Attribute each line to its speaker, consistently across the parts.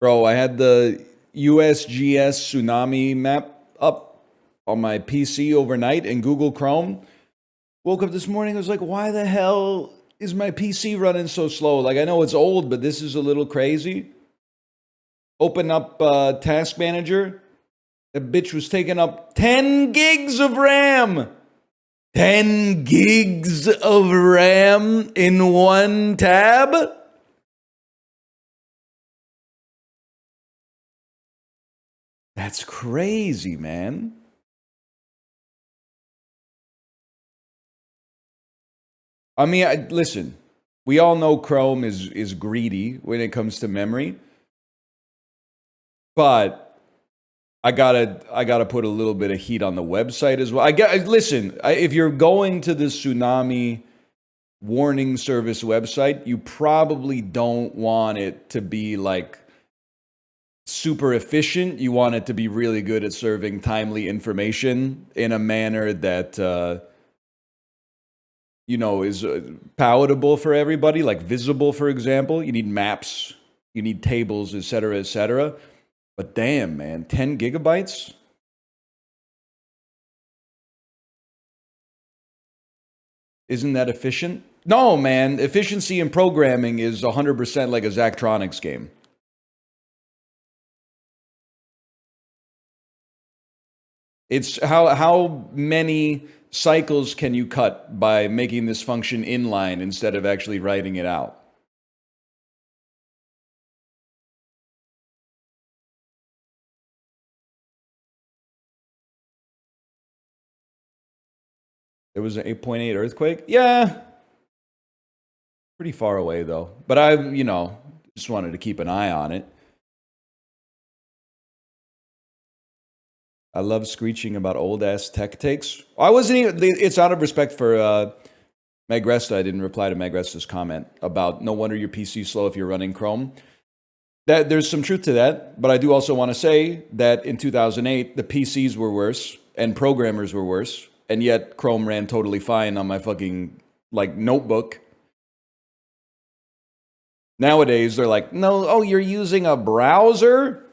Speaker 1: Bro, I had the USGS tsunami map up on my PC overnight in Google Chrome. Woke up this morning, I was like, why the hell is my PC running so slow? Like, I know it's old, but this is a little crazy. Open up Task Manager. The bitch was taking up 10 gigs of RAM. 10 gigs of RAM in one tab? That's crazy, man. I mean, listen, we all know Chrome is greedy when it comes to memory, but I gotta put a little bit of heat on the website as well. Listen, if you're going to the tsunami warning service website, you probably don't want it to be like super efficient. You want it to be really good at serving timely information in a manner that is palatable for everybody, like visible, for example. You need maps, you need tables, etc., etc. But damn, man, 10 gigabytes? Isn't that efficient? No, man, efficiency in programming is 100% like a Zachtronics game. It's how many cycles can you cut by making this function inline instead of actually writing it out? It was an 8.8 earthquake? Yeah. Pretty far away, though. But I just wanted to keep an eye on it. I love screeching about old-ass tech takes. I wasn't even... It's out of respect for Magresta. I didn't reply to Magresta's comment about no wonder your PC's slow if you're running Chrome. There's some truth to that, but I do also want to say that in 2008, the PCs were worse and programmers were worse, and yet Chrome ran totally fine on my fucking, notebook. Nowadays, they're like, no, oh, you're using a browser?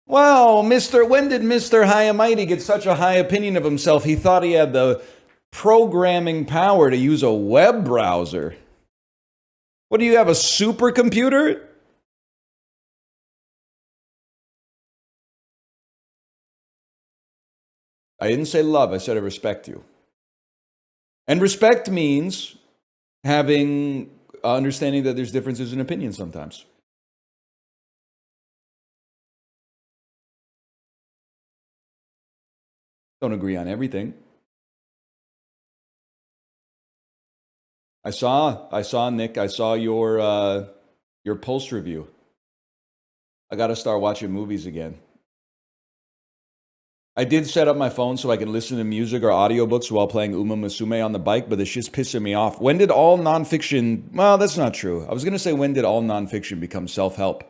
Speaker 1: Well, when did Mr. High and Mighty get such a high opinion of himself he thought he had the programming power to use a web browser? What do you have, a supercomputer? I didn't say love, I said I respect you. And respect means having understanding that there's differences in opinion sometimes. Don't agree on everything. I saw Nick, I saw your Pulse review. I got to start watching movies again. I did set up my phone so I can listen to music or audiobooks while playing Uma Musume on the bike, but it's just pissing me off. When did all nonfiction... Well, that's not true. I was going to say, when did all nonfiction become self-help?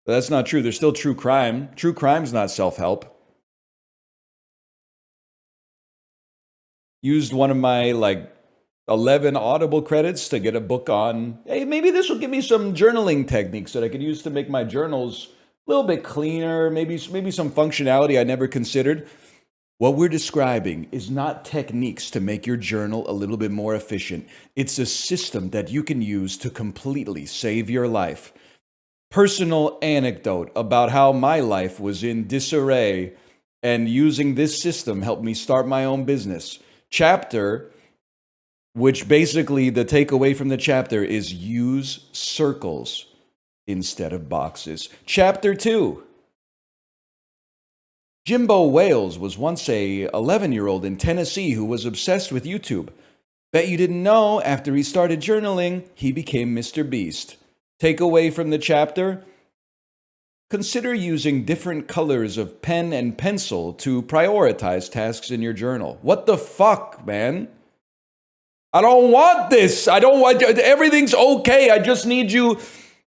Speaker 1: But that's not true. There's still true crime. True crime's not self-help. Used one of my, 11 Audible credits to get a book on, hey, maybe this will give me some journaling techniques that I could use to make my journals a little bit cleaner, maybe some functionality I never considered. What we're describing is not techniques to make your journal a little bit more efficient. It's a system that you can use to completely save your life. Personal anecdote about how my life was in disarray and using this system helped me start my own business. Chapter, which basically the takeaway from the chapter is use circles instead of boxes. Chapter 2. Jimbo Wales was once a 11-year-old in Tennessee who was obsessed with YouTube. Bet you didn't know, after he started journaling, he became Mr. Beast. Takeaway from the chapter: consider using different colors of pen and pencil to prioritize tasks in your journal. What the fuck, man? I don't want this. I don't want... Everything's okay. I just need you...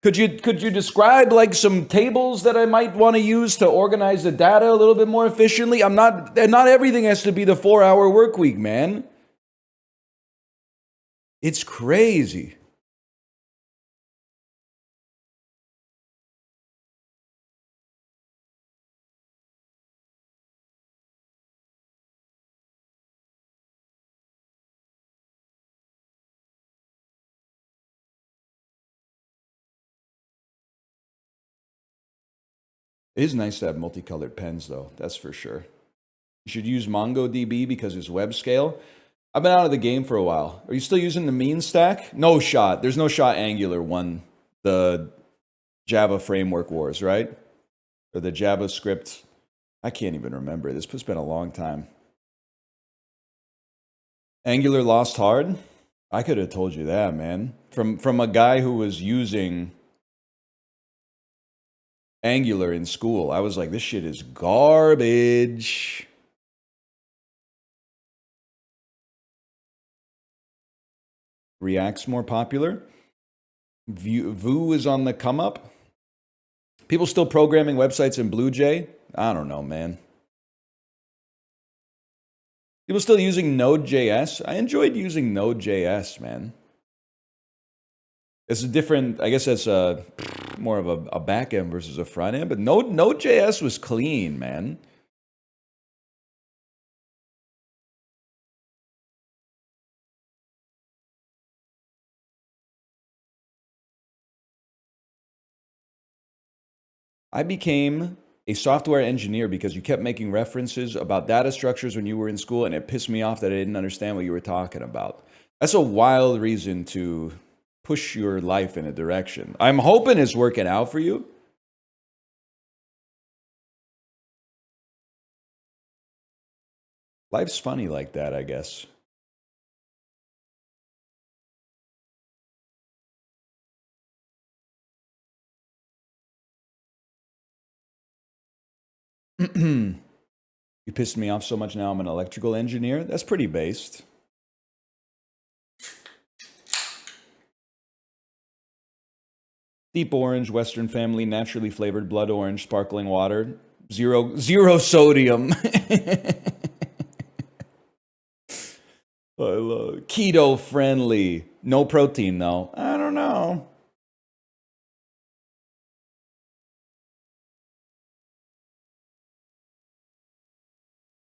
Speaker 1: Could you describe some tables that I might want to use to organize the data a little bit more efficiently? Not everything has to be the 4-hour work week, man. It's crazy. It is nice to have multicolored pens, though. That's for sure. You should use MongoDB because it's web scale. I've been out of the game for a while. Are you still using the mean stack? No shot. There's no shot Angular won the Java framework wars, right? Or the JavaScript. I can't even remember. This has been a long time. Angular lost hard? I could have told you that, man. From a guy who was using Angular in school. I was like, this shit is garbage. React's more popular. Vue is on the come up. People still programming websites in BlueJ? I don't know, man. People still using Node.js? I enjoyed using Node.js, man. It's a different, I guess that's more of a back end versus a front end, but Node.js was clean, man. I became a software engineer because you kept making references about data structures when you were in school, and it pissed me off that I didn't understand what you were talking about. That's a wild reason to push your life in a direction. I'm hoping it's working out for you. Life's funny like that, I guess. You pissed me off so much now I'm an electrical engineer. That's pretty based. Deep orange, Western family, naturally flavored blood orange, sparkling water, zero sodium. I love keto friendly. No protein though. I don't know.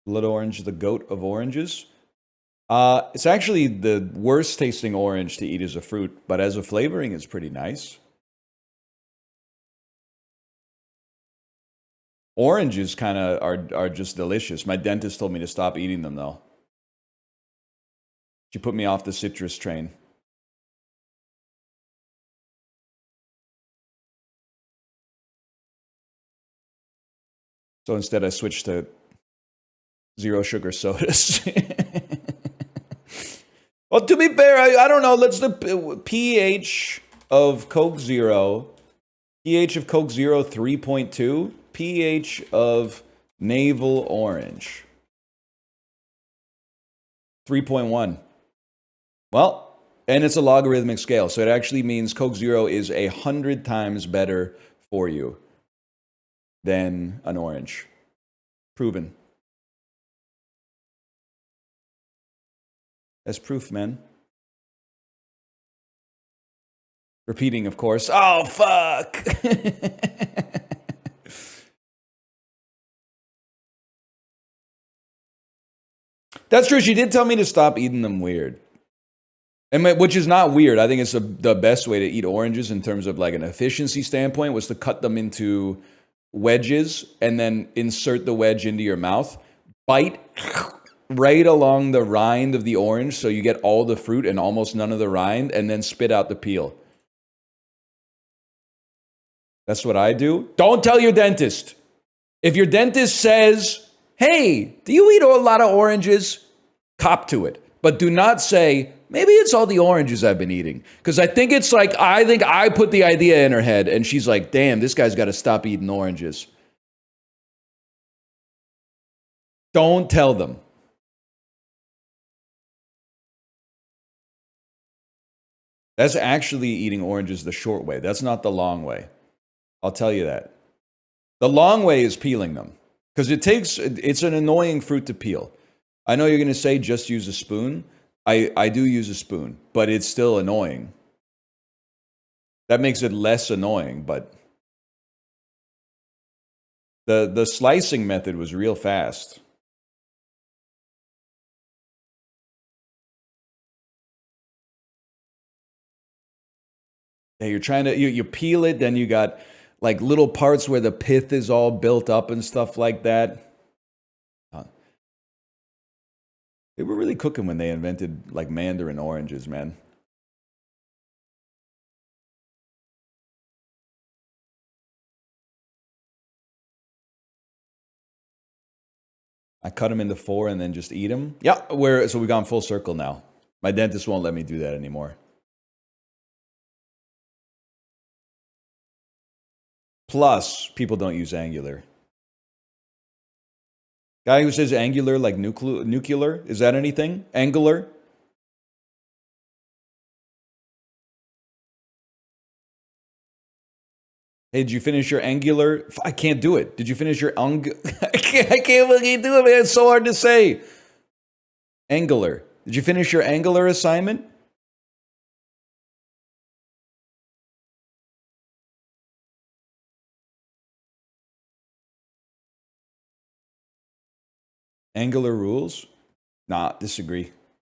Speaker 1: Blood orange, the goat of oranges. It's actually the worst tasting orange to eat as a fruit, but as a flavoring, it's pretty nice. Oranges kind of are just delicious. My dentist told me to stop eating them though. She put me off the citrus train. So instead, I switched to zero sugar sodas. Well, to be fair, I don't know. Let's the pH of Coke Zero, pH of Coke Zero 3.2, pH of Navel Orange 3.1. Well, and it's a logarithmic scale, so it actually means Coke Zero is 100 times better for you than an orange. Proven. That's proof, man. Repeating, of course. Oh, fuck! That's true. She did tell me to stop eating them weird. Which is not weird. I think it's the best way to eat oranges in terms of like an efficiency standpoint was to cut them into wedges and then insert the wedge into your mouth. Bite right along the rind of the orange so you get all the fruit and almost none of the rind, and then spit out the peel. That's what I do. Don't tell your dentist. If your dentist says, hey, do you eat a lot of oranges? Cop to it. But do not say, maybe it's all the oranges I've been eating. Because I think it's like, I think I put the idea in her head and she's like, damn, this guy's got to stop eating oranges. Don't tell them. That's actually eating oranges the short way. That's not the long way. I'll tell you that. The long way is peeling them. Because it's an annoying fruit to peel. I know you're going to say just use a spoon. I do use a spoon, but it's still annoying. That makes it less annoying, but the slicing method was real fast. Yeah, you're trying to you peel it, then you got like little parts where the pith is all built up and stuff like that. They were really cooking when they invented like mandarin oranges, man. I cut them into 4 and then just eat them. Yeah, so we've gone full circle now. My dentist won't let me do that anymore. Plus, people don't use angular. Guy who says angular like nuclear, is that anything? Angular? Hey, did you finish your angular? I can't do it. Did you finish your I can't fucking do it, man. It's so hard to say. Angular. Did you finish your angular assignment? Angular rules? Nah, disagree.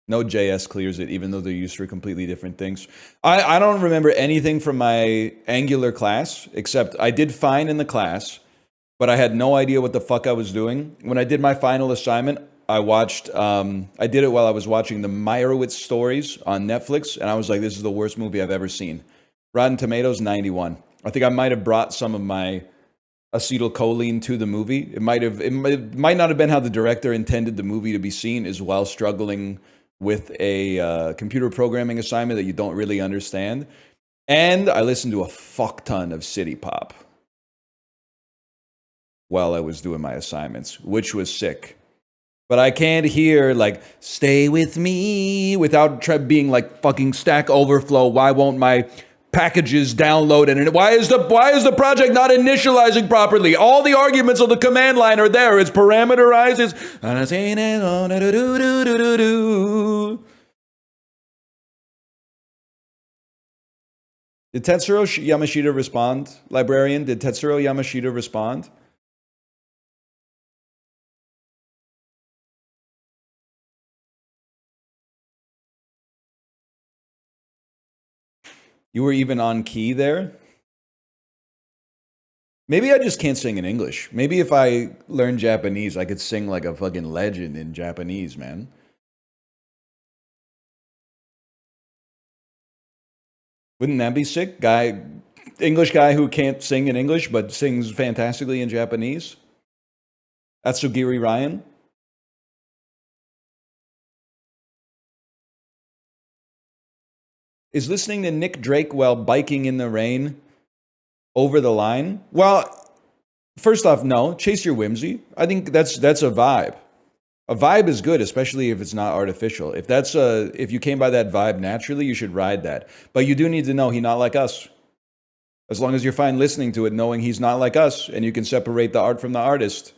Speaker 1: Node.js clears it, even though they're used for completely different things. I don't remember anything from my Angular class, except I did fine in the class, but I had no idea what the fuck I was doing. When I did my final assignment, I did it while I was watching the Meyerowitz stories on Netflix, and I was like, this is the worst movie I've ever seen. Rotten Tomatoes, 91. I think I might have brought some of my acetylcholine to the movie. It might not have been how the director intended the movie to be seen, is while struggling with a computer programming assignment that you don't really understand. And I listened to a fuck ton of City Pop while I was doing my assignments, which was sick. But I can't hear like "Stay with me" without being like fucking Stack Overflow. Why won't my packages download, and why is the project not initializing properly? All the arguments of the command line are there. It's parameterized. Did Tetsuro Yamashita respond, librarian? Did Tetsuro Yamashita respond? You were even on key there? Maybe I just can't sing in English. Maybe if I learned Japanese, I could sing like a fucking legend in Japanese, man. Wouldn't that be sick? English guy who can't sing in English but sings fantastically in Japanese? That's Sugiri Ryan. Is listening to Nick Drake while biking in the rain over the line? Well, first off, no. Chase your whimsy. I think that's a vibe. A vibe is good, especially if it's not artificial. If you came by that vibe naturally, you should ride that. But you do need to know he's not like us. As long as you're fine listening to it, knowing he's not like us, and you can separate the art from the artist.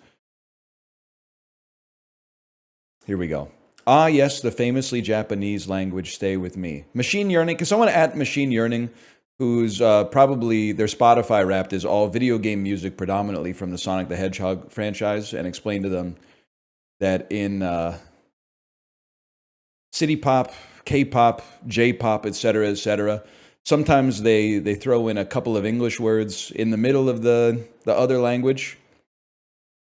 Speaker 1: Here we go. Ah, yes, the famously Japanese language, stay with me. Machine Yearning, can someone at Machine Yearning, who's probably their Spotify Wrapped is all video game music predominantly from the Sonic the Hedgehog franchise, and explain to them that in city pop, K-pop, J-pop, etc., sometimes they throw in a couple of English words in the middle of the other language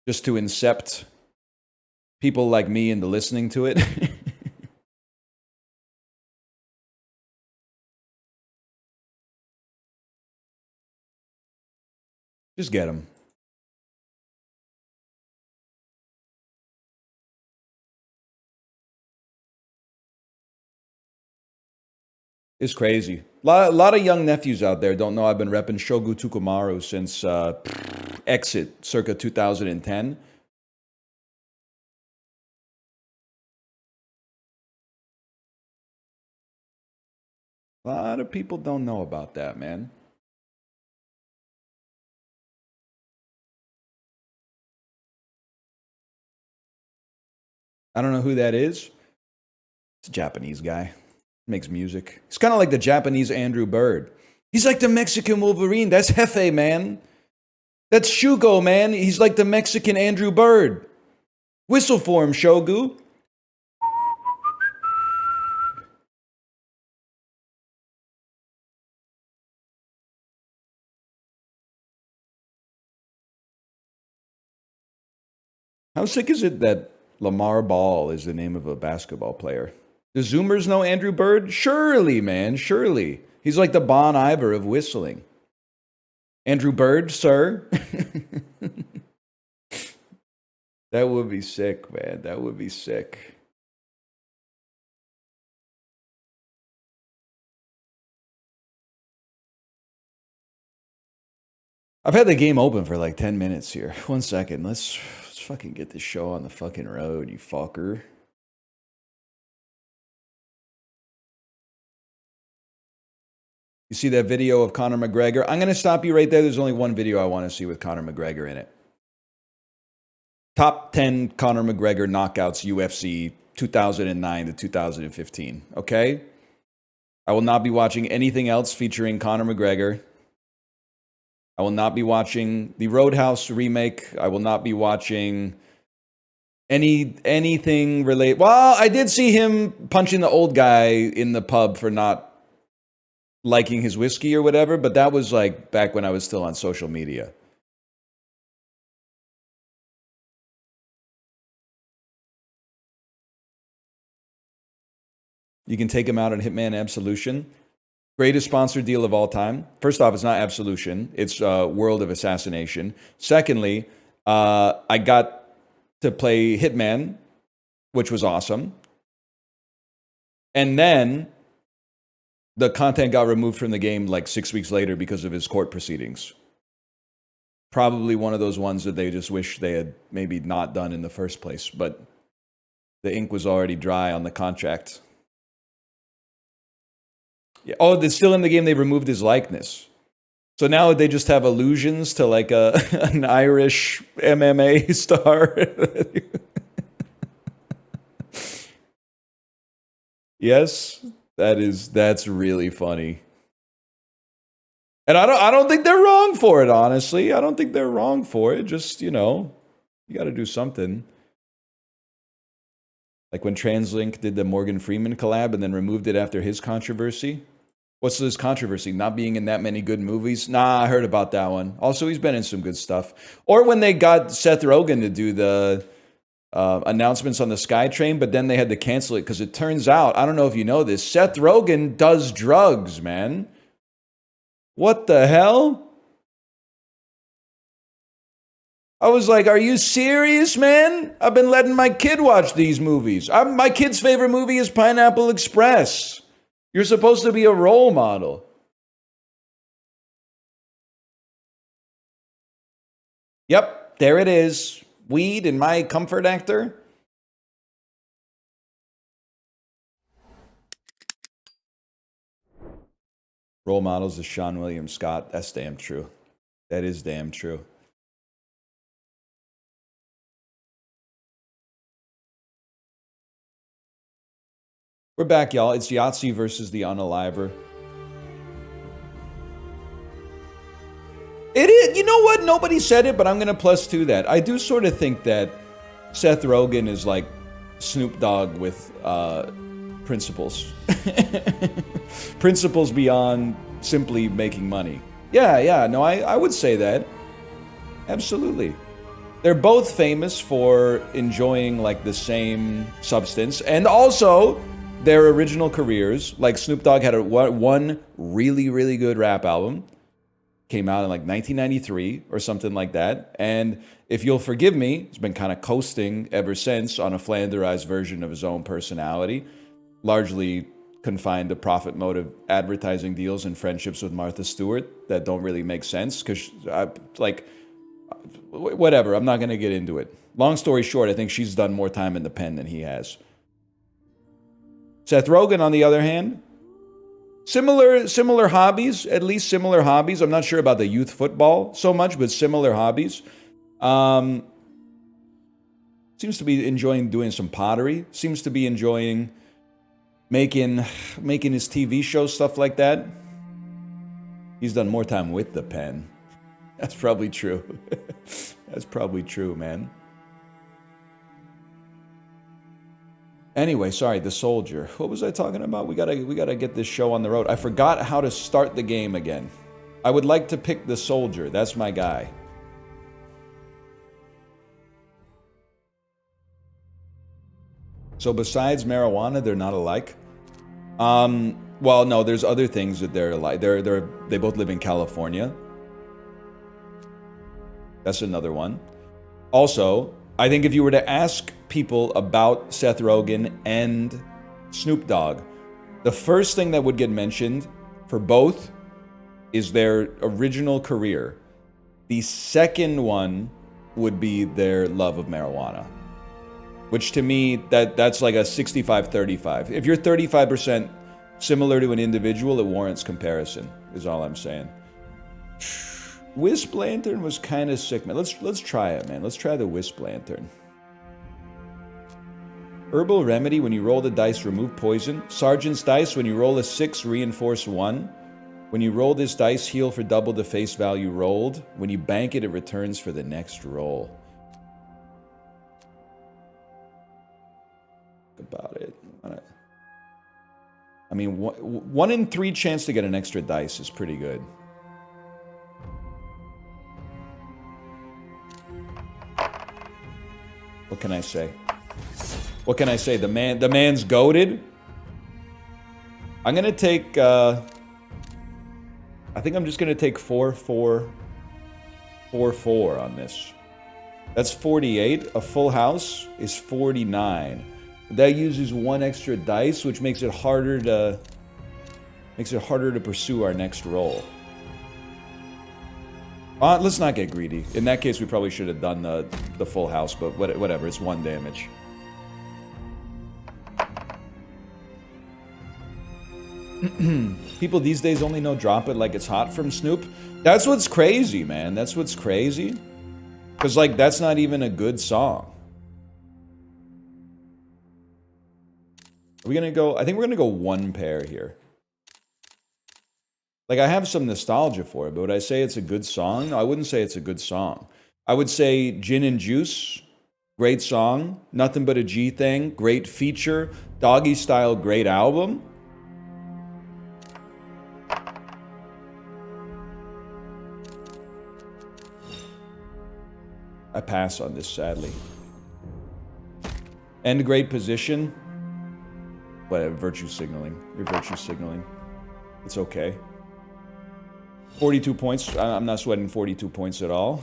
Speaker 1: just to incept people like me into listening to it. Just get them. It's crazy. A lot of young nephews out there don't know I've been repping Shogu Tukumaru since Exit, circa 2010. A lot of people don't know about that, man. I don't know who that is. It's a Japanese guy. Makes music. He's kind of like the Japanese Andrew Bird. He's like the Mexican Wolverine. That's Hefe, man. That's Shugo, man. He's like the Mexican Andrew Bird. Whistle for him, Shogu. How sick is it that Lamar Ball is the name of a basketball player? Do Zoomers know Andrew Bird? Surely, man, surely. He's like the Bon Iver of whistling. Andrew Bird, sir. That would be sick, man. That would be sick. I've had the game open for like 10 minutes here. 1 second. Let's fucking get this show on the fucking road, you fucker. You see that video of Conor McGregor? I'm going to stop you right there. There's only one video I want to see with Conor McGregor in it. Top 10 Conor McGregor knockouts UFC 2009 to 2015. Okay? I will not be watching anything else featuring Conor McGregor. I will not be watching the Roadhouse remake. I will not be watching anything related. Well, I did see him punching the old guy in the pub for not liking his whiskey or whatever, but that was like back when I was still on social media. You can take him out on Hitman Absolution. Greatest sponsor deal of all time. First off, it's not Absolution. It's World of Assassination. Secondly, I got to play Hitman, which was awesome. And then the content got removed from the game like 6 weeks later because of his court proceedings. Probably one of those ones that they just wish they had maybe not done in the first place, but the ink was already dry on the contract. Yeah. Oh, it's still in the game. They removed his likeness. So now they just have allusions to like an Irish MMA star. Yes, that's really funny. And I don't think they're wrong for it, honestly. I don't think they're wrong for it. Just, you got to do something. Like when TransLink did the Morgan Freeman collab and then removed it after his controversy. What's his controversy? Not being in that many good movies? Nah, I heard about that one. Also, he's been in some good stuff. Or when they got Seth Rogen to do the announcements on the SkyTrain, but then they had to cancel it because it turns out, I don't know if you know this, Seth Rogen does drugs, man. What the hell? I was like, are you serious, man? I've been letting my kid watch these movies. My kid's favorite movie is Pineapple Express. You're supposed to be a role model. Yep, there it is. Weed in my comfort actor. Role models is Sean William Scott. That's damn true. That is damn true. We're back, y'all. It's Yahtzee versus the Unaliver. It is. You know what? Nobody said it, but I'm going to +2 that. I do sort of think that Seth Rogen is like Snoop Dogg with principles. Principles beyond simply making money. Yeah. No, I would say that. Absolutely. They're both famous for enjoying like the same substance and also their original careers. Like Snoop Dogg had one really, really good rap album. Came out in like 1993 or something like that. And if you'll forgive me, he's been kind of coasting ever since on a flanderized version of his own personality, largely confined to profit motive advertising deals and friendships with Martha Stewart that don't really make sense because whatever, I'm not going to get into it. Long story short, I think she's done more time in the pen than he has. Seth Rogen, on the other hand, similar hobbies, at least similar hobbies. I'm not sure about the youth football so much, but similar hobbies. Seems to be enjoying doing some pottery. Seems to be enjoying making his TV show, stuff like that. He's done more time with the pen. That's probably true. That's probably true, man. Anyway, sorry, the soldier. What was I talking about? We gotta get this show on the road. I forgot how to start the game again. I would like to pick the soldier. That's my guy. So besides marijuana, they're not alike? Well, no, there's other things that they're alike. They both live in California. That's another one. Also, I think if you were to ask people about Seth Rogen and Snoop Dogg, the first thing that would get mentioned for both is their original career. The second one would be their love of marijuana, which to me, that's like a 65-35. If you're 35% similar to an individual, it warrants comparison, is all I'm saying. Wisp Lantern was kind of sick, man. Let's try it, man. Let's try the Wisp Lantern. Herbal Remedy, when you roll the dice, remove poison. Sergeant's Dice, when you roll a 6, reinforce 1. When you roll this dice, heal for double the face value rolled. When you bank it, it returns for the next roll. About it. I mean, 1 in 3 chance to get an extra dice is pretty good. What can I say? What can I say? The man's goated. I'm gonna take. I think I'm just gonna take 4-4 on this. That's 48. A full house is 49. That uses 1 extra dice, which makes it harder to pursue our next roll. Let's not get greedy. In that case, we probably should have done the full house, but whatever. It's 1 damage. People these days only know Drop It Like It's Hot from Snoop. That's what's crazy, man. That's what's crazy. Because, like, that's not even a good song. Are we gonna go? I think we're gonna go 1 pair here. Like, I have some nostalgia for it, but would I say it's a good song? No, I wouldn't say it's a good song. I would say Gin and Juice, great song. Nothing But a G Thing, great feature. Doggy Style, great album. I pass on this, sadly. End Great Position. Whatever, virtue signaling. You're virtue signaling. It's okay. 42 points. I'm not sweating 42 points at all.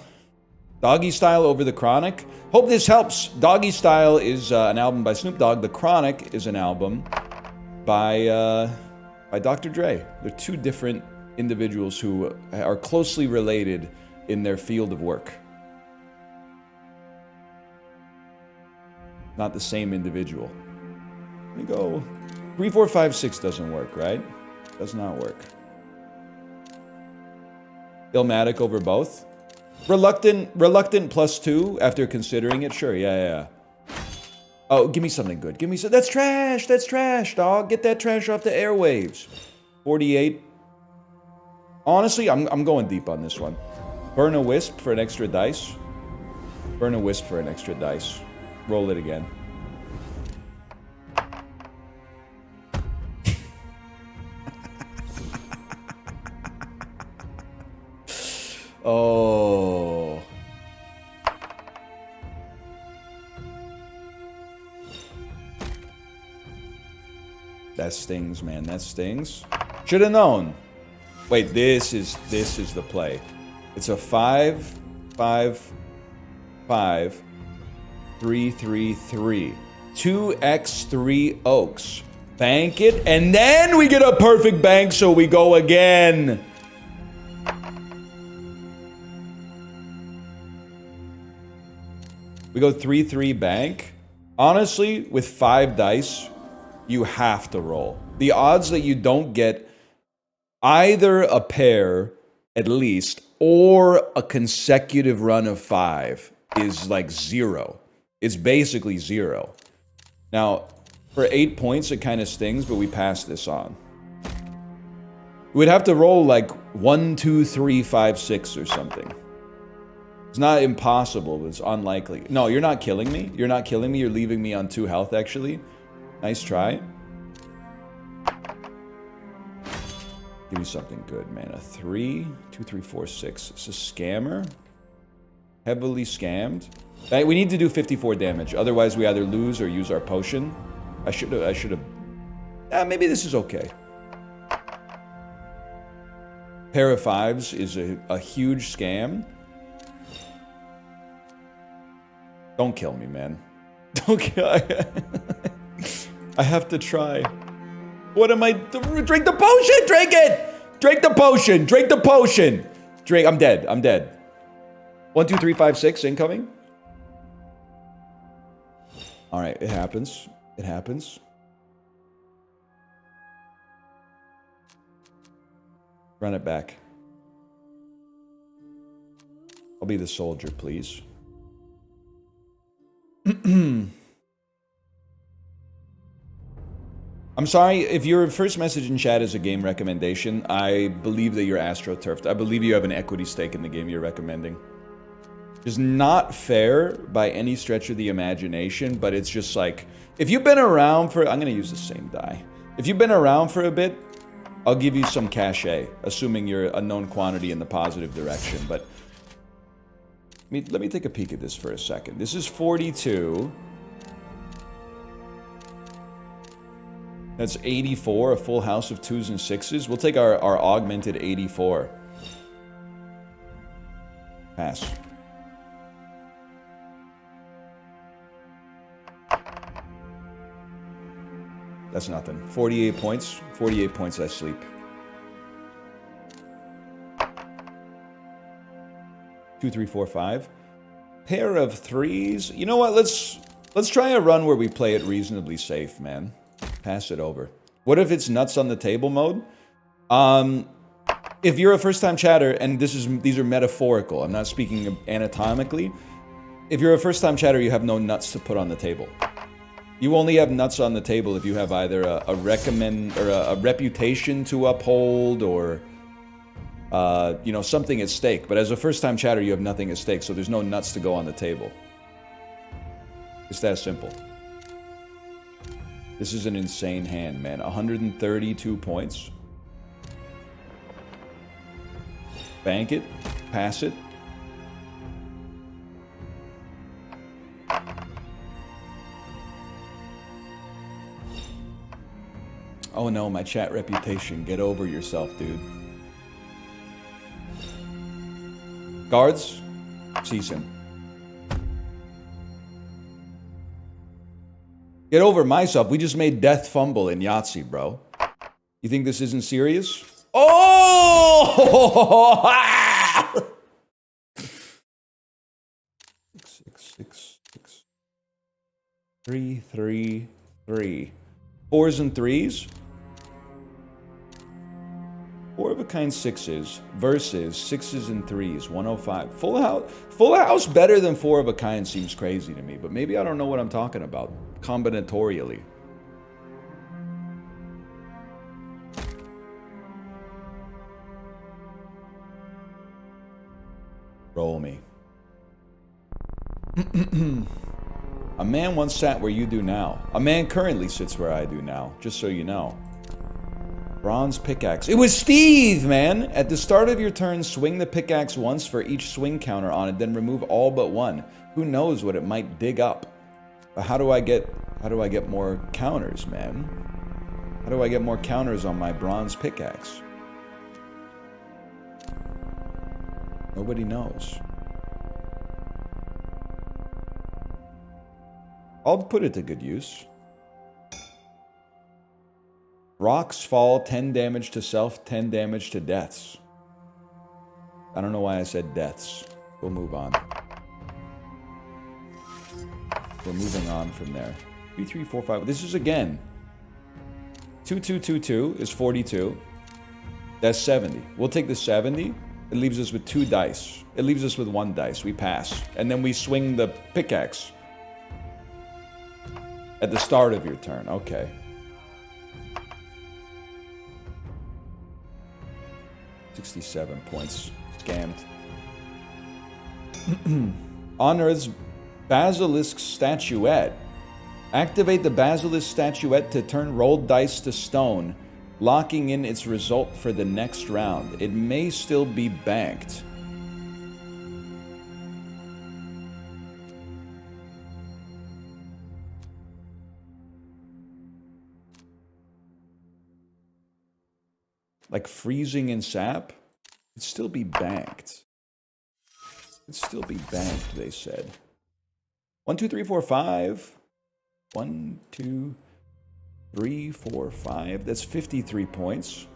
Speaker 1: Doggy Style over The Chronic. Hope this helps. Doggy Style is an album by Snoop Dogg. The Chronic is an album by Dr. Dre. They're 2 different individuals who are closely related in their field of work. Not the same individual. Let me go. 3, 4, 5, 6 doesn't work, right? Does not work. Illmatic over both. Reluctant +2 after considering it. Sure, yeah. Oh, give me something good. Give me some. That's trash. That's trash, dog. Get that trash off the airwaves. 48. Honestly, I'm going deep on this one. Burn a Wisp for an extra dice. Burn a Wisp for an extra dice. Roll it again. Oh. That stings, man. That stings. Should have known. Wait, this is the play. It's a 5, 5, 5, 3, 3, 3. 2x3 oaks. Bank it, and then we get a perfect bank, so we go again. We go 3, 3 bank. Honestly, with 5 dice, you have to roll. The odds that you don't get either a pair, at least, or a consecutive run of 5 is like 0. It's basically 0. Now, for 8 points, it kind of stings, but we pass this on. We'd have to roll like 1, 2, 3, 5, 6 or something. It's not impossible, but it's unlikely. No, you're not killing me. You're not killing me. You're leaving me on 2 health, actually. Nice try. Give me something good, man. A 3, 2, 3, 4, 6. It's a scammer. Heavily scammed. We need to do 54 damage. Otherwise, we either lose or use our potion. I should have... maybe this is okay. Pair of fives is a huge scam. Don't kill me, man. Don't kill... I have to try. What am I... Drink the potion! Drink it! Drink the potion! Drink the potion! Drink... I'm dead. I'm dead. 1, 2, 3, 5, 6 incoming. Alright, it happens. It happens. Run it back. I'll be the soldier, please. I'm sorry, if your first message in chat is a game recommendation, I believe that you're astroturfed. I believe you have an equity stake in the game you're recommending. It's not fair by any stretch of the imagination, but it's just like, if you've been around for... I'm going to use the same die. If you've been around for a bit, I'll give you some cachet, assuming you're a known quantity in the positive direction. But let me take a peek at this for a second. This is 42. That's 84, a full house of 2s and 6s. We'll take our augmented 84. Pass. That's nothing. 48 points. 48 points, I sleep. 2, 3, 4, 5. Pair of 3s. You know what? Let's try a run where we play it reasonably safe, man. Pass it over. What if it's nuts on the table mode? If you're a first-time chatter, and these are metaphorical, I'm not speaking anatomically. If you're a first-time chatter, you have no nuts to put on the table. You only have nuts on the table if you have either a recommend or a reputation to uphold, or you know, something at stake. But as a first-time chatter, you have nothing at stake, so there's no nuts to go on the table. It's that simple. This is an insane hand, man. 132 points. Bank it. Pass it. Oh no, my chat reputation. Get over yourself, dude. Guards, cease him. Get over myself. We just made death fumble in Yahtzee, bro. You think this isn't serious? Oh! 6, 6, 6, 6. 3, 3, 3. 4s and 3s. 4 of a kind 6s versus 6s and 3s. 105. Full house better than 4 of a kind seems crazy to me, but maybe I don't know what I'm talking about combinatorially. Roll me. A man once sat where you do now. A man currently sits where I do now, just so you know. Bronze pickaxe. It was Steve, man! At the start of your turn, swing the pickaxe once for each swing counter on it, then remove all but one. Who knows what it might dig up? But how do I get more counters, man? How do I get more counters on my bronze pickaxe? Nobody knows. I'll put it to good use. Rocks fall, 10 damage to self, 10 damage to deaths. I don't know why I said deaths. We'll move on. We're moving on from there. 3, 3, 4, 5. This is again. 2, 2, 2, 2 is 42. That's 70. We'll take the 70. It leaves us with 2 dice. It leaves us with 1 dice. We pass. And then we swing the pickaxe. At the start of your turn. Okay. 67 points. Scammed. On Earth's Basilisk Statuette. Activate the Basilisk Statuette to turn rolled dice to stone, locking in its result for the next round. It may still be banked. like freezing in sap, it'd still be banked. It'd still be banked, they said. 1, 2, 3, 4, 5. 1, 2, 3, 4, 5. That's 53 points.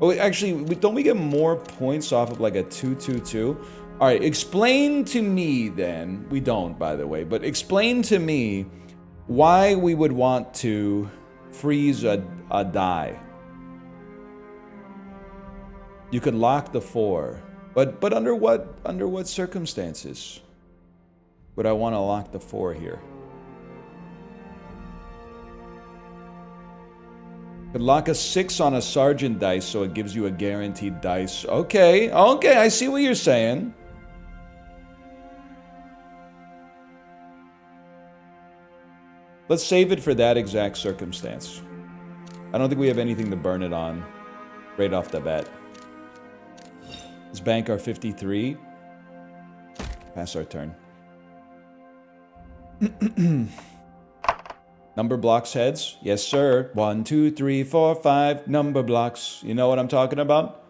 Speaker 1: Oh, actually, don't we get more points off of like a 2, 2, 2? All right, explain to me then. We don't, by the way, but explain to me why we would want to freeze a die. You could lock the 4, but under what circumstances would I want to lock the 4 here? Could lock a 6 on a sergeant dice so it gives you a guaranteed dice. Okay, I see what you're saying. Let's save it for that exact circumstance. I don't think we have anything to burn it on right off the bat. Let's bank our 53. Pass our turn. Number blocks heads? Yes, sir. 1, 2, 3, 4, 5. Number blocks. You know what I'm talking about?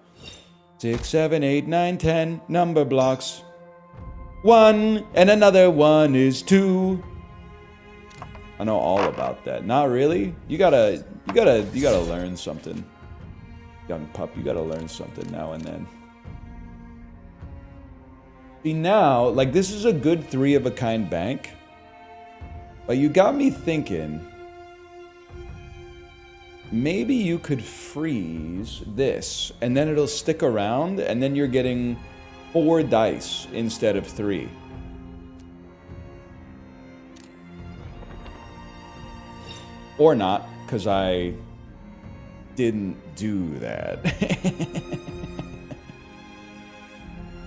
Speaker 1: 6, 7, 8, 9, 10. Number blocks. 1 and another 1 is 2. I know all about that. Not really. You gotta learn something. Young pup, you gotta learn something now and then. See now, like this is a good 3 of a kind bank. But you got me thinking, maybe you could freeze this, and then it'll stick around, and then you're getting 4 dice instead of 3. Or not, because I didn't do that.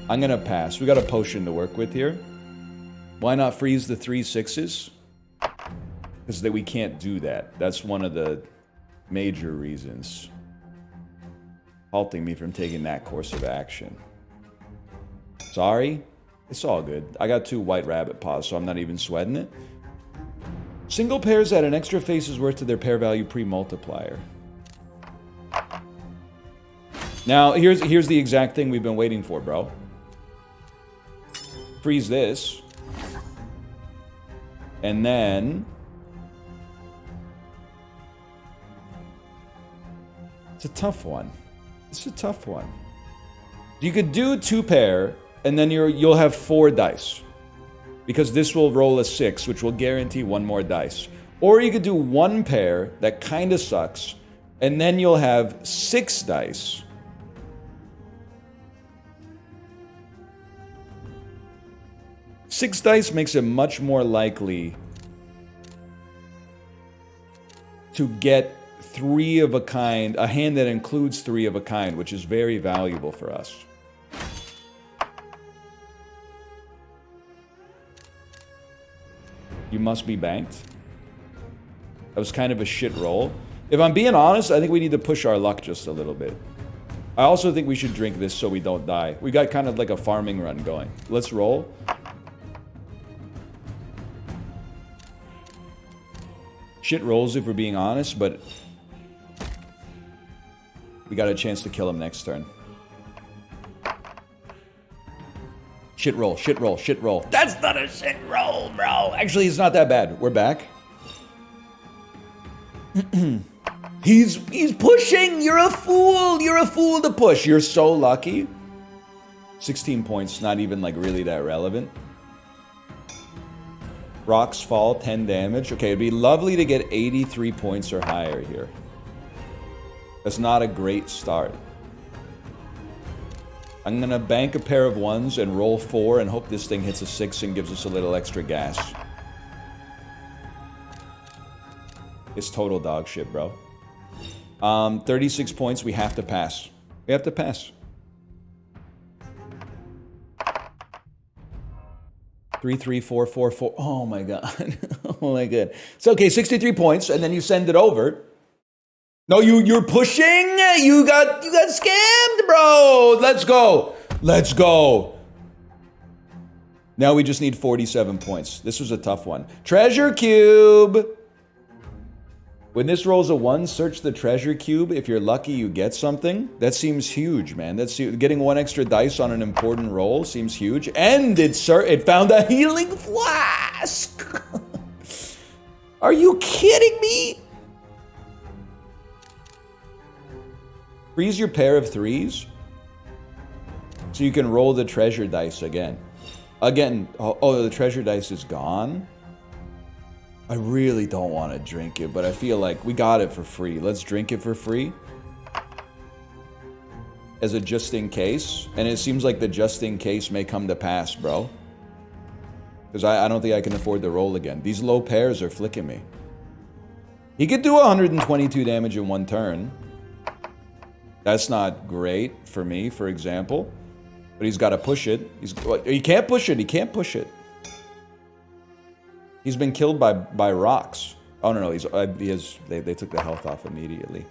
Speaker 1: I'm gonna pass. We got a potion to work with here. Why not freeze the 3 6s? Because we can't do that. That's one of the major reasons halting me from taking that course of action. Sorry? It's all good. I got 2 white rabbit paws, so I'm not even sweating it. Single pairs add an extra face's worth to their pair value pre-multiplier. Now, here's the exact thing we've been waiting for, bro. Freeze this. And then it's a tough one. It's a tough one. You could do 2 pair, and then you'll have 4 dice. Because this will roll a 6, which will guarantee 1 more dice. Or you could do 1 pair, that kind of sucks, and then you'll have 6 dice. Six dice makes it much more likely to get 3 of a kind, a hand that includes 3 of a kind, which is very valuable for us. You must be banked. That was kind of a shit roll. If I'm being honest, I think we need to push our luck just a little bit. I also think we should drink this so we don't die. We got kind of like a farming run going. Let's roll. Shit rolls if we're being honest, but we got a chance to kill him next turn. Shit roll, shit roll, shit roll. That's not a shit roll, bro. Actually, it's not that bad. We're back. He's pushing. You're a fool. You're a fool to push. You're so lucky. 16 points, not even like really that relevant. Rocks fall, 10 damage. Okay, it'd be lovely to get 83 points or higher here. That's not a great start. I'm gonna bank a pair of 1s and roll 4 and hope this thing hits a 6 and gives us a little extra gas. It's total dog shit, bro. 36 points, we have to pass. We have to pass. 3, 3, 4, 4, 4. Oh my god. Oh my god. It's okay, 63 points, and then you send it over. No, you're pushing. You got scammed, bro. Let's go. Let's go. Now we just need 47 points. This was a tough one. Treasure cube. When this rolls a 1, search the treasure cube. If you're lucky, you get something. That seems huge, man. That's getting 1 extra dice on an important roll seems huge. And it found a healing flask. Are you kidding me? Freeze your pair of 3s so you can roll the treasure dice again. Oh, the treasure dice is gone? I really don't want to drink it, but I feel like we got it for free. Let's drink it for free. As a just in case. And it seems like the just in case may come to pass, bro. Because I don't think I can afford to roll again. These low pairs are flicking me. He could do 122 damage in 1 turn. That's not great for me, for example. But he's got to push it. He can't push it. He can't push it. He's been killed by rocks. Oh, no. They took the health off immediately.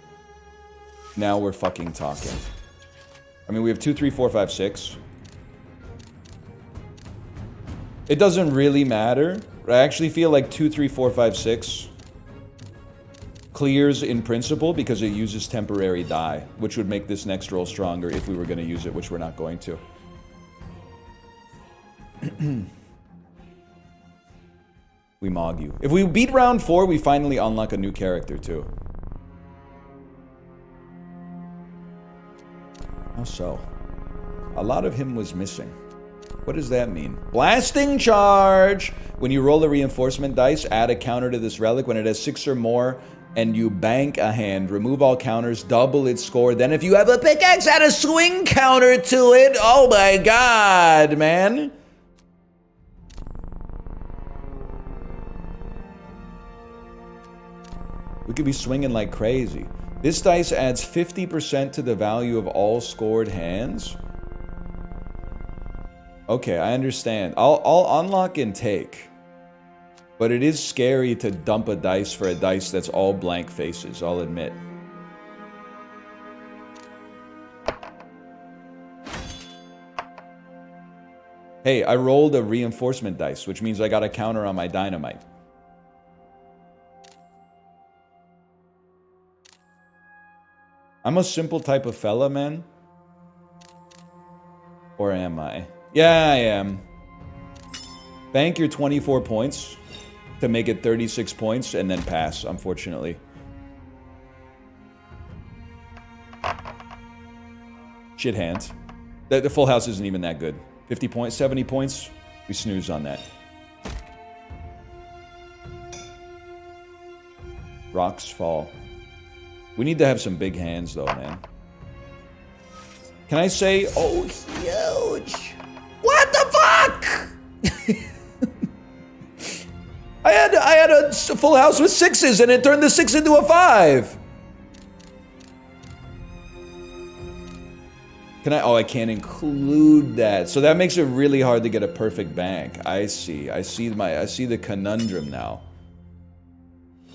Speaker 1: Now we're fucking talking. I mean, we have 2, 3, 4, 5, 6. It doesn't really matter. I actually feel like 2, 3, 4, 5, 6 clears in principle because it uses temporary die, which would make this next roll stronger if we were going to use it, which we're not going to. We mog you. If we beat round 4, we finally unlock a new character too. How so? A lot of him was missing. What does that mean? Blasting charge! When you roll a reinforcement dice, add a counter to this relic. When it has 6 or more, and you bank a hand, remove all counters, double its score. Then if you have a pickaxe, add a swing counter to it. Oh my god, man. We could be swinging like crazy. This dice adds 50% to the value of all scored hands. Okay, I understand. I'll unlock and take. But it is scary to dump a dice for a dice that's all blank faces, I'll admit. Hey, I rolled a reinforcement dice, which means I got a counter on my dynamite. I'm a simple type of fella, man. Or am I? Yeah, I am. Bank your 24 points to make it 36 points and then pass, unfortunately. Shit hands. The full house isn't even that good. 50 points, 70 points. We snooze on that. Rocks fall. We need to have some big hands, though, man. Can I say, oh, huge? What the fuck? I had a full house with 6s, and it turned the 6 into a 5. Can I? Oh, I can't include that. So that makes it really hard to get a perfect bank. I see. I see the conundrum now.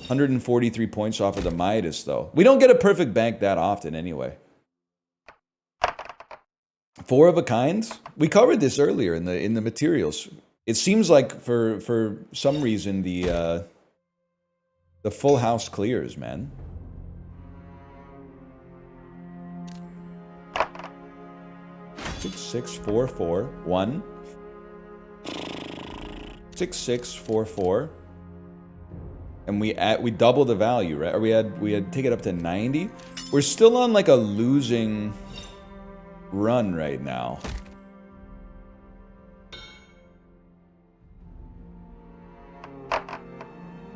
Speaker 1: 143 points off of the Midas, though. We don't get a perfect bank that often, anyway. 4 of a kind? We covered this earlier in the materials. It seems like for some reason the full house clears, man. Six, 6, 4, 4, 1. 6, 6, 4, 4. And we double the value, right? Or we had take it up to 90. We're still on like a losing run right now.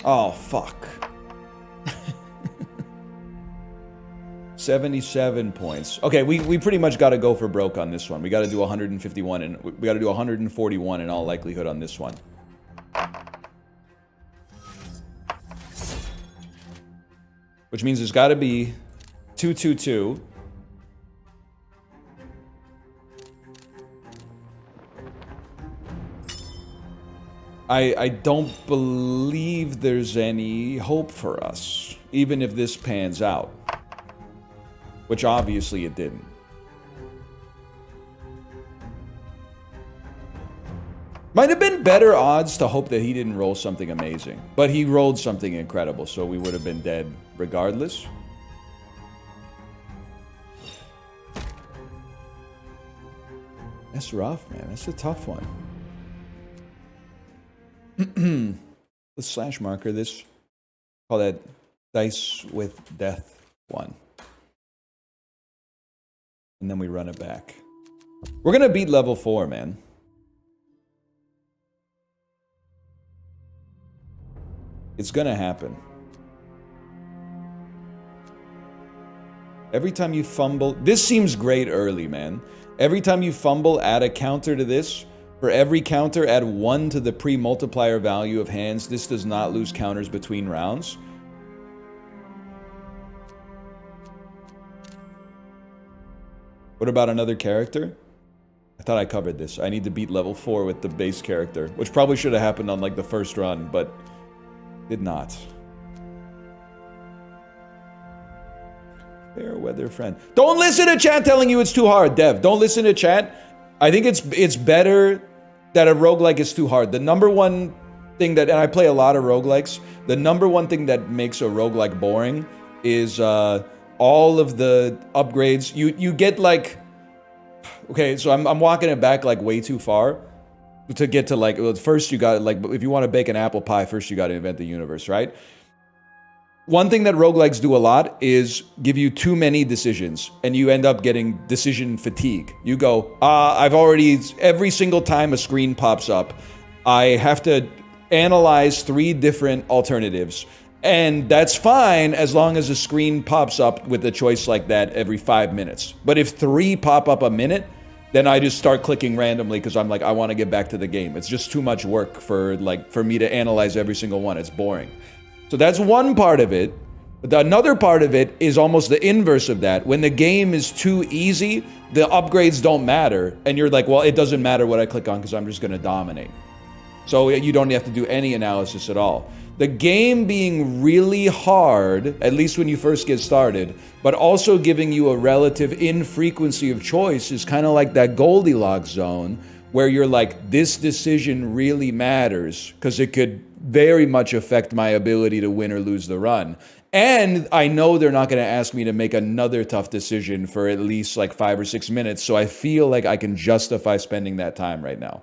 Speaker 1: Oh fuck. 77 points. Okay, we pretty much got to go for broke on this one. We got to do 151 and we got to do 141 in all likelihood on this one. Which means it's got to be 222. I don't believe there's any hope for us, even if this pans out. Which obviously it didn't. Might have been better odds to hope that he didn't roll something amazing. But he rolled something incredible, so we would have been dead regardless. That's rough, man. That's a tough one. Let's slash marker this. Call that dice with death 1. And then we run it back. We're going to beat level 4, man. It's gonna happen. Every time you fumble... This seems great early, man. Every time you fumble, add a counter to this. For every counter, add 1 to the pre-multiplier value of hands. This does not lose counters between rounds. What about another character? I thought I covered this. I need to beat level 4 with the base character, which probably should have happened on like the first run, but... did not. Fair weather friend. Don't listen to chat telling you it's too hard, Dev. Don't listen to chat. I think it's better that a roguelike is too hard. The number one thing that, and I play a lot of roguelikes, the number one thing that makes a roguelike boring is all of the upgrades. You get like, okay, so I'm walking it back like way too far. To get to like, well, first you got like, if you want to bake an apple pie, first you got to invent the universe, right? One thing that roguelikes do a lot is give you too many decisions and you end up getting decision fatigue. You go, I've already, every single time a screen pops up, I have to analyze 3 different alternatives. And that's fine as long as a screen pops up with a choice like that every 5 minutes. But if 3 pop up a minute, then I just start clicking randomly because I'm like, I want to get back to the game. It's just too much work for me to analyze every single one. It's boring. So that's one part of it. But another part of it is almost the inverse of that. When the game is too easy, the upgrades don't matter. And you're like, well, it doesn't matter what I click on because I'm just going to dominate. So you don't have to do any analysis at all. The game being really hard, at least when you first get started, but also giving you a relative infrequency of choice is kind of like that Goldilocks zone where you're like, this decision really matters because it could very much affect my ability to win or lose the run. And I know they're not going to ask me to make another tough decision for at least like 5 or 6 minutes, so I feel like I can justify spending that time right now.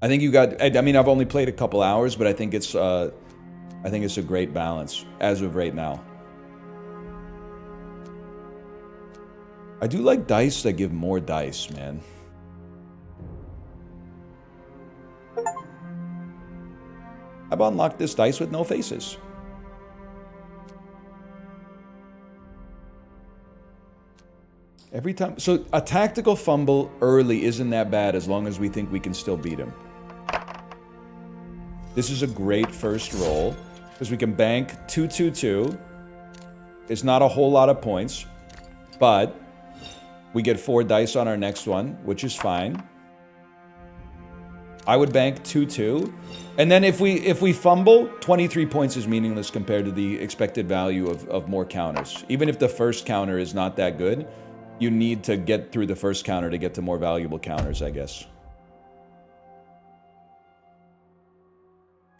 Speaker 1: I think you got, I mean, I've only played a couple hours, but I think it's a great balance as of right now. I do like dice that give more dice, man. I've unlocked this dice with no faces. Every time, so a tactical fumble early isn't that bad as long as we think we can still beat him. This is a great first roll because we can bank 2-2-2. It's not a whole lot of points, but we get 4 dice on our next one, which is fine. I would bank 2-2. And then if we fumble, 23 points is meaningless compared to the expected value of more counters. Even if the first counter is not that good, you need to get through the first counter to get to more valuable counters, I guess.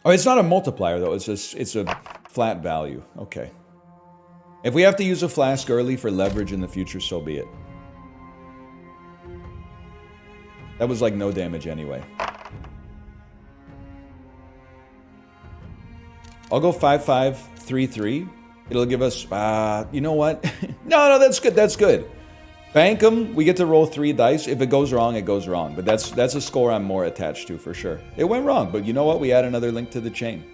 Speaker 1: Oh, it's not a multiplier, though. It's a flat value. Okay. If we have to use a flask early for leverage in the future, so be it. That was like no damage anyway. I'll go 5-5, 3-3. It'll give us, you know what? No, that's good. That's good. Bank them. We get to roll 3 dice. If it goes wrong, it goes wrong. But that's a score I'm more attached to for sure. It went wrong, but you know what? We add another link to the chain.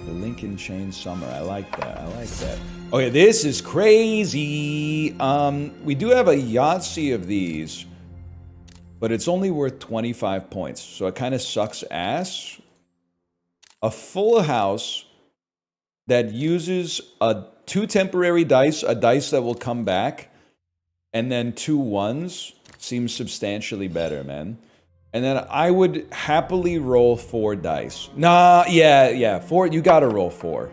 Speaker 1: The Lincoln Chain Summer. I like that. I like that. Okay, this is crazy. We do have a Yahtzee of these, but it's only worth 25 points, so it kind of sucks ass. A full house that uses 2 temporary dice, a dice that will come back, and then 2 ones. seems substantially better, man. And then I would happily roll 4 dice. Nah, yeah, 4, you gotta roll 4.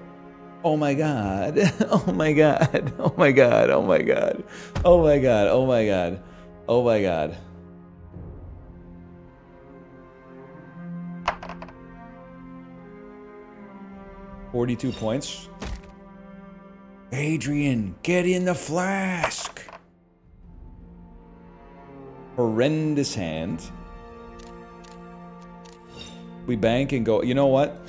Speaker 1: Oh my god. Oh my god. Oh my god. Oh my god. Oh my god. Oh my god. Oh my god. $42 points. Adrian, get in the flask. Horrendous hand. We bank and go. You know what?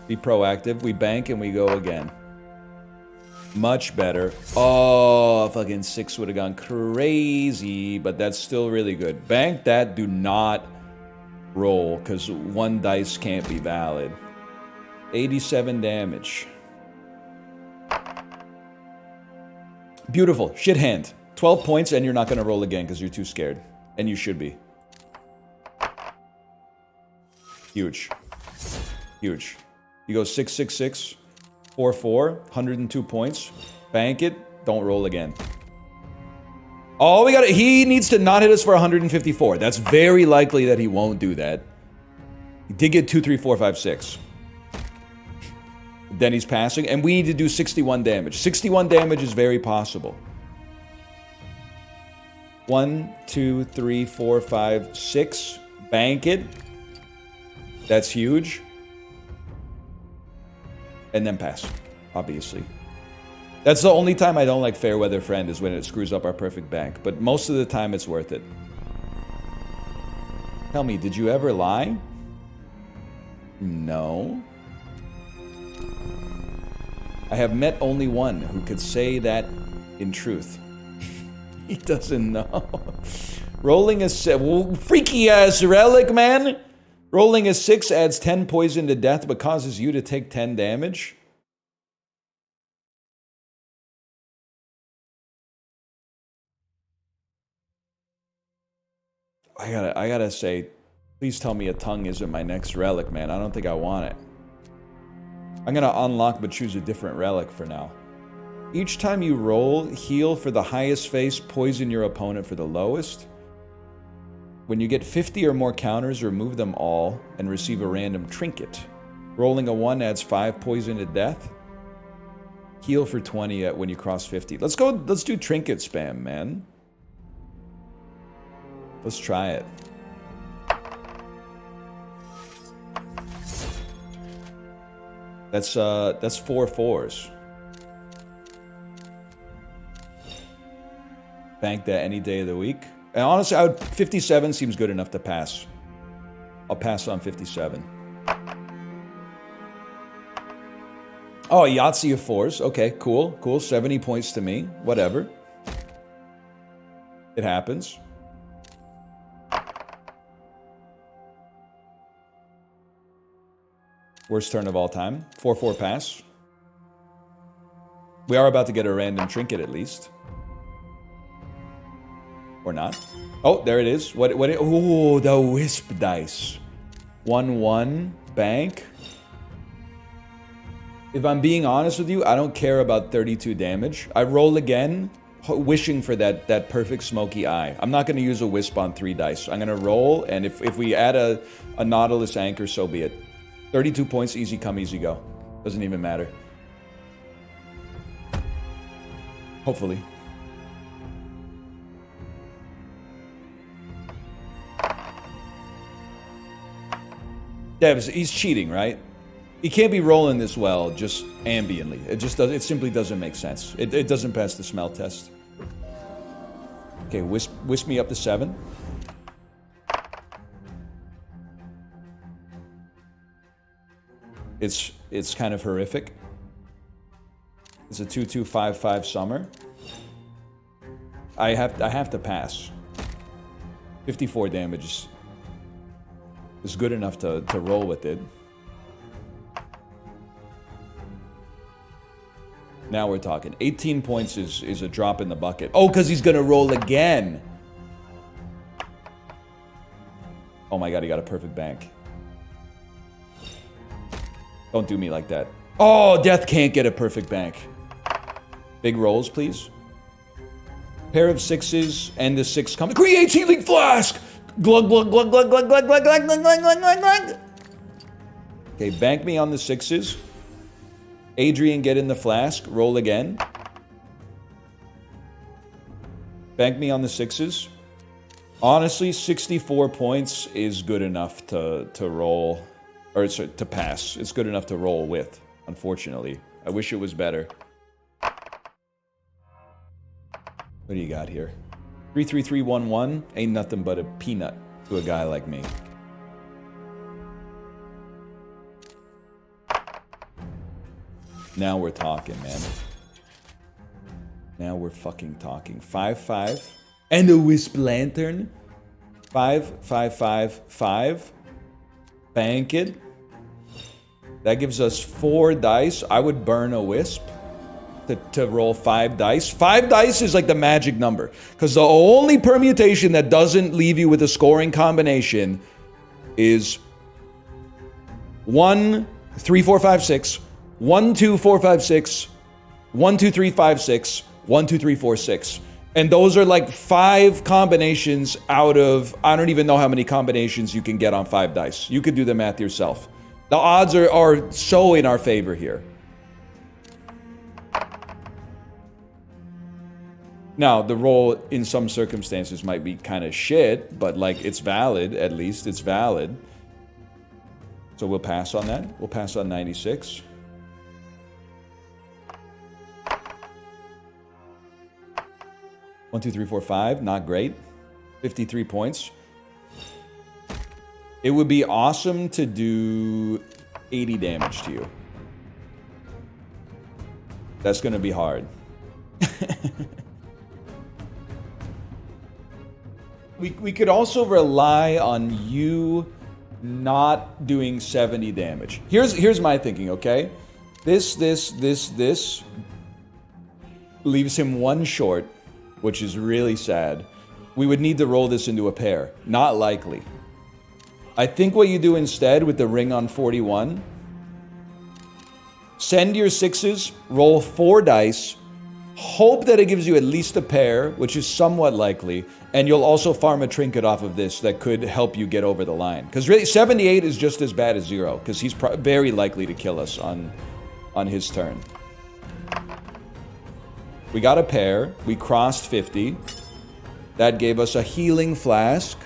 Speaker 1: Be proactive. We bank and we go again. Much better. Oh, fucking 6 would have gone crazy, but that's still really good. Bank that. Do not roll, because 1 dice can't be valid. 87 damage. Beautiful. Shit hand. 12 points, and you're not going to roll again because you're too scared. And you should be. Huge. Huge. You go 6, 6, 6, 4, 4, 102 points. Bank it. Don't roll again. Oh, we got it. He needs to not hit us for 154. That's very likely that he won't do that. He did get 2, 3, 4, 5, 6. Then he's passing, and we need to do 61 damage. 61 damage is very possible. 1, 2, 3, 4, 5, 6. Bank it. That's huge. And then pass, obviously. That's the only time I don't like Fairweather Friend, is when it screws up our perfect bank. But most of the time, it's worth it. Tell me, did you ever lie? No. I have met only one who could say that in truth. He doesn't know. Rolling a freaky ass relic, man. Rolling a 6 adds 10 poison to death, but causes you to take 10 damage. I gotta say, please tell me a tongue isn't my next relic, man. I don't think I want it. I'm gonna unlock but choose a different relic for now. Each time you roll, heal for the highest face, poison your opponent for the lowest. When you get 50 or more counters, remove them all and receive a random trinket. Rolling a 1 adds 5 poison to death. Heal for 20 when you cross 50. Let's do trinket spam, man. Let's try it. That's 4 4s. Bank that any day of the week. And honestly, 57 seems good enough to pass. I'll pass on 57. Oh, Yahtzee of 4s. Okay, cool, cool. 70 points to me. Whatever. It happens. Worst turn of all time. 4-4 pass. We are about to get a random trinket at least. Or not. Oh, there it is. Oh, the wisp dice. 1-1. Bank. If I'm being honest with you, I don't care about 32 damage. I roll again, wishing for that perfect smoky eye. I'm not going to use a wisp on 3 dice. I'm going to roll, and if we add a Nautilus anchor, so be it. 32 points, easy come, easy go. Doesn't even matter. Hopefully. Devs, he's cheating, right? He can't be rolling this well just ambiently. It simply doesn't make sense. It doesn't pass the smell test. Okay, wisp me up to 7. It's kind of horrific. It's a 2-2-5-5 summer. I have to pass. 54 damage is good enough to roll with it. Now we're talking. 18 points is a drop in the bucket. Oh, because he's gonna roll again. Oh my god, he got a perfect bank. Don't do me like that. Oh, Death can't get a perfect bank. Big rolls, please. Pair of sixes and the six comes. Creates healing flask! Glug, glug, glug, glug, glug, glug, glug, glug, glug, glug, glug, glug, glug. Okay, bank me on the sixes. Adrian, get in the flask. Roll again. Bank me on the sixes. Honestly, 64 points is good enough to roll, or sorry, to pass. It's good enough to roll with, unfortunately. I wish it was better. What do you got here? 33311 ain't nothing but a peanut to a guy like me. Now we're talking, man. Now we're fucking talking. 5-5. And a wisp lantern. 5-5-5-5. Bank it. That gives us 4 dice. I would burn a wisp to roll 5 dice. 5 dice is like the magic number. Because the only permutation that doesn't leave you with a scoring combination is 1, 3, 4, 5, 6. 1, 2, 4, 5, 6. 1, 2, 3, 5, 6. 1, 2, 3, 4, 6. And those are like 5 combinations out of, I don't even know how many combinations you can get on 5 dice. You could do the math yourself. The odds are so in our favor here. Now, the roll in some circumstances might be kind of shit, but like it's valid, at least it's valid. So we'll pass on that. We'll pass on 96. One, two, three, four, five. Not great. 53 points. It would be awesome to do 80 damage to you. That's going to be hard. We could also rely on you not doing 70 damage. Here's my thinking, okay? This leaves him 1 short, which is really sad. We would need to roll this into a pair. Not likely. I think what you do instead with the ring on 41, send your 6s, roll 4 dice, hope that it gives you at least a pair, which is somewhat likely, and you'll also farm a trinket off of this that could help you get over the line. Because really, 78 is just as bad as 0, because he's very likely to kill us on his turn. We got a pair. We crossed 50. That gave us a healing flask,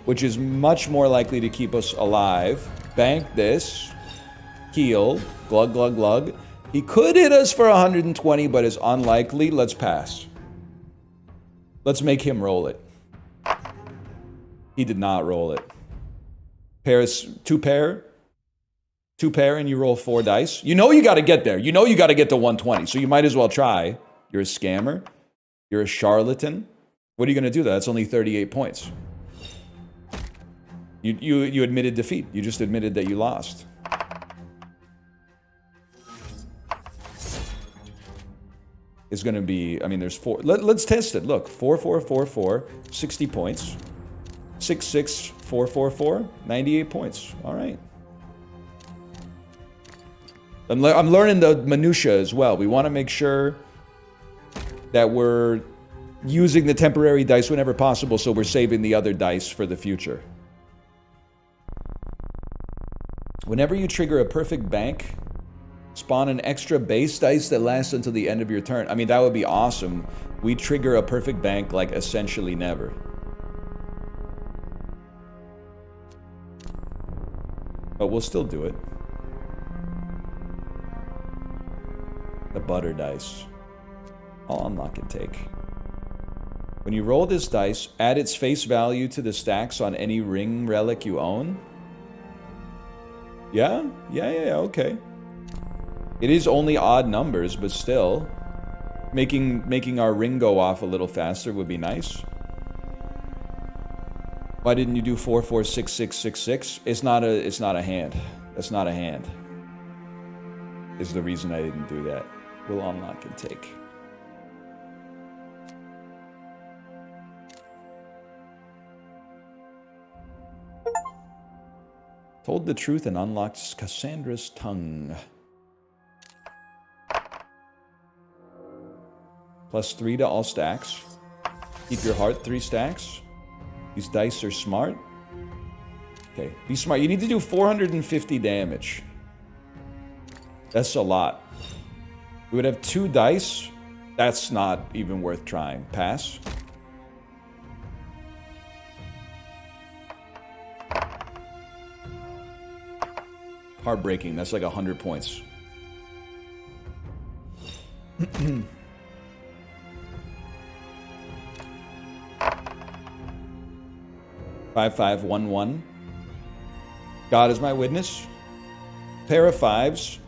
Speaker 1: which is much more likely to keep us alive. Bank this. Heal. Glug, glug, glug. He could hit us for 120, but is unlikely. Let's pass. Let's make him roll it. He did not roll it. Pairs, 2 pair. 2 pair and you roll 4 dice. You know you got to get there. You know you got to get to 120, so you might as well try. You're a scammer. You're a charlatan. What are you going to do? That's only 38 points. You admitted defeat. You just admitted that you lost. It's going to be, I mean, there's 4. Let's test it. Look, 4, 4, 4, 4, 60 points. 6, 6, 4, 4, 4, 98 points. All right. I'm learning the minutia as well. We want to make sure that we're using the temporary dice whenever possible, so we're saving the other dice for the future. Whenever you trigger a perfect bank, spawn an extra base dice that lasts until the end of your turn. I mean, that would be awesome. We trigger a perfect bank like essentially never. But we'll still do it. The butter dice. I'll unlock and take. When you roll this dice, add its face value to the stacks on any ring relic you own. Yeah, okay. It is only odd numbers, but still. Making our ring go off a little faster would be nice. Why didn't you do 4, 4, 6, 6, 6, 6? It's not a hand. That's not a hand. Is the reason I didn't do that. We'll unlock and take. Told the truth and unlocked Cassandra's tongue. +3 to all stacks. Keep your heart 3 stacks. These dice are smart. Okay, be smart. You need to do 450 damage. That's a lot. We would have 2 dice. That's not even worth trying. Pass. Heartbreaking. That's like 100 points. 5-5-1-1. God is my witness. Pair of 5s.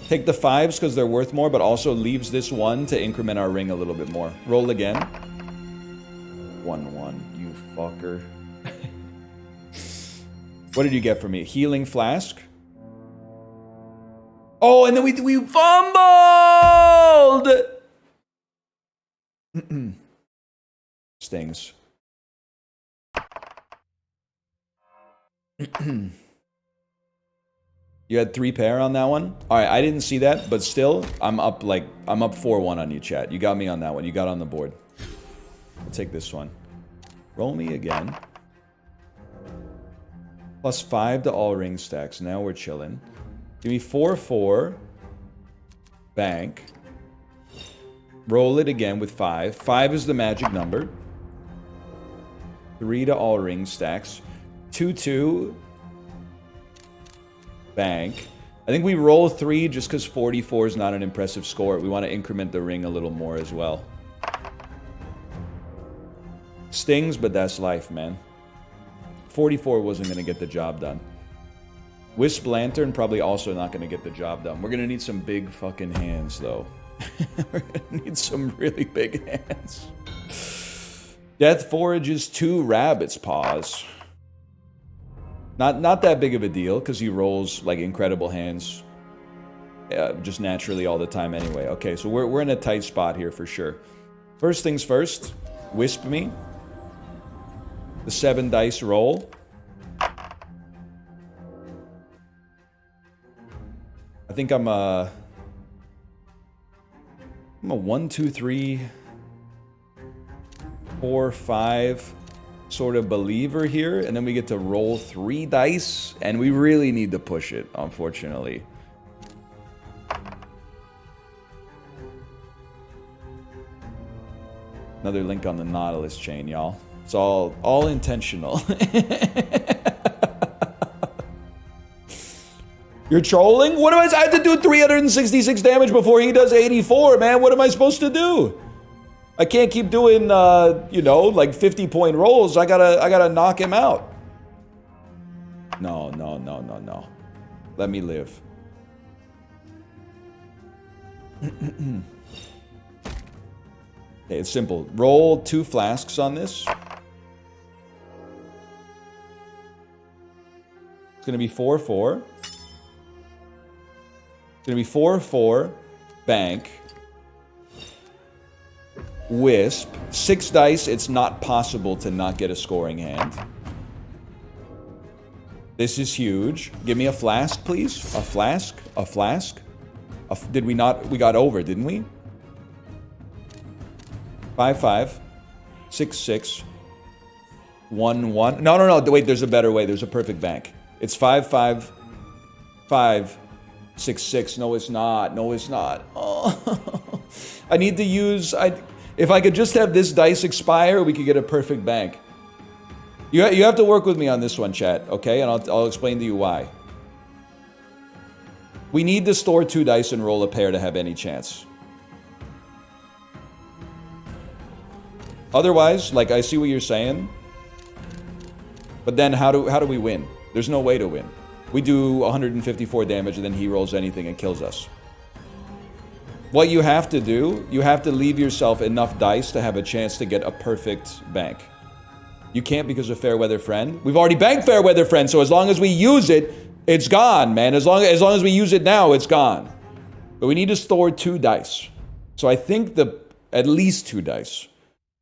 Speaker 1: Take the 5s because they're worth more, but also leaves this 1 to increment our ring a little bit more. Roll again. 1-1. You fucker. What did you get for me? Healing flask. Oh, and then we fumbled! Stings. You had 3 pair on that one? Alright, I didn't see that, but still, I'm up 4-1 on you, chat. You got me on that one. You got on the board. I'll take this one. Roll me again. +5 to all ring stacks. Now we're chilling. Give me 4-4. Bank. Roll it again with 5. 5 is the magic number. 3 to all ring stacks. 2-2. Bank. I think we roll 3 just because 44 is not an impressive score. We want to increment the ring a little more as well. Stings, but that's life, man. 44 wasn't going to get the job done. Wisp Lantern probably also not going to get the job done. We're going to need some big fucking hands, though. We're going to need some really big hands. Death forages 2 rabbit's paws. Not that big of a deal, because he rolls, like, incredible hands. Just naturally all the time anyway. Okay, so we're in a tight spot here for sure. First things first. Wisp me. The 7 dice roll. I think I'm a 1, 2, 3, 4, 5 sort of believer here, and then we get to roll 3 dice, and we really need to push it, unfortunately. Another link on the Nautilus chain, y'all. It's all intentional. You're trolling? What am I have to do 366 damage before he does 84, man? What am I supposed to do? I can't keep doing you know, like 50-point rolls. I gotta knock him out. No. Let me live. Okay, it's simple. Roll 2 flasks on this. It's gonna be 4-4. It's gonna be 4-4. Bank. Wisp. 6 dice. It's not possible to not get a scoring hand. This is huge. Give me a flask, please. A flask. A flask. Did we not? We got over, didn't we? 5-5. 6-6. 1-1. No. Wait, there's a better way. There's a perfect bank. It's 5-5. 5. 6-6. No, it's not. No, it's not. Oh. I need to use... If I could just have this dice expire, we could get a perfect bank. You have to work with me on this one, chat, okay? And I'll explain to you why. We need to store 2 dice and roll a pair to have any chance. Otherwise, like, I see what you're saying. But then how do we win? There's no way to win. We do 154 damage and then he rolls anything and kills us. What you have to do, you have to leave yourself enough dice to have a chance to get a perfect bank. You can't because of Fairweather Friend. We've already banked Fairweather Friend, so as long as we use it, it's gone, man. As long as we use it now, it's gone. But we need to store 2 dice. So I think at least 2 dice.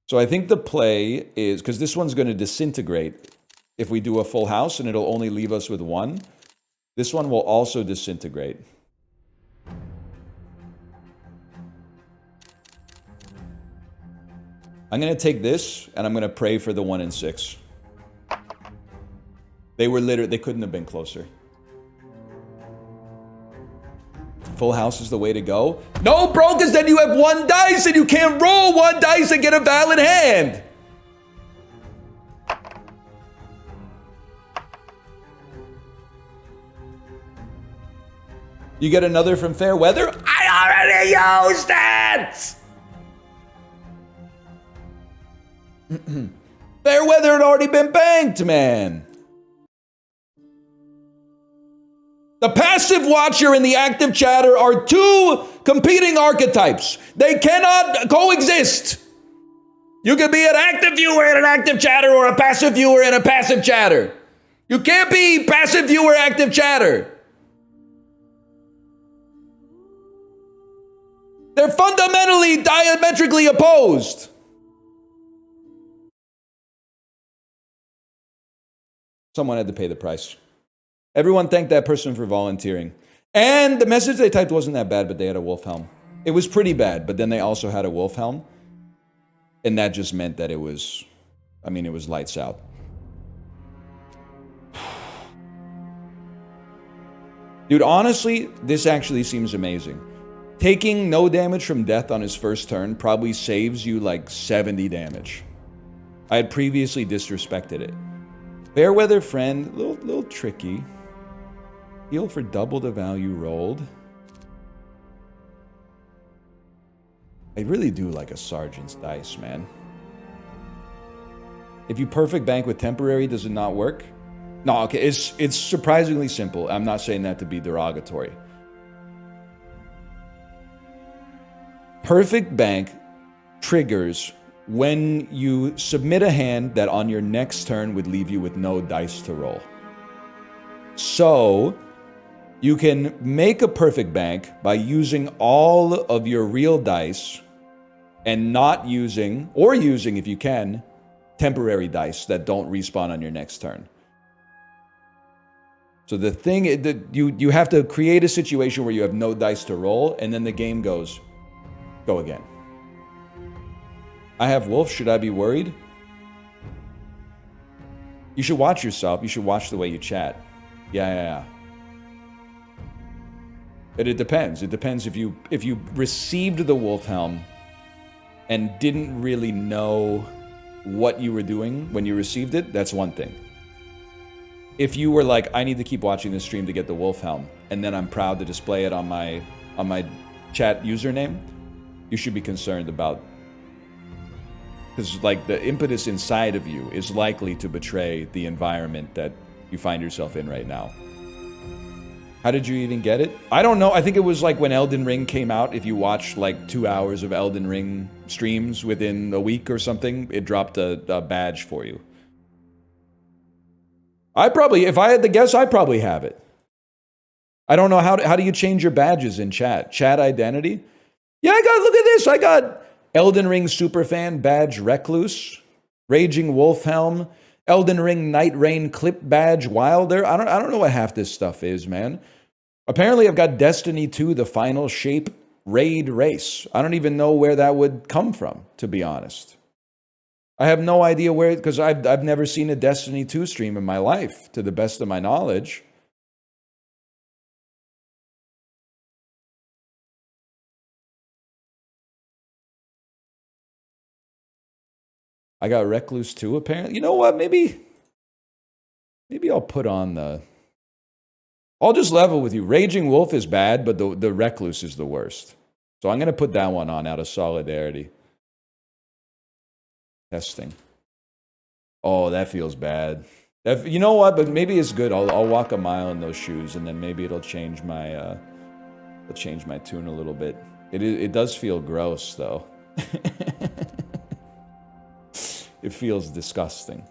Speaker 1: So I think the play is, because this one's going to disintegrate if we do a full house, and it'll only leave us with 1. This one will also disintegrate. I'm going to take this, and I'm going to pray for the 1 and 6. They were literally, they couldn't have been closer. Full house is the way to go. No, bro, because then you have 1 dice, and you can't roll 1 dice and get a valid hand. You get another from fair weather? I already used it! Fair weather had already been banked, man. The passive watcher and the active chatter are 2 competing archetypes. They cannot coexist. You could be an active viewer and an active chatter, or a passive viewer and a passive chatter. You can't be passive viewer, active chatter. They're fundamentally diametrically opposed. Someone had to pay the price. Everyone thanked that person for volunteering. And the message they typed wasn't that bad, but they had a wolf helm. It was pretty bad, but then they also had a wolf helm. And that just meant that it was, I mean, it was lights out. Dude, honestly, this actually seems amazing. Taking no damage from death on his first turn probably saves you like 70 damage. I had previously disrespected it. Fairweather Friend, little tricky. Heal for double the value rolled. I really do like a Sergeant's Dice, man. If you perfect bank with temporary, does it not work? No, okay, it's surprisingly simple. I'm not saying that to be derogatory. Perfect bank triggers when you submit a hand that on your next turn would leave you with no dice to roll. So, you can make a perfect bank by using all of your real dice and not using, or using if you can, temporary dice that don't respawn on your next turn. So the thing is that you have to create a situation where you have no dice to roll, and then the game goes, go again. I have wolf, should I be worried? You should watch yourself. You should watch the way you chat. Yeah. It depends. It depends if you received the wolf helm and didn't really know what you were doing when you received it, that's one thing. If you were like, I need to keep watching this stream to get the wolf helm, and then I'm proud to display it on my chat username, you should be concerned about, because like the impetus inside of you is likely to betray the environment that you find yourself in right now. How did you even get it? I don't know. I think it was like when Elden Ring came out. If you watched like 2 hours of Elden Ring streams within a week or something, it dropped a badge for you. If I had to guess, I probably have it. I don't know how do you change your badges in chat? Chat identity? Yeah, look at this. I got Elden Ring Superfan badge Recluse, Raging Wolf Helm, Elden Ring Night Rain Clip badge Wilder. I don't know what half this stuff is, man. Apparently I've got Destiny 2 the Final Shape Raid Race. I don't even know where that would come from, to be honest. I have no idea where, because I've never seen a Destiny 2 stream in my life, to the best of my knowledge. I got Recluse 2 apparently. You know what? Maybe I'll put on the... I'll just level with you. Raging Wolf is bad, but the Recluse is the worst. So I'm going to put that one on out of solidarity. Testing. Oh, that feels bad. You know what? But maybe it's good. I'll walk a mile in those shoes, and then maybe it'll change my tune a little bit. It does feel gross, though. It feels disgusting.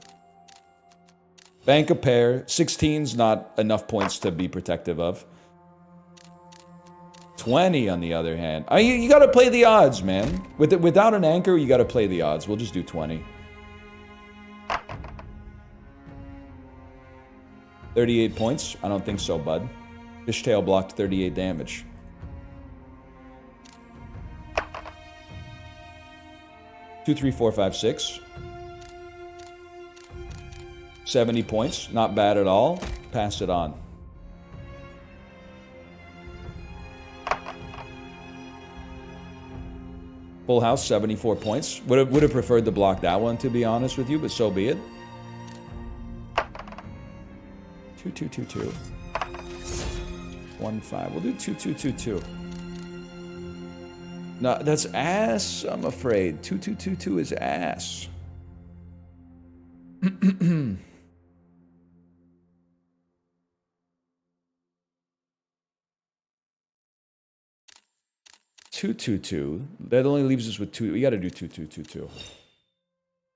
Speaker 1: Bank a pair. 16's not enough points to be protective of. 20, on the other hand. You got to play the odds, man. Without an anchor, you got to play the odds. We'll just do 20. 38 points? I don't think so, bud. Fishtail blocked 38 damage. 2, 3, 4, 5, 6. 70 points. Not bad at all. Pass it on. Full house, 74 points. Would have preferred to block that one, to be honest with you, but so be it. 2, 2, 2, 2. 1, 5. We'll do 2, 2, 2, 2. No, that's ass, I'm afraid. 2, 2, 2, 2 is ass. 2, 2, 2. That only leaves us with 2. We got to do 2, 2, 2, 2.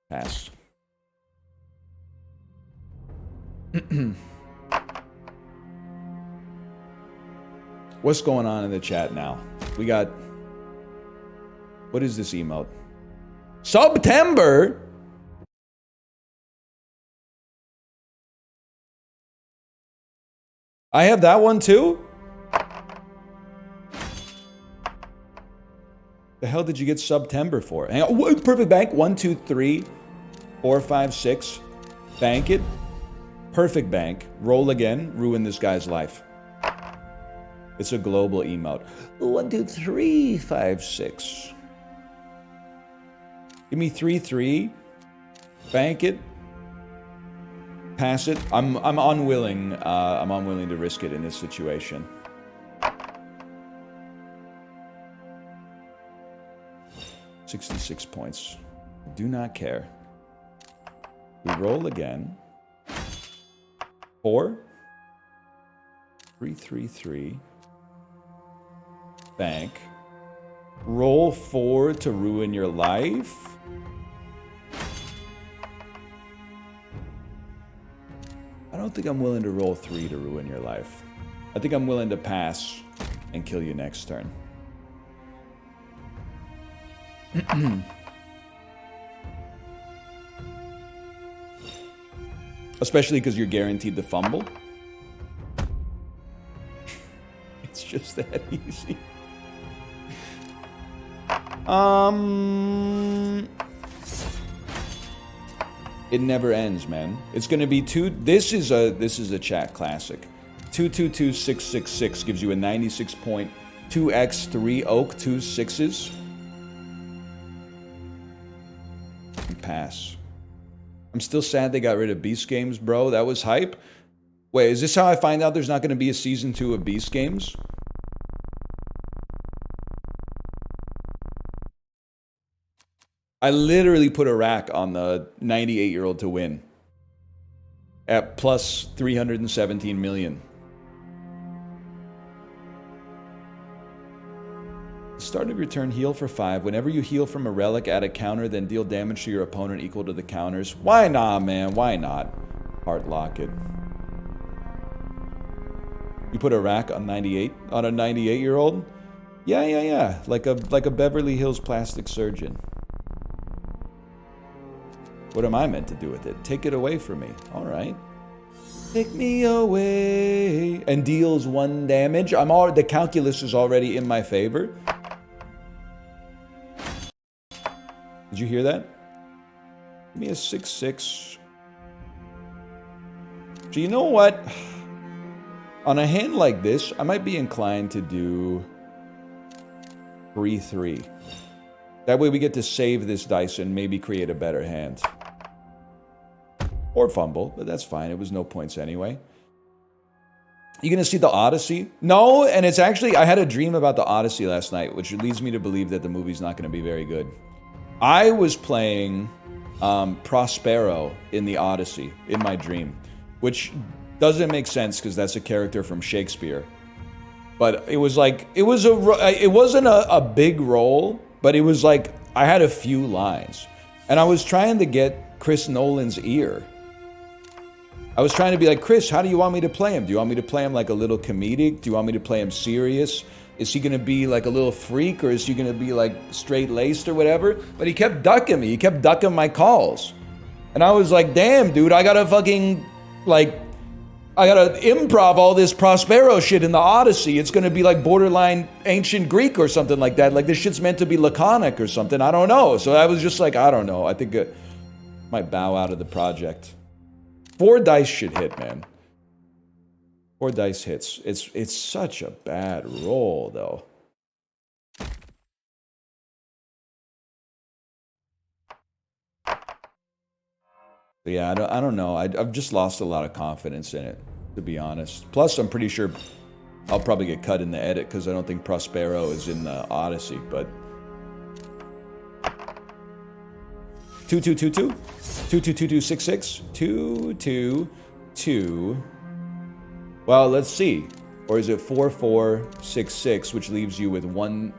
Speaker 1: Pass. What's going on in the chat now? We got... What is this emote? September? I have that one too? The hell did you get September for? Hang on. Perfect bank. 1, 2, 3, 4, 5, 6. Bank it. Perfect bank. Roll again. Ruin this guy's life. It's a global emote. 1, 2, 3, 5, 6. Give me 3, 3. Bank it. Pass it. I'm unwilling. I'm unwilling to risk it in this situation. $66 points. Do not care. We roll again. 4. 3, 3, 3. Bank. Roll 4 to ruin your life. I don't think I'm willing to roll 3 to ruin your life. I think I'm willing to pass and kill you next turn. Especially because you're guaranteed to fumble. It's just that easy. It never ends, man. It's gonna be 2. This is a chat classic. 222666 gives you a 96 point 2x 3 oak 2 6s. And pass. I'm still sad they got rid of Beast Games, bro. That was hype. Wait, is this how I find out there's not gonna be a season 2 of Beast Games? I literally put a rack on the 98-year-old to win at plus 317 million. Start of your turn, heal for 5. Whenever you heal from a relic, add a counter, then deal damage to your opponent equal to the counters. Why not, man? Why not? Heart Locket. You put a rack on 98 on a 98-year-old? Yeah. Like a Beverly Hills plastic surgeon. What am I meant to do with it? Take it away from me. All right. Take me away. And deals 1 damage. The calculus is already in my favor. Did you hear that? Give me a 6/6. So you know what? On a hand like this, I might be inclined to do 3/3. That way we get to save this dice and maybe create a better hand. Or fumble, but that's fine. It was no points anyway. You gonna see the Odyssey? No, and it's actually, I had a dream about the Odyssey last night, which leads me to believe that the movie's not gonna be very good. I was playing Prospero in the Odyssey in my dream, which doesn't make sense because that's a character from Shakespeare. But it was like, it wasn't a big role, but it was like, I had a few lines. And I was trying to get Chris Nolan's ear. I was trying to be like, Chris, how do you want me to play him? Do you want me to play him like a little comedic? Do you want me to play him serious? Is he going to be like a little freak, or is he going to be like straight-laced or whatever? But he kept ducking me. He kept ducking my calls. And I was like, damn, dude, I got to fucking, like, I gotta improv all this Prospero shit in the Odyssey. It's gonna be like borderline ancient Greek or something like that. Like this shit's meant to be laconic or something. I don't know. So I was just like, I don't know. I think it might bow out of the project. 4 dice should hit, man. 4 dice hits. It's such a bad roll, though. But yeah, I don't know. I've just lost a lot of confidence in it, to be honest. Plus, I'm pretty sure I'll probably get cut in the edit because I don't think Prospero is in the Odyssey, but... 2222? 222266? 222. Well, let's see. Or is it 4466, which leaves you with 1...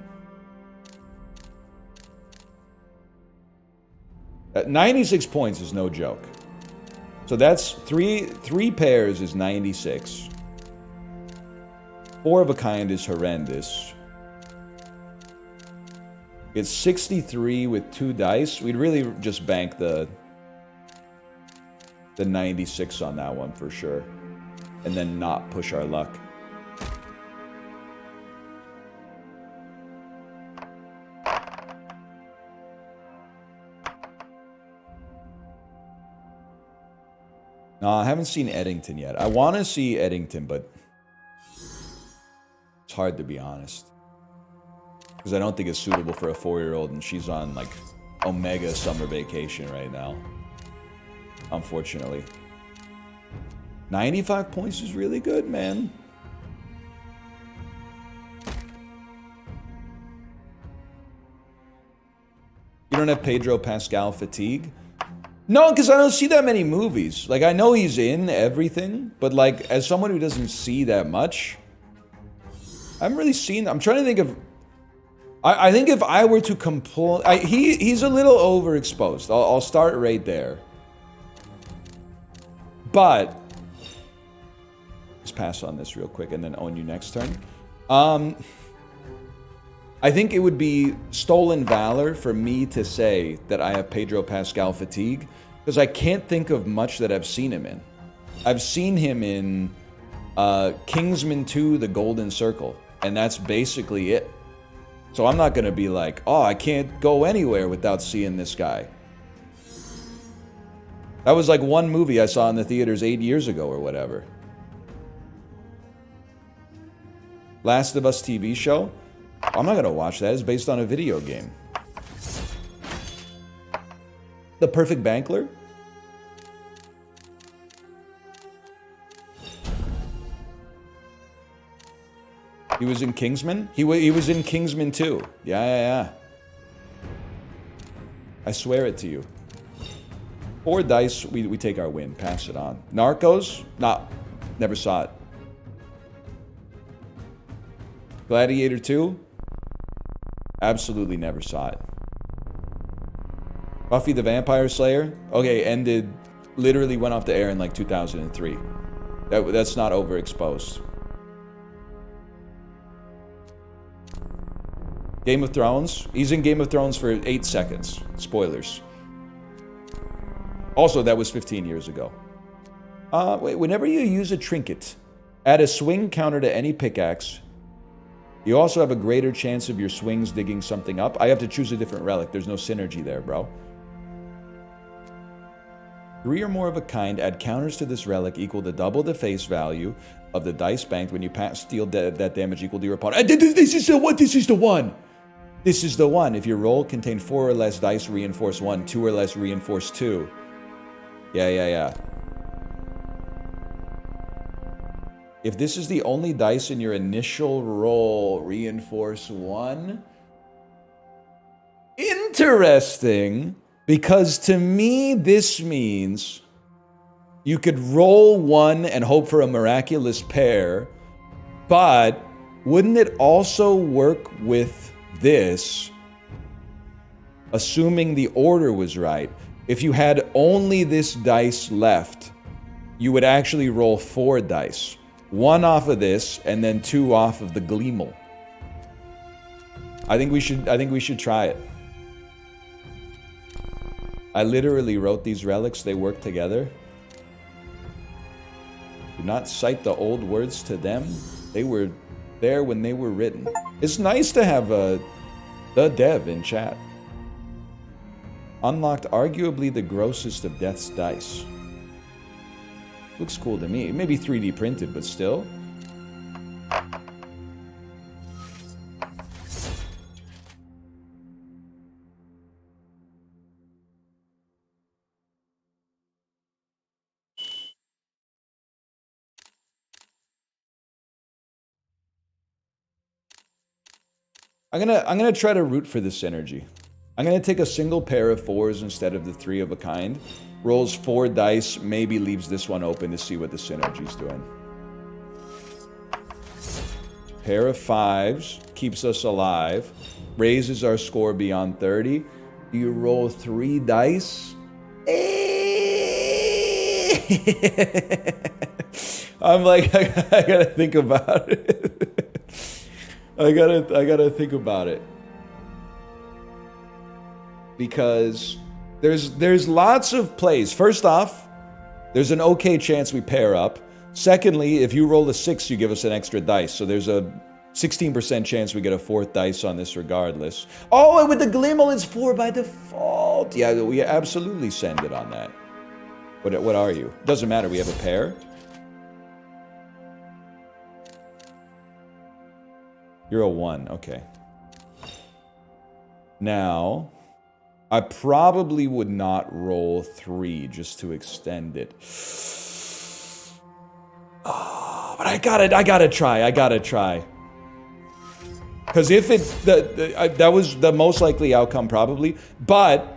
Speaker 1: 96 points is no joke. So that's three pairs is 96. 4 of a kind is horrendous. It's 63 with 2 dice. We'd really just bank the 96 on that one for sure. And then not push our luck. No, I haven't seen Eddington yet. I want to see Eddington, but it's hard to be honest. Because I don't think it's suitable for a 4-year-old, and she's on, like, Omega summer vacation right now. Unfortunately. 95 points is really good, man. You don't have Pedro Pascal fatigue? No, because I don't see that many movies. Like, I know he's in everything, but, like, as someone who doesn't see that much, I haven't really seen... I'm trying to think of... I think if I were to he's a little overexposed. I'll start right there. But... Let's pass on this real quick and then own you next turn. I think it would be stolen valor for me to say that I have Pedro Pascal fatigue, because I can't think of much that I've seen him in. I've seen him in Kingsman 2, The Golden Circle, and that's basically it. So I'm not going to be like, oh, I can't go anywhere without seeing this guy. That was like one movie I saw in the theaters 8 years ago or whatever. Last of Us TV show? I'm not going to watch that. It's based on a video game. The Perfect Bankler? He was in Kingsman? He was in Kingsman 2. Yeah. I swear it to you. 4 dice, we take our win. Pass it on. Narcos? Nah, never saw it. Gladiator 2? Absolutely never saw it. Buffy the Vampire Slayer? Okay, ended... Literally went off the air in like 2003. That's not overexposed. Game of Thrones? He's in Game of Thrones for 8 seconds. Spoilers. Also, that was 15 years ago. Wait, whenever you use a trinket, add a swing counter to any pickaxe. You also have a greater chance of your swings digging something up. I have to choose a different relic. There's no synergy there, bro. 3 or more of a kind, add counters to this relic equal to double the face value of the dice banked when you deal that damage equal to your opponent. This is the one! This is the one! This is the one. If your roll contained 4 or less dice, reinforce 1. 2 or less, reinforce 2. Yeah. If this is the only dice in your initial roll, reinforce 1. Interesting, because to me, this means you could roll 1 and hope for a miraculous pair, but wouldn't it also work with this, assuming the order was right? If you had only this dice left, you would actually roll 4 dice. 1 off of this, and then 2 off of the Gleemal. I think we should try it. I literally wrote these relics, they work together. Do not cite the old words to them. They were there when they were written. It's nice to have the dev in chat. Unlocked arguably the grossest of death's dice. Looks cool to me. Maybe 3D printed, but still. I'm gonna try to root for this synergy. I'm gonna take a single pair of 4s instead of the 3 of a kind. Rolls 4 dice, maybe leaves this one open to see what the synergy's doing. Pair of 5s keeps us alive, raises our score beyond 30. You roll 3 dice. I'm like, I gotta think about it. I gotta think about it. Because there's lots of plays. First off, there's an okay chance we pair up. Secondly, if you roll a 6, you give us an extra dice. So there's a 16% chance we get a 4th dice on this regardless. Oh, and with the Glimmel, it's 4 by default. Yeah, we absolutely send it on that. What are you? Doesn't matter, we have a pair. You're a 1, okay. Now, I probably would not roll 3 just to extend it. Oh, but I gotta try. Because if that was the most likely outcome probably, but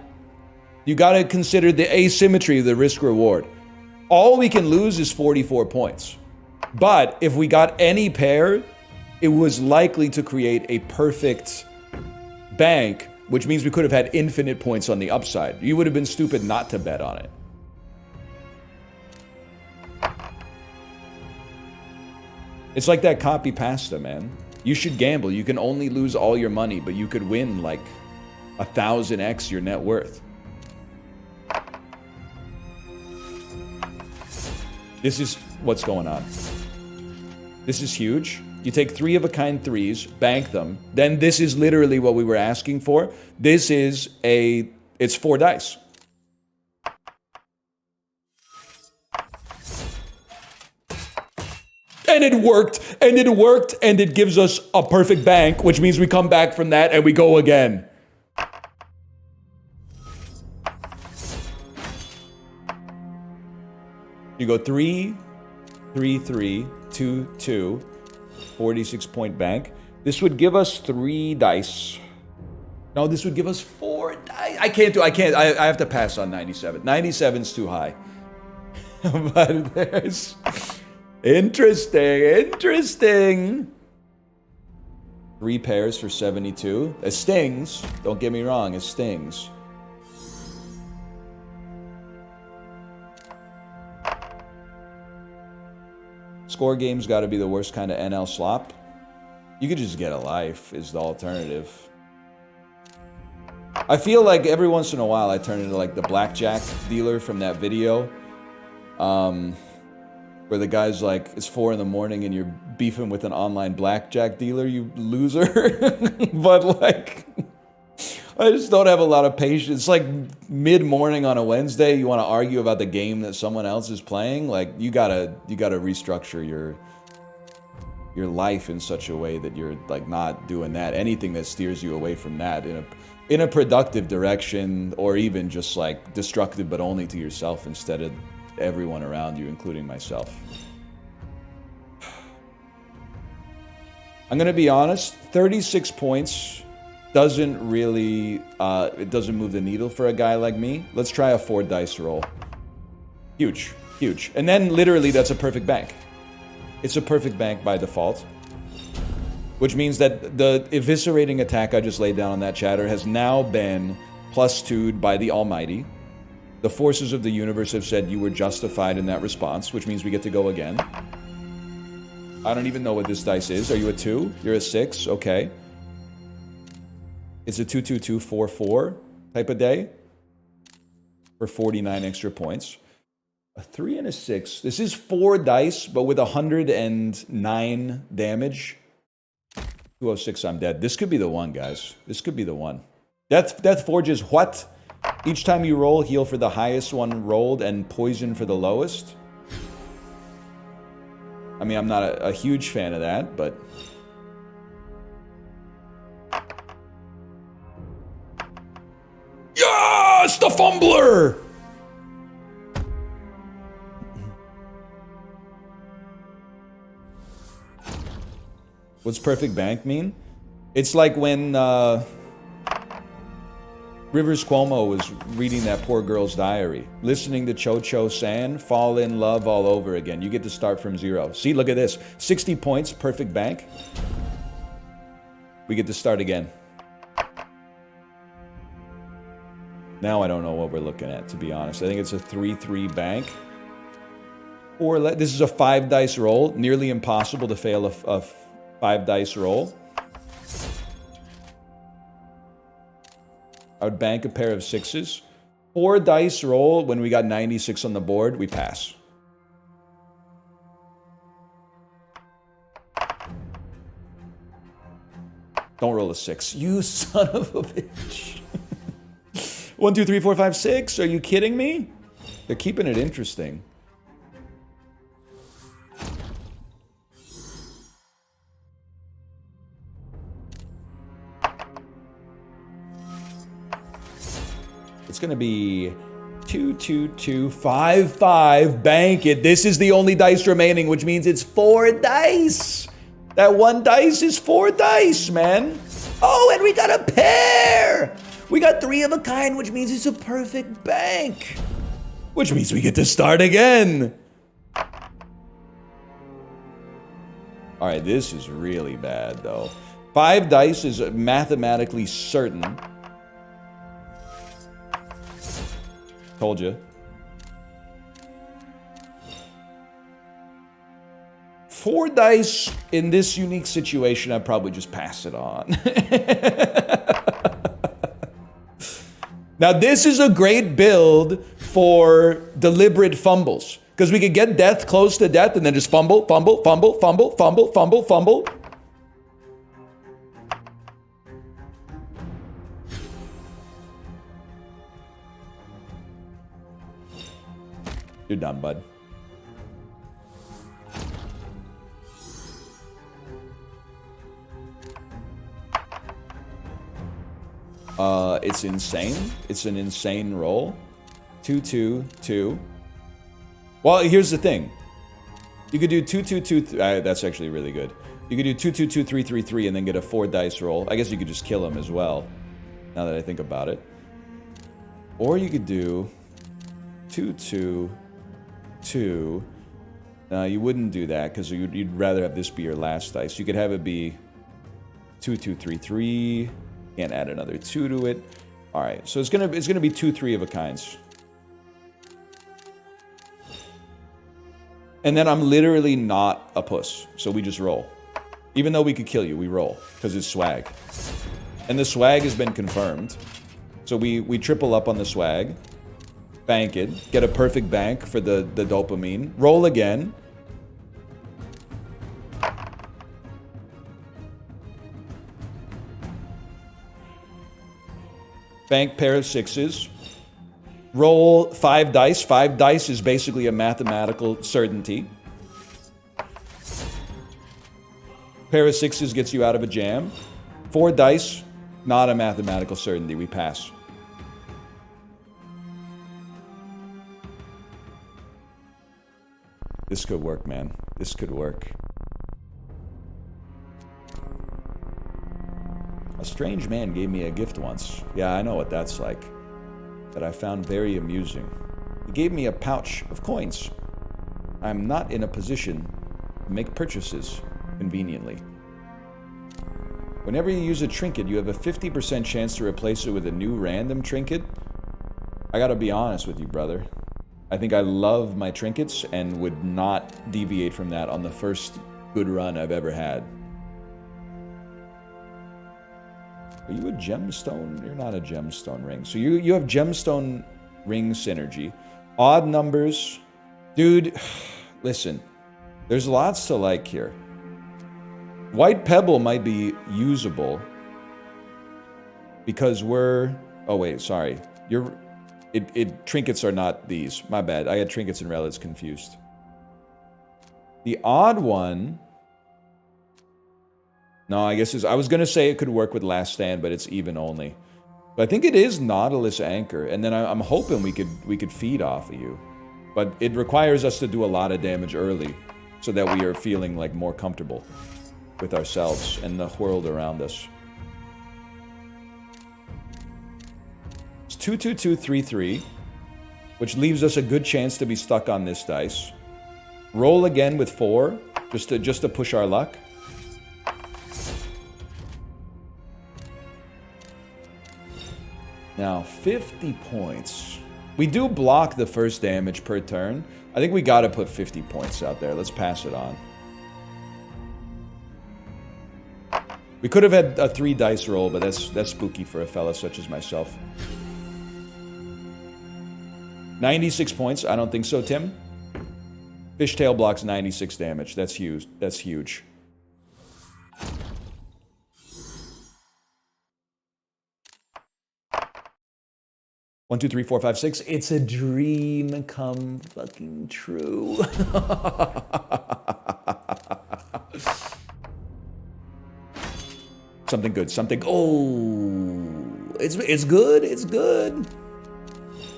Speaker 1: you gotta consider the asymmetry of the risk-reward. All we can lose is 44 points. But if we got any pair, it was likely to create a perfect bank, which means we could have had infinite points on the upside. You would have been stupid not to bet on it. It's like that copy pasta, man. You should gamble. You can only lose all your money, but you could win like 1,000x your net worth. This is what's going on. This is huge. You take 3 of a kind 3s, bank them. Then this is literally what we were asking for. This is it's 4 dice. And it worked, and it worked, and it gives us a perfect bank, which means we come back from that and we go again. You go 3, 3, 3, 2, 2. 46-point bank. This would give us 3 dice. No, this would give us 4 dice. I have to pass on 97. 97's too high. But there's... Interesting. 3 pairs for 72. It stings. Don't get me wrong, it stings. Score game's got to be the worst kind of NL slop. You could just get a life is the alternative. I feel like every once in a while I turn into like the blackjack dealer from that video. Where the guy's like, it's 4 in the morning and you're beefing with an online blackjack dealer, you loser. But like, I just don't have a lot of patience. It's like mid-morning on a Wednesday, you want to argue about the game that someone else is playing. Like, you gotta restructure your life in such a way that you're like not doing that. Anything that steers you away from that in a productive direction, or even just like destructive, but only to yourself instead of everyone around you, including myself. I'm gonna be honest, 36 points doesn't really, it doesn't move the needle for a guy like me. Let's try a 4 dice roll. Huge. And then literally that's a perfect bank. It's a perfect bank by default. Which means that the eviscerating attack I just laid down on that chatter has now been +2'd by the Almighty. The forces of the universe have said you were justified in that response, which means we get to go again. I don't even know what this dice is. Are you a 2? You're a 6? Okay. It's a 2-2-2-4-4 type of day for 49 extra points. A 3 and a 6. This is 4 dice, but with 109 damage. 206, I'm dead. This could be the one, guys. This could be the one. Death forges what? Each time you roll, heal for the highest one rolled and poison for the lowest. I mean, I'm not a huge fan of that, but... Yes! The fumbler! What's perfect bank mean? It's like when Rivers Cuomo was reading that poor girl's diary, listening to Cho Cho San fall in love all over again. You get to start from 0. See, look at this. 60 points, perfect bank. We get to start again. Now I don't know what we're looking at, to be honest. I think it's a 3-3 bank. Or this is a 5 dice roll. Nearly impossible to fail a 5 dice roll. I would bank a pair of 6s. 4 dice roll when we got 96 on the board, we pass. Don't roll a 6. You son of a bitch. 1, 2, 3, 4, 5, 6. Are you kidding me? They're keeping it interesting. It's going to be 2, 2, 2, 5, 5. Bank it. This is the only dice remaining, which means it's 4 dice. That 1 dice is 4 dice, man. Oh, and we got a pair. We got 3 of a kind, which means it's a perfect bank. Which means we get to start again. All right, this is really bad, though. 5 dice is mathematically certain. Told you. 4 dice in this unique situation, I'd probably just pass it on. Now, this is a great build for deliberate fumbles. Because we could get death close to death and then just fumble, fumble, fumble, fumble, fumble, fumble, fumble. You're done, bud. It's insane. It's an insane roll. 2, 2, 2. Well, here's the thing. You could do 2, 2, 2. That's actually really good. You could do 2, 2, 2, 3, 3, 3, and then get a 4 dice roll. I guess you could just kill him as well. Now that I think about it. Or you could do 2, 2, 2. You wouldn't do that because you'd rather have this be your last dice. You could have it be 2, 2, 3, 3. Can't add another 2 to it. All right, so it's gonna be 2 3 of a kinds. And then I'm literally not a puss, so we just roll. Even though we could kill you, we roll because it's swag, and the swag has been confirmed. So we triple up on the swag, bank it, get a perfect bank for the dopamine. Roll again. Bank pair of 6s. Roll 5 dice. 5 dice is basically a mathematical certainty. Pair of 6s gets you out of a jam. 4 dice, not a mathematical certainty. We pass. This could work, man. This could work. A strange man gave me a gift once. Yeah, I know what that's like. That I found very amusing. He gave me a pouch of coins. I'm not in a position to make purchases conveniently. Whenever you use a trinket, you have a 50% chance to replace it with a new random trinket. I gotta be honest with you, brother. I think I love my trinkets and would not deviate from that on the first good run I've ever had. Are you a gemstone? You're not a gemstone ring. So you have gemstone ring synergy. Odd numbers Dude, listen. There's lots to like here. White Pebble might be usable. Because we're... Oh, wait, sorry. Trinkets are not these. My bad. I had trinkets and relics confused. The odd one... No, I guess I was going to say it could work with Last Stand, but it's even only. But I think it is Nautilus Anchor, and then I'm hoping we could feed off of you. But it requires us to do a lot of damage early, so that we are feeling like more comfortable with ourselves and the world around us. It's 2-2-2-3-3, which leaves us a good chance to be stuck on this dice. Roll again with 4, just to push our luck. Now, 50 points. We do block the first damage per turn. I think we gotta put 50 points out there. Let's pass it on. We could have had a 3 dice roll, but that's spooky for a fella such as myself. 96 points? I don't think so, Tim. Fishtail blocks 96 damage. That's huge. That's huge. One, two, three, four, five, six. It's a dream come fucking true. Something good. Something. Oh, it's good. It's good.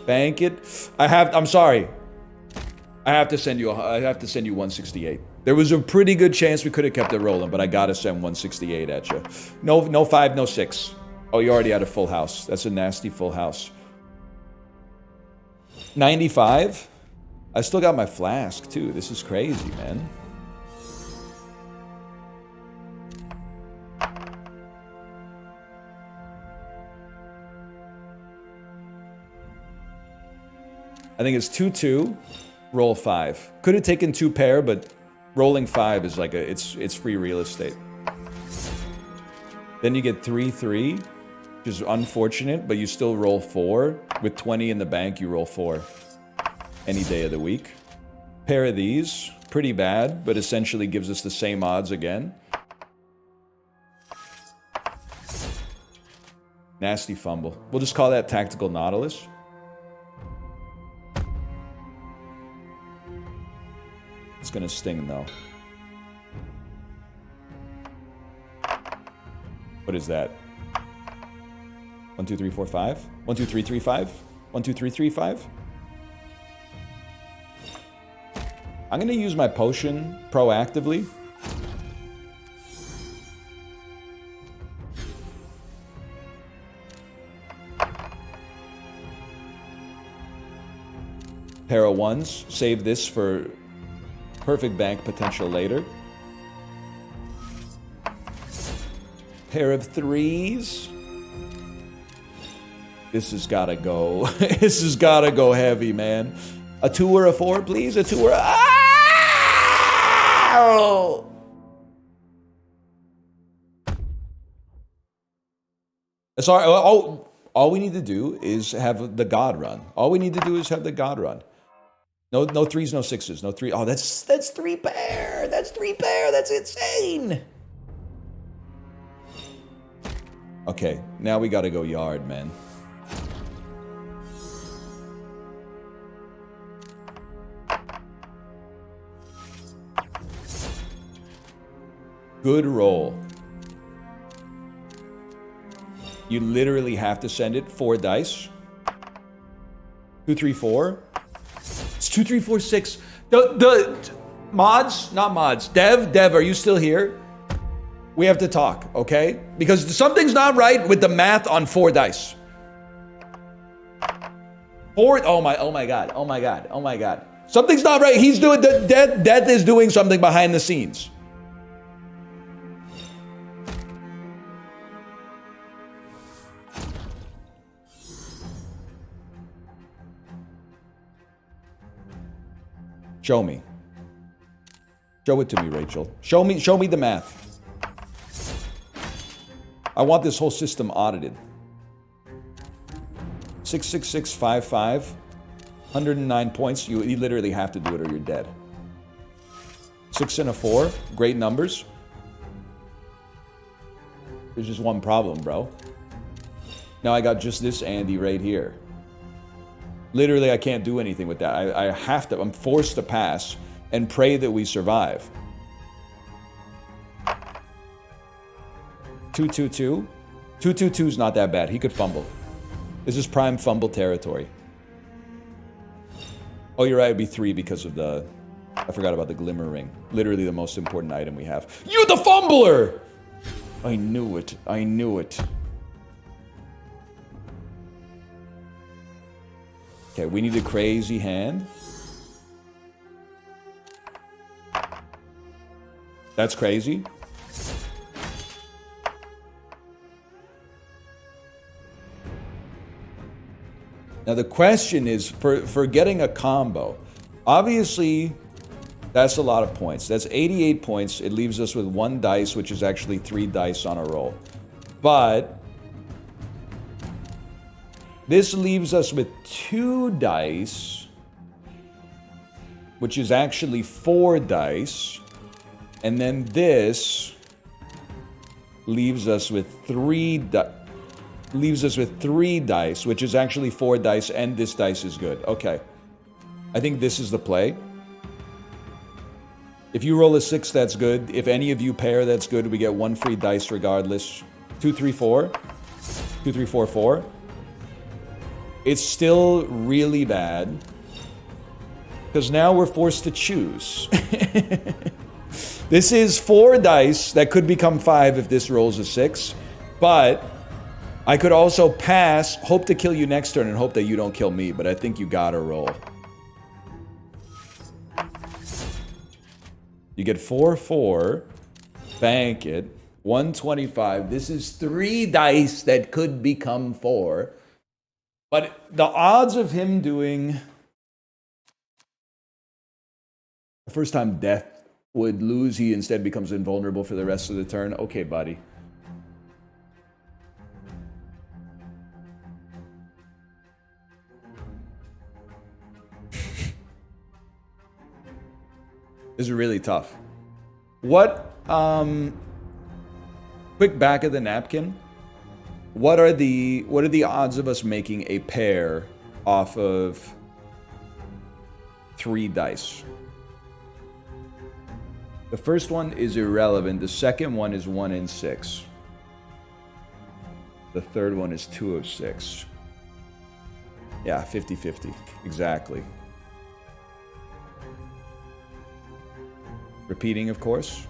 Speaker 1: Bank it. I'm sorry. I have to send you 168. There was a pretty good chance we could have kept it rolling, but I gotta send 168 at you. No 5, no 6. Oh, you already had a full house. That's a nasty full house. 95. I still got my flask too. This is crazy, man. I think it's 2-2, roll 5. Could have taken 2 pair, but rolling 5 is like it's free real estate. Then you get 3-3, which is unfortunate, but you still roll 4. With 20 in the bank, you roll 4 any day of the week. Pair of these, pretty bad, but essentially gives us the same odds again. Nasty fumble. We'll just call that Tactical Nautilus. It's gonna sting though. What is that? 1, 2, 3, 4, 5. 1, 2, 3, 3, 5. 1, 2, 3, 3, 5. I'm gonna use my potion proactively. Pair of 1s. Save this for perfect bank potential later. Pair of 3s. This has gotta go. This has gotta go heavy, man. A 2 or a 4, please. A 2 or a... Ow! Sorry. All we need to do is have the God run. All we need to do is have the God run. No 3s, no 6s, no 3. Oh, that's 3 pair. That's 3 pair. That's insane. Okay, now we gotta go yard, man. Good roll. You literally have to send it 4 dice. 2, 3, 4. It's 2, 3, 4, 6. The mods, not mods. Dev, are you still here? We have to talk, okay? Because something's not right with the math on 4 dice. 4. Oh my god. Something's not right. He's doing Death is doing something behind the scenes. Show me. Show it to me, Rachel. Show me the math. I want this whole system audited. 66655. 109 points. You literally have to do it or you're dead. 6 and a 4. Great numbers. There's just one problem, bro. Now I got just this Andy right here. Literally, I can't do anything with that. I have to. I'm forced to pass and pray that we survive. 2-2-2. 2-2-2 is not that bad. He could fumble. This is prime fumble territory. Oh, you're right. It'd be 3 because of the... I forgot about the glimmer ring. Literally the most important item we have. You the fumbler! I knew it. I knew it. Okay, we need a crazy hand. That's crazy. Now the question is, for getting a combo, obviously that's a lot of points. That's 88 points. It leaves us with 1 dice, which is actually 3 dice on a roll. But this leaves us with 2 dice, which is actually 4 dice. And then this leaves us with 3 dice, which is actually 4 dice, and this dice is good. Okay. I think this is the play. If you roll a 6, that's good. If any of you pair, that's good. We get 1 free dice regardless. 2, 3, 4. 2, 3, 4, 4. It's still really bad. Because now we're forced to choose. This is 4 dice that could become 5 if this rolls a 6. But I could also pass, hope to kill you next turn, and hope that you don't kill me. But I think you gotta roll. You get 4-4. Bank it. 125. This is 3 dice that could become 4. But the odds of him doing... The first time death would lose, he instead becomes invulnerable for the rest of the turn. Okay, buddy. This is really tough. What, quick back of the napkin. What are the odds of us making a pair off of 3 dice? The first one is irrelevant. The second one is 1 in 6. The third one is 2 of 6. Yeah, 50-50. Exactly. Repeating, of course.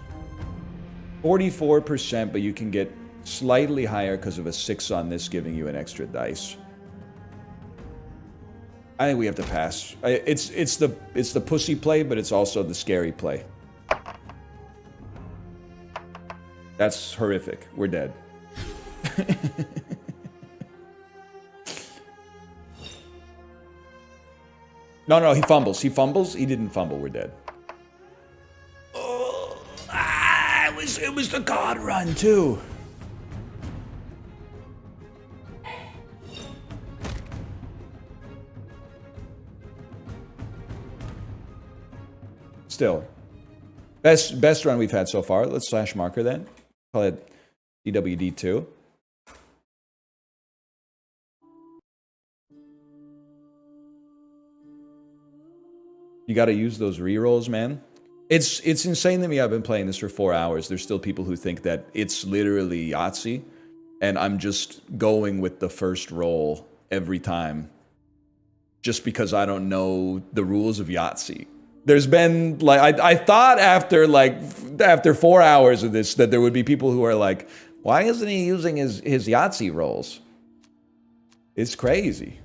Speaker 1: 44%, but you can get slightly higher because of a 6 on this, giving you an extra dice. I think we have to pass. It's the pussy play, but it's also the scary play. That's horrific. We're dead. No, he fumbles. He fumbles. He didn't fumble. We're dead. Oh, it was the God run too. Still, best run we've had so far. Let's slash marker then. Call it DWD2. You got to use those rerolls, man. It's insane to me. I've been playing this for 4 hours. There's still people who think that it's literally Yahtzee, and I'm just going with the first roll every time, just because I don't know the rules of Yahtzee. There's been, like, I thought after 4 hours of this that there would be people who are like, why isn't he using his Yahtzee rolls? It's crazy.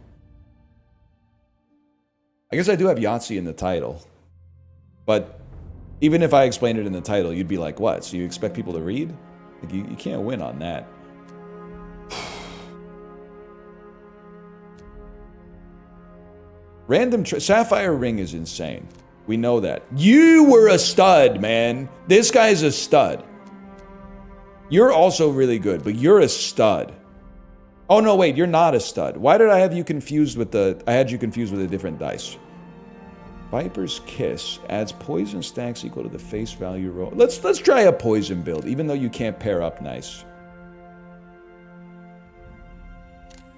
Speaker 1: I guess I do have Yahtzee in the title. But even if I explained it in the title, you'd be like, what? So you expect people to read? Like, you can't win on that. Sapphire Ring is insane. We know that. You were a stud, man. This guy's a stud. You're also really good, but you're a stud. Oh, no, wait, you're not a stud. Why did I have you confused with I had you confused with a different dice. Viper's Kiss adds poison stacks equal to the face value roll. Let's try a poison build, even though you can't pair up nice.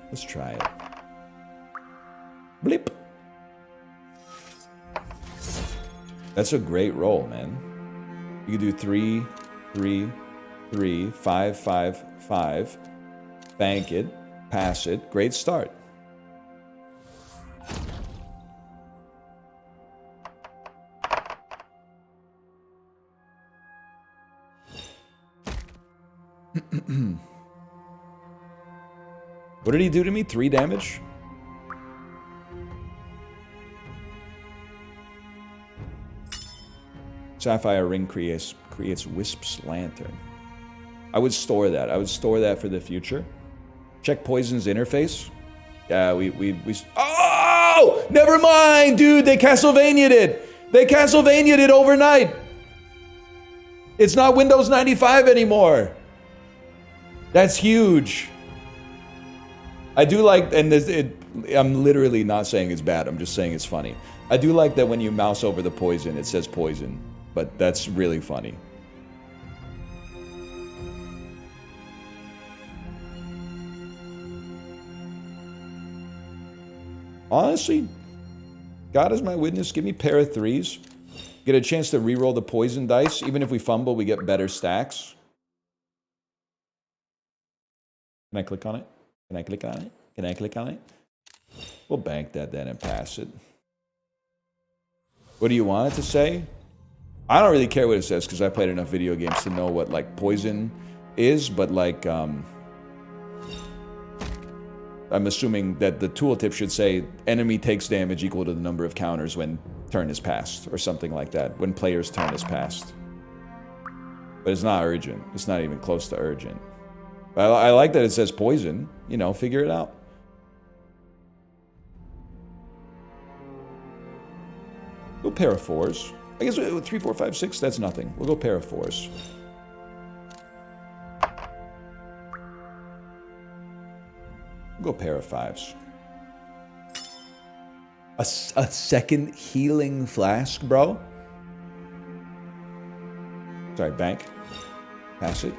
Speaker 1: Let's try it. Blip. That's a great roll, man. You can do 3, 3, 3, 5, 5, 5. Bank it. Pass it. Great start. What did he do to me? 3 damage? Sapphire Ring creates Wisp's Lantern. I would store that. I would store that for the future. Check Poison's interface. Yeah, we oh! Never mind, dude! They Castlevania'd it! They Castlevania'd it overnight! It's not Windows 95 anymore! That's huge. I do like, and I'm literally not saying it's bad, I'm just saying it's funny. I do like that when you mouse over the poison, it says poison. But that's really funny. Honestly, God is my witness, give me pair of 3s. Get a chance to reroll the poison dice. Even if we fumble, we get better stacks. Can I click on it? Can I click on it? Can I click on it? We'll bank that then and pass it. What do you want it to say? I don't really care what it says because I played enough video games to know what like poison is, but like I'm assuming that the tooltip should say enemy takes damage equal to the number of counters when turn is passed or something like that, when player's turn is passed. But it's not urgent. It's not even close to urgent. I like that it says poison. You know, figure it out. Go pair of 4s. I guess 3, 4, 5, 6, that's nothing. We'll go pair of 4s. We'll go pair of 5s. A second healing flask, bro? Sorry, bank. Pass it.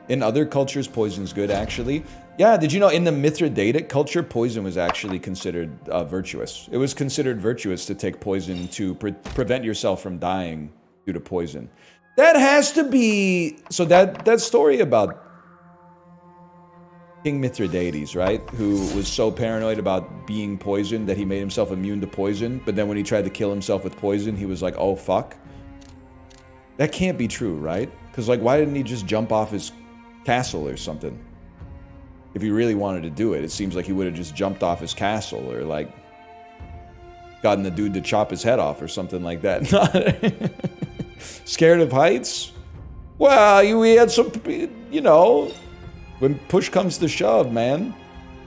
Speaker 1: In other cultures, poison's good, actually. Yeah, did you know in the Mithridatic culture, poison was actually considered virtuous. It was considered virtuous to take poison to prevent yourself from dying due to poison. That has to be... So that story about King Mithridates, right? Who was so paranoid about being poisoned that he made himself immune to poison. But then when he tried to kill himself with poison, he was like, oh, fuck. That can't be true, right? Because, like, why didn't he just jump off his castle or something? If he really wanted to do it, it seems like he would have just jumped off his castle or like gotten the dude to chop his head off or something like that. Scared of heights? Well, we had some, you know, when push comes to shove, man.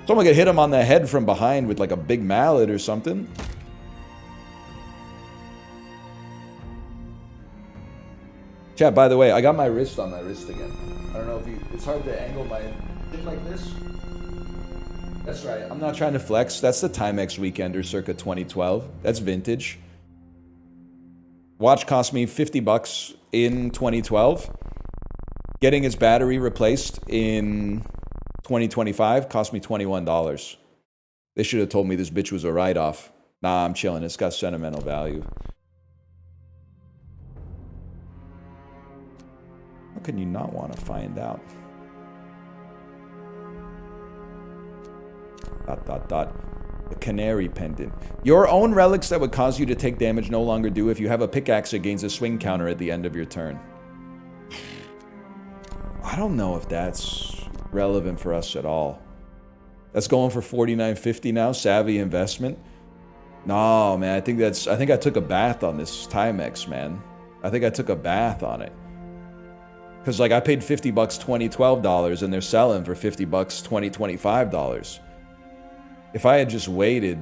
Speaker 1: Someone could hit him on the head from behind with like a big mallet or something. Chat, by the way, I got my wrist on my wrist again. I don't know if you... It's hard to angle my thing like this. That's right. I'm not trying to flex. That's the Timex Weekender circa 2012. That's vintage. Watch cost me $50 in 2012. Getting its battery replaced in 2025 cost me $21. They should have told me this bitch was a write-off. Nah, I'm chilling. It's got sentimental value. How can you not want to find out? The Canary Pendant. Your own relics that would cause you to take damage no longer do if you have a pickaxe that gains a swing counter at the end of your turn. I don't know if that's relevant for us at all. That's going for $49.50 now. Savvy investment. No, man. I think I took a bath on this Timex, man. I think I took a bath on it. Because, like, I paid $50 $2012, and they're selling for $50 $25. If I had just waited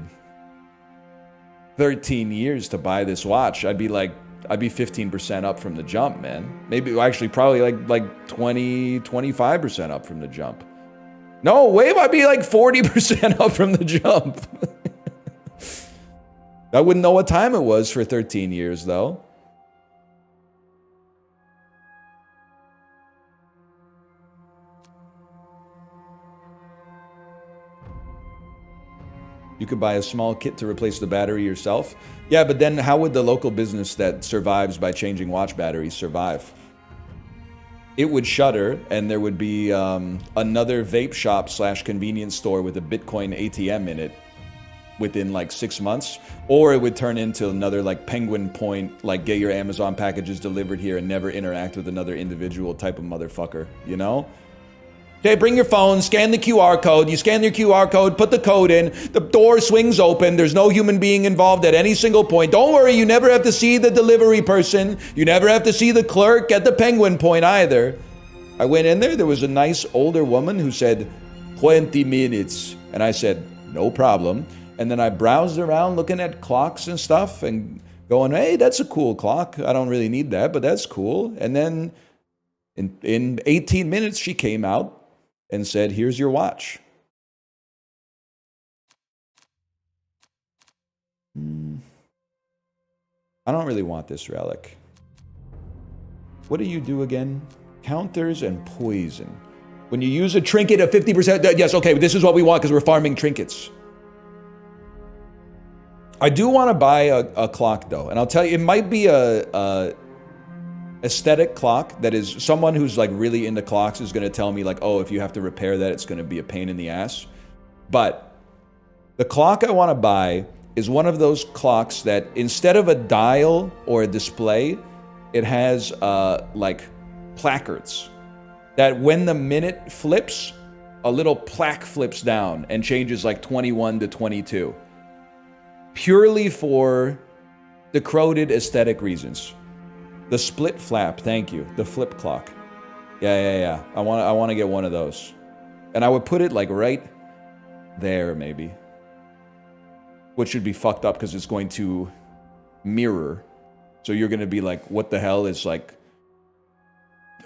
Speaker 1: 13 years to buy this watch, I'd be 15% up from the jump, man. Maybe, actually, probably like 20, 25% up from the jump. No, wave might be like 40% up from the jump. I wouldn't know what time it was for 13 years, though. You could buy a small kit to replace the battery yourself. Yeah, but then how would the local business that survives by changing watch batteries survive? It would shutter, and there would be another vape shop / convenience store with a Bitcoin ATM in it within like 6 months, or it would turn into another like Penguin Point, like get your Amazon packages delivered here and never interact with another individual type of motherfucker, you know? Okay, bring your phone, scan the QR code. You scan your QR code, put the code in, the door swings open. There's no human being involved at any single point. Don't worry, you never have to see the delivery person. You never have to see the clerk at the Penguin Point either. I went in there was a nice older woman who said, 20 minutes. And I said, no problem. And then I browsed around looking at clocks and stuff and going, hey, that's a cool clock. I don't really need that, but that's cool. And then in 18 minutes, she came out and said, here's your watch. I don't really want this relic. What do you do again? Counters and poison. When you use a trinket at 50%, yes, okay, this is what we want because we're farming trinkets. I do want to buy a clock though, and I'll tell you, it might be a aesthetic clock that is someone who's like really into clocks is going to tell me like, oh, if you have to repair that, it's going to be a pain in the ass. But the clock I want to buy is one of those clocks that instead of a dial or a display, it has like placards that when the minute flips, a little plaque flips down and changes like 21 to 22. Purely for decrowed aesthetic reasons. The split flap, thank you. The flip clock. Yeah. I want to get one of those. And I would put it like right there maybe. Which should be fucked up because it's going to mirror. So you're going to be like, what the hell is like,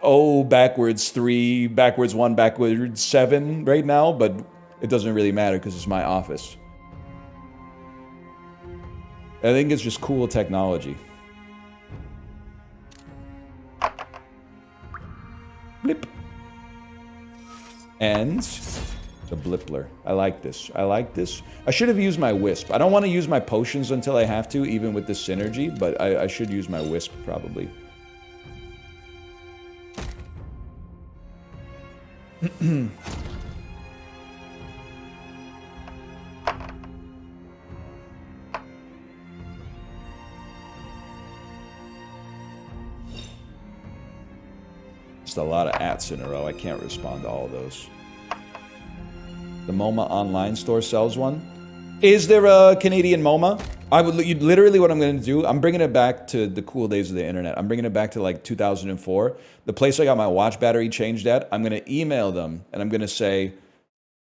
Speaker 1: oh, backwards 3, backwards 1, backwards 7 right now, but it doesn't really matter because it's my office. I think it's just cool technology. Blip. And the blippler. I like this. I should have used my wisp. I don't want to use my potions until I have to, even with the synergy, but I should use my wisp probably. Just a lot of ats in a row. I can't respond to all those. The MoMA online store sells one. Is there a Canadian MoMA? Literally what I'm going to do, I'm bringing it back to the cool days of the internet. I'm bringing it back to like 2004. The place I got my watch battery changed at, I'm going to email them and I'm going to say,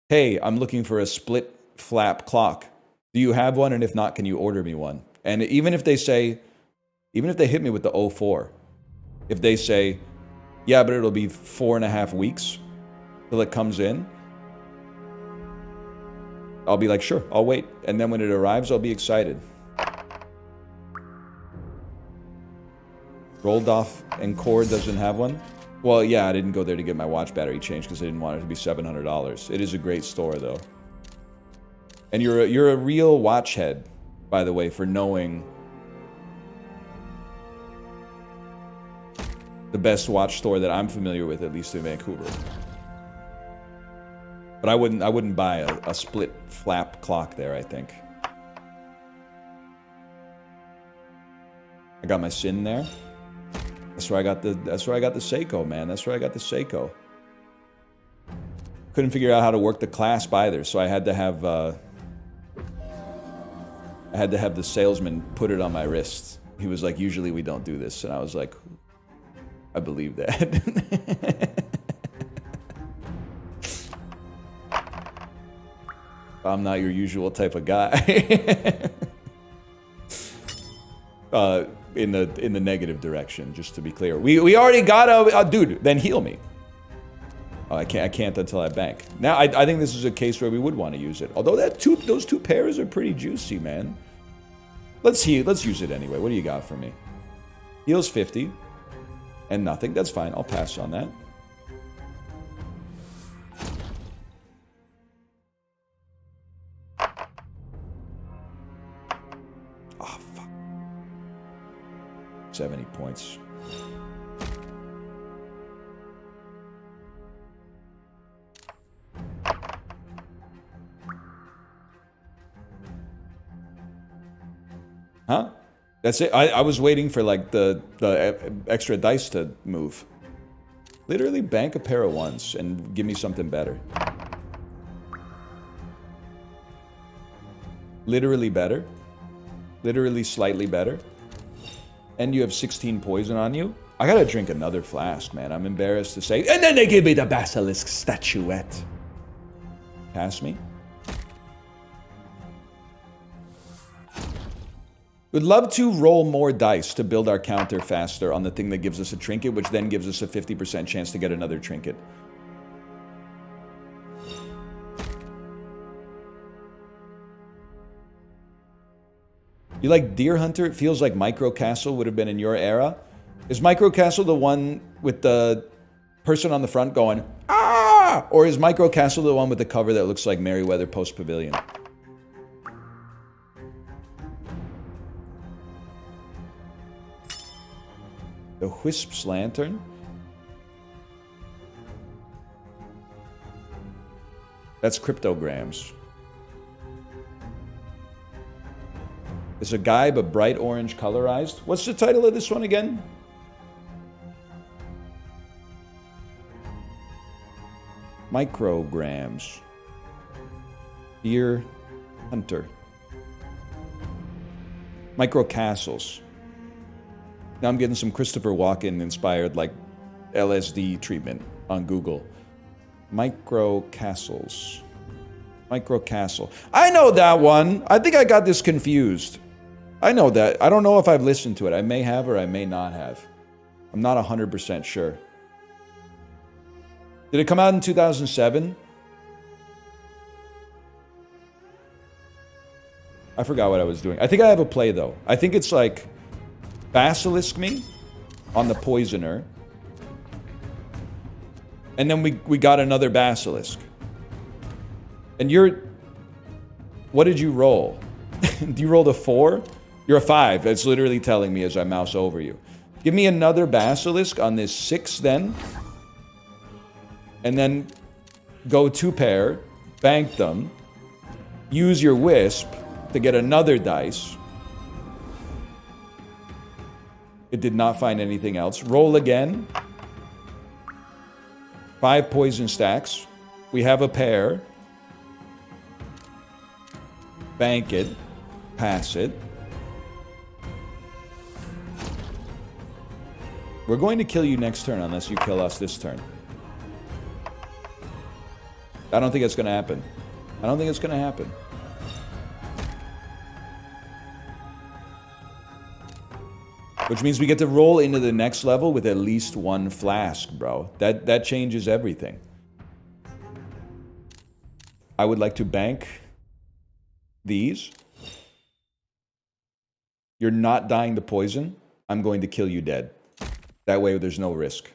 Speaker 1: hey, I'm looking for a split flap clock. Do you have one? And if not, can you order me one? And even if they hit me with the 04, if they say, yeah, but it'll be 4.5 weeks till it comes in, I'll be like, sure, I'll wait. And then when it arrives, I'll be excited. Rolled off and Cord doesn't have one? Well, yeah, I didn't go there to get my watch battery changed because I didn't want it to be $700. It is a great store, though. And you're a real watch head, by the way, for knowing the best watch store that I'm familiar with, at least in Vancouver. But I wouldn't buy a split flap clock there, I think. I got my Sin there. That's where I got the Seiko, man. That's where I got the Seiko. Couldn't figure out how to work the clasp either, so I had to have the salesman put it on my wrist. He was like, usually we don't do this, and I was like, I believe that. I'm not your usual type of guy. In the negative direction, just to be clear. We already got a dude, then heal me. Oh, I can't until I bank. Now, I think this is a case where we would want to use it. Although those two pairs are pretty juicy, man. Let's use it anyway. What do you got for me? Heals 50. And nothing. That's fine. I'll pass on that. Oh, fuck. 70 points. Huh? That's it. I was waiting for like the extra dice to move. Literally bank a pair of ones and give me something better. Literally better. Literally slightly better. And you have 16 poison on you. I gotta drink another flask, man. I'm embarrassed to say. And then they give me the basilisk statuette. Pass me. We'd love to roll more dice to build our counter faster on the thing that gives us a trinket, which then gives us a 50% chance to get another trinket. You like Deer Hunter? It feels like Micro Castle would have been in your era. Is Micro Castle the one with the person on the front going, ah? Or is Micro Castle the one with the cover that looks like Merryweather Post Pavilion? The Wisps Lantern? That's cryptograms. It's a guy, but bright orange colorized. What's the title of this one again? Micrograms. Deer Hunter. Micro Castles. Now I'm getting some Christopher Walken inspired like LSD treatment on Google. Micro Castles. Micro Castle. I know that one. I think I got this confused. I know that. I don't know if I've listened to it. I may have or I may not have. I'm not 100% sure. Did it come out in 2007? I forgot what I was doing. I think I have a play though. I think it's like Basilisk me on the Poisoner. And then we got another Basilisk. And you're... What did you roll? Do you roll a 4? You're a 5. That's literally telling me as I mouse over you. Give me another Basilisk on this 6 then. And then go 2 pair. Bank them. Use your Wisp to get another dice. It did not find anything else. Roll again. 5 poison stacks. We have a pair. Bank it. Pass it. We're going to kill you next turn unless you kill us this turn. I don't think it's going to happen. I don't think it's going to happen. Which means we get to roll into the next level with at least 1 flask, bro. That changes everything. I would like to bank these. You're not dying to poison. I'm going to kill you dead. That way there's no risk.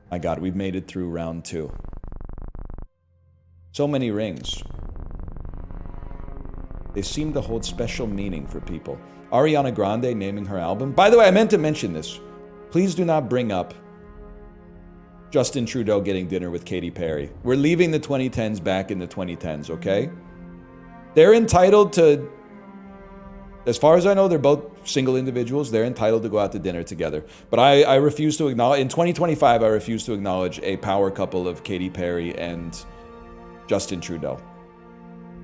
Speaker 1: My God, we've made it through round 2. So many rings. They seem to hold special meaning for people. Ariana Grande naming her album. By the way, I meant to mention this. Please do not bring up Justin Trudeau getting dinner with Katy Perry. We're leaving the 2010s back in the 2010s, okay? They're entitled to, as far as I know, they're both single individuals. They're entitled to go out to dinner together. But I refuse to acknowledge, in 2025, I refuse to acknowledge a power couple of Katy Perry and Justin Trudeau.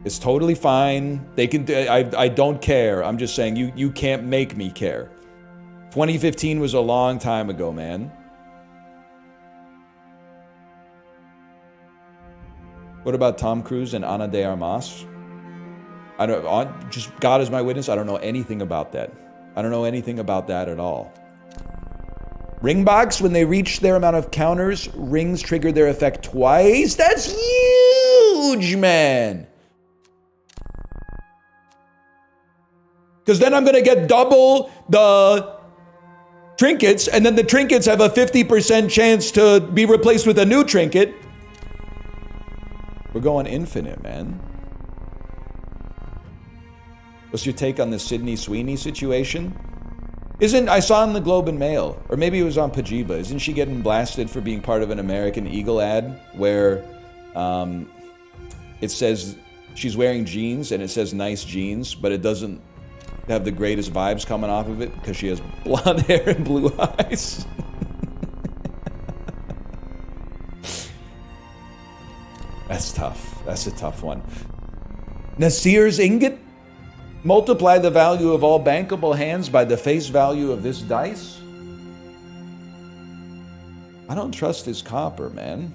Speaker 1: It's totally fine. They can. I don't care. I'm just saying you can't make me care. 2015 was a long time ago, man. What about Tom Cruise and Ana de Armas? I don't. Just God is my witness. I don't know anything about that. I don't know anything about that at all. Ring box, when they reach their amount of counters, rings trigger their effect twice. That's huge, man. Because then I'm going to get double the trinkets, and then the trinkets have a 50% chance to be replaced with a new trinket. We're going infinite, man. What's your take on the Sydney Sweeney situation? I saw in the Globe and Mail, or maybe it was on Pajiba, isn't she getting blasted for being part of an American Eagle ad where it says she's wearing jeans and it says nice jeans, but it doesn't have the greatest vibes coming off of it because she has blonde hair and blue eyes? That's tough. That's a tough one. Nasir's ingot? Multiply the value of all bankable hands by the face value of this dice? I don't trust his copper, man.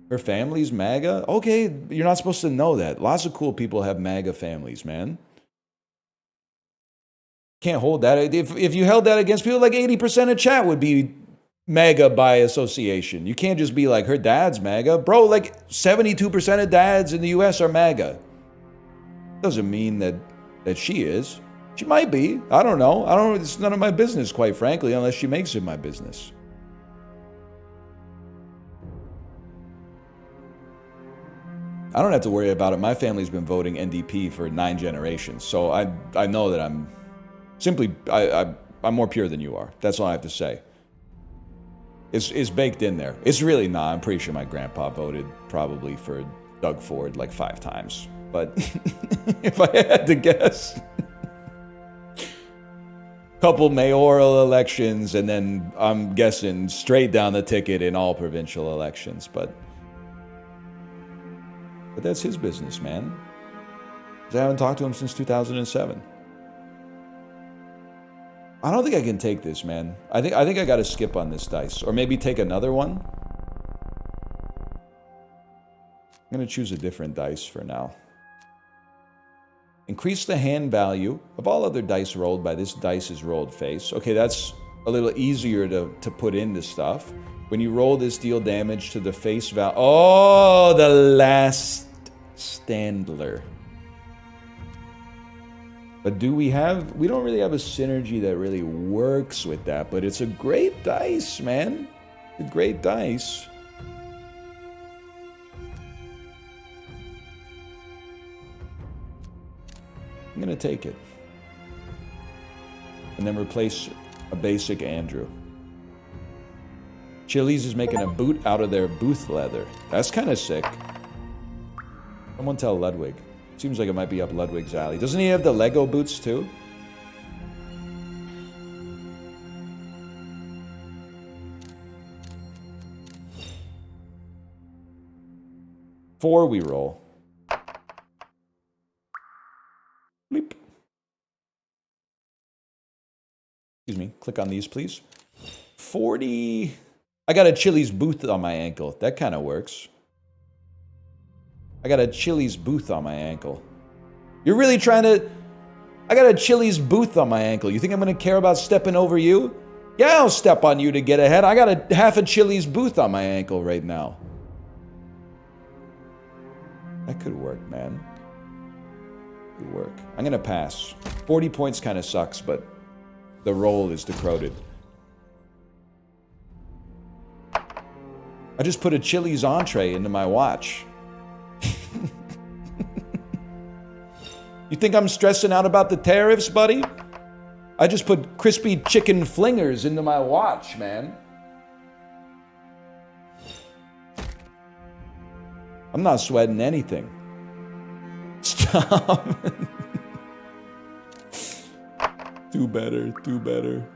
Speaker 1: Her family's MAGA? Okay, you're not supposed to know that. Lots of cool people have MAGA families, man. Can't hold that. If you held that against people, like 80% of chat would be MAGA by association. You can't just be like, her dad's MAGA. Bro, like 72% of dads in the US are MAGA. Doesn't mean that she is. She might be. I don't know. It's none of my business, quite frankly, unless she makes it my business. I don't have to worry about it. My family's been voting NDP for 9 generations, so I know that I'm more pure than you are. That's all I have to say. It's baked in there. It's really not. I'm pretty sure my grandpa voted probably for Doug Ford like 5 times. But if I had to guess, couple mayoral elections, and then I'm guessing straight down the ticket in all provincial elections. But that's his business, man. I haven't talked to him since 2007. I don't think I can take this, man. I think I got to skip on this dice, or maybe take another one. I'm going to choose a different dice for now. Increase the hand value of all other dice rolled by this dice's rolled face. Okay, that's a little easier to put into stuff. When you roll this, deal damage to the face value. Oh, the last Standler. But we don't really have a synergy that really works with that, but it's a great dice, man. A great dice. I'm going to take it. And then replace a basic Andrew. Chili's is making a boot out of their booth leather. That's kind of sick. Someone tell Ludwig. Seems like it might be up Ludwig's alley. Doesn't he have the Lego boots too? Four we roll. Bleep. Excuse me. Click on these, please. 40. I got a Chili's booth on my ankle. That kind of works. I got a Chili's booth on my ankle. You're really trying to... I got a Chili's booth on my ankle. You think I'm going to care about stepping over you? Yeah, I'll step on you to get ahead. I got half a Chili's booth on my ankle right now. That could work, man. Could work. I'm going to pass. 40 points kind of sucks, but the roll is decroded. I just put a Chili's entree into my watch. You think I'm stressing out about the tariffs, buddy? I just put crispy chicken flingers into my watch, man. I'm not sweating anything. Stop. Do better.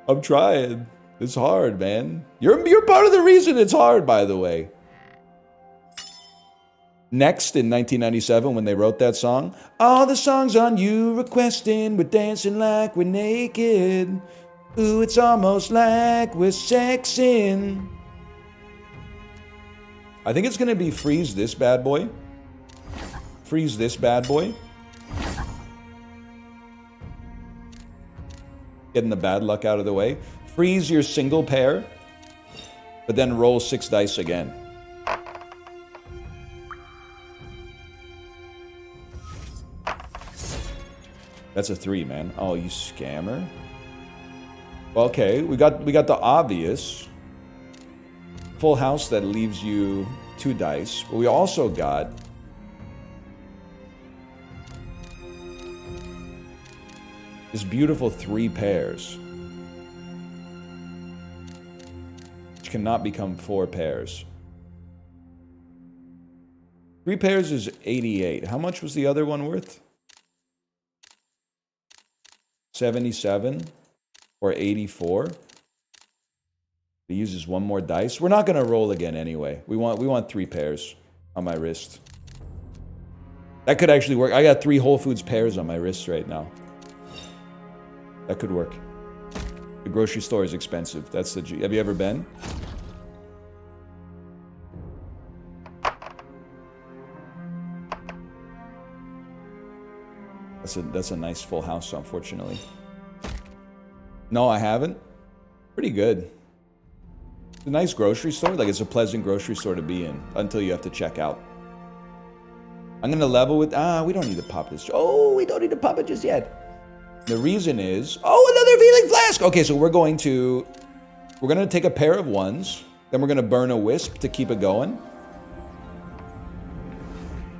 Speaker 1: I'm trying. It's hard, man. You're part of the reason it's hard, by the way. Next, in 1997, when they wrote that song, all the songs on you requesting, we're dancing like we're naked. Ooh, it's almost like we're sexing. I think it's going to be freeze this bad boy. Freeze this bad boy. Getting the bad luck out of the way. Freeze your single pair, but then roll 6 dice again. That's a 3, man. Oh, you scammer. Okay, we got the obvious full house that leaves you 2 dice, but we also got this beautiful 3 pairs, which cannot become 4 pairs. 3 pairs is 88. How much was the other one worth? 77 or 84. He uses 1 more dice. We're not gonna roll again anyway. We want 3 pairs on my wrist. That could actually work. I got 3 Whole Foods pairs on my wrist right now. That could work. The grocery store is expensive. That's the G. Have you ever been? That's a nice full house, unfortunately. No, I haven't. Pretty good. It's a nice grocery store. Like, it's a pleasant grocery store to be in until you have to check out. I'm gonna level with... we don't need to pop this. Oh, we don't need to pop it just yet. The reason is... Oh, another Feeling Flask! Okay, so we're gonna take a pair of 1s. Then we're gonna burn a Wisp to keep it going.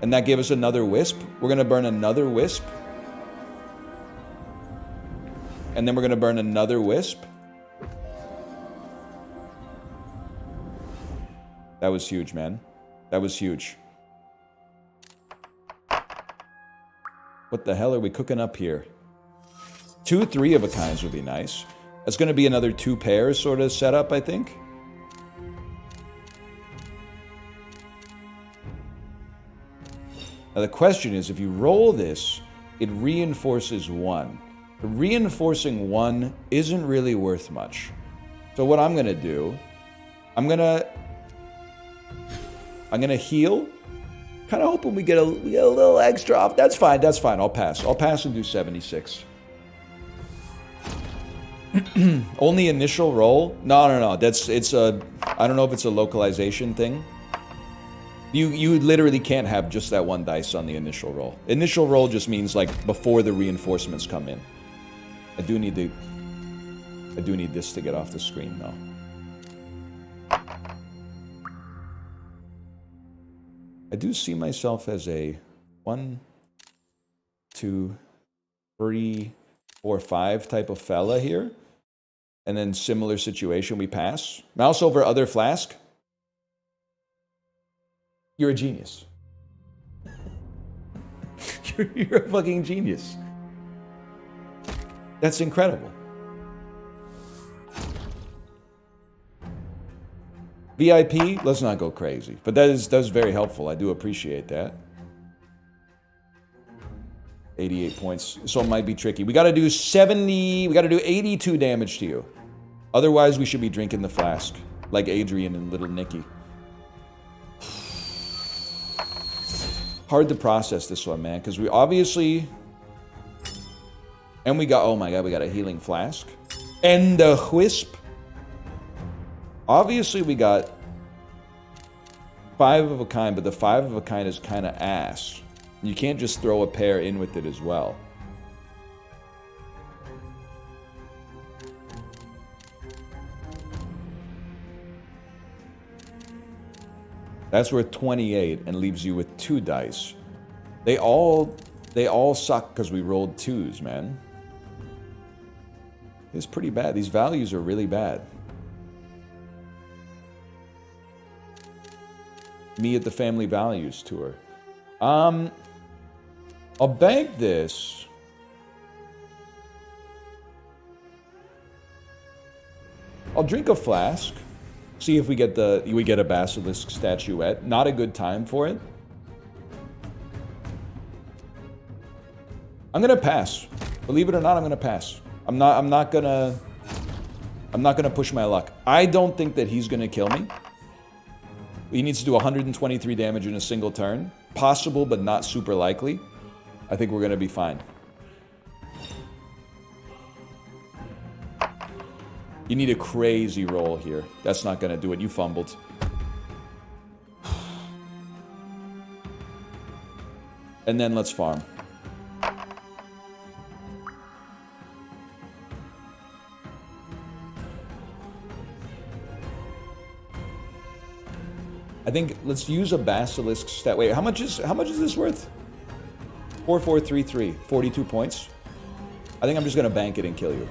Speaker 1: And that gave us another Wisp. We're gonna burn another Wisp. And then we're gonna burn another Wisp. That was huge, man. That was huge. What the hell are we cooking up here? 2 3-of-a-kinds would be nice. That's gonna be another 2 pairs sort of setup, I think. Now the question is, if you roll this, it reinforces 1. Reinforcing 1 isn't really worth much. So what I'm gonna do, I'm gonna heal. Kind of hoping we get a little extra off. That's fine. That's fine. I'll pass. I'll pass and do 76. Only initial roll? No. I don't know if it's a localization thing. You literally can't have just that 1 dice on the initial roll. Initial roll just means like before the reinforcements come in. I do need this to get off the screen though. I do see myself as a 1, 2, 3, 4, 5 type of fella here. And then similar situation, we pass. Mouse over other flask. You're a genius. You're a fucking genius. That's incredible. VIP, let's not go crazy. But that's very helpful. I do appreciate that. 88 points. So it might be tricky. We gotta do 70, we gotta do 82 damage to you. Otherwise, we should be drinking the flask. Like Adrian and little Nikki. Hard to process this one, man. Because we obviously... And we got, oh my god, we got a healing flask. And a Wisp. Obviously, we got 5-of-a-kind, but the 5-of-a-kind is kind of ass. You can't just throw a pair in with it as well. That's worth 28 and leaves you with 2 dice. They all suck because we rolled 2s, man. It's pretty bad. These values are really bad. Me at the Family Values Tour. I'll bank this. I'll drink a flask. See if we get a basilisk statuette. Not a good time for it. I'm gonna pass. Believe it or not, I'm gonna pass. I'm not gonna push my luck. I don't think that he's gonna kill me. He needs to do 123 damage in a single turn. Possible, but not super likely. I think we're gonna be fine. You need a crazy roll here. That's not going to do it. You fumbled. And then let's farm. I think let's use a basilisk stat. Wait, how much is this worth? 4433, 42 points. I think I'm just gonna bank it and kill you.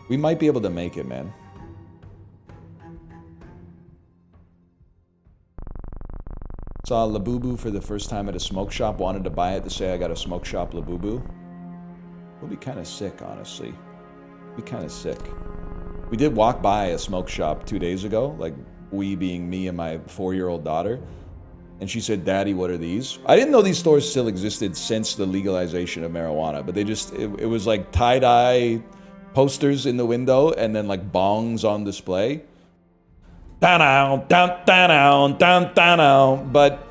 Speaker 1: We might be able to make it, man. Saw Labubu for the first time at a smoke shop. Wanted to buy it to say I got a smoke shop Labubu. We'll be kind of sick, honestly. Be kind of sick. We did walk by a smoke shop 2 days ago, like we being me and my 4-year-old daughter. And she said, Daddy, what are these? I didn't know these stores still existed since the legalization of marijuana, but they just, it was like tie-dye posters in the window and then like bongs on display. Down, down, down, down, down. But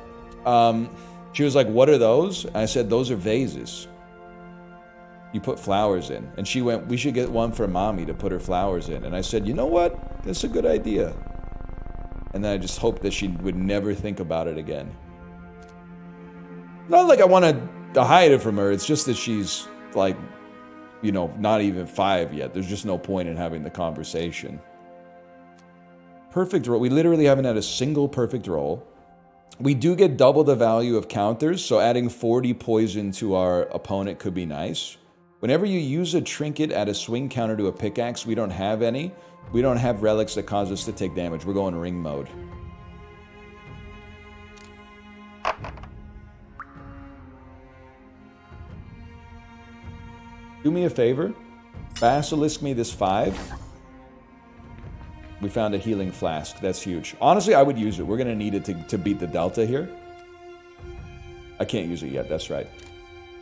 Speaker 1: she was like, what are those? And I said, those are vases. You put flowers in. And she went, we should get one for Mommy to put her flowers in. And I said, you know what? That's a good idea. And then I just hoped that she would never think about it again. Not like I want to hide it from her. It's just that she's like, you know, not even 5 yet. There's just no point in having the conversation. Perfect roll. We literally haven't had a single perfect roll. We do get double the value of counters, so adding 40 poison to our opponent could be nice. Whenever you use a trinket at a swing counter to a pickaxe, we don't have any. We don't have relics that cause us to take damage. We're going ring mode. Do me a favor. Basilisk me this 5. We found a healing flask. That's huge. Honestly, I would use it. We're going to need it to beat the delta here. I can't use it yet. That's right.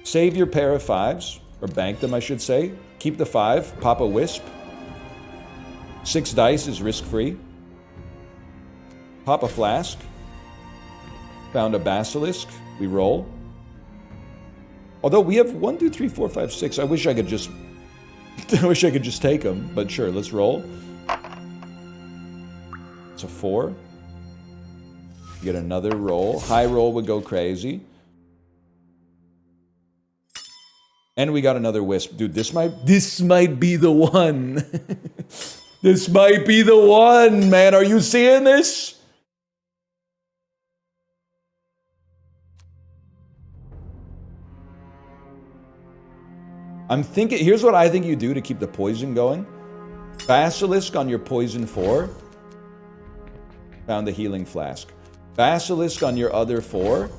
Speaker 1: Save your pair of 5s. Or bank them, I should say. Keep the 5. Pop a wisp. 6 dice is risk-free. Pop a flask. Found a basilisk. We roll. Although we have 1, 2, 3, 4, 5, 6. I wish I could just... I wish I could just take them. But sure, let's roll. It's a 4. Get another roll. High roll would go crazy. And we got another wisp. Dude, this might be the one. This might be the one, man. Are you seeing this? I'm thinking, here's what I think you do to keep the poison going. Basilisk on your poison 4. Found the healing flask. Basilisk on your other 4.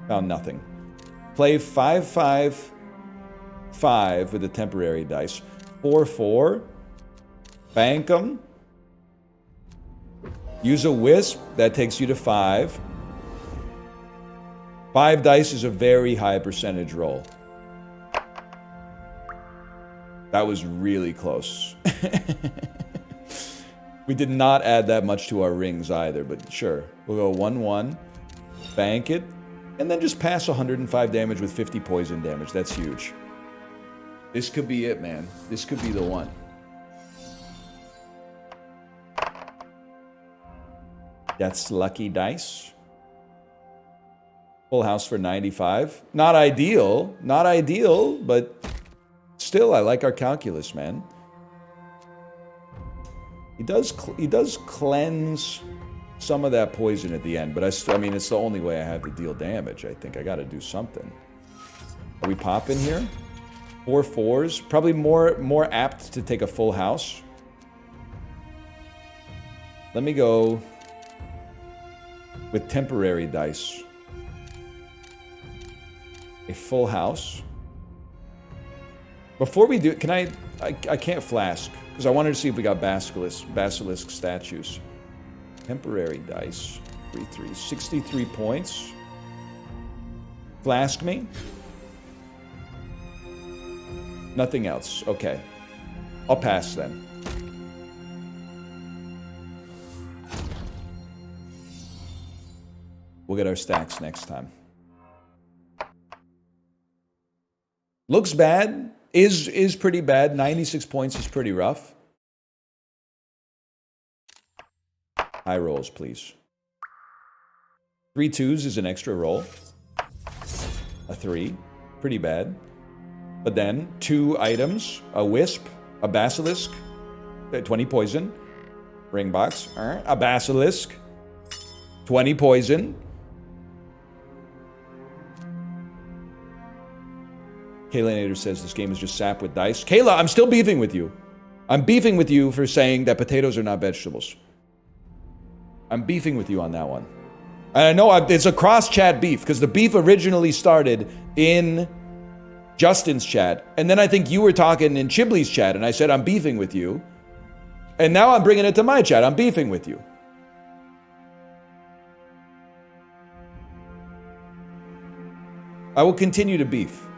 Speaker 1: Found nothing. Play 5, 5, 5 with a temporary dice. 4, 4. Bank them. Use a wisp. That takes you to 5. 5 dice is a very high percentage roll. That was really close. We did not add that much to our rings either, but sure. We'll go 1, 1. Bank it. And then just pass 105 damage with 50 poison damage. That's huge. This could be it, man. This could be the one. That's lucky dice. Full house for 95. Not ideal. Not ideal, but still, I like our calculus, man. He does cleanse some of that poison at the end, but I mean, it's the only way I have to deal damage, I think. I got to do something. Are we popping here? 4 4s. Probably more apt to take a full house. Let me go with temporary dice. A full house. Before we do, can I can't flask, because I wanted to see if we got basilisk statues. Temporary dice. 3, 3. 63 points. Flask me. Nothing else. Okay. I'll pass then. We'll get our stacks next time. Looks bad. Is pretty bad. 96 points is pretty rough. High rolls, please. 3 2s is an extra roll. A 3. Pretty bad. But then 2 items. A wisp. A basilisk. 20 poison. Ring box. A basilisk. 20 poison. Kayla Nader says this game is just sap with dice. Kayla, I'm still beefing with you. I'm beefing with you for saying that potatoes are not vegetables. I'm beefing with you on that one. And I know it's a cross-chat beef, because the beef originally started in Justin's chat, and then I think you were talking in Chibley's chat, and I said I'm beefing with you. And now I'm bringing it to my chat. I'm beefing with you. I will continue to beef.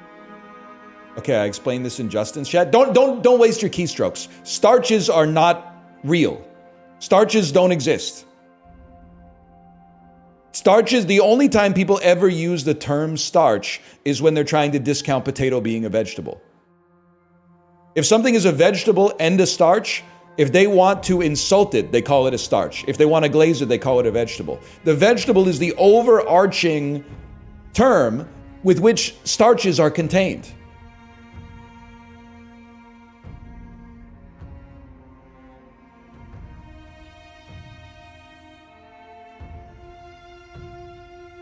Speaker 1: Okay, I explained this in Justin's chat. Don't waste your keystrokes. Starches are not real. Starches don't exist. Starches, the only time people ever use the term starch is when they're trying to discount potato being a vegetable. If something is a vegetable and a starch, if they want to insult it, they call it a starch. If they want to glaze it, they call it a vegetable. The vegetable is the overarching term with which starches are contained.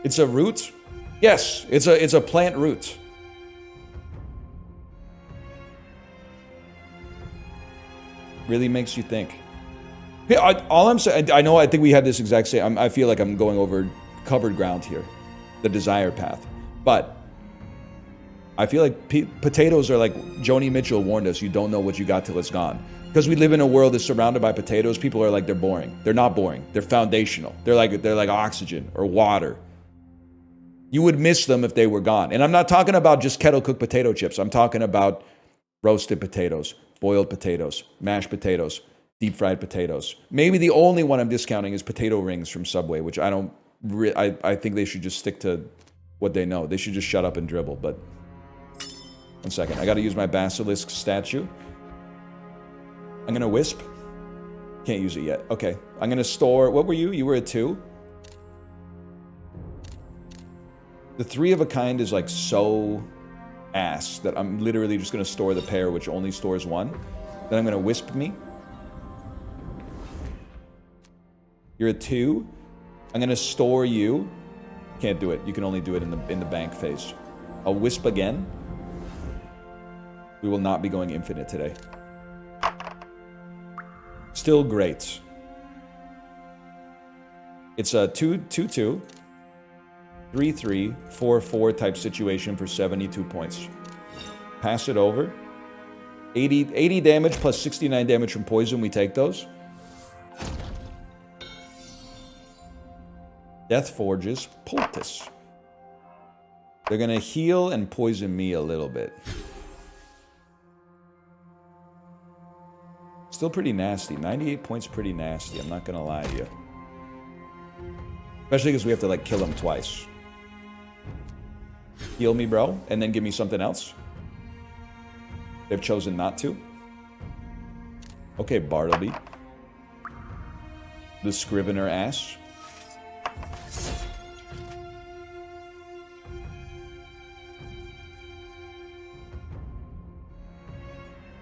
Speaker 1: It's a root? Yes, it's a plant root. Really makes you think. All I'm saying, I think we had this exact same, I feel like I'm going over covered ground here, the desire path. But I feel like potatoes are like Joni Mitchell warned us, you don't know what you got till it's gone. Because we live in a world that's surrounded by potatoes, people are like, they're boring. They're not boring. They're foundational. They're like oxygen or water. You would miss them if they were gone. And I'm not talking about just kettle cooked potato chips. I'm talking about roasted potatoes, boiled potatoes, mashed potatoes, deep fried potatoes. Maybe the only one I'm discounting is potato rings from Subway, which I think they should just stick to what they know. They should just shut up and dribble. But 1 second, I got to use my basilisk statue. I'm going to wisp. Can't use it yet. Okay, I'm going to store, what were you? You were a 2. The 3 of a kind is like so ass that I'm literally just going to store the pair, which only stores 1. Then I'm going to wisp me. You're a 2. I'm going to store you. Can't do it. You can only do it in the bank phase. I'll wisp again. We will not be going infinite today. Still great. It's a 2-2-2. 3-3, 4-4 type situation for 72 points. Pass it over. 80 damage plus 69 damage from poison. We take those. Death Forges. Poultice. They're going to heal and poison me a little bit. Still pretty nasty. 98 points pretty nasty. I'm not going to lie to you. Especially because we have to like kill him twice. Heal me, bro, and then give me something else. They've chosen not to. Okay, Bartleby. The Scrivener ass.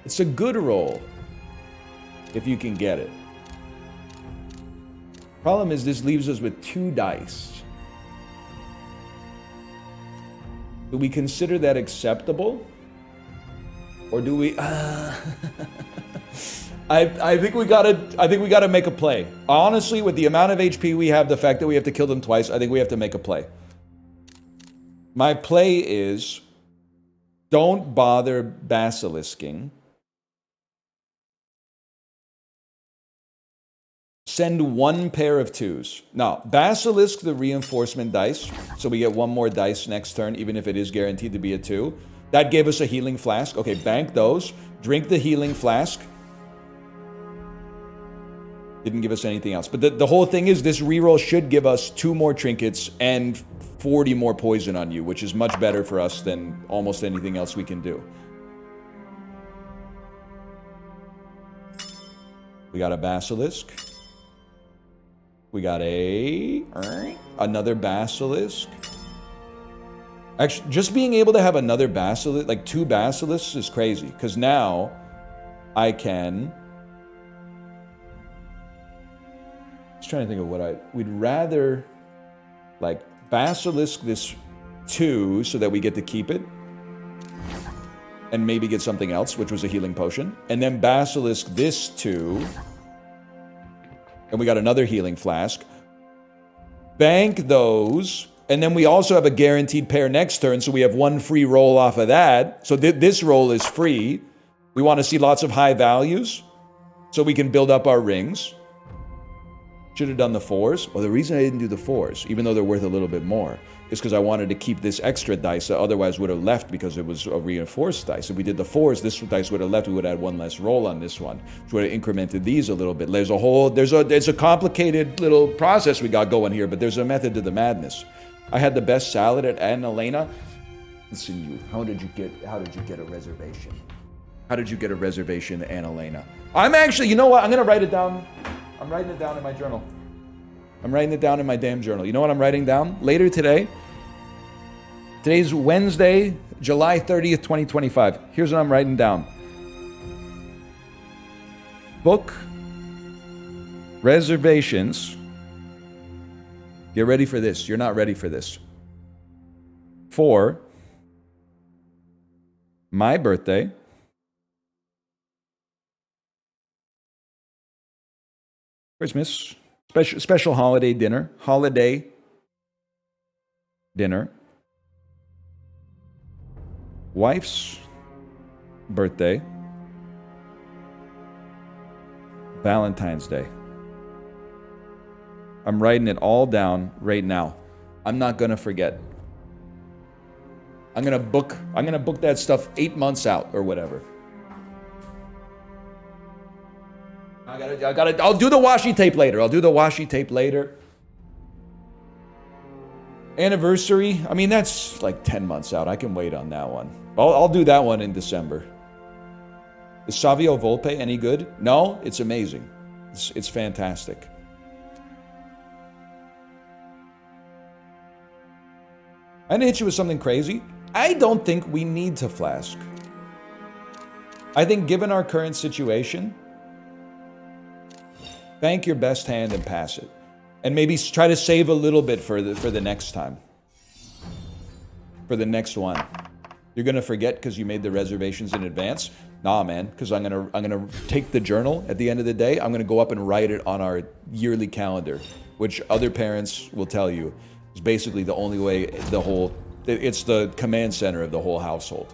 Speaker 1: It's a good roll, if you can get it. Problem is, this leaves us with 2 dice. Do we consider that acceptable? Or do we... I think we gotta make a play. Honestly, with the amount of HP we have, the fact that we have to kill them twice, I think we have to make a play. My play is, don't bother basilisking. Send 1 pair of 2s. Now, basilisk the reinforcement dice, so we get 1 more dice next turn, even if it is guaranteed to be a 2. That gave us a healing flask. Okay, bank those. Drink the healing flask. Didn't give us anything else. But the whole thing is this reroll should give us 2 more trinkets and 40 more poison on you, which is much better for us than almost anything else we can do. We got a Basilisk. We got another Basilisk. Actually, just being able to have another Basilisk, like 2 Basilisks is crazy. Because now I can... Just trying to think of what we'd rather, like, Basilisk this 2 so that we get to keep it. And maybe get something else, which was a healing potion. And then Basilisk this 2. And we got another healing flask. Bank those. And then we also have a guaranteed pair next turn, so we have 1 free roll off of that. So this roll is free. We want to see lots of high values so we can build up our rings. Should have done the 4s. Well, the reason I didn't do the 4s, even though they're worth a little bit more, is because I wanted to keep this extra dice that otherwise would have left because it was a reinforced dice. If we did the 4s, this dice would have left. We would have had 1 less roll on this one, which would have incremented these a little bit. There's a complicated little process we got going here, but there's a method to the madness. I had the best salad at Ann Elena. Listen, you. How did you get a reservation? How did you get a reservation at Ann Elena? I'm actually, you know what? I'm gonna write it down. I'm writing it down in my journal. I'm writing it down in my damn journal. You know what I'm writing down? Later today. Today's Wednesday, July 30th, 2025. Here's what I'm writing down. Book reservations. Get ready for this. You're not ready for this. For my birthday, Christmas, special holiday dinner, wife's birthday, Valentine's Day. I'm writing it all down right now. I'm not gonna forget. I'm gonna book that stuff 8 months out or whatever. I'll do the washi tape later. Anniversary, I mean, that's like 10 months out. I can wait on that one. I'll do that one in December. Is Savio Volpe any good? No, it's amazing. It's fantastic. I'm gonna hit you with something crazy. I don't think we need to flask. I think given our current situation, bank your best hand and pass it. And maybe try to save a little bit for the next time. For the next one. You're gonna forget because you made the reservations in advance? Nah, man, because I'm gonna take the journal at the end of the day. I'm gonna go up and write it on our yearly calendar, which other parents will tell you is basically the only way it's the command center of the whole household.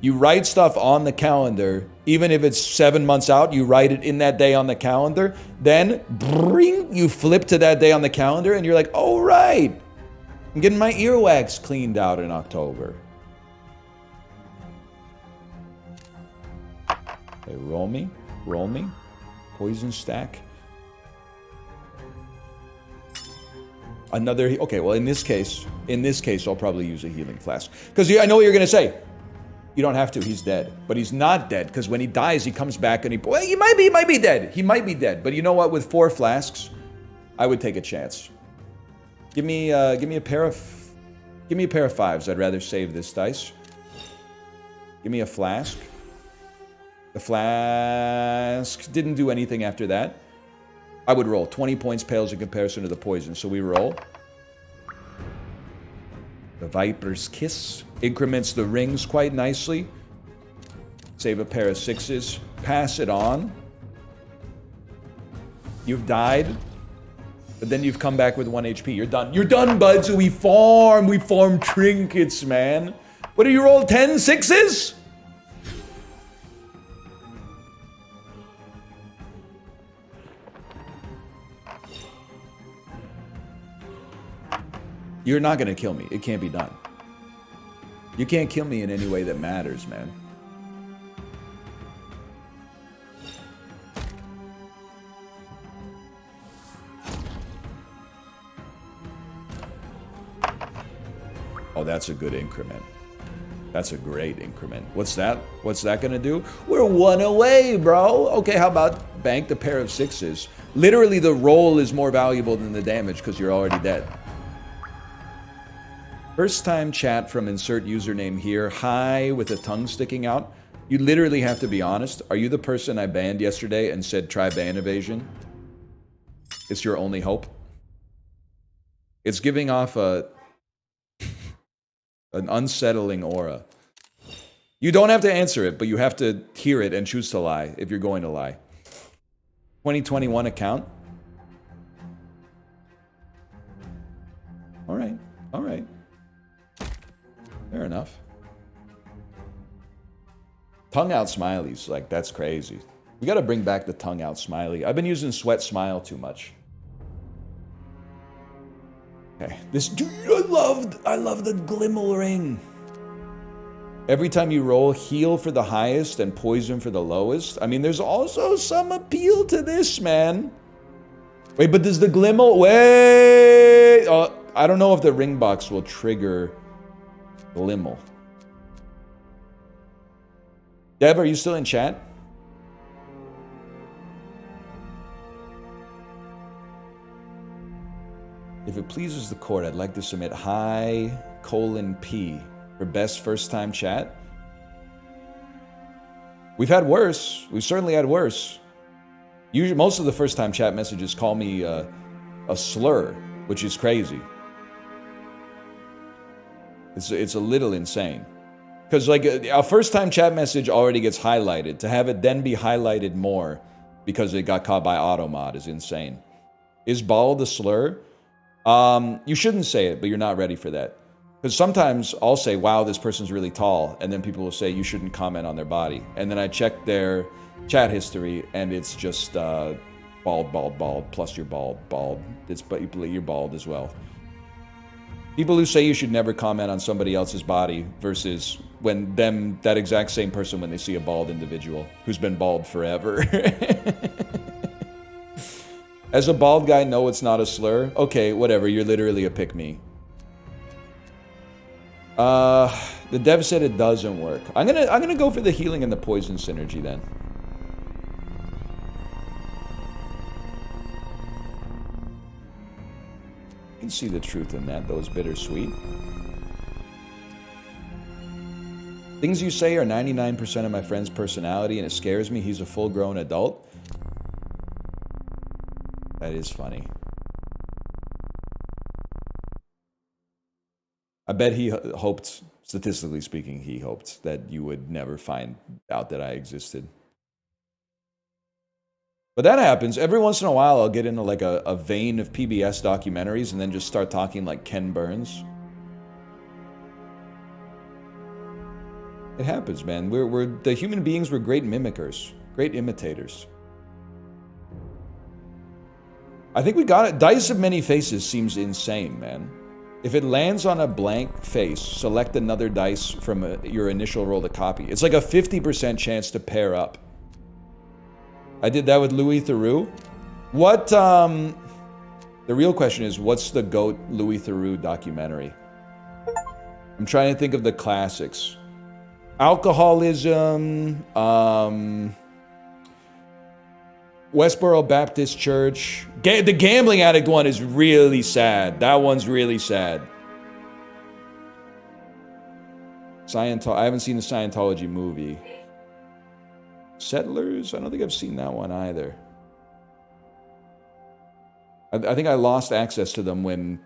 Speaker 1: You write stuff on the calendar, even if it's 7 months out, you write it in that day on the calendar, then bring, you flip to that day on the calendar and you're like, oh right, I'm getting my earwax cleaned out in October. Okay, roll me, poison stack. Another, okay, well in this case, I'll probably use a healing flask. Because I know what you're gonna say. You don't have to, he's dead. But he's not dead, because when he dies, he comes back and he might be dead. He might be dead. But you know what, with 4 flasks, I would take a chance. Give me a pair of 5s. I'd rather save this dice. Give me a flask. The flask didn't do anything after that. I would roll. 20 points pales in comparison to the poison. So we roll. The Viper's Kiss increments the rings quite nicely. Save a pair of 6s. Pass it on. You've died. But then you've come back with 1 HP. You're done. You're done, bud. So we farm trinkets, man. What do you roll? 10 6s? You're not going to kill me. It can't be done. You can't kill me in any way that matters, man. Oh, that's a good increment. That's a great increment. What's that? What's that gonna do? We're 1 away, bro. Okay, how about bank the pair of 6s? Literally, the roll is more valuable than the damage because you're already dead. First time chat from insert username here. Hi with a tongue sticking out. You literally have to be honest. Are you the person I banned yesterday and said try ban evasion? It's your only hope. It's giving off an unsettling aura. You don't have to answer it, but you have to hear it and choose to lie if you're going to lie. 2021 account. All right. All right. Fair enough. Tongue out smileys, like that's crazy. We got to bring back the tongue out smiley. I've been using sweat smile too much. Okay, this dude, I love the Glimmel ring. Every time you roll, heal for the highest and poison for the lowest. I mean, there's also some appeal to this, man. Wait, but does the Glimmel... Wait! I don't know if the ring box will trigger Glimmel. Dev, are you still in chat? If it pleases the court, I'd like to submit P for best first time chat. We've had worse. We've certainly had worse. Usually, most of the first time chat messages call me a slur, which is crazy. It's a little insane. Because like a first time chat message already gets highlighted. To have it then be highlighted more because it got caught by automod is insane. Is bald a slur? You shouldn't say it, but you're not ready for that. Because sometimes I'll say, wow, this person's really tall. And then people will say, you shouldn't comment on their body. And then I check their chat history and it's just bald, plus you're bald. But you're bald as well. People who say you should never comment on somebody else's body versus when that exact same person when they see a bald individual who's been bald forever. As a bald guy, no, it's not a slur. Okay, whatever. You're literally a pick-me. The dev said it doesn't work. I'm gonna go for the healing and the poison synergy then. You can see the truth in that, though. It's bittersweet. Things you say are 99% of my friend's personality, and it scares me. He's a full-grown adult. That is funny. I bet he hoped, statistically speaking, he hoped that you would never find out that I existed. But that happens. Every once in a while, I'll get into like a vein of PBS documentaries and then just start talking like Ken Burns. It happens, man. The human beings were great mimickers, great imitators. I think we got it. Dice of many faces seems insane, man. If it lands on a blank face, select another dice from your initial roll to copy. It's like a 50% chance to pair up. I did that with Louis Theroux. What, the real question is, what's the GOAT Louis Theroux documentary? I'm trying to think of the classics. Alcoholism, Westboro Baptist Church. The gambling addict one is really sad. That one's really sad. I haven't seen the Scientology movie. Settlers? I don't think I've seen that one either. I think I lost access to them when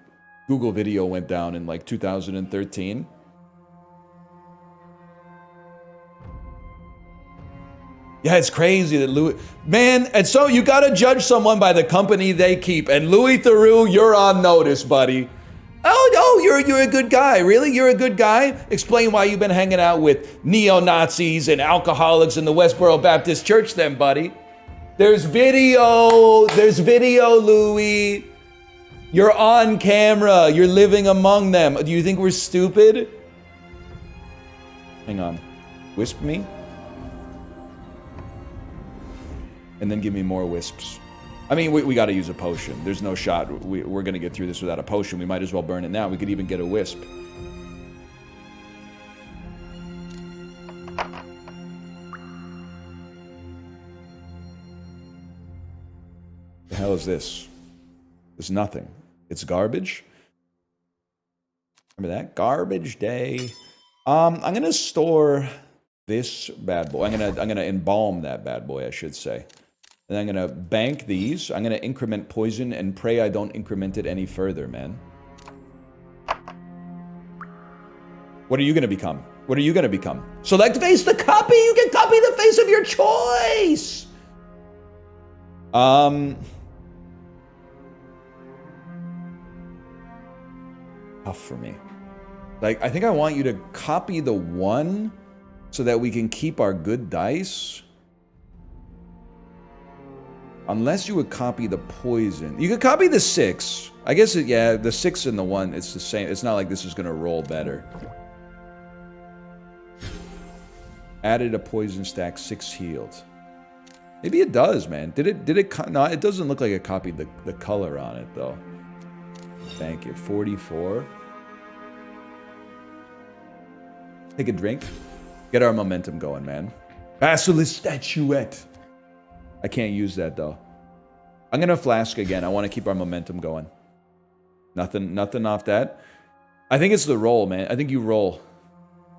Speaker 1: Google Video went down in like 2013. Yeah, it's crazy that Louis... Man, and so you gotta judge someone by the company they keep. And Louis Theroux, you're on notice, buddy. Oh, you're a good guy. Really? You're a good guy? Explain why you've been hanging out with neo-Nazis and alcoholics in the Westboro Baptist Church then, buddy. There's video, Louis. You're on camera. You're living among them. Do you think we're stupid? Hang on. Wisp me? And then give me more wisps. I mean, we got to use a potion. There's no shot. We're going to get through this without a potion. We might as well burn it now. We could even get a wisp. The hell is this? There's nothing. It's garbage. Remember that? Garbage day. I'm gonna store this bad boy. I'm gonna embalm that bad boy, I should say. And I'm gonna bank these. I'm gonna increment poison and pray I don't increment it any further, man. What are you gonna become? What are you gonna become? Select face to copy. You can copy the face of your choice. Tough for me. Like, I think I want you to copy the 1 so that we can keep our good dice. Unless you would copy the poison. You could copy the 6. I guess, yeah, the 6 and the 1, it's the same. It's not like this is going to roll better. Added a poison stack, 6 healed. Maybe it does, man. Did it, no, it doesn't look like it copied the color on it, though. Thank you. 44. Take a drink. Get our momentum going, man. Basilisk statuette. I can't use that, though. I'm going to flask again. I want to keep our momentum going. Nothing off that. I think it's the roll, man. I think you roll.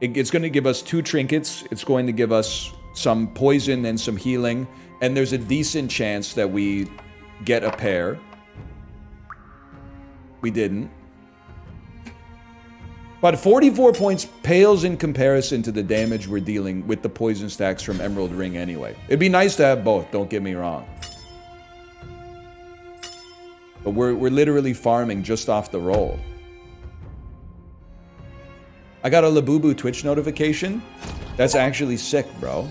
Speaker 1: It's going to give us 2 trinkets. It's going to give us some poison and some healing. And there's a decent chance that we get a pair. We didn't. But 44 points pales in comparison to the damage we're dealing with the poison stacks from Emerald Ring anyway. It'd be nice to have both, don't get me wrong. But we're literally farming just off the roll. I got a Labubu Twitch notification. That's actually sick, bro.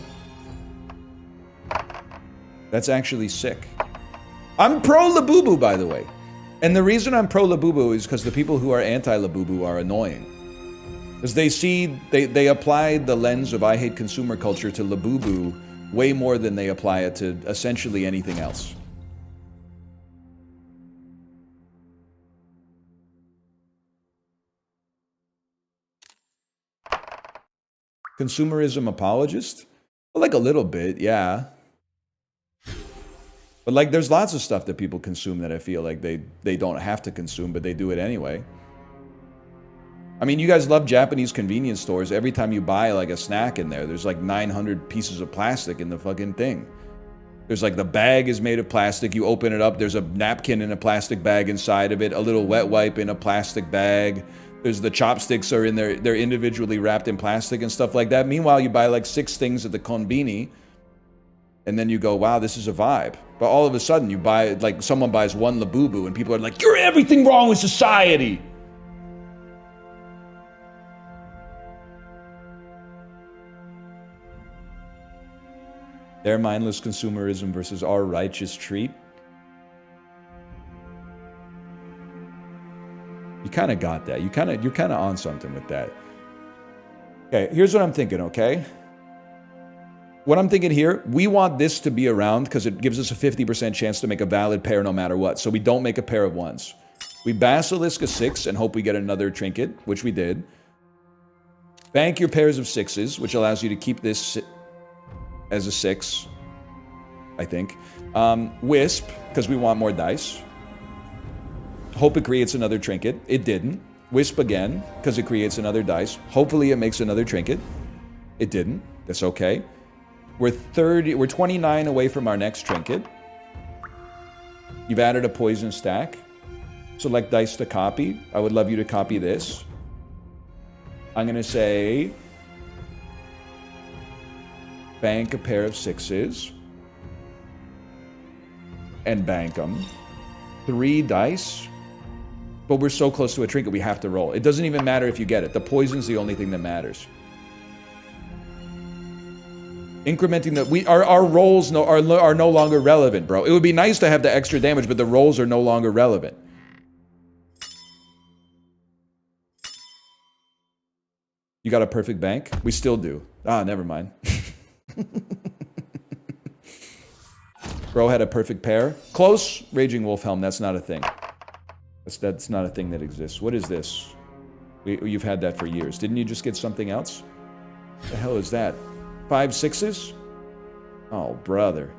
Speaker 1: That's actually sick. I'm pro Labubu, by the way. And the reason I'm pro Labubu is because the people who are anti-Labubu are annoying. Because they apply the lens of I hate consumer culture to Labubu way more than they apply it to essentially anything else. Consumerism apologist? Well, like a little bit, yeah. But like there's lots of stuff that people consume that I feel like they don't have to consume, but they do it anyway. I mean, you guys love Japanese convenience stores. Every time you buy like a snack in there, there's like 900 pieces of plastic in the fucking thing. There's like the bag is made of plastic. You open it up, there's a napkin in a plastic bag inside of it, a little wet wipe in a plastic bag. There's the chopsticks are in there, they're individually wrapped in plastic and stuff like that. Meanwhile, you buy like 6 things at the konbini, and then you go, wow, this is a vibe. But all of a sudden you buy, like someone buys 1 Labubu and people are like, you're everything wrong with society. Their mindless consumerism versus our righteous treat. You kind of got that. You're kind of on something with that. Okay, here's what I'm thinking, okay? What I'm thinking here, we want this to be around because it gives us a 50% chance to make a valid pair no matter what. So we don't make a pair of 1s. We basilisk a 6 and hope we get another trinket, which we did. Bank your pairs of 6s, which allows you to keep this as a 6, I think. Wisp, because we want more dice. Hope it creates another trinket. It didn't. Wisp again, because it creates another dice. Hopefully it makes another trinket. It didn't. That's okay. We're 29 away from our next trinket. You've added a poison stack. Select dice to copy. I would love you to copy this. I'm going to say bank a pair of 6s and bank them. 3 dice. But we're so close to a trinket, we have to roll. It doesn't even matter if you get it. The poison's the only thing that matters. Incrementing our rolls are no longer relevant, bro. It would be nice to have the extra damage, but the rolls are no longer relevant. You got a perfect bank? We still do. Ah, never mind. Bro had a perfect pair. Close. Raging Wolf Helm. That's not a thing. That's not a thing that exists. What is this? You've had that for years. Didn't you just get something else? What the hell is that? 5 6s? Oh, brother.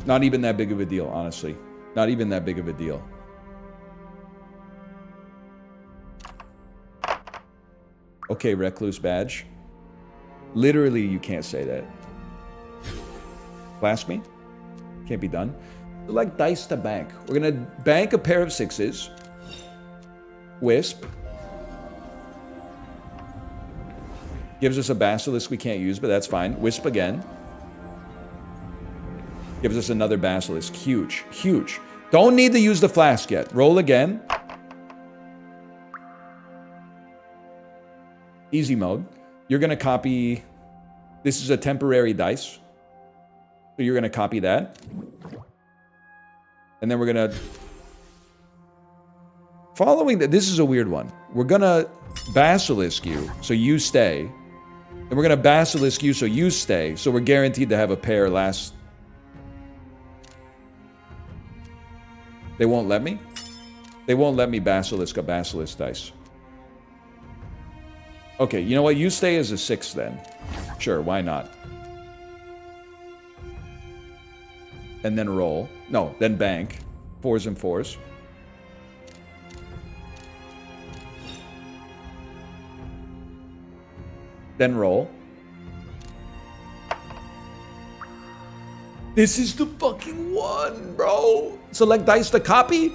Speaker 1: Not even that big of a deal, honestly. Not even that big of a deal. Okay, Recluse badge. Literally, you can't say that. Blast me? Can't be done. Select dice to bank. We're going to bank a pair of sixes. Wisp. Gives us a Basilisk we can't use, but that's fine. Wisp again. Gives us another Basilisk. Huge. Huge. Don't need to use the flask yet. Roll again. Easy mode. You're going to copy... This is a temporary dice. So you're going to copy that. And then we're going to... Following that, this is a weird one. We're going to Basilisk you, so you stay. And we're going to Basilisk you, so you stay. So we're guaranteed to have a pair last... They won't let me? They won't let me Basilisk a Basilisk dice. Okay, you know what? You stay as a 6 then. Sure, why not? And then roll. No, then bank. 4s and 4s. Then roll. This is the fucking one, bro. Select dice to copy.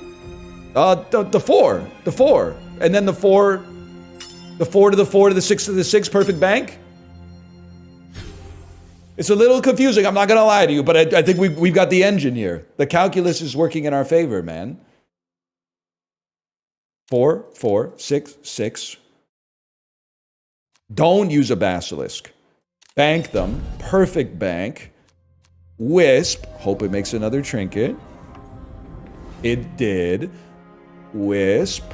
Speaker 1: The 4. The 4. And then the 4... The 4 to the 4 to the 6 to the 6, perfect bank. It's a little confusing, I'm not going to lie to you, but I think we've got the engine here. The calculus is working in our favor, man. 4, 4, 6, 6. Don't use a Basilisk. Bank them. Perfect bank. Wisp. Hope it makes another trinket. It did. Wisp.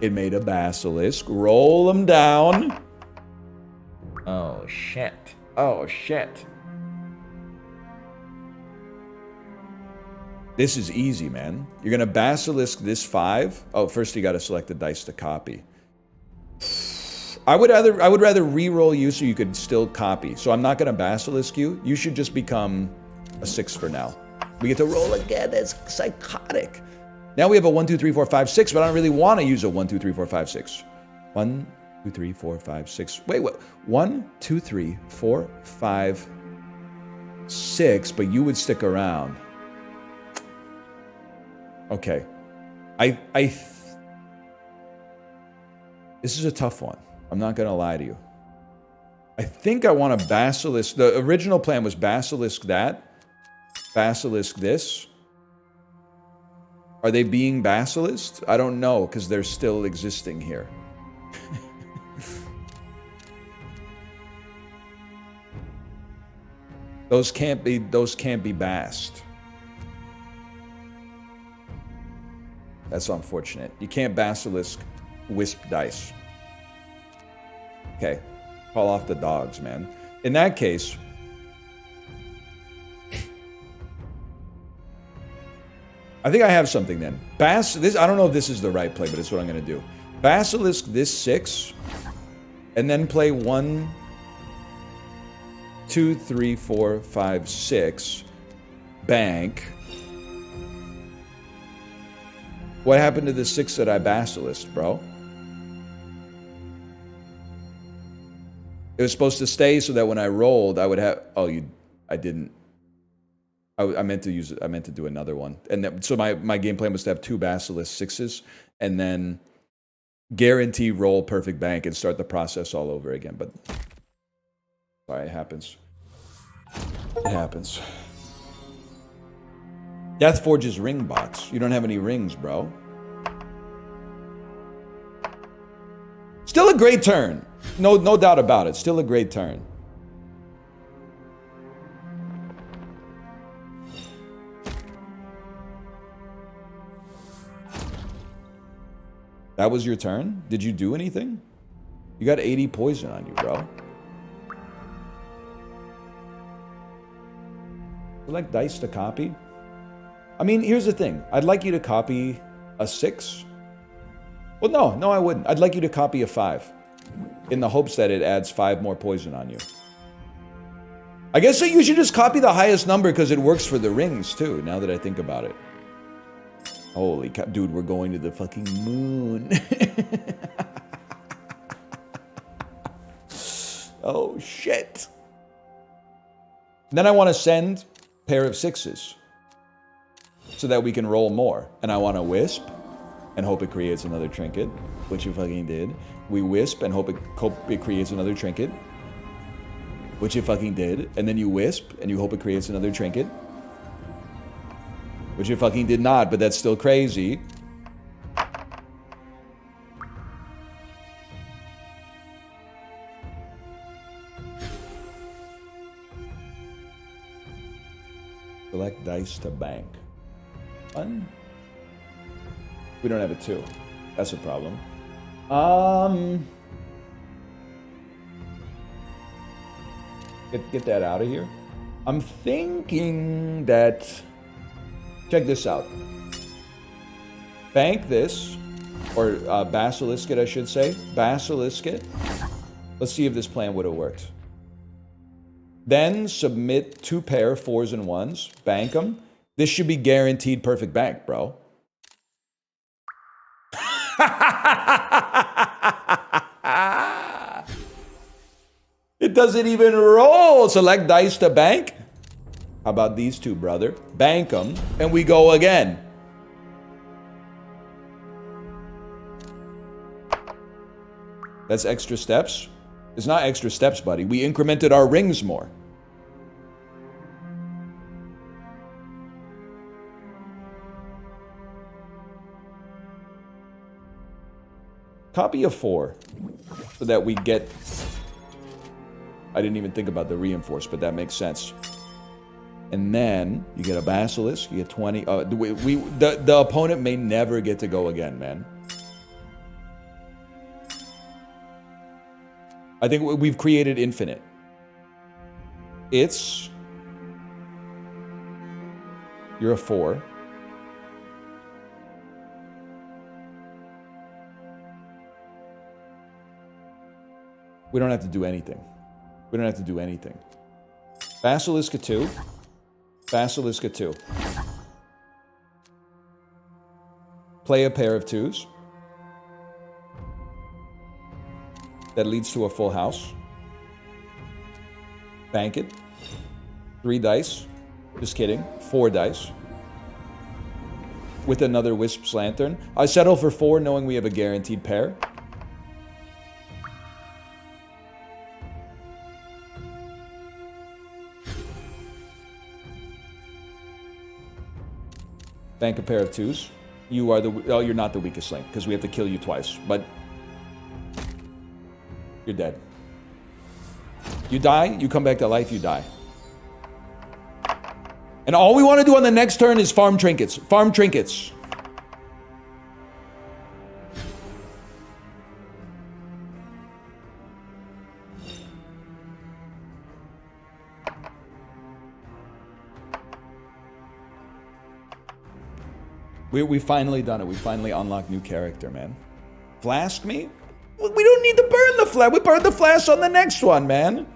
Speaker 1: It made a Basilisk. Roll them down. Oh, shit. Oh, shit. This is easy, man. You're going to Basilisk this 5. Oh, first you got to select the dice to copy. I would rather re-roll you so you could still copy. So I'm not going to Basilisk you. You should just become a 6 for now. We get to roll again. That's psychotic. Now we have a 1, 2, 3, 4, 5, 6, but I don't really want to use a 1, 2, 3, 4, 5, 6. 1, 2, 3, 4, 5, 6. Wait, what? 1, 2, 3, 4, 5, 6, but you would stick around. Okay. This is a tough one. I'm not going to lie to you. I think I want to Basilisk. The original plan was Basilisk that. Basilisk this. Are they being Basilisked? I don't know, because they're still existing here. Those can't be Bassed. That's unfortunate. You can't Basilisk Wisp dice. Okay. Call off the dogs, man. In that case... I think I have something then. I don't know if this is the right play, but it's what I'm going to do. Basilisk this 6, and then play 1, 2, 3, 4, 5, 6. Bank. What happened to the 6 that I Basilisked, bro? It was supposed to stay so that when I rolled, I would have... Oh, I didn't. I meant to use it. I meant to do another one. And so my game plan was to have 2 Basilisk 6s and then guarantee roll perfect bank and start the process all over again. But sorry, it happens. It happens. Deathforge's ring box. You don't have any rings, bro. Still a great turn. No doubt about it. Still a great turn. That was your turn? Did you do anything? You got 80 poison on you, bro. Select dice to copy. I mean, here's the thing. I'd like you to copy a 6. Well, no, I wouldn't. I'd like you to copy a 5 in the hopes that it adds 5 more poison on you. I guess that you should just copy the highest number because it works for the rings too, now that I think about it. Holy cow. Dude, we're going to the fucking moon. Oh, shit. Then I want to send pair of sixes so that we can roll more. And I want to wisp and hope it creates another trinket, which you fucking did. We wisp and hope it creates another trinket, which you fucking did. And then you wisp and you hope it creates another trinket, which you fucking did not, but that's still crazy. Select dice to bank. One. We don't have a 2. That's a problem. Get that out of here. I'm thinking that... Check this out. Bank this, or basilisk it, I should say. Basilisk it. Let's see if this plan would have worked. Then submit 2 pair, 4s and 1s. Bank them. This should be guaranteed perfect bank, bro. It doesn't even roll. Select dice to bank. How about these 2, brother? Bank them, and we go again. That's extra steps. It's not extra steps, buddy. We incremented our rings more. Copy a 4 so that we get... I didn't even think about the reinforce, but that makes sense. And then you get a basilisk, you get 20. The opponent may never get to go again, man. I think we've created infinite. It's... You're a 4. We don't have to do anything. We don't have to do anything. Basilisk a 2. Basilisk a 2. Play a pair of 2s. That leads to a full house. Bank it. 3 dice. Just kidding. 4 dice. With another Wisp's Lantern. I settle for 4 knowing we have a guaranteed pair. Bank a pair of 2s. You are the... Oh, you're not the weakest link, because we have to kill you twice. But... You're dead. You die, you come back to life, you die. And all we want to do on the next turn is farm trinkets. Farm trinkets. We finally done it. We finally unlocked new character, man. Flask me? We don't need to burn the flask. We burn the flask on the next one, man.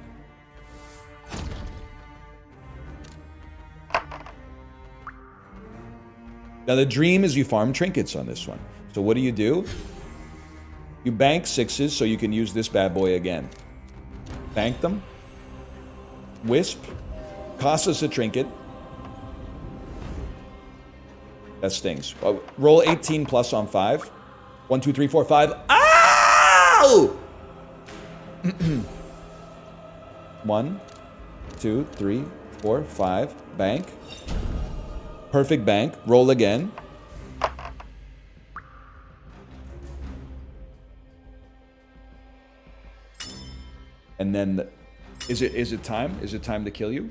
Speaker 1: Now the dream is you farm trinkets on this one. So what do? You bank 6s so you can use this bad boy again. Bank them. Wisp. Cost us a trinket. That stings. Roll 18 plus on 5. 1, 2, 3, 4, 5. Ow! 1, 2, 3, 4, 5. Bank. Perfect bank. Roll again. And then, is it time? Is it time to kill you?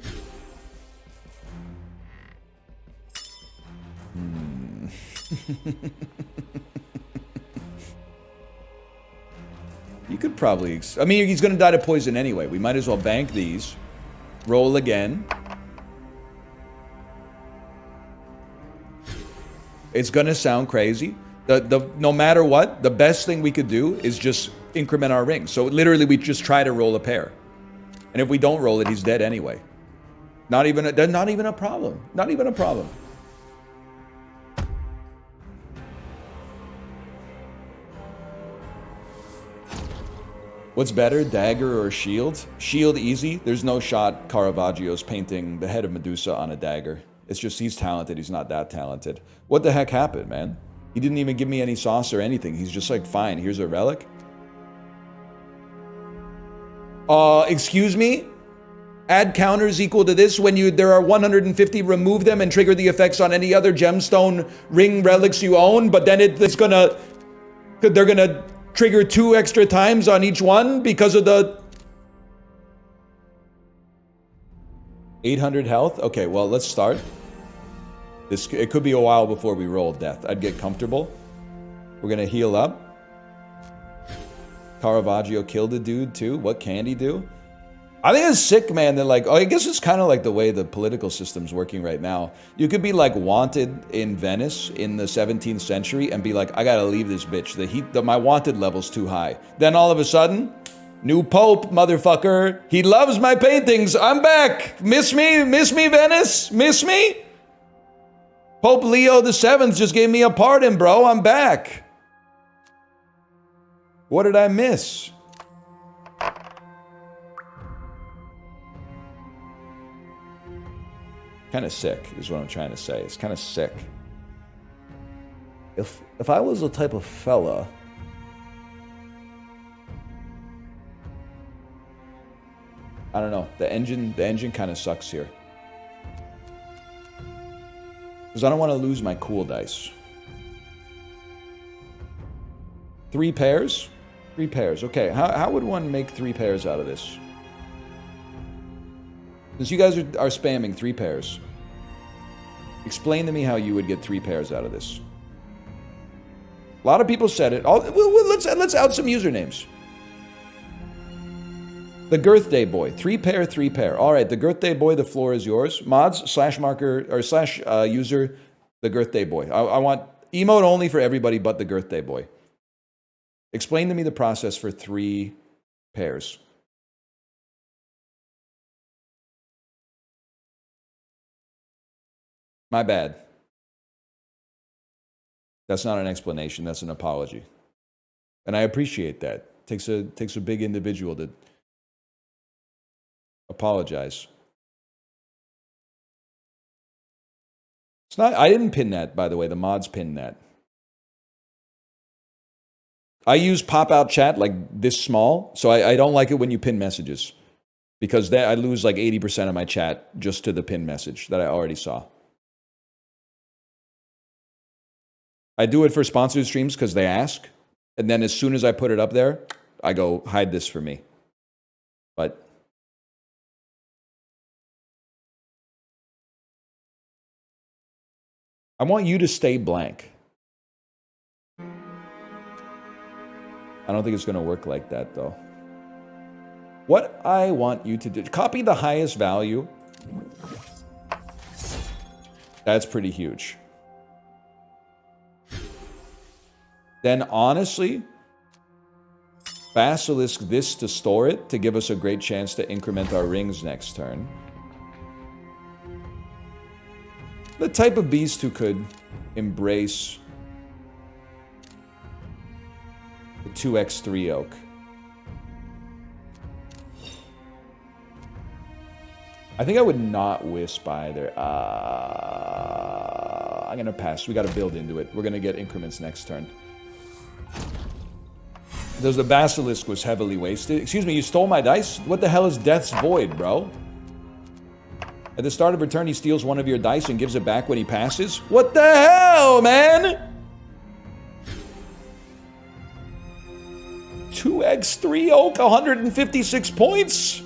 Speaker 1: You could probably... I mean, he's going to die to poison anyway. We might as well bank these. Roll again. It's going to sound crazy. No matter what, the best thing we could do is just increment our rings. So literally, we just try to roll a pair. And if we don't roll it, he's dead anyway. Not even a problem. Not even a problem. What's better, dagger or shield? Shield easy. There's no shot Caravaggio's painting the head of Medusa on a dagger. It's just he's talented. He's not that talented. What the heck happened, man? He didn't even give me any sauce or anything. He's just like, fine, here's a relic. Excuse me? Add counters equal to this when there are 150, remove them and trigger the effects on any other gemstone ring relics you own, but then they're gonna trigger 2 extra times on each one because of the 800 health. Okay, well, let's start. It could be a while before we roll death. I'd get comfortable. We're gonna heal up. Caravaggio killed a dude too. What can he do? I think it's sick, man, that like, I guess it's kind of like the way the political system's working right now. You could be like wanted in Venice in the 17th century and be like, I gotta leave this bitch. My wanted level's too high. Then all of a sudden, new pope, motherfucker. He loves my paintings. I'm back. Miss me, Venice? Miss me? Pope Leo the 7th just gave me a pardon, bro. I'm back. What did I miss? Kind of sick is what I'm trying to say. It's kind of sick. If I was the type of fella I don't know. The engine kind of sucks here. Because I don't want to lose my cool dice. 3 pairs? 3 pairs. Okay, how would one make 3 pairs out of this? Since you guys are spamming 3 pairs, explain to me how you would get 3 pairs out of this. A lot of people said it. Let's out some usernames. The Girthday Boy, 3 pair, 3 pair. All right, the Girthday Boy, the floor is yours. Mods, /marker, or /user, the Girthday Boy. I want emote only for everybody but the Girthday Boy. Explain to me the process for 3 pairs. My bad. That's not an explanation, that's an apology. And I appreciate that. It takes a big individual to apologize. It's not, I didn't pin that, by the way. The mods pinned that. I use pop-out chat like this small, so I don't like it when you pin messages. Because I lose like 80% of my chat just to the pin message that I already saw. I do it for sponsored streams because they ask. And then as soon as I put it up there, I go, hide this for me. But I want you to stay blank. I don't think it's going to work like that, though. What I want you to do, copy the highest value. That's pretty huge. Then, honestly, Basilisk this to store it to give us a great chance to increment our rings next turn. The type of beast who could embrace the 2x3 oak. I think I would not Wisp either. I'm going to pass. We got to build into it. We're going to get increments next turn. Because the Basilisk was heavily wasted. Excuse me, you stole my dice? What the hell is Death's Void, bro? At the start of return, he steals one of your dice and gives it back when he passes? What the hell, man? 2x3 oak, 156 points?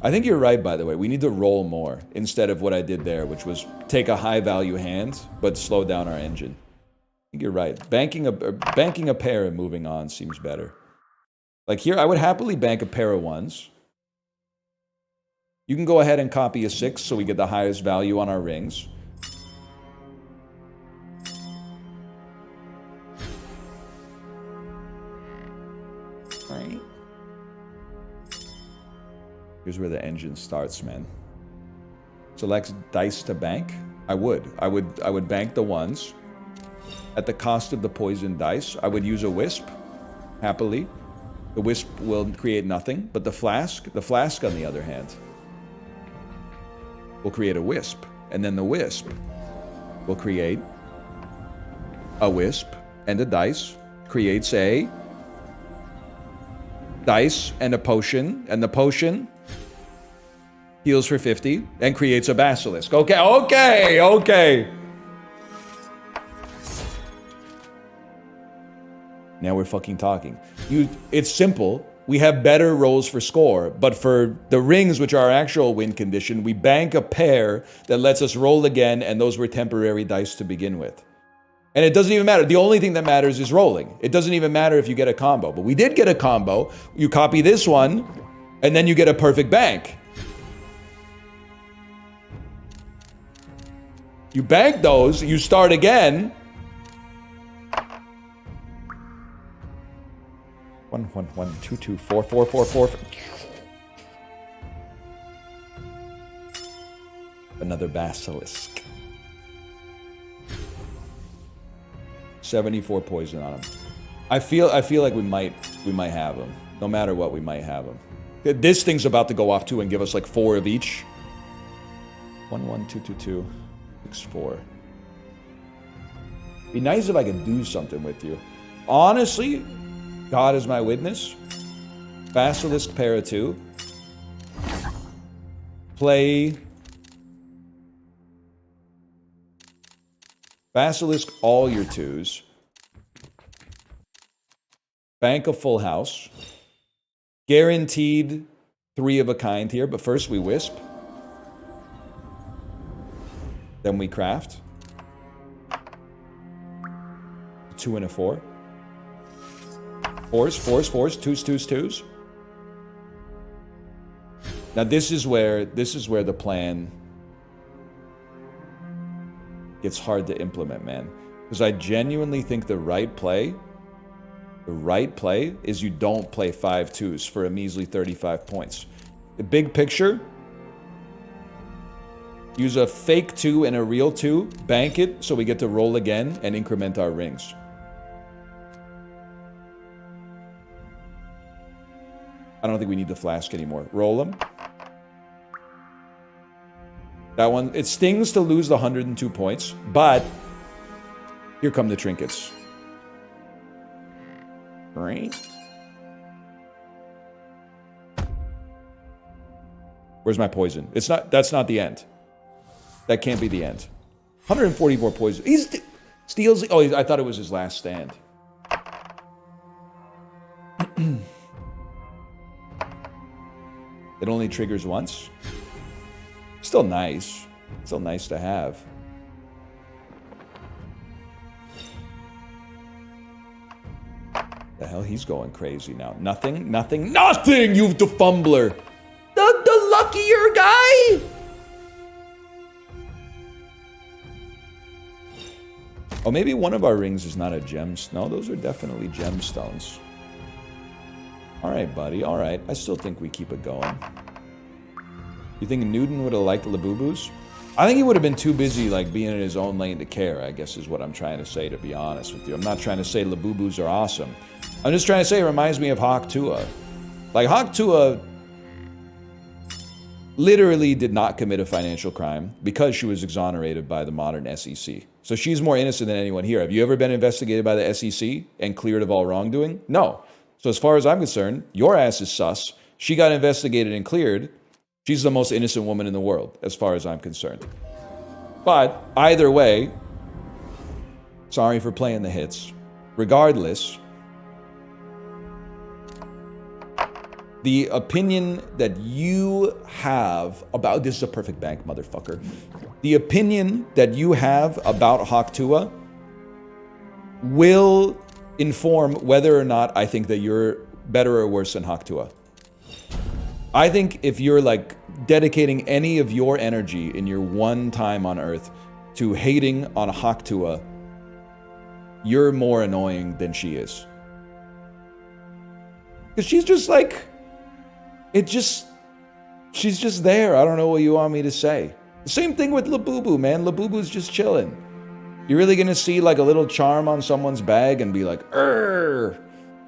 Speaker 1: I think you're right, by the way. We need to roll more instead of what I did there, which was take a high-value hand, but slow down our engine. I think you're right. Banking a pair and moving on seems better. Like here, I would happily bank a pair of 1s. You can go ahead and copy a 6 so we get the highest value on our rings. Right. Here's where the engine starts, man. Select dice to bank. I would bank the ones. At the cost of the poison dice, I would use a wisp, happily. The wisp will create nothing, but the flask on the other hand, will create a wisp. And then the wisp will create a wisp and a dice, creates a dice and a potion, and the potion heals for 50 and creates a basilisk. Okay. Now we're fucking talking. It's simple. We have better rolls for score, but for the rings, which are our actual win condition, we bank a pair that lets us roll again, and those were temporary dice to begin with. And it doesn't even matter. The only thing that matters is rolling. It doesn't even matter if you get a combo, but we did get a combo. You copy this one, and then you get a perfect bank. You bank those, you start again. 1, 1, 1, 2, 2, 4, 4, 4, 4. Another basilisk. 74 poison on him. I feel like we might have him. No matter what, we might have him. This thing's about to go off too and give us like 4 of each. 1, 1, 2, 2, 2, 6, 4. Be nice if I could do something with you. Honestly, God is my witness. Basilisk pair of 2. Play Basilisk all your 2s. Bank a full house. Guaranteed 3 of a kind here, but first we wisp. Then we craft. 2 and a 4. 4s, 4s, 4s, 2s, 2s, 2s. Now this is where the plan gets hard to implement, man. Because I genuinely think the right play is you don't play 5 2s for a measly 35 points. The big picture, use a fake 2 and a real 2, bank it so we get to roll again and increment our rings. I don't think we need the flask anymore. Roll them. That one, it stings to lose the 102 points, but here come the trinkets. Right? Where's my poison? That's not the end. That can't be the end. 144 poison. He steals. Oh, I thought it was his last stand. It only triggers once. Still nice. Still nice to have. The hell, he's going crazy now. Nothing, nothing, nothing, you the fumbler. The luckier guy. Oh, maybe one of our rings is not a gem. No, those are definitely gemstones. All right, buddy. All right. I still think we keep it going. You think Newton would have liked Labubus? I think he would have been too busy, like, being in his own lane to care, I guess is what I'm trying to say, to be honest with you. I'm not trying to say Labubus are awesome. I'm just trying to say it reminds me of Hawk Tuah. Like, Hawk Tuah literally did not commit a financial crime because she was exonerated by the modern SEC. So she's more innocent than anyone here. Have you ever been investigated by the SEC and cleared of all wrongdoing? No. So as far as I'm concerned, your ass is sus. She got investigated and cleared. She's the most innocent woman in the world, as far as I'm concerned. But either way, sorry for playing the hits. Regardless, the opinion that you have about... This is a perfect bank, motherfucker. The opinion that you have about Hawk Tuah will inform whether or not I think that you're better or worse than Hawk Tuah. I think if you're like dedicating any of your energy in your one time on Earth to hating on Hawk Tuah, you're more annoying than she is. Because she's just like, it just, She's just there. I don't know what you want me to say. Same thing with Labubu, man. Labubu's just chilling. You're really gonna see like a little charm on someone's bag and be like,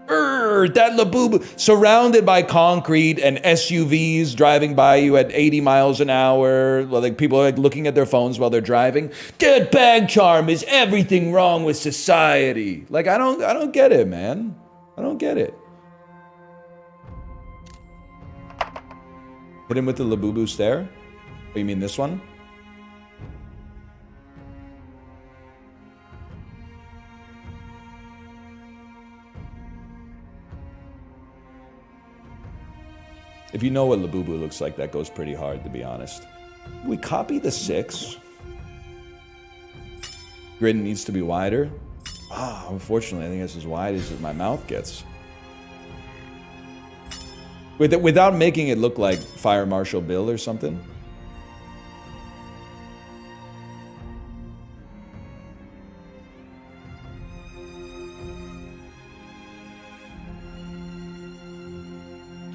Speaker 1: that Labubu, surrounded by concrete and SUVs driving by you at 80 miles an hour. Like people are like looking at their phones while they're driving. That bag charm is everything wrong with society. Like I don't get it, man. I don't get it. Hit him with the Labubu stare. Oh, you mean this one? If you know what Labubu looks like, that goes pretty hard, to be honest. We copy the 6. Grid needs to be wider. Unfortunately, I think it's as wide as my mouth gets. Without making it look like Fire Marshal Bill or something.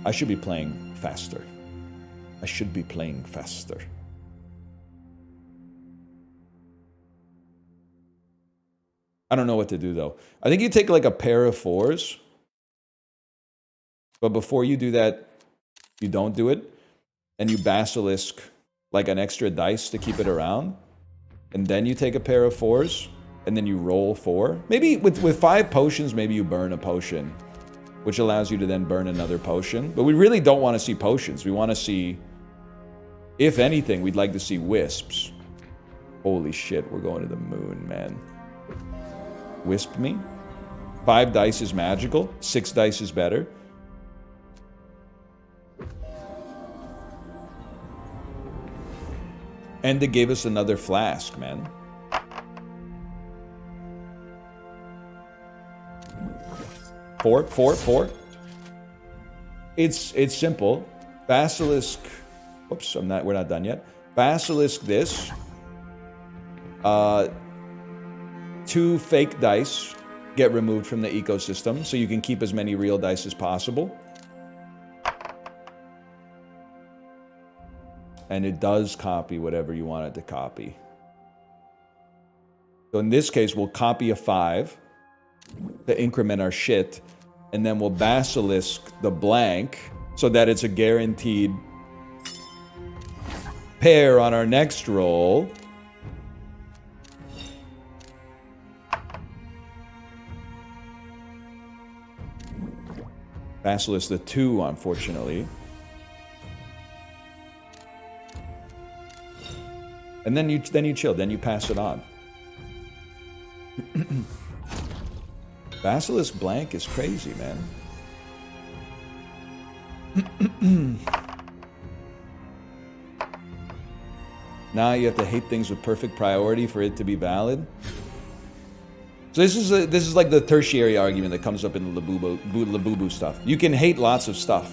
Speaker 1: I should be playing faster. I should be playing faster. I don't know what to do, though. I think you take like a pair of 4s. But before you do that, you don't do it. And you basilisk like an extra dice to keep it around. And then you take a pair of 4s. And then you roll 4. Maybe with 5 potions, maybe you burn a potion, which allows you to then burn another potion. But we really don't want to see potions. We want to see, if anything, we'd like to see wisps. Holy shit, we're going to the moon, man. Wisp me? 5 dice is magical. 6 dice is better. And they gave us another flask, man. Four. It's simple. Basilisk. Oops, we're not done yet. Basilisk this. 2 fake dice get removed from the ecosystem, so you can keep as many real dice as possible. And it does copy whatever you want it to copy. So in this case, we'll copy a 5 to increment our shit, and then we'll basilisk the blank so that it's a guaranteed pair on our next roll. Basilisk the 2, unfortunately. And then you chill, then you pass it on. Basilisk blank is crazy, man. Now you have to hate things with perfect priority for it to be valid. So this is like the tertiary argument that comes up in the Labubu stuff. You can hate lots of stuff.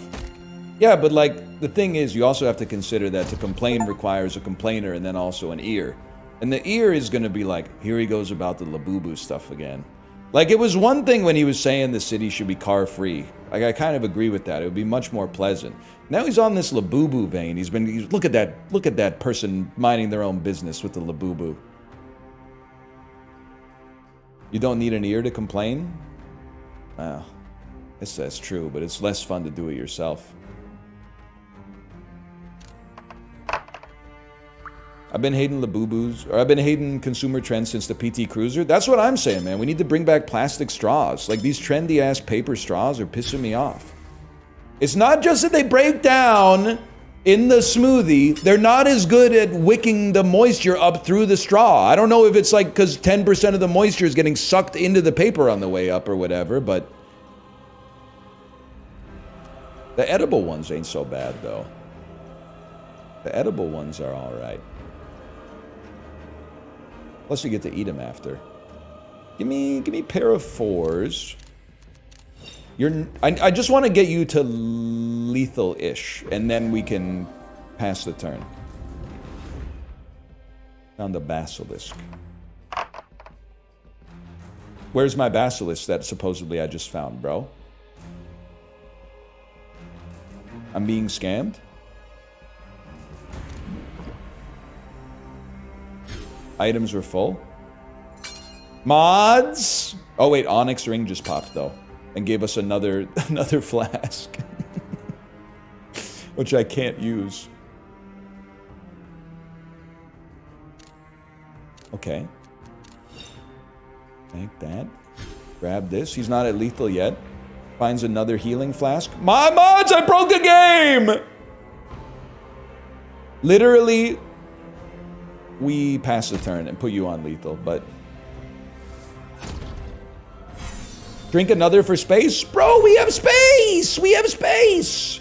Speaker 1: Yeah, but like, the thing is, you also have to consider that to complain requires a complainer and then also an ear. And the ear is going to be like, here he goes about the Labubu stuff again. Like, it was one thing when he was saying the city should be car-free. Like, I kind of agree with that. It would be much more pleasant. Now he's on this Labubu vein. Look at that person minding their own business with the Labubu. You don't need an ear to complain? Well, I guess that's true, but it's less fun to do it yourself. I've been hating Labubus, or I've been hating consumer trends since the PT Cruiser. That's what I'm saying, man. We need to bring back plastic straws. Like, these trendy-ass paper straws are pissing me off. It's not just that they break down in the smoothie. They're not as good at wicking the moisture up through the straw. I don't know if it's like because 10% of the moisture is getting sucked into the paper on the way up or whatever, but the edible ones ain't so bad, though. The edible ones are all right. Plus, you get to eat them after. Give me a pair of 4s. I just want to get you to lethal-ish, and then we can pass the turn. Found the basilisk. Where's my basilisk that supposedly I just found, bro? I'm being scammed? Items were full. Mods! Oh wait, Onyx Ring just popped though. And gave us another flask. Which I can't use. Okay. Take that. Grab this. He's not at lethal yet. Finds another healing flask. My mods, I broke the game! Literally, we pass the turn and put you on lethal, but... Drink another for space? Bro, we have space! We have space!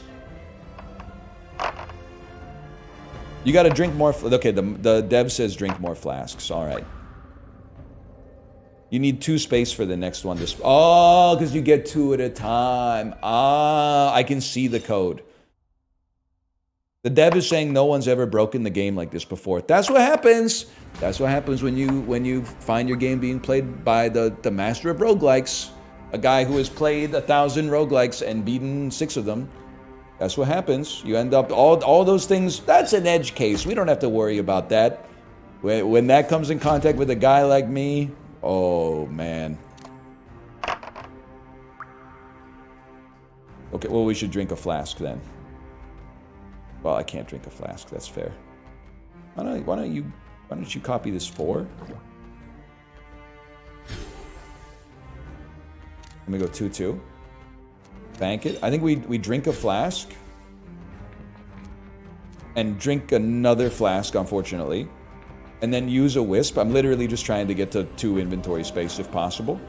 Speaker 1: You gotta drink more... Okay, the dev says drink more flasks. Alright. You need 2 space for the next one to... Oh, because you get 2 at a time. Ah, I can see the code. The dev is saying no one's ever broken the game like this before. That's what happens. That's what happens when you find your game being played by the master of roguelikes. A guy who has played 1,000 roguelikes and beaten 6 of them. That's what happens. You end up... All those things... That's an edge case. We don't have to worry about that. When that comes in contact with a guy like me... Oh, man. Okay, well, we should drink a flask then. Well, I can't drink a flask. That's fair. Why don't you copy this 4? Let me go 2-2. Bank it. I think we drink a flask. And drink another flask, unfortunately. And then use a wisp. I'm literally just trying to get to 2 inventory space if possible.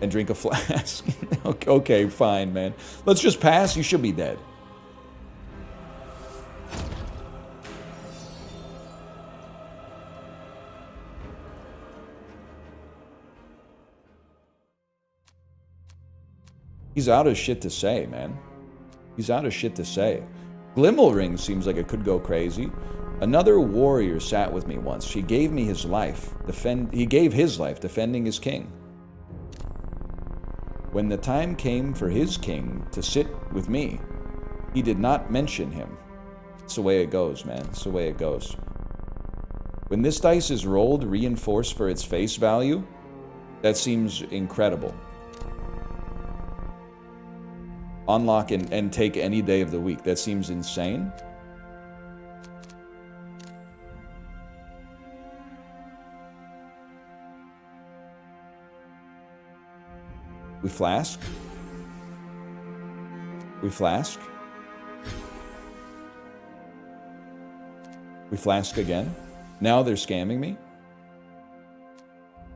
Speaker 1: And drink a flask. Okay, fine, man. Let's just pass. You should be dead. He's out of shit to say, man. He's out of shit to say. Glimmelring seems like it could go crazy. Another warrior sat with me once. He gave me his life. He gave his life defending his king. When the time came for his king to sit with me, he did not mention him. It's the way it goes, man. It's the way it goes. When this dice is rolled, reinforced for its face value, that seems incredible. Unlock and take any day of the week. That seems insane. We flask. We flask. We flask again. Now they're scamming me.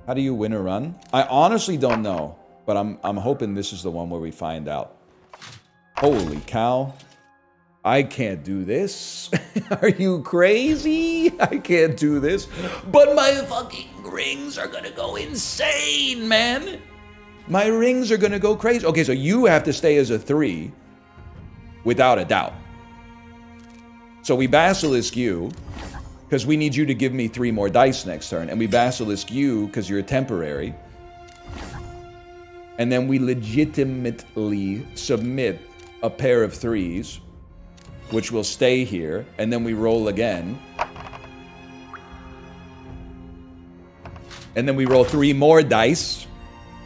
Speaker 1: How do you win a run? I honestly don't know, but I'm hoping this is the one where we find out. Holy cow. I can't do this. Are you crazy? I can't do this. But my fucking rings are gonna go insane, man. My rings are gonna go crazy. Okay, so you have to stay as a 3, without a doubt. So we basilisk you, because we need you to give me 3 more dice next turn. And we basilisk you, because you're temporary. And then we legitimately submit a pair of 3s, which will stay here, and then we roll again. And then we roll 3 more dice.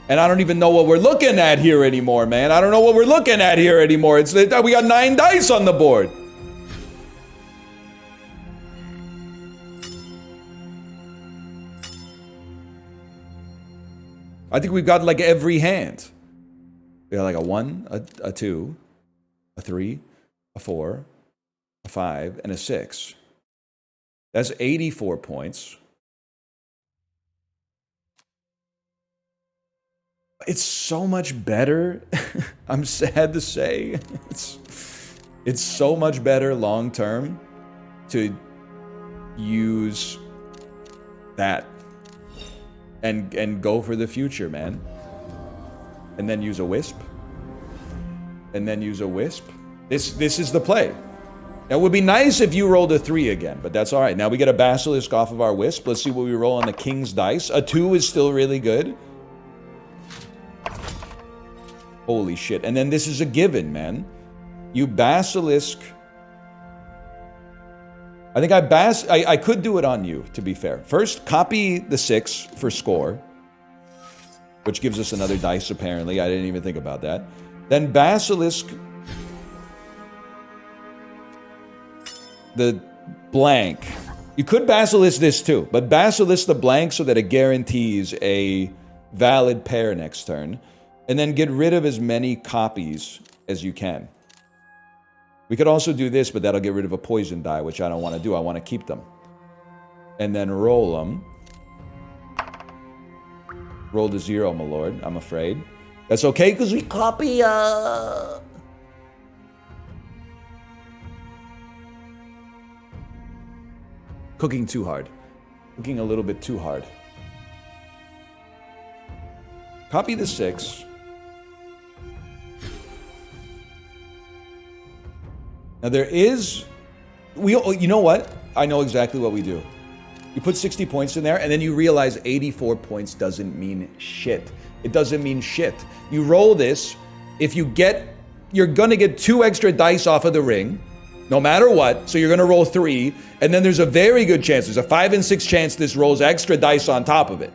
Speaker 1: And I don't even know what we're looking at here anymore, man. I don't know what we're looking at here anymore. We got 9 dice on the board. I think we've got like every hand. We got like a 1, a 2, a 3, a 4, a 5, and a 6. That's 84 points. It's so much better. I'm sad to say. It's so much better long term to use that and go for the future, man. And then use a wisp. And then use a wisp. This is the play. Now, it would be nice if you rolled a 3 again, but that's all right. Now we get a basilisk off of our wisp. Let's see what we roll on the king's dice. A 2 is still really good. Holy shit. And then this is a given, man. You basilisk I think I could do it on you, to be fair. First, copy the 6 for score, which gives us another dice, apparently. I didn't even think about that. Then Basilisk the blank. You could Basilisk this too, but Basilisk the blank so that it guarantees a valid pair next turn. And then get rid of as many copies as you can. We could also do this, but that'll get rid of a poison die, which I don't want to do. I want to keep them. And then roll them. Roll to 0, my lord, I'm afraid. That's okay, because we copy, Cooking too hard. Cooking a little bit too hard. Copy the 6. Now there is... you know what? I know exactly what we do. You put 60 points in there, and then you realize 84 points doesn't mean shit. It doesn't mean shit. You roll this. If you get... You're gonna get 2 extra dice off of the ring, no matter what. So you're gonna roll 3, and then there's a very good chance, there's a 5 and 6 chance this rolls extra dice on top of it.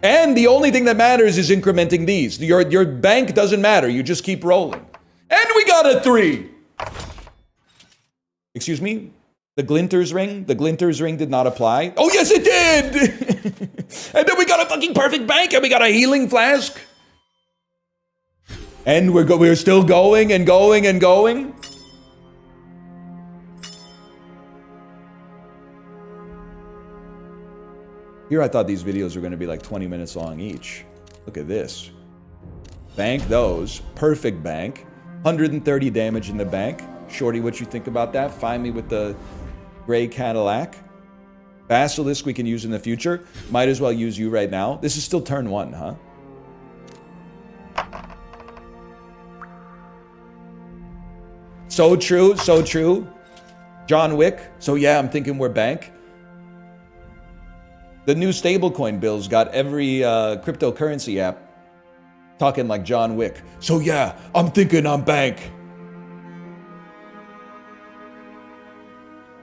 Speaker 1: And the only thing that matters is incrementing these. Your bank doesn't matter. You just keep rolling. And we got a 3! Excuse me? The Glinter's ring? The Glinter's ring did not apply. Oh, yes, it did! And then we got a fucking perfect bank, and we got a healing flask. And we're still going and going and going. Here I thought these videos were going to be like 20 minutes long each. Look at this. Bank those. Perfect bank. 130 damage in the bank. Shorty, what you think about that? Find me with the gray Cadillac. Basilisk we can use in the future. Might as well use you right now. This is still turn 1, huh? So true, so true. John Wick. So yeah, I'm thinking we're bank. The new stablecoin bills got every cryptocurrency app talking like John Wick. So yeah, I'm thinking I'm bank.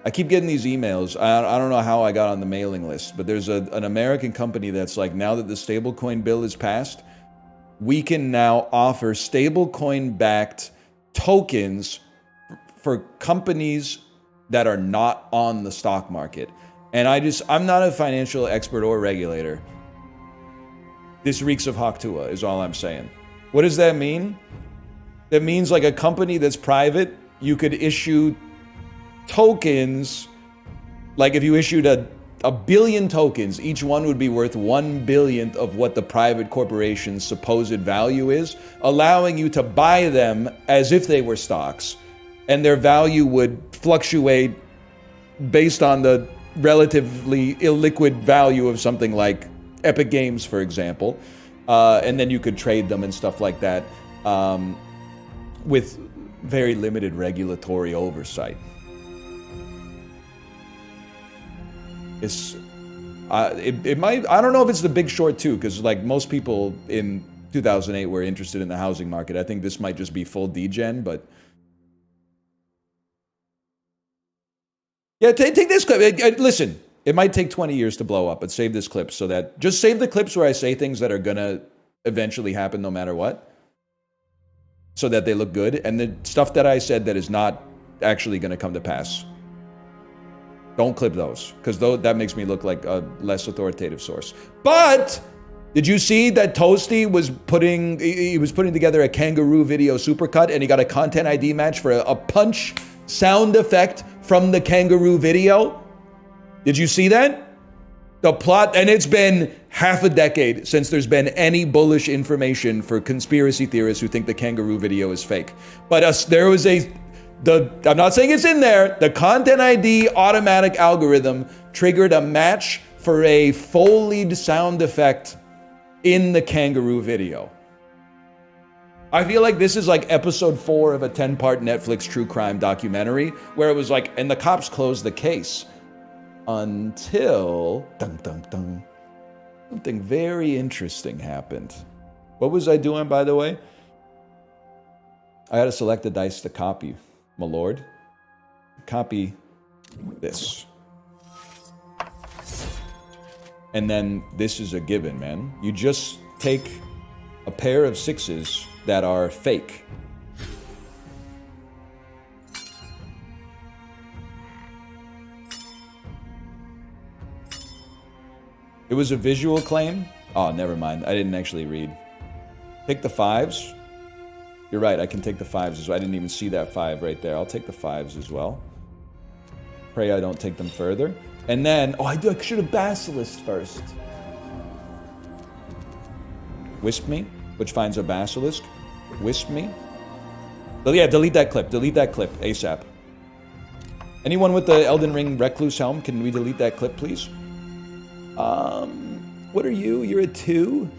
Speaker 1: I keep getting these emails. I don't know how I got on the mailing list, but there's an American company that's like, now that the stablecoin bill is passed, we can now offer stablecoin-backed tokens for companies that are not on the stock market. And I'm not a financial expert or regulator. This reeks of Haktua is all I'm saying. What does that mean? That means like a company that's private, you could issue tokens. Like if you issued a billion tokens, each one would be worth 1 billionth of what the private corporation's supposed value is, allowing you to buy them as if they were stocks. And their value would fluctuate based on the relatively illiquid value of something like Epic Games, for example. And then you could trade them and stuff like that with very limited regulatory oversight. It might, I don't know if it's The Big Short too, because like most people in 2008 were interested in the housing market. I think this might just be full degen, but yeah, take this clip. Listen, it might take 20 years to blow up, but save this clip so that, just save the clips where I say things that are gonna eventually happen no matter what, so that they look good, and the stuff that I said that is not actually gonna come to pass, don't clip those, because that makes me look like a less authoritative source. But did you see that Toasty was putting together a kangaroo video supercut, and he got a content ID match for a punch sound effect from the kangaroo video? Did you see that? The plot, and it's been half a decade since there's been any bullish information for conspiracy theorists who think the kangaroo video is fake. But there was I'm not saying it's in there, the content ID automatic algorithm triggered a match for a Foleyed sound effect in the kangaroo video. I feel like this is like episode 4 of a 10-part Netflix true crime documentary where it was like, and the cops closed the case until something very interesting happened. What was I doing, by the way? I had to select the dice to copy, my lord. Copy this. And then this is a given, man. You just take a pair of sixes that are fake. It was a visual claim? Oh, never mind. I didn't actually read. Take the fives. You're right, I can take the fives as well. I didn't even see that five right there. I'll take the fives as well. Pray I don't take them further. And then, oh, I should have Basilisked first. Wisp me, which finds a Basilisk. Wisp me. Oh yeah, delete that clip. Delete that clip ASAP. Anyone with the Elden Ring Recluse Helm, can we delete that clip, please? What are you? You're a 2?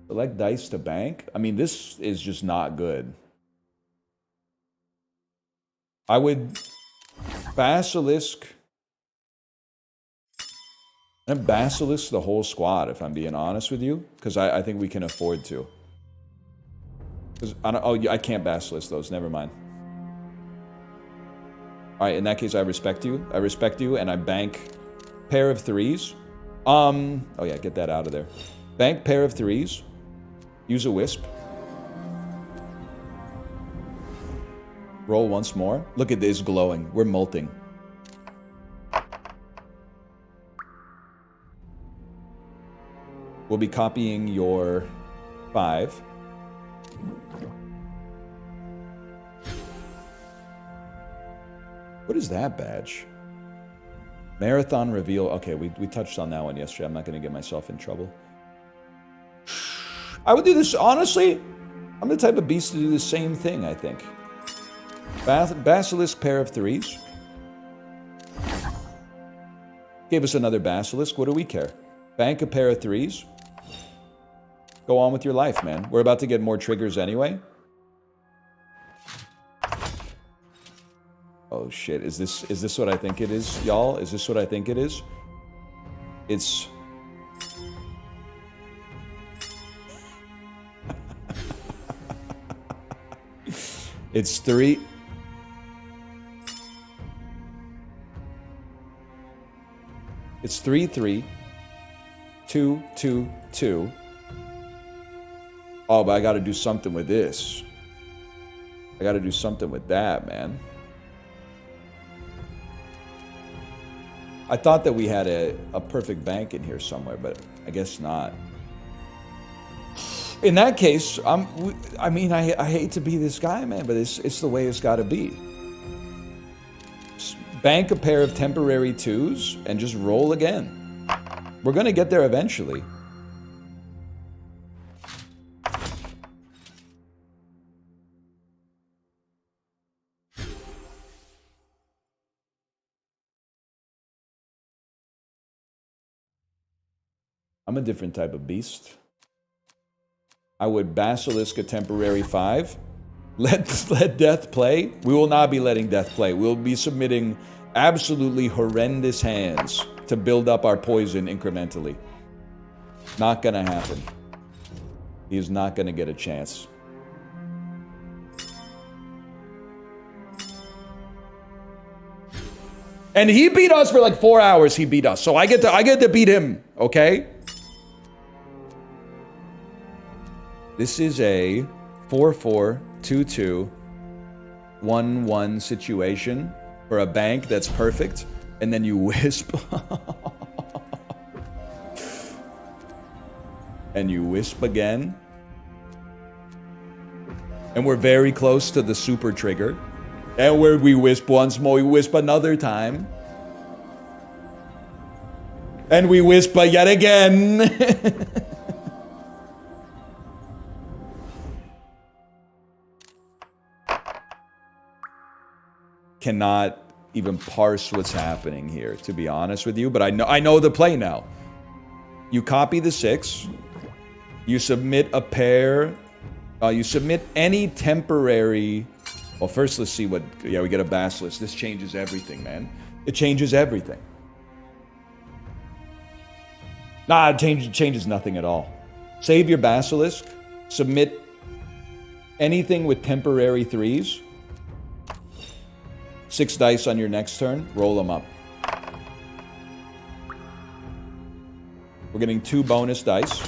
Speaker 1: Select dice to bank? I mean, this is just not good. I would Basilisk and Basilisk the whole squad, if I'm being honest with you, because I think we can afford to. I can't Basilisk those, never mind. Alright, in that case, I respect you. I respect you, and I bank pair of 3s. Oh yeah, get that out of there. Bank pair of 3s. Use a wisp. Roll once more. Look at this glowing. We're molting. We'll be copying your 5. What is that badge? Marathon reveal. Okay, we touched on that one yesterday. I'm not going to get myself in trouble. I would do this, honestly, I'm the type of beast to do the same thing, I think. Basilisk pair of 3s. Gave us another Basilisk. What do we care? Bank a pair of 3s. Go on with your life, man. We're about to get more triggers anyway. Oh shit, is this what I think it is, y'all? Is this what I think it is? It's... It's 3... It's 3, 3, 2, 2, 2. Oh, but I gotta do something with this. I gotta do something with that, man. I thought that we had a perfect bank in here somewhere, but I guess not. In that case, I mean, I hate to be this guy, man, but it's the way it's gotta be. Bank a pair of temporary 2s and just roll again. We're gonna get there eventually. I'm a different type of beast. I would Basilisk a temporary 5. Let death play. We will not be letting death play. We'll be submitting absolutely horrendous hands to build up our poison incrementally. Not gonna happen. He is not gonna get a chance. And he beat us for like 4 hours. He beat us, so I get to beat him. Okay. This is a 4-4-2-2 1-1 situation for a bank that's perfect, and then you wisp. And you wisp again. And we're very close to the super trigger. And where we wisp once more, we wisp another time. And we wisp yet again. Cannot even parse what's happening here, to be honest with you, but I know the play now. You copy the 6, you submit a pair, you submit any temporary. Well, first let's see what. Yeah, we get a Basilisk. This changes everything, man. It changes everything. Nah, it changes nothing at all. Save your Basilisk, submit anything with temporary 3s. 6 dice on your next turn. Roll them up. We're getting 2 bonus dice.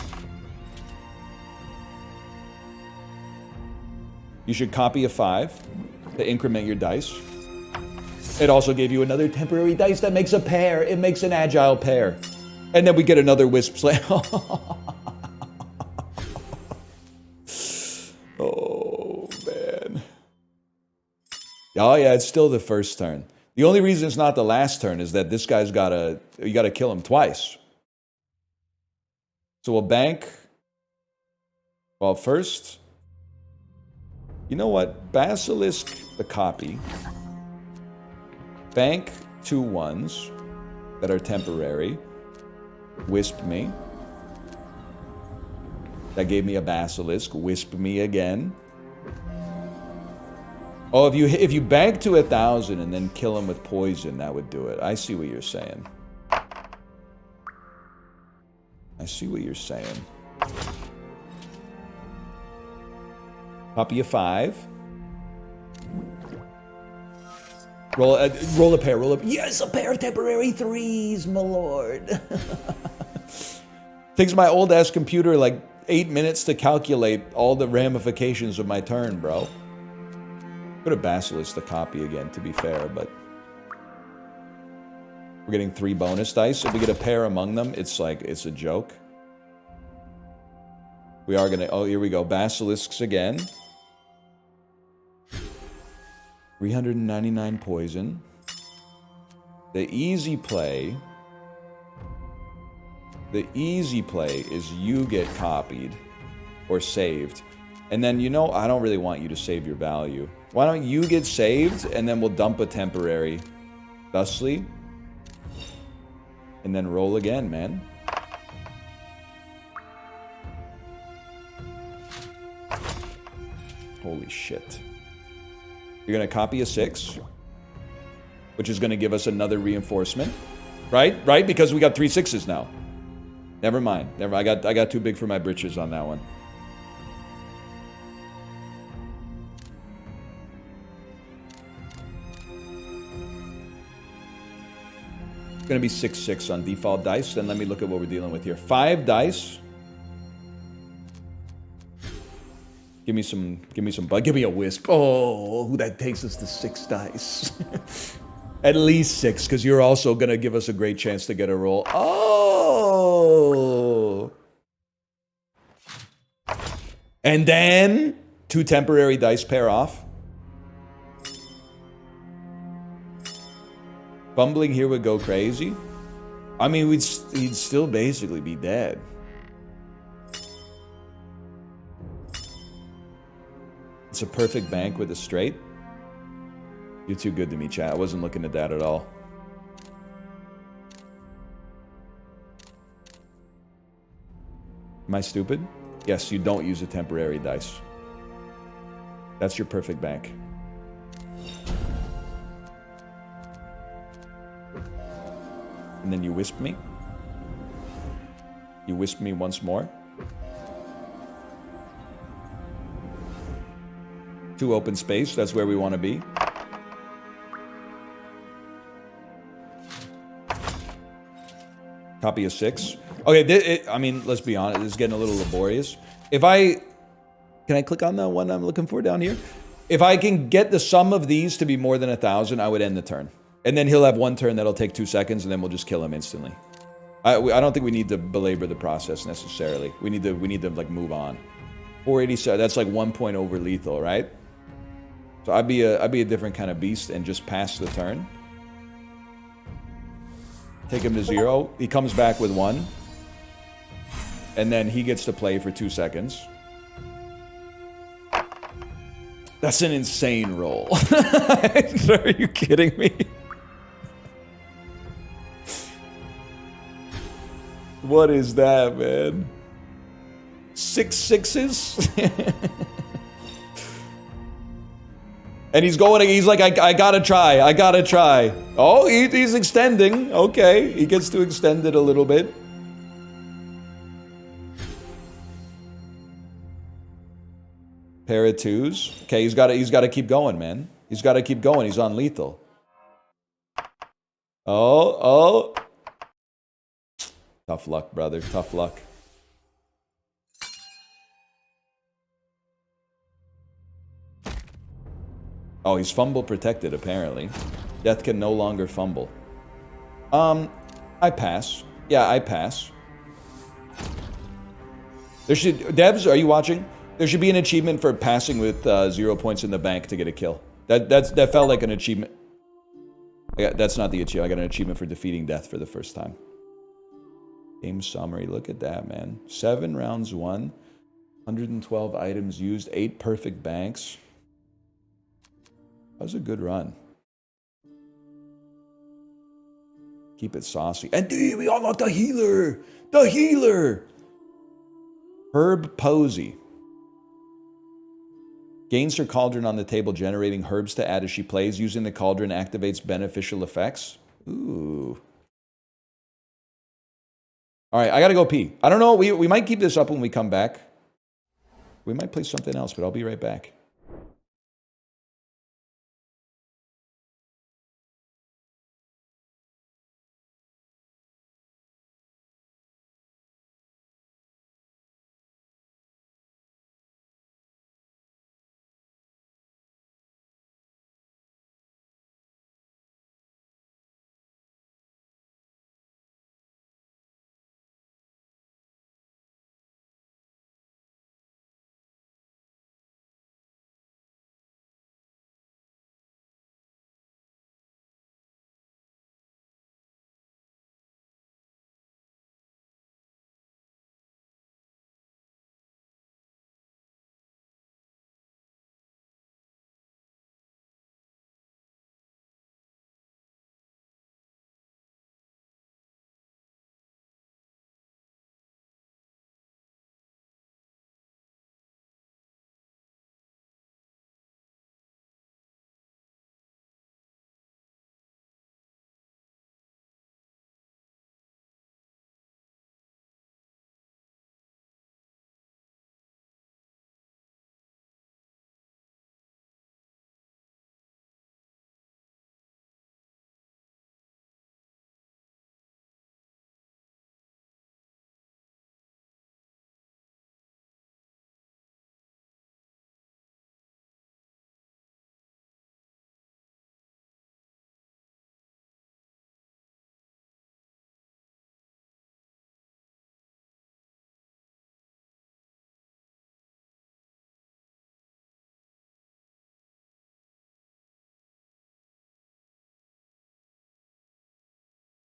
Speaker 1: You should copy a 5 to increment your dice. It also gave you another temporary dice that makes a pair. It makes an agile pair. And then we get another wisp slam. Oh, man. Oh, yeah, it's still the first turn. The only reason it's not the last turn is that this guy's you gotta kill him twice. So we'll bank. Well, first, you know what? Basilisk the copy. Bank 2 1s that are temporary. Wisp me. That gave me a basilisk. Wisp me again. Oh, if you bank to 1,000 and then kill him with poison, that would do it. I see what you're saying. I see what you're saying. Copy a 5. Roll a pair. Roll up. Yes, a pair of temporary 3s, my lord. Takes my old ass computer like 8 minutes to calculate all the ramifications of my turn, bro. Could have basilisk the copy again, to be fair, but we're getting 3 bonus dice. If we get a pair among them, it's a joke. We are gonna. Oh, here we go. Basilisks again. 399 poison. The easy play is you get copied or saved. And then, I don't really want you to save your value. Why don't you get saved, and then we'll dump a temporary thusly. And then roll again, man. Holy shit. You're going to copy a 6, which is going to give us another reinforcement. Right? Right? Because we got 3 6s now. Never mind. I got too big for my britches on that one. It's going to be 6 6 on default dice. Then let me look at what we're dealing with here. 5 dice. Give me a wisp. Oh, that takes us to 6 dice. At least 6, because you're also going to give us a great chance to get a roll. Oh! And then 2 temporary dice pair off. Fumbling here would go crazy. I mean, he'd still basically be dead. It's a perfect bank with a straight. You're too good to me, chat. I wasn't looking at that at all. Am I stupid? Yes, you don't use a temporary dice. That's your perfect bank. And then you wisp me. You wisp me once more. 2 open space, that's where we want to be. Copy a 6. Okay, I mean, let's be honest, this is getting a little laborious. Can I click on the one I'm looking for down here? If I can get the sum of these to be more than 1,000, I would end the turn. And then he'll have 1 turn that'll take 2 seconds, and then we'll just kill him instantly. I don't think we need to belabor the process necessarily. We need to like move on. 487, that's like 1 point over lethal, right? So I'd be a different kind of beast and just pass the turn. Take him to 0. He comes back with 1. And then he gets to play for 2 seconds. That's an insane roll. Are you kidding me? What is that, man? 6 6s? And he's like, I gotta try. Oh, he's extending. Okay, he gets to extend it a little bit. Pair of 2s. Okay, he's got to keep going, man. He's got to keep going. He's on lethal. Oh. Tough luck, brother. Tough luck. Oh, he's fumble protected, apparently. Death can no longer fumble. I pass. Yeah, I pass. There should... Devs, are you watching? There should be an achievement for passing with 0 points in the bank to get a kill. That felt like an achievement. That's not the achievement. I got an achievement for defeating death for the first time. Game summary. Look at that, man. 7 rounds won. 112 items used. 8 perfect banks. That was a good run. Keep it saucy. And dude, we unlocked the healer! The healer! Herb Posey. Gains her cauldron on the table, generating herbs to add as she plays. Using the cauldron activates beneficial effects. Ooh. Alright, I gotta go pee. I don't know, we might keep this up when we come back. We might play something else, but I'll be right back.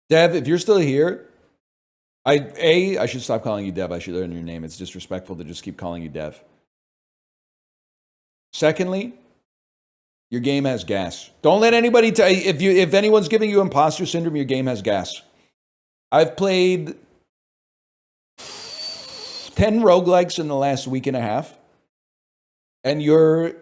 Speaker 1: Dev, if you're still here, I should stop calling you Dev. I should learn your name. It's disrespectful to just keep calling you Dev. Secondly, your game has gas. Don't let anybody tell you, if anyone's giving you imposter syndrome, your game has gas. I've played 10 roguelikes in the last week and a half. And you're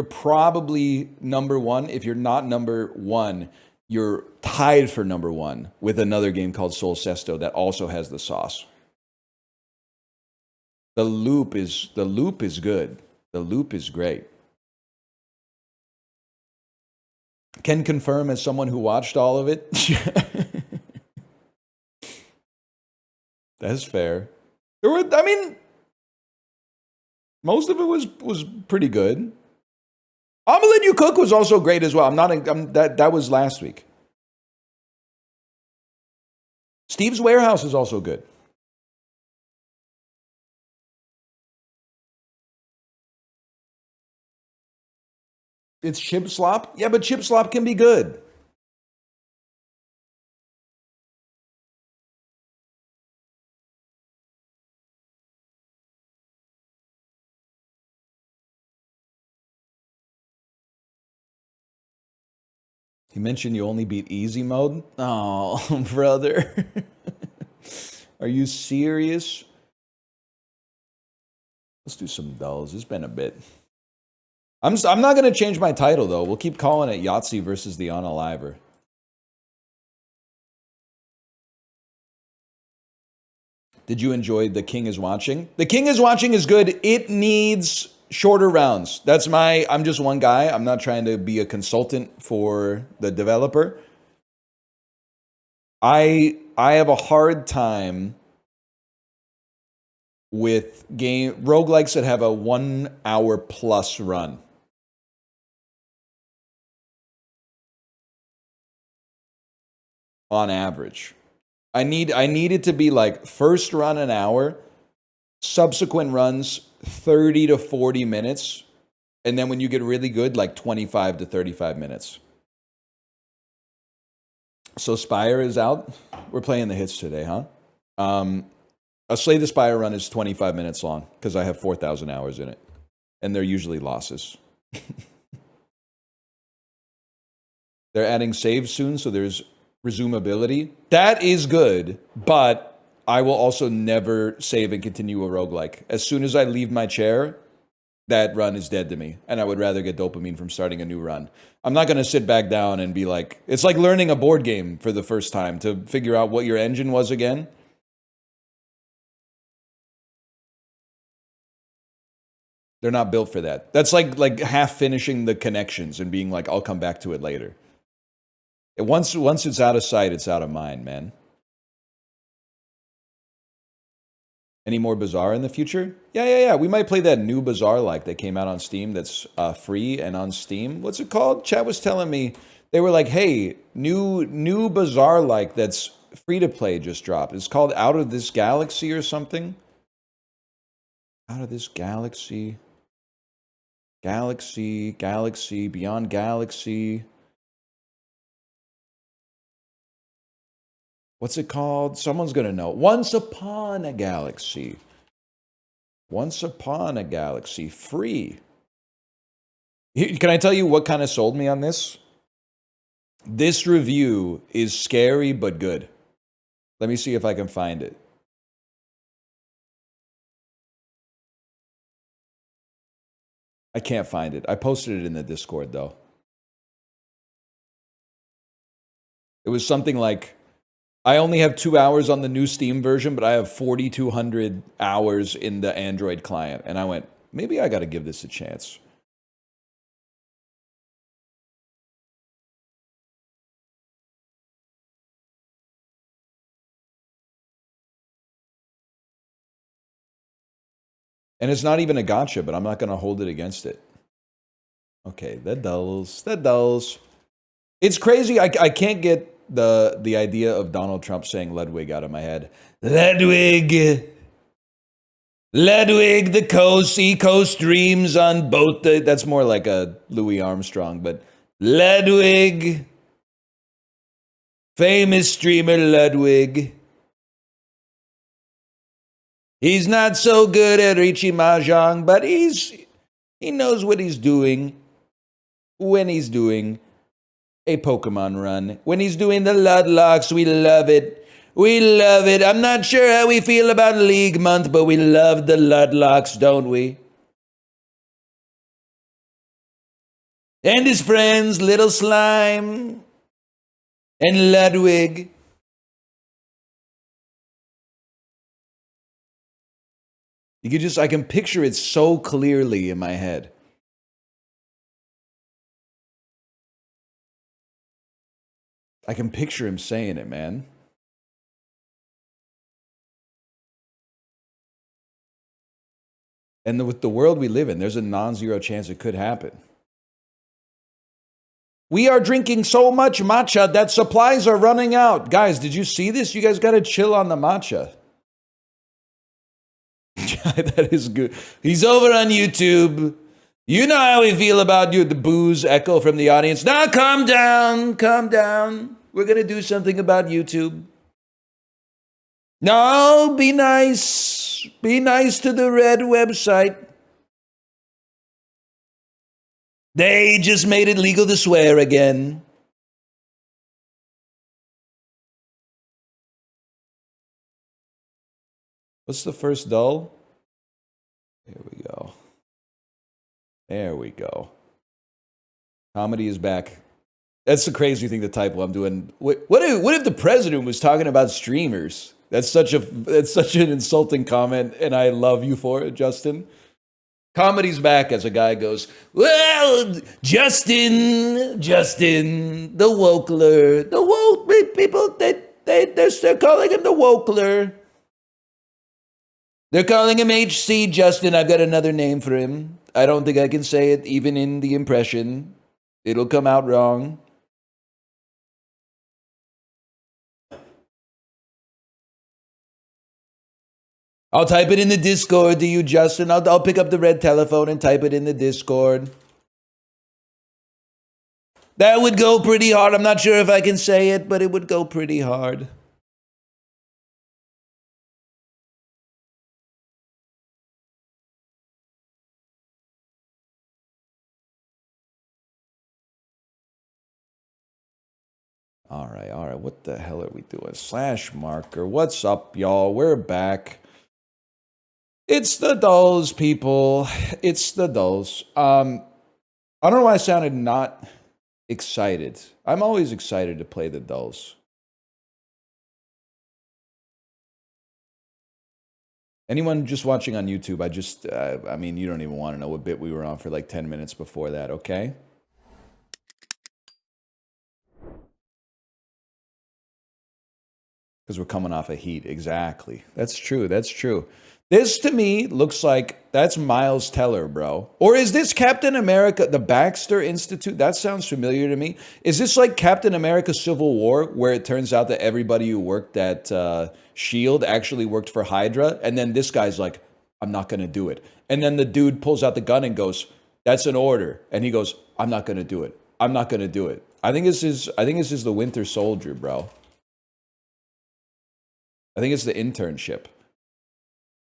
Speaker 1: probably number one. If you're not number one, you're tied for number one with another game called Sol Sesto that also has the sauce. The loop is good. The loop is great. Can confirm as someone who watched all of it. That's fair. Most of it was pretty good. Omelette You Cook was also great as well. That was last week. Steve's Warehouse is also good. It's chip slop? Yeah, but chip slop can be good. He mentioned you only beat easy mode? Oh, brother. Are you serious? Let's do some dulls. It's been a bit. I'm not going to change my title, though. We'll keep calling it Yahtzee versus the Unaliver. Did you enjoy The King is Watching? The King is Watching is good. It needs shorter rounds. I'm just one guy. I'm not trying to be a consultant for the developer. I have a hard time with roguelikes that have a 1 hour plus run. On average. I need it to be like first run an hour, subsequent runs 30 to 40 minutes, and then when you get really good, like 25 to 35 minutes. So Spire is out. We're playing the hits today, huh? A Slay the Spire run is 25 minutes long because I have 4,000 hours in it. And they're usually losses. They're adding saves soon, so there's resumability. That is good, but I will also never save and continue a roguelike. As soon as I leave my chair, that run is dead to me, and I would rather get dopamine from starting a new run. I'm not going to sit back down and be like, it's like learning a board game for the first time to figure out what your engine was again. They're not built for that. That's like half finishing the connections and being like, I'll come back to it later. Once it's out of sight, it's out of mind, man. Any more Bazaar in the future? Yeah. We might play that new Bazaar like that came out on Steam that's free and on Steam. What's it called? Chat was telling me, they were like, hey, new Bazaar like that's free to play just dropped. It's called Out of This Galaxy or something. Out of This Galaxy. Galaxy, Beyond Galaxy. What's it called? Someone's going to know. Once Upon a Galaxy. Once Upon a Galaxy. Free. Can I tell you what kind of sold me on this? This review is scary but good. Let me see if I can find it. I can't find it. I posted it in the Discord, though. It was something like, I only have 2 hours on the new Steam version, but I have 4,200 hours in the Android client. And I went, maybe I got to give this a chance. And it's not even a gotcha, but I'm not going to hold it against it. Okay, that dulls. It's crazy. I can't get the idea of Donald Trump saying Ludwig out of my head. Ludwig, the Seacoast dreams on both the... That's more like a Louis Armstrong, but Ludwig, famous streamer Ludwig. He's not so good at Richie Mahjong, but he knows what he's doing when he's doing a Pokemon run. When he's doing the Ludlocks, we love it. We love it. I'm not sure how we feel about League Month, but we love the Ludlocks, don't we? And his friends, Little Slime and Ludwig. I can picture it so clearly in my head. I can picture him saying it, man. And with the world we live in, there's a non-zero chance it could happen. We are drinking so much matcha that supplies are running out. Guys, did you see this? You guys got to chill on the matcha. That is good. He's over on YouTube. You know how we feel about you, the booze echo from the audience. Now calm down. We're going to do something about YouTube. No, be nice. Be nice to the red website. They just made it legal to swear again. What's the first dull? There we go. Comedy is back. That's the crazy thing to type while I'm doing. What if the president was talking about streamers? That's such an insulting comment, and I love you for it, Justin. Comedy's back as a guy goes, well, Justin, the wokeler, the woke people, They're calling him the Wokler. They're calling him HC, Justin. I've got another name for him. I don't think I can say it even in the impression. It'll come out wrong. I'll type it in the Discord to you, Justin. I'll pick up the red telephone and type it in the Discord. That would go pretty hard. I'm not sure if I can say it, but it would go pretty hard. All right. What the hell are we doing? Slash marker. What's up, y'all? We're back. It's the dolls, people. It's the dolls. I don't know why I sounded not excited. I'm always excited to play the dolls. Anyone just watching on YouTube, I mean, you don't even want to know what bit we were on for like 10 minutes before that, okay? Because we're coming off a heat. Exactly. That's true. This, to me, looks like that's Miles Teller, bro. Or is this Captain America, the Baxter Institute? That sounds familiar to me. Is this like Captain America Civil War, where it turns out that everybody who worked at S.H.I.E.L.D. actually worked for Hydra? And then this guy's like, I'm not going to do it. And then the dude pulls out the gun and goes, that's an order. And he goes, I'm not going to do it. I'm not going to do it. I think this is the Winter Soldier, bro. I think it's the internship.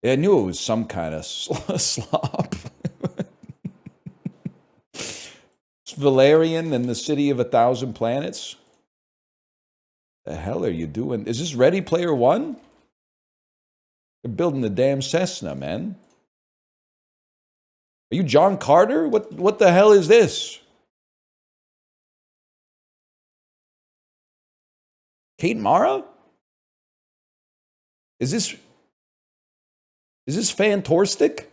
Speaker 1: Yeah, I knew it was some kind of slop. It's Valerian and the City of 1,000 Planets. The hell are you doing? Is this Ready Player One? They're building the damn Cessna, man. Are you John Carter? What the hell is this? Kate Mara? Is this Fantastic?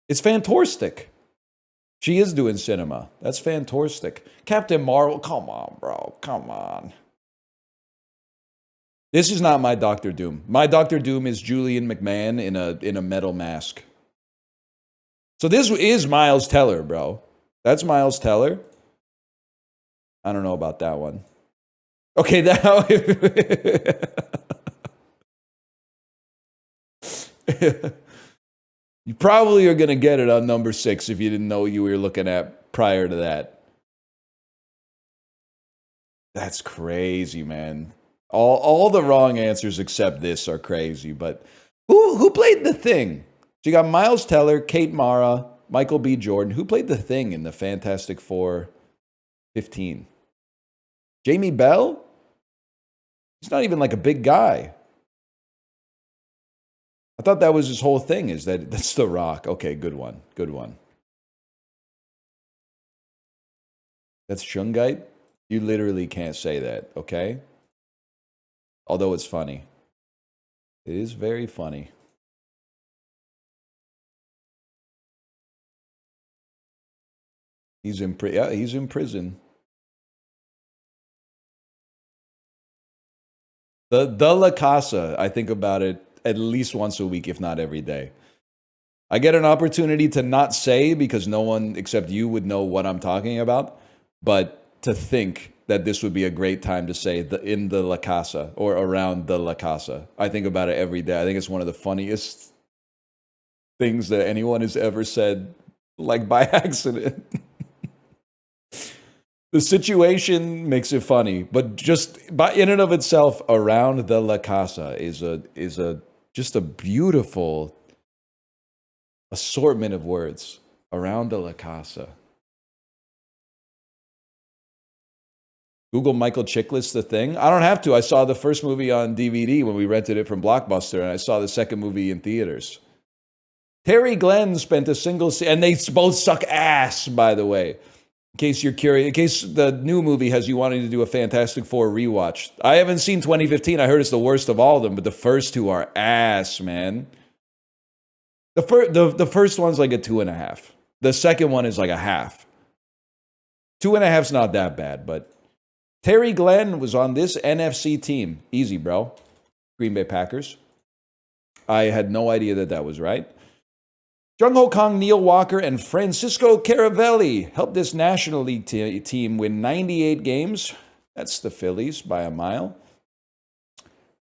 Speaker 1: It's Fantastic. She is doing cinema. That's Fantastic. Captain Marvel, come on, bro. Come on. This is not my Doctor Doom. My Doctor Doom is Julian McMahon in a metal mask. So this is Miles Teller, bro. That's Miles Teller. I don't know about that one. Okay, now you probably are going to get it on number 6 if you didn't know what you were looking at prior to that. That's crazy, man. All the wrong answers except this are crazy. But who played the Thing? So you got Miles Teller, Kate Mara, Michael B. Jordan. Who played the Thing in the Fantastic Four 15? Jamie Bell? He's not even like a big guy. I thought that was his whole thing, is that's The Rock. Okay, good one. Good one. That's Shungite? You literally can't say that, okay? Although it's funny. It is very funny. He's in prison. The La Casa, I think about it at least once a week, if not every day. I get an opportunity to not say because no one except you would know what I'm talking about, but to think that this would be a great time to say in the La Casa or around the La Casa. I think about it every day. I think it's one of the funniest things that anyone has ever said, like by accident. The situation makes it funny, but just in and of itself, around the La Casa is just a beautiful assortment of words. Around the La Casa. Google Michael Chiklis, The Thing. I don't have to. I saw the first movie on DVD when we rented it from Blockbuster, and I saw the second movie in theaters. Terry Glenn spent a single and they both suck ass, by the way. In case you're curious, in case the new movie has you wanting to do a Fantastic Four rewatch. I haven't seen 2015. I heard it's the worst of all of them, but the first two are ass, man. The first one's like a 2.5. The second one is like a half. 2.5's not that bad, but Terry Glenn was on this NFC team. Easy, bro. Green Bay Packers. I had no idea that was right. Jung Ho Kang, Neil Walker, and Francisco Caravelli helped this National League team win 98 games. That's the Phillies by a mile.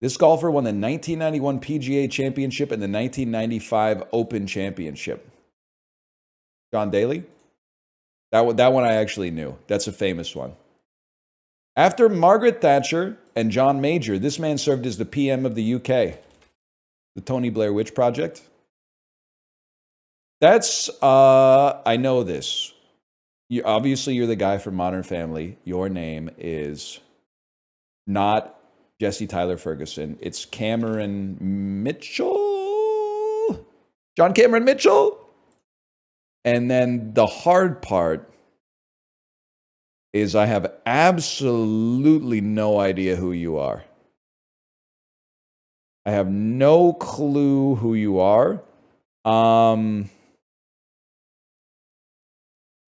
Speaker 1: This golfer won the 1991 PGA Championship and the 1995 Open Championship. John Daly? That one I actually knew. That's a famous one. After Margaret Thatcher and John Major, this man served as the PM of the UK. The Tony Blair Witch Project. That's, I know this. Obviously, you're the guy from Modern Family. Your name is not Jesse Tyler Ferguson. It's Cameron Mitchell? John Cameron Mitchell? And then the hard part is I have absolutely no idea who you are. I have no clue who you are.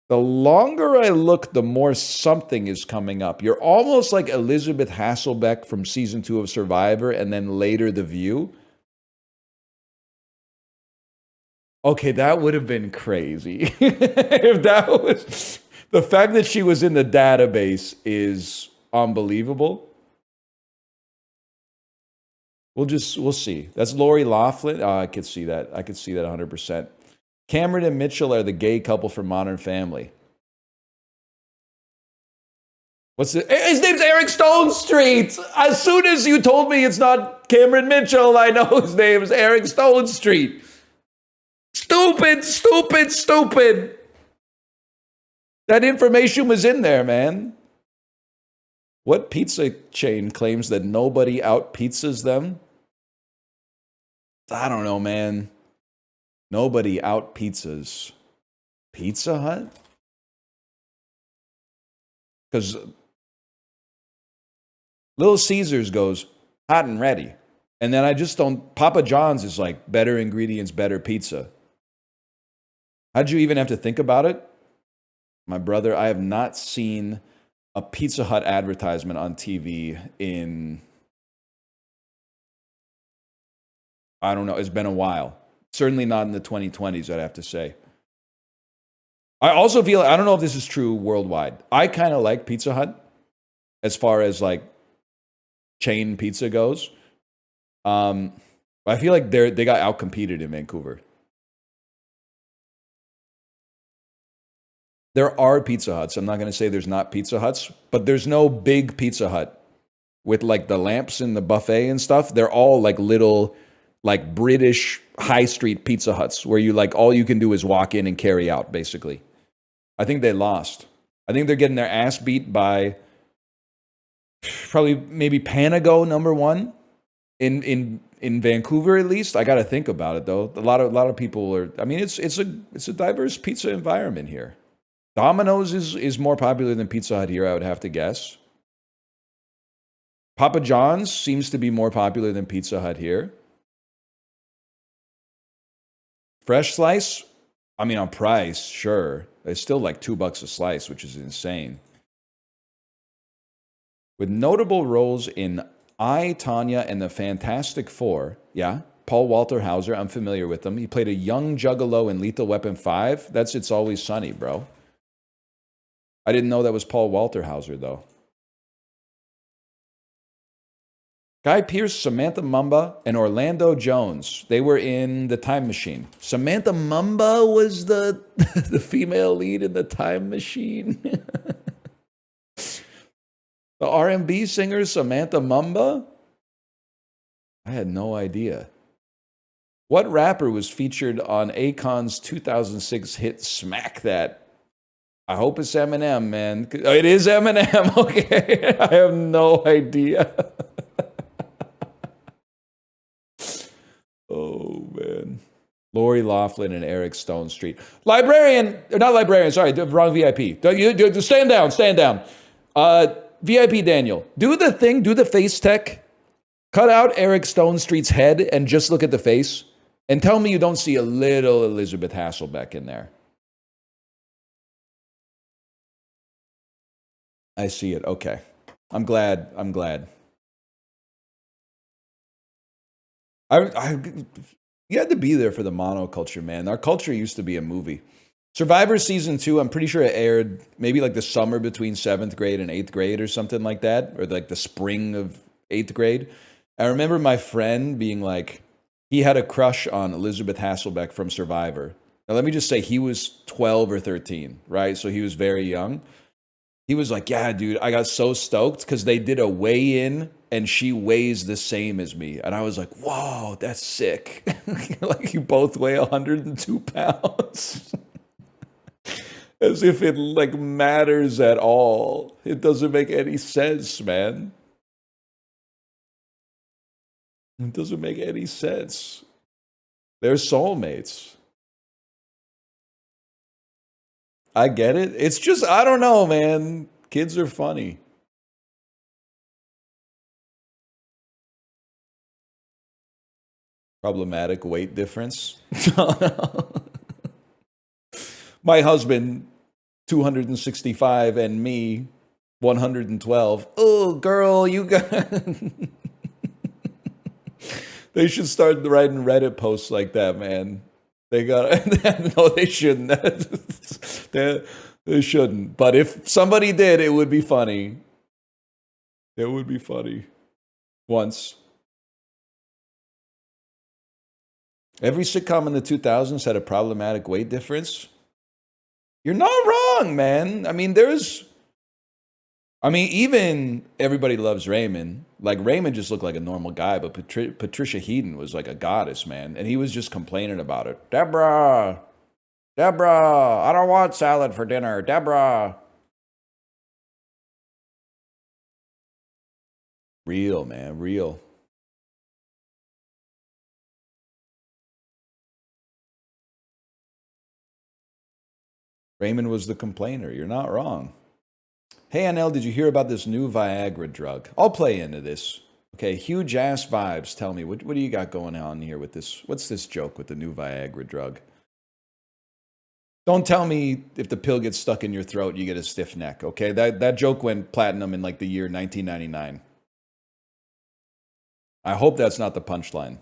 Speaker 1: The longer I look, the more something is coming up. You're almost like Elizabeth Hasselbeck from season 2 of Survivor and then later The View. Okay, that would have been crazy. If that was... The fact that she was in the database is unbelievable. We'll see. That's Lori Loughlin. Oh, I could see that. I could see that 100%. Cameron and Mitchell are the gay couple from Modern Family. His name's Eric Stonestreet. As soon as you told me it's not Cameron Mitchell, I know his name is Eric Stonestreet. Stupid. That information was in there, man. What pizza chain claims that nobody out-pizzas them? I don't know, man. Nobody out-pizzas Pizza Hut? Because Little Caesars goes hot and ready. And then I just don't... Papa John's is like better ingredients, better pizza. How'd you even have to think about it? My brother, I have not seen a Pizza Hut advertisement on TV in... I don't know. It's been a while. Certainly not in the 2020s, I'd have to say. I also feel, I don't know if this is true worldwide. I kind of like Pizza Hut as far as like chain pizza goes. I feel like they got outcompeted in Vancouver. There are Pizza Huts. I'm not going to say there's not Pizza Huts, but there's no big Pizza Hut with like the lamps and the buffet and stuff. They're all like little, like British high street Pizza Huts where you like all you can do is walk in and carry out, basically. I think they lost. I think they're getting their ass beat by probably maybe Panago #1 in Vancouver at least. I got to think about it though. A lot of people are. I mean, it's a diverse pizza environment here. Domino's is more popular than Pizza Hut here, I would have to guess. Papa John's seems to be more popular than Pizza Hut here. Fresh slice, I mean, on price, sure. It's still like $2 a slice, which is insane. With notable roles in I, Tonya, and the Fantastic Four, yeah, Paul Walter Hauser, I'm familiar with him. He played a young juggalo in Lethal Weapon 5. That's It's Always Sunny, bro. I didn't know that was Paul Walter Hauser, though. Guy Pearce, Samantha Mumba, and Orlando Jones. They were in The Time Machine. Samantha Mumba was the female lead in The Time Machine. The R&B singer Samantha Mumba? I had no idea. What rapper was featured on Akon's 2006 hit Smack That? I hope it's Eminem, man. It is Eminem. Okay. I have no idea. Oh, man. Lori Loughlin and Eric Stonestreet. Not librarian, sorry, wrong VIP. Stand down. VIP Daniel, do the thing, do the face tech. Cut out Eric Stonestreet's head and just look at the face. And tell me you don't see a little Elizabeth Hasselbeck in there. I see it. Okay. I'm glad. I'm glad. I you had to be there for the monoculture, man. Our culture used to be a movie. Survivor season 2, I'm pretty sure it aired maybe like the summer between 7th grade and 8th grade or something like that, or like the spring of 8th grade. I remember my friend being like, he had a crush on Elizabeth Hasselbeck from Survivor. Now, let me just say, he was 12 or 13, right? So he was very young. He was like, yeah, dude, I got so stoked because they did a weigh in and she weighs the same as me. And I was like, whoa, that's sick. Like, you both weigh 102 pounds. As if it like matters at all. It doesn't make any sense, man. It doesn't make any sense. They're soulmates. I get it. It's just, I don't know, man. Kids are funny. Problematic weight difference. My husband, 265, and me, 112. Oh, girl, you got. They should start writing Reddit posts like that, man. They got no, they shouldn't. They shouldn't. But if somebody did, it would be funny. It would be funny. Once. Every sitcom in the 2000s had a problematic weight difference. You're not wrong, man. Even Everybody Loves Raymond. Like, Raymond just looked like a normal guy, but Patricia Heaton was like a goddess, man. And he was just complaining about it. Deborah, I don't want salad for dinner. Deborah. Real, man, real. Raymond was the complainer. You're not wrong. Hey, NL, did you hear about this new Viagra drug? I'll play into this. Okay, huge ass vibes. Tell me, what do you got going on here with this? What's this joke with the new Viagra drug? Don't tell me if the pill gets stuck in your throat, you get a stiff neck, okay? That joke went platinum in like the year 1999. I hope that's not the punchline.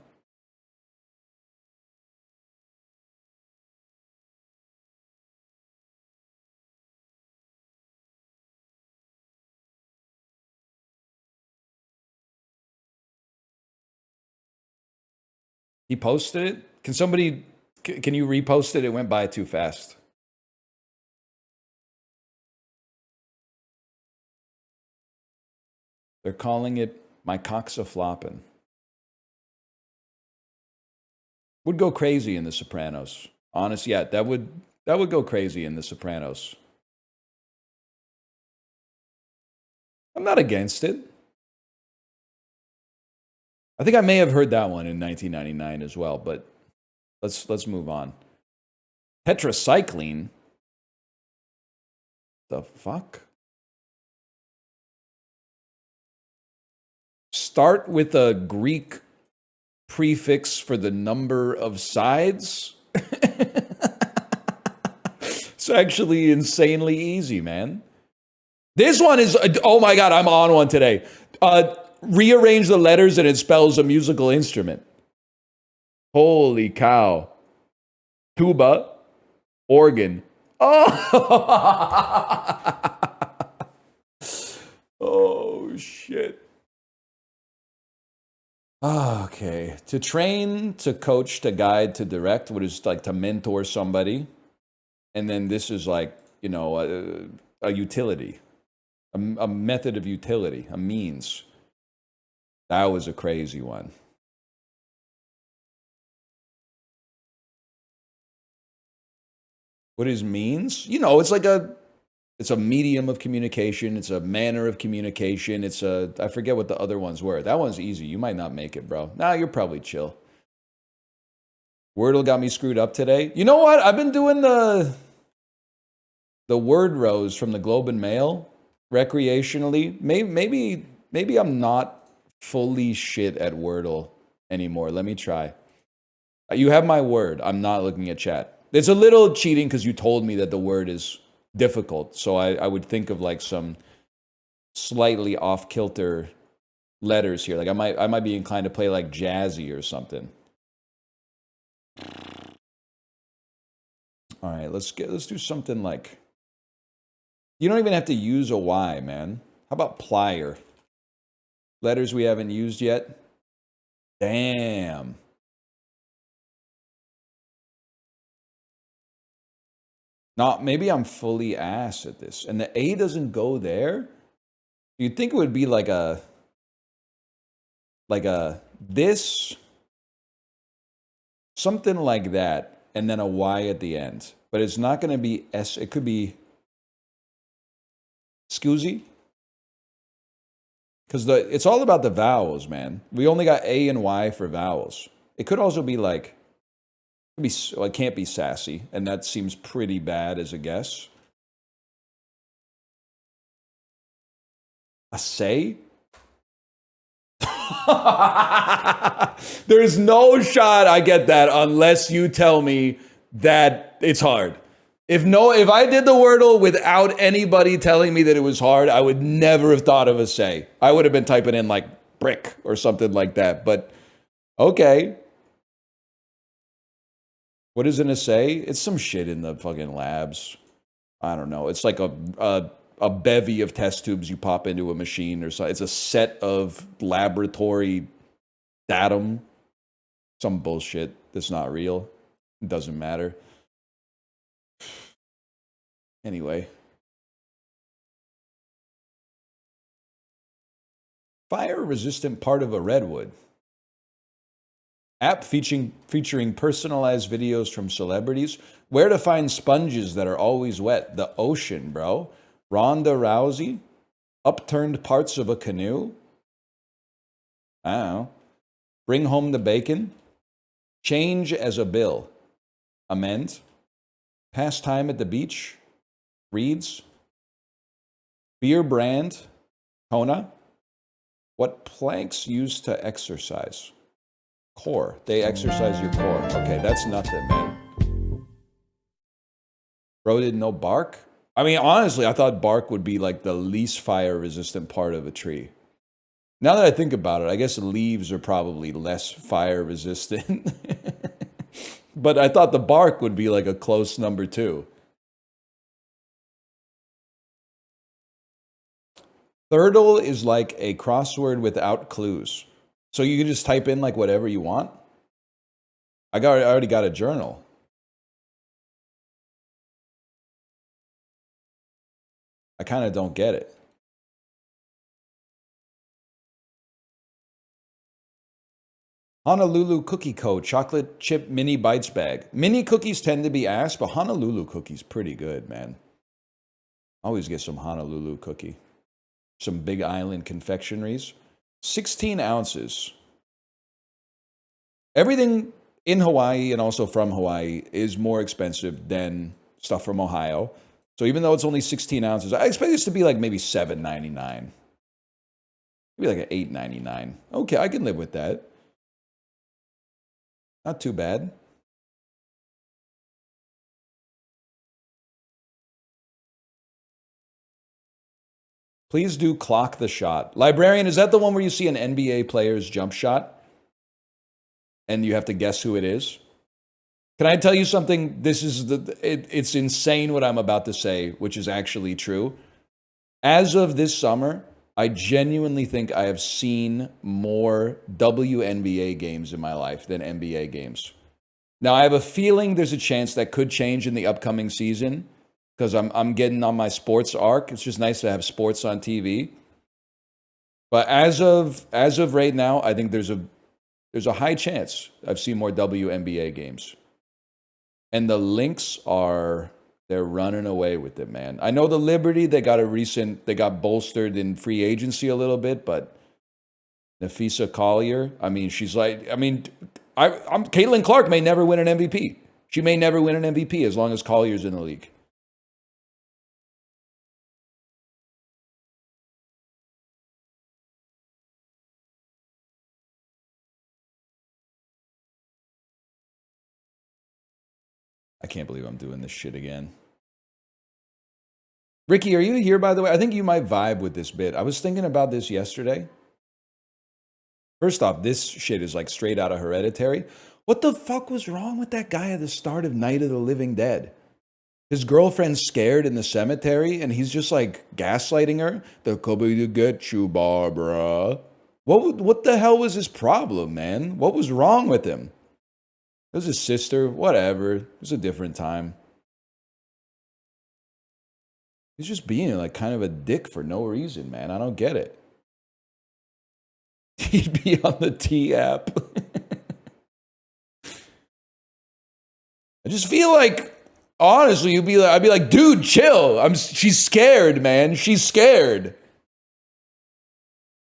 Speaker 1: He posted it? Can you repost it? It went by too fast. They're calling it My Cock's a Floppin'. Would go crazy in The Sopranos. Honest, yeah, that would go crazy in The Sopranos. I'm not against it. I think I may have heard that one in 1999 as well, but let's move on. Tetracycline? The fuck? Start with a Greek prefix for the number of sides? It's actually insanely easy, man. This one is, oh my God, I'm on one today. Rearrange the letters and it spells a musical instrument. Holy cow. Tuba, organ. Oh, oh shit. Okay. To train, to coach, to guide, to direct, what is like to mentor somebody. And then this is like, a utility, a method of utility, a means. That was a crazy one. What is means? It's a medium of communication. It's a manner of communication. I forget what the other ones were. That one's easy. You might not make it, bro. Nah, you're probably chill. Wordle got me screwed up today. You know what? I've been doing the word rows from the Globe and Mail recreationally. Maybe I'm not fully shit at Wordle anymore. Let me try. You have my word. I'm not looking at chat. It's a little cheating because you told me that the word is difficult. So I would think of like some slightly off kilter letters here. Like I might be inclined to play like jazzy or something. All right, let's do something like, you don't even have to use a Y, man. How about plier? Letters we haven't used yet. Damn. Not, maybe I'm fully ass at this. And the A doesn't go there. You'd think it would be like a this, something like that, and then a Y at the end. But it's not going to be S. It could be Scusi. Because it's all about the vowels, man. We only got A and Y for vowels. It could also be like, it can't be sassy, and that seems pretty bad as a guess. A say? There's no shot I get that unless you tell me that it's hard. If I did the Wordle without anybody telling me that it was hard, I would never have thought of a say. I would have been typing in like brick or something like that. But okay. What is an assay? It's some shit in the fucking labs. I don't know. It's like a bevy of test tubes you pop into a machine or something. It's a set of laboratory datum. Some bullshit that's not real. It doesn't matter. Anyway. Fire-resistant part of a redwood. App featuring personalized videos from celebrities. Where to find sponges that are always wet. The ocean, bro. Ronda Rousey. Upturned parts of a canoe. I don't know. Bring home the bacon. Change as a bill. Amend. Pass time at the beach. Reads. Beer brand. Kona. What planks used to exercise? Core. They exercise your core. Okay, that's nothing, man. Bro didn't know bark? I mean, honestly, I thought bark would be like the least fire-resistant part of a tree. Now that I think about it, I guess leaves are probably less fire-resistant. But I thought the bark would be like a close number 2. Thirdle is like a crossword without clues. So you can just type in like whatever you want. I already got a journal. I kind of don't get it. Honolulu Cookie Co. Chocolate chip mini bites bag. Mini cookies tend to be ass, but Honolulu cookies pretty good, man. Always get some Honolulu cookie. Some Big Island confectionaries. 16 ounces. Everything in Hawaii and also from Hawaii is more expensive than stuff from Ohio. So even though it's only 16 ounces, I expect this to be like maybe $7.99. Maybe like an $8.99. Okay, I can live with that. Not too bad. Please do clock the shot. Librarian, is that the one where you see an NBA player's jump shot? And you have to guess who it is? Can I tell you something? This is it's insane what I'm about to say, which is actually true. As of this summer, I genuinely think I have seen more WNBA games in my life than NBA games. Now, I have a feeling there's a chance that could change in the upcoming season because I'm getting on my sports arc. It's just nice to have sports on TV. But as of right now, I think there's a high chance I've seen more WNBA games. And the Lynx they're running away with it, man. I know the Liberty, they got bolstered in free agency a little bit, but Nafisa Collier, I mean, Caitlin Clark may never win an MVP. She may never win an MVP as long as Collier's in the league. I can't believe I'm doing this shit again. Ricky, are you here, by the way? I think you might vibe with this bit. I was thinking about this yesterday. First off, this shit is like straight out of Hereditary. What the fuck was wrong with that guy at the start of Night of the Living Dead? His girlfriend's scared in the cemetery, and he's just like gaslighting her. They're coming to get you, Barbara. What the hell was his problem, man? What was wrong with him? It was his sister. Whatever. It was a different time. He's just being like kind of a dick for no reason, man. I don't get it. He'd be on the T app. I just feel like, honestly, I'd be like, dude, chill. She's scared, man. She's scared.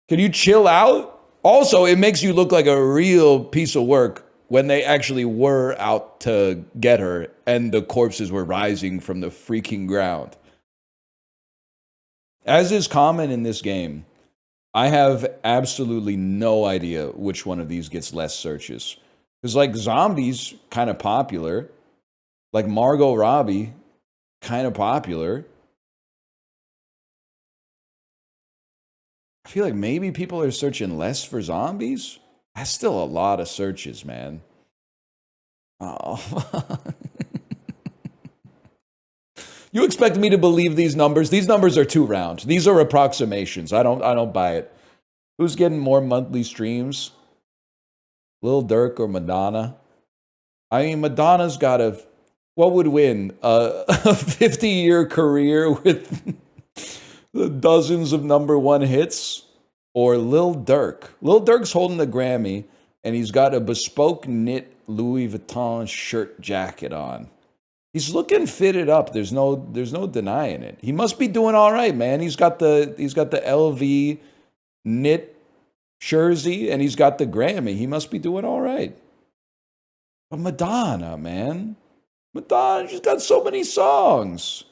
Speaker 1: Can you chill out? Also, it makes you look like a real piece of work when they actually were out to get her and the corpses were rising from the freaking ground. As is common in this game, I have absolutely no idea which one of these gets less searches. Because, like, zombies, kind of popular. Like, Margot Robbie, kind of popular. I feel like maybe people are searching less for zombies. That's still a lot of searches, man. Oh. You expect me to believe these numbers? These numbers are too round. These are approximations. I don't buy it. Who's getting more monthly streams? Lil Durk or Madonna? I mean, Madonna's got what would win? A 50-year career with dozens of #1 hits? Or Lil Durk? Lil Durk's holding the Grammy, and he's got a bespoke knit Louis Vuitton shirt jacket on. He's looking fitted up. There's no denying it. He must be doing all right, man. He's got the LV knit jersey, and he's got the Grammy. He must be doing all right. But Madonna, man. Madonna, she's got so many songs.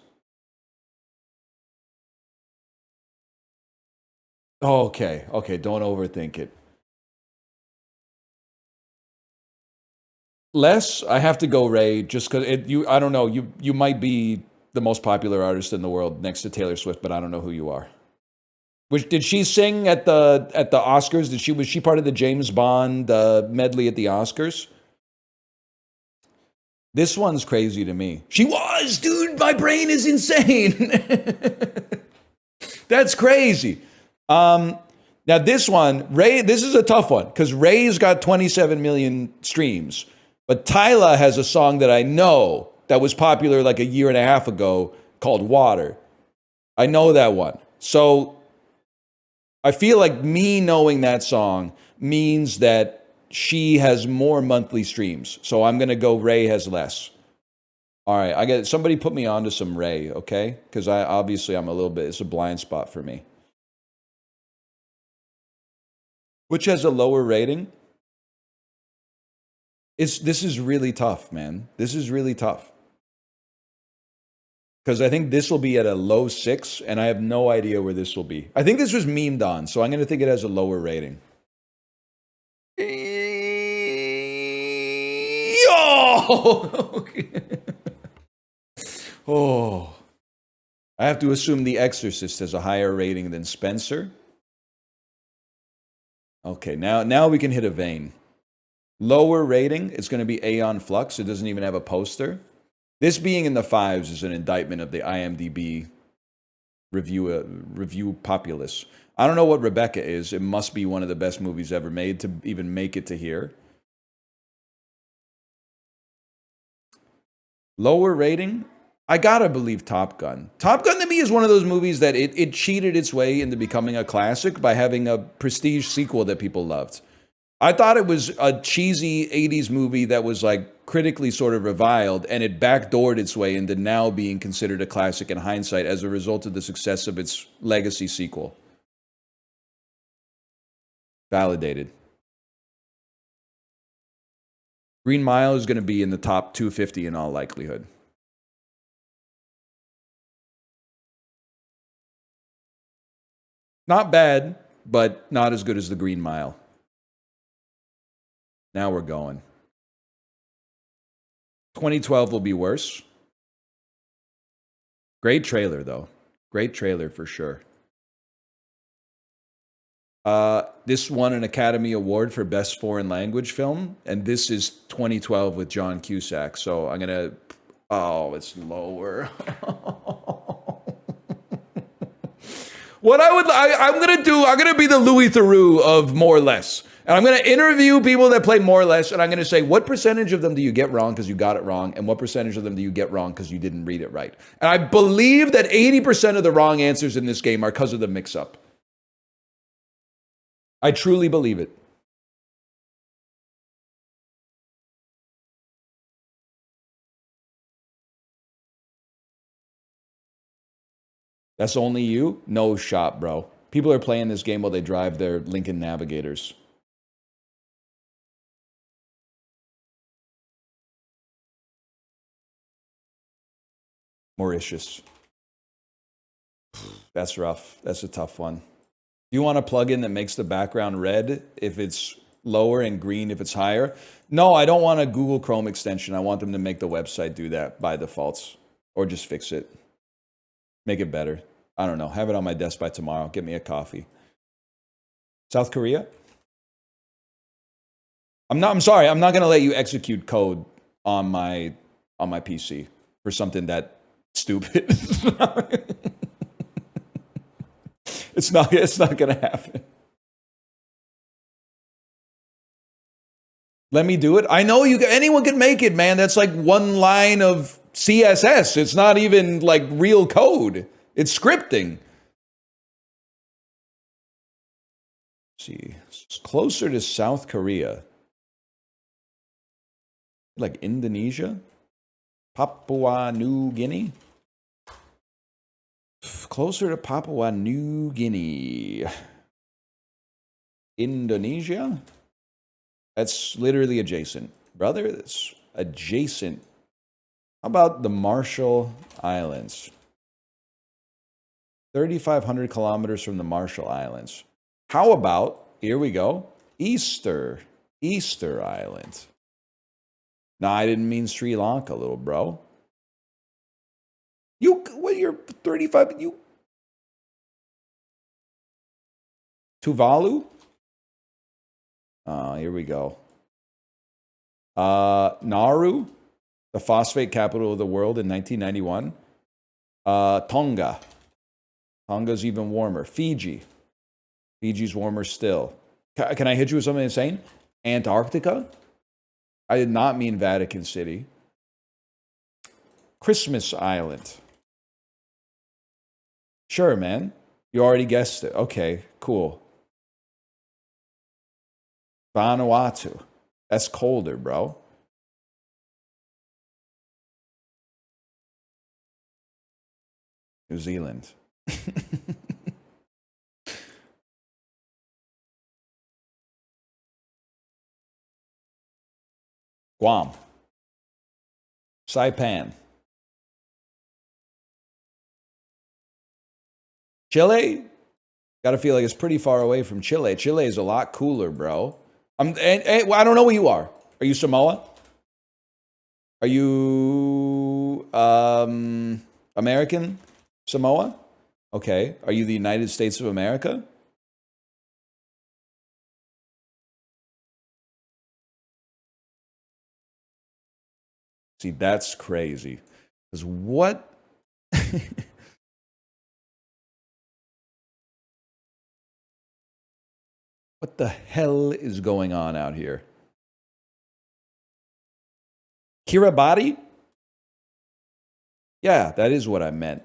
Speaker 1: Okay, don't overthink it. Less, I have to go Ray, just because I don't know, you might be the most popular artist in the world next to Taylor Swift, but I don't know who you are. Did she sing at the Oscars? Was she part of the James Bond medley at the Oscars? This one's crazy to me. She was, dude. My brain is insane. That's crazy. Now this one, Ray. This is a tough one because Ray's got 27 million streams, but Tyla has a song that I know that was popular like a year and a half ago called "Water." I know that one, so I feel like me knowing that song means that she has more monthly streams. So I'm going to go Ray has less. All right, somebody put me onto some Ray, okay? Because I'm a little bit, it's a blind spot for me. Which has a lower rating? This is really tough, man. This is really tough. Because I think this will be at a low 6, and I have no idea where this will be. I think this was memed on, so I'm going to think it has a lower rating. Oh. I have to assume The Exorcist has a higher rating than Spencer. Okay, now we can hit a vein. Lower rating, it's going to be Aeon Flux. It doesn't even have a poster. This being in the 5s is an indictment of the IMDb review populace. I don't know what Rebecca is. It must be one of the best movies ever made to even make it to here. Lower rating, I gotta believe Top Gun. Top Gun to me is one of those movies that it cheated its way into becoming a classic by having a prestige sequel that people loved. I thought it was a cheesy 80s movie that was like critically sort of reviled, and it backdoored its way into now being considered a classic in hindsight as a result of the success of its legacy sequel. Validated. Green Mile is going to be in the top 250 in all likelihood. Not bad, but not as good as the Green Mile. Now we're going. 2012 will be worse. Great trailer, though. Great trailer for sure. This won an Academy Award for Best Foreign Language Film, and this is 2012 with John Cusack. So I'm gonna. Oh, it's lower. What I'm gonna be the Louis Theroux of more or less. And I'm gonna interview people that play more or less, and I'm gonna say, what percentage of them do you get wrong because you got it wrong, and what percentage of them do you get wrong because you didn't read it right? And I believe that 80% of the wrong answers in this game are because of the mix-up. I truly believe it. That's only you? No shot, bro. People are playing this game while they drive their Lincoln Navigators. Mauritius. That's rough. That's a tough one. Do you want a plugin that makes the background red if it's lower and green if it's higher? No, I don't want a Google Chrome extension. I want them to make the website do that by default, or just fix it. Make it better. I don't know. Have it on my desk by tomorrow. Get me a coffee. South Korea? I'm sorry. I'm not going to let you execute code on my PC for something that stupid. It's not going to happen. Let me do it. I know anyone can make it, man. That's like one line of CSS. It's not even like real code. It's scripting. Let's see, it's closer to South Korea. Like Indonesia? Papua New Guinea? Closer to Papua New Guinea. Indonesia? That's literally adjacent. Brother, it's adjacent. How about the Marshall Islands? 3,500 kilometers from the Marshall Islands. How about, here we go, Easter Island. No, I didn't mean Sri Lanka, little bro. You're 35, Tuvalu? Here we go. Nauru, the phosphate capital of the world in 1991. Tonga. Tonga's even warmer. Fiji. Fiji's warmer still. Can I hit you with something insane? Antarctica? I did not mean Vatican City. Christmas Island. Sure, man. You already guessed it. Okay, cool. Vanuatu. That's colder, bro. New Zealand. Guam. Saipan. Chile? Gotta feel like it's pretty far away from Chile. Chile is a lot cooler, bro. I don't know where you are. Are you Samoa? Are you American Samoa? Okay. Are you the United States of America? See, that's crazy. Because what? What the hell is going on out here? Kiribati? Yeah, that is what I meant.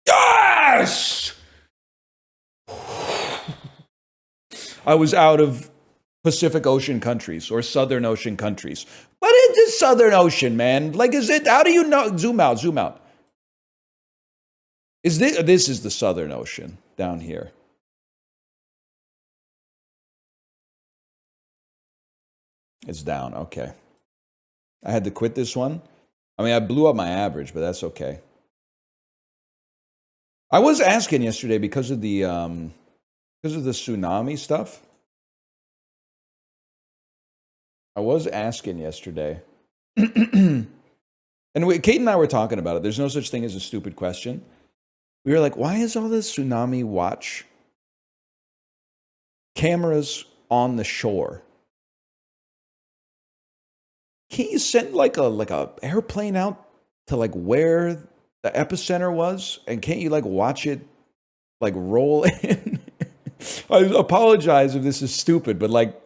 Speaker 1: Yes! I was out of Pacific Ocean countries or Southern Ocean countries. What is this Southern Ocean, man? Like, is it? How do you know? Zoom out. Is this is the Southern Ocean down here? It's down. Okay. I had to quit this one. I mean, I blew up my average, but that's okay. I was asking yesterday because of the tsunami stuff. I was asking yesterday. And Kate and I were talking about it. There's no such thing as a stupid question. We were like, why is all this tsunami watch cameras on the shore? Can't you send like a airplane out to like where the epicenter was, and can't you like watch it like roll in? I apologize if this is stupid, but like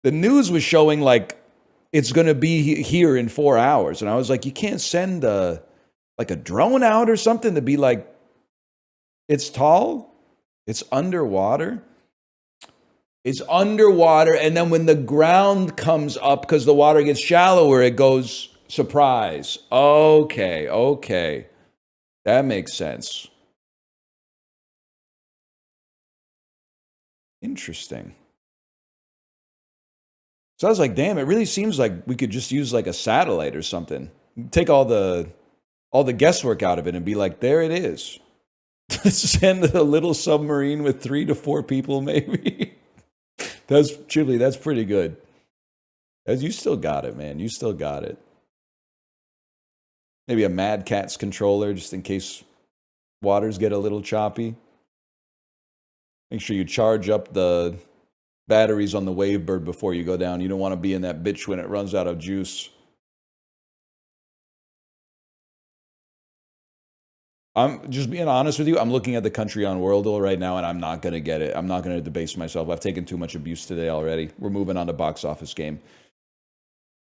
Speaker 1: the news was showing like it's gonna be here in 4 hours, and I was like, you can't send like a drone out or something to be like, it's tall, it's underwater. It's underwater, and then when the ground comes up, because the water gets shallower, it goes, surprise. Okay. That makes sense. Interesting. So I was like, damn, it really seems like we could just use like a satellite or something. Take all the guesswork out of it and be like, there it is. Send a little submarine with 3 to 4 people, maybe. That's Chili, that's pretty good. You still got it, man. You still got it. Maybe a Mad Catz controller just in case waters get a little choppy. Make sure you charge up the batteries on the Wavebird before you go down. You don't want to be in that bitch when it runs out of juice. I'm just being honest with you. I'm looking at the country on Worldle right now, and I'm not going to get it. I'm not going to debase myself. I've taken too much abuse today already. We're moving on to box office game.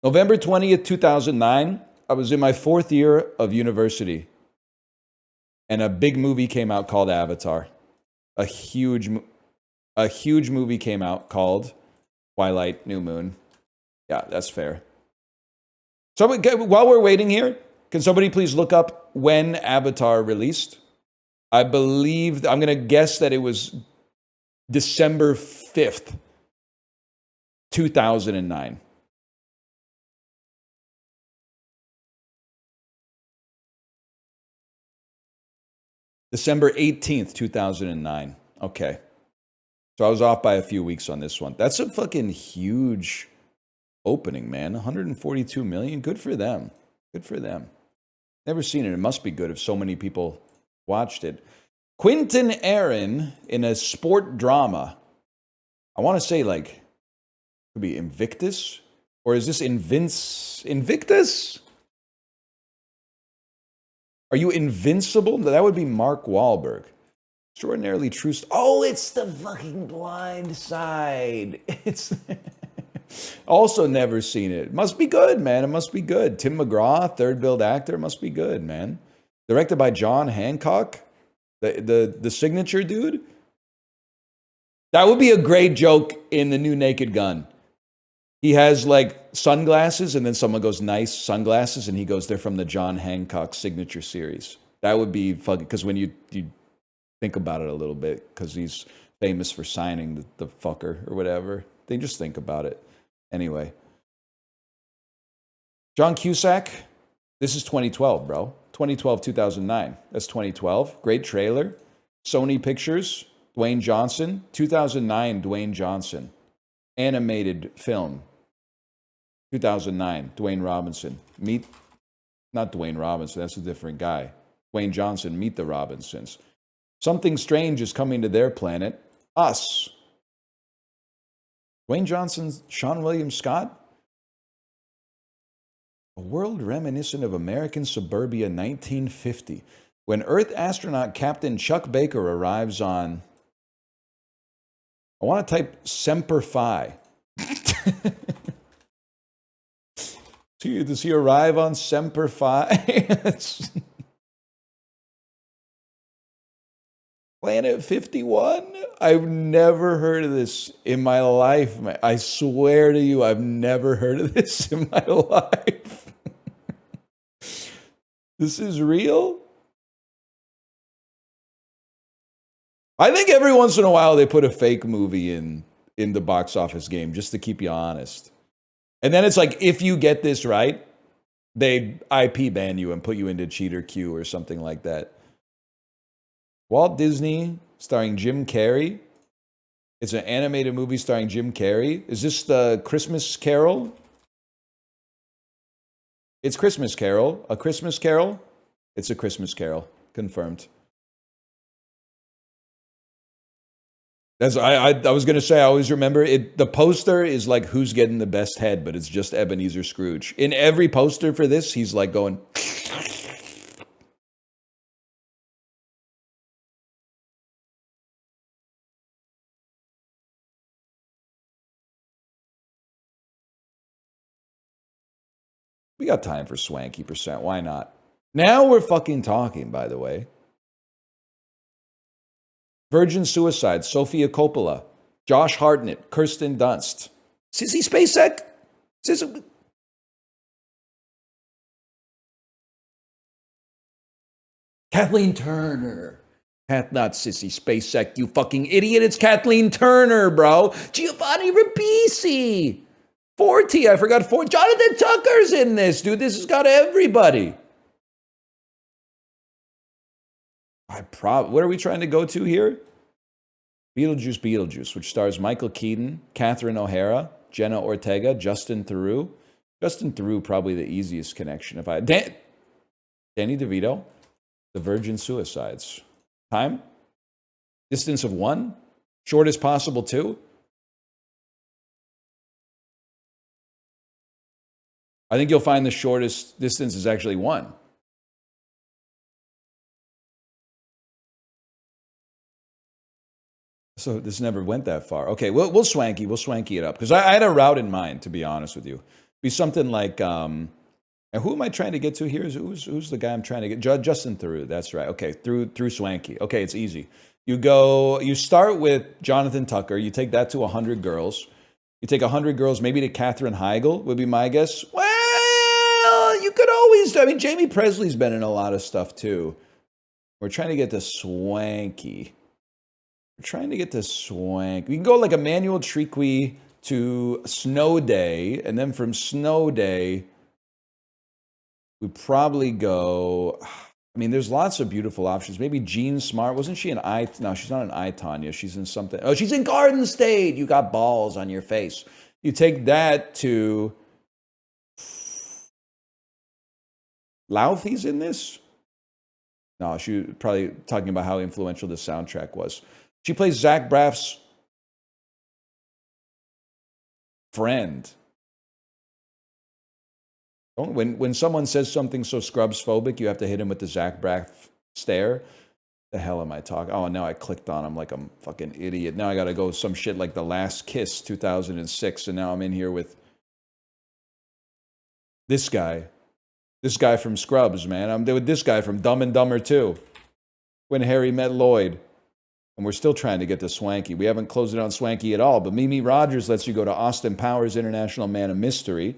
Speaker 1: November 20th, 2009, I was in my 4th year of university, and a big movie came out called Avatar. A huge movie came out called Twilight New Moon. Yeah, that's fair. So while we're waiting here, can somebody please look up when Avatar released? I believe, I'm going to guess that it was December 5th, 2009. December 18th, 2009. Okay. So I was off by a few weeks on this one. That's a fucking huge opening, man. 142 million. Good for them. Good for them. Never seen it. It must be good if so many people watched it. Quentin Aaron in a sport drama. I want to say like, could be Invictus? Or is this Invictus? Are you invincible? That would be Mark Wahlberg. Extraordinarily true. Oh, it's The fucking Blind Side. It's also never seen it. Must be good, man. It must be good. Tim McGraw, third billed actor. Must be good, man. Directed by John Hancock, the signature dude. That would be a great joke in the new Naked Gun. He has like sunglasses, and then someone goes, nice sunglasses, and he goes, they're from the John Hancock signature series. That would be fucking, because when you think about it a little bit, because he's famous for signing the fucker or whatever. They just think about it. Anyway. John Cusack, this is 2012, bro. 2012, 2009. That's 2012. Great trailer. Sony Pictures, Dwayne Johnson. 2009, Dwayne Johnson. Animated film. 2009, Dwayne Robinson. Not Dwayne Robinson, that's a different guy. Dwayne Johnson, Meet the Robinsons. Something strange is coming to their planet. Us. Dwayne Johnson's Sean William Scott. A world reminiscent of American suburbia 1950, when Earth astronaut Captain Chuck Baker arrives on, I want to type Semper Fi. Does he arrive on Semper Fi? Planet 51? I've never heard of this in my life, man. I swear to you, I've never heard of this in my life. This is real? I think every once in a while they put a fake movie in the box office game just to keep you honest. And then it's like, if you get this right, they IP ban you and put you into cheater queue or something like that. Walt Disney, starring Jim Carrey. It's an animated movie starring Jim Carrey. Is this the Christmas Carol? It's Christmas Carol. A Christmas Carol? It's a Christmas Carol. Confirmed. That's I was gonna say, I always remember it. The poster is like who's getting the best head, but it's just Ebenezer Scrooge. In every poster for this, he's like going. We got time for swanky percent. Why not? Now we're fucking talking, by the way. Virgin Suicide, Sofia Coppola, Josh Hartnett, Kirsten Dunst, Sissy Spacek, Kathleen Turner. Not Sissy Spacek, you fucking idiot. It's Kathleen Turner, bro. Giovanni Ribisi. Forty, I forgot Jonathan Tucker's in this, dude. This has got everybody. What are we trying to go to here? Beetlejuice, which stars Michael Keaton, Catherine O'Hara, Jenna Ortega, Justin Theroux. Justin Theroux, probably the easiest connection. Danny DeVito, The Virgin Suicides. Time? Distance of 1? Shortest possible 2? I think you'll find the shortest distance is actually 1. So this never went that far. Okay, we'll swanky it up. Because I had a route in mind, to be honest with you. Be something like, and who am I trying to get to here? Who's the guy I'm trying to get? Justin Theroux, that's right. Okay, through swanky. Okay, it's easy. You start with Jonathan Tucker. You take that to 100 girls. You take 100 girls, maybe to Katherine Heigl, would be my guess. Well, you could always, Jamie Presley's been in a lot of stuff too. We're trying to get to swanky. We can go like Emmanuel Triqui to Snow Day, and then from Snow Day, we probably go. There's lots of beautiful options. Maybe Jean Smart. Wasn't she an I? No, she's not an I, Tanya. She's in something. Oh, she's in Garden State. You got balls on your face. You take that to. Laufey's in this? No, she was probably talking about how influential the soundtrack was. She plays Zach Braff's friend. When someone says something so Scrubs phobic, you have to hit him with the Zach Braff stare. The hell am I talking? Oh, now I clicked on him like I'm fucking idiot. Now I got to go some shit like The Last Kiss, 2006, and now I'm in here with this guy. This guy from Scrubs, man. I'm with this guy from Dumb and Dumber 2. When Harry Met Lloyd. And we're still trying to get to swanky. We haven't closed it on swanky at all. But Mimi Rogers lets you go to Austin Powers, International Man of Mystery.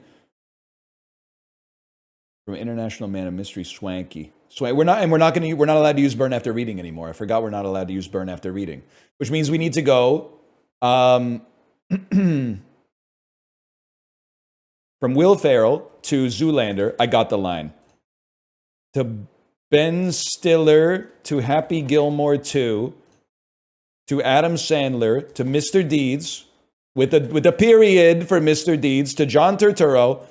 Speaker 1: From International Man of Mystery, swanky. We're not allowed to use burn after reading anymore. I forgot we're not allowed to use burn after reading, which means we need to go from Will Ferrell to Zoolander. I got the line. To Ben Stiller to Happy Gilmore 2. To Adam Sandler, to Mr. Deeds, with a period for Mr. Deeds, to John Turturro,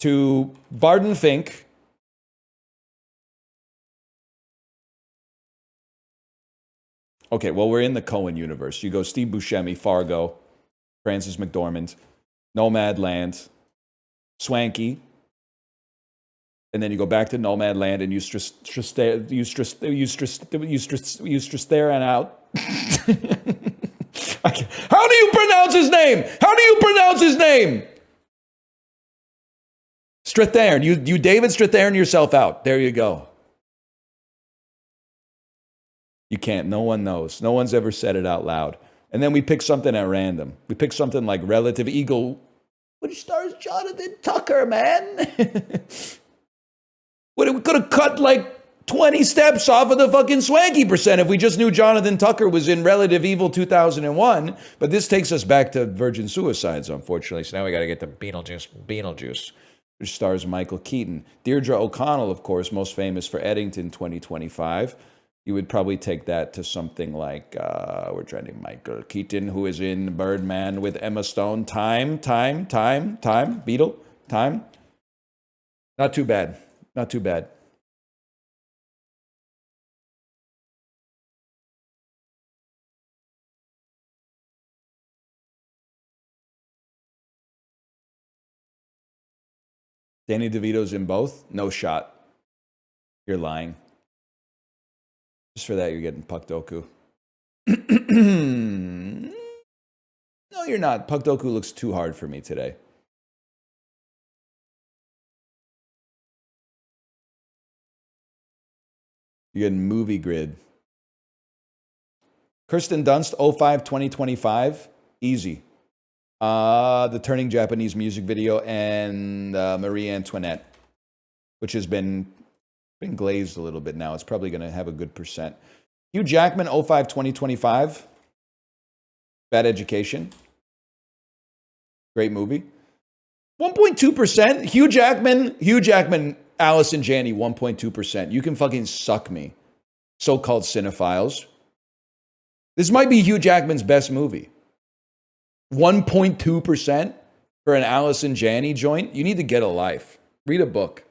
Speaker 1: to Barton Fink. Okay, well, we're in the Coen universe. You go Steve Buscemi, Fargo, Frances McDormand, Nomadland, Swanky, and then you go back to Nomadland and you staring out. How do you pronounce his name? Strathairn. You David Strathairn yourself out. There you go. You can't. No one knows. No one's ever said it out loud. And then we pick something at random. We pick something like Relative Eagle, which stars Jonathan Tucker, man. We could have cut like 20 steps off of the fucking swanky percent if we just knew Jonathan Tucker was in Relative Evil 2001. But this takes us back to Virgin Suicides, unfortunately. So now we got to get to Beetlejuice, which stars Michael Keaton. Deirdre O'Connell, of course, most famous for Eddington 2025. You would probably take that to something like, we're trying to Michael Keaton, who is in Birdman with Emma Stone. Time. Beetle, time. Not too bad. Danny DeVito's in both? No shot. You're lying. Just for that, you're getting Puck Doku. No, you're not. Puck Doku looks too hard for me today. You're getting Movie Grid. Kirsten Dunst, 05 2025. Easy. The Turning Japanese music video and Marie Antoinette, which has been glazed a little bit now. It's probably going to have a good percent. Hugh Jackman, 05 2025. Bad Education. Great movie. 1.2%. Hugh Jackman, Allison Janney, 1.2%. You can fucking suck me, so-called cinephiles. This might be Hugh Jackman's best movie. 1.2% for an Allison Janney joint? You need to get a life. Read a book.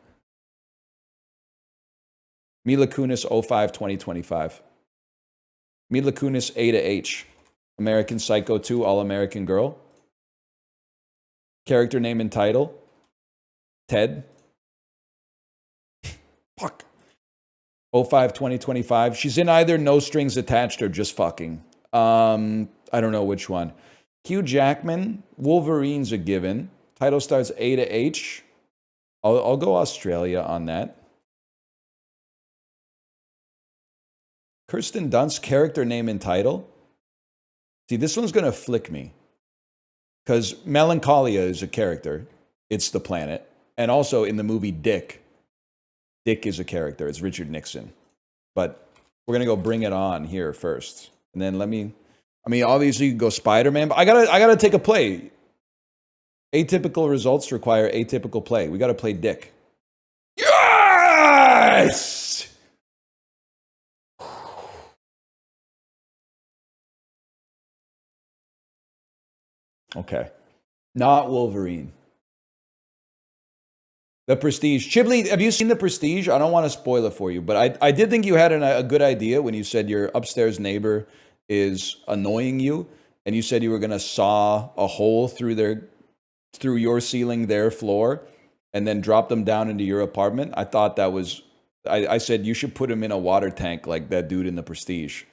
Speaker 1: Mila Kunis, 05 2025. Mila Kunis, A to H. American Psycho 2, All-American Girl. Character name and title. Ted. Fuck. 05 2025. She's in either No Strings Attached or Just Fucking. I don't know which one. Hugh Jackman. Wolverine's a given. Title starts A to H. I'll go Australia on that. Kirsten Dunst, character name and title. See, this one's going to flick me. Because Melancholia is a character. It's the planet. And also in the movie Dick. Dick is a character. It's Richard Nixon. But we're going to go Bring It On here first. And then obviously you can go Spider-Man. But I gotta take a play. Atypical results require atypical play. We got to play Dick. Yes! Okay. Not Wolverine. The Prestige. Chibley, have you seen The Prestige? I don't want to spoil it for you, but I did think you had a good idea when you said your upstairs neighbor is annoying you, and you said you were going to saw a hole through your ceiling, their floor, and then drop them down into your apartment. I thought that was... I said you should put him in a water tank like that dude in The Prestige.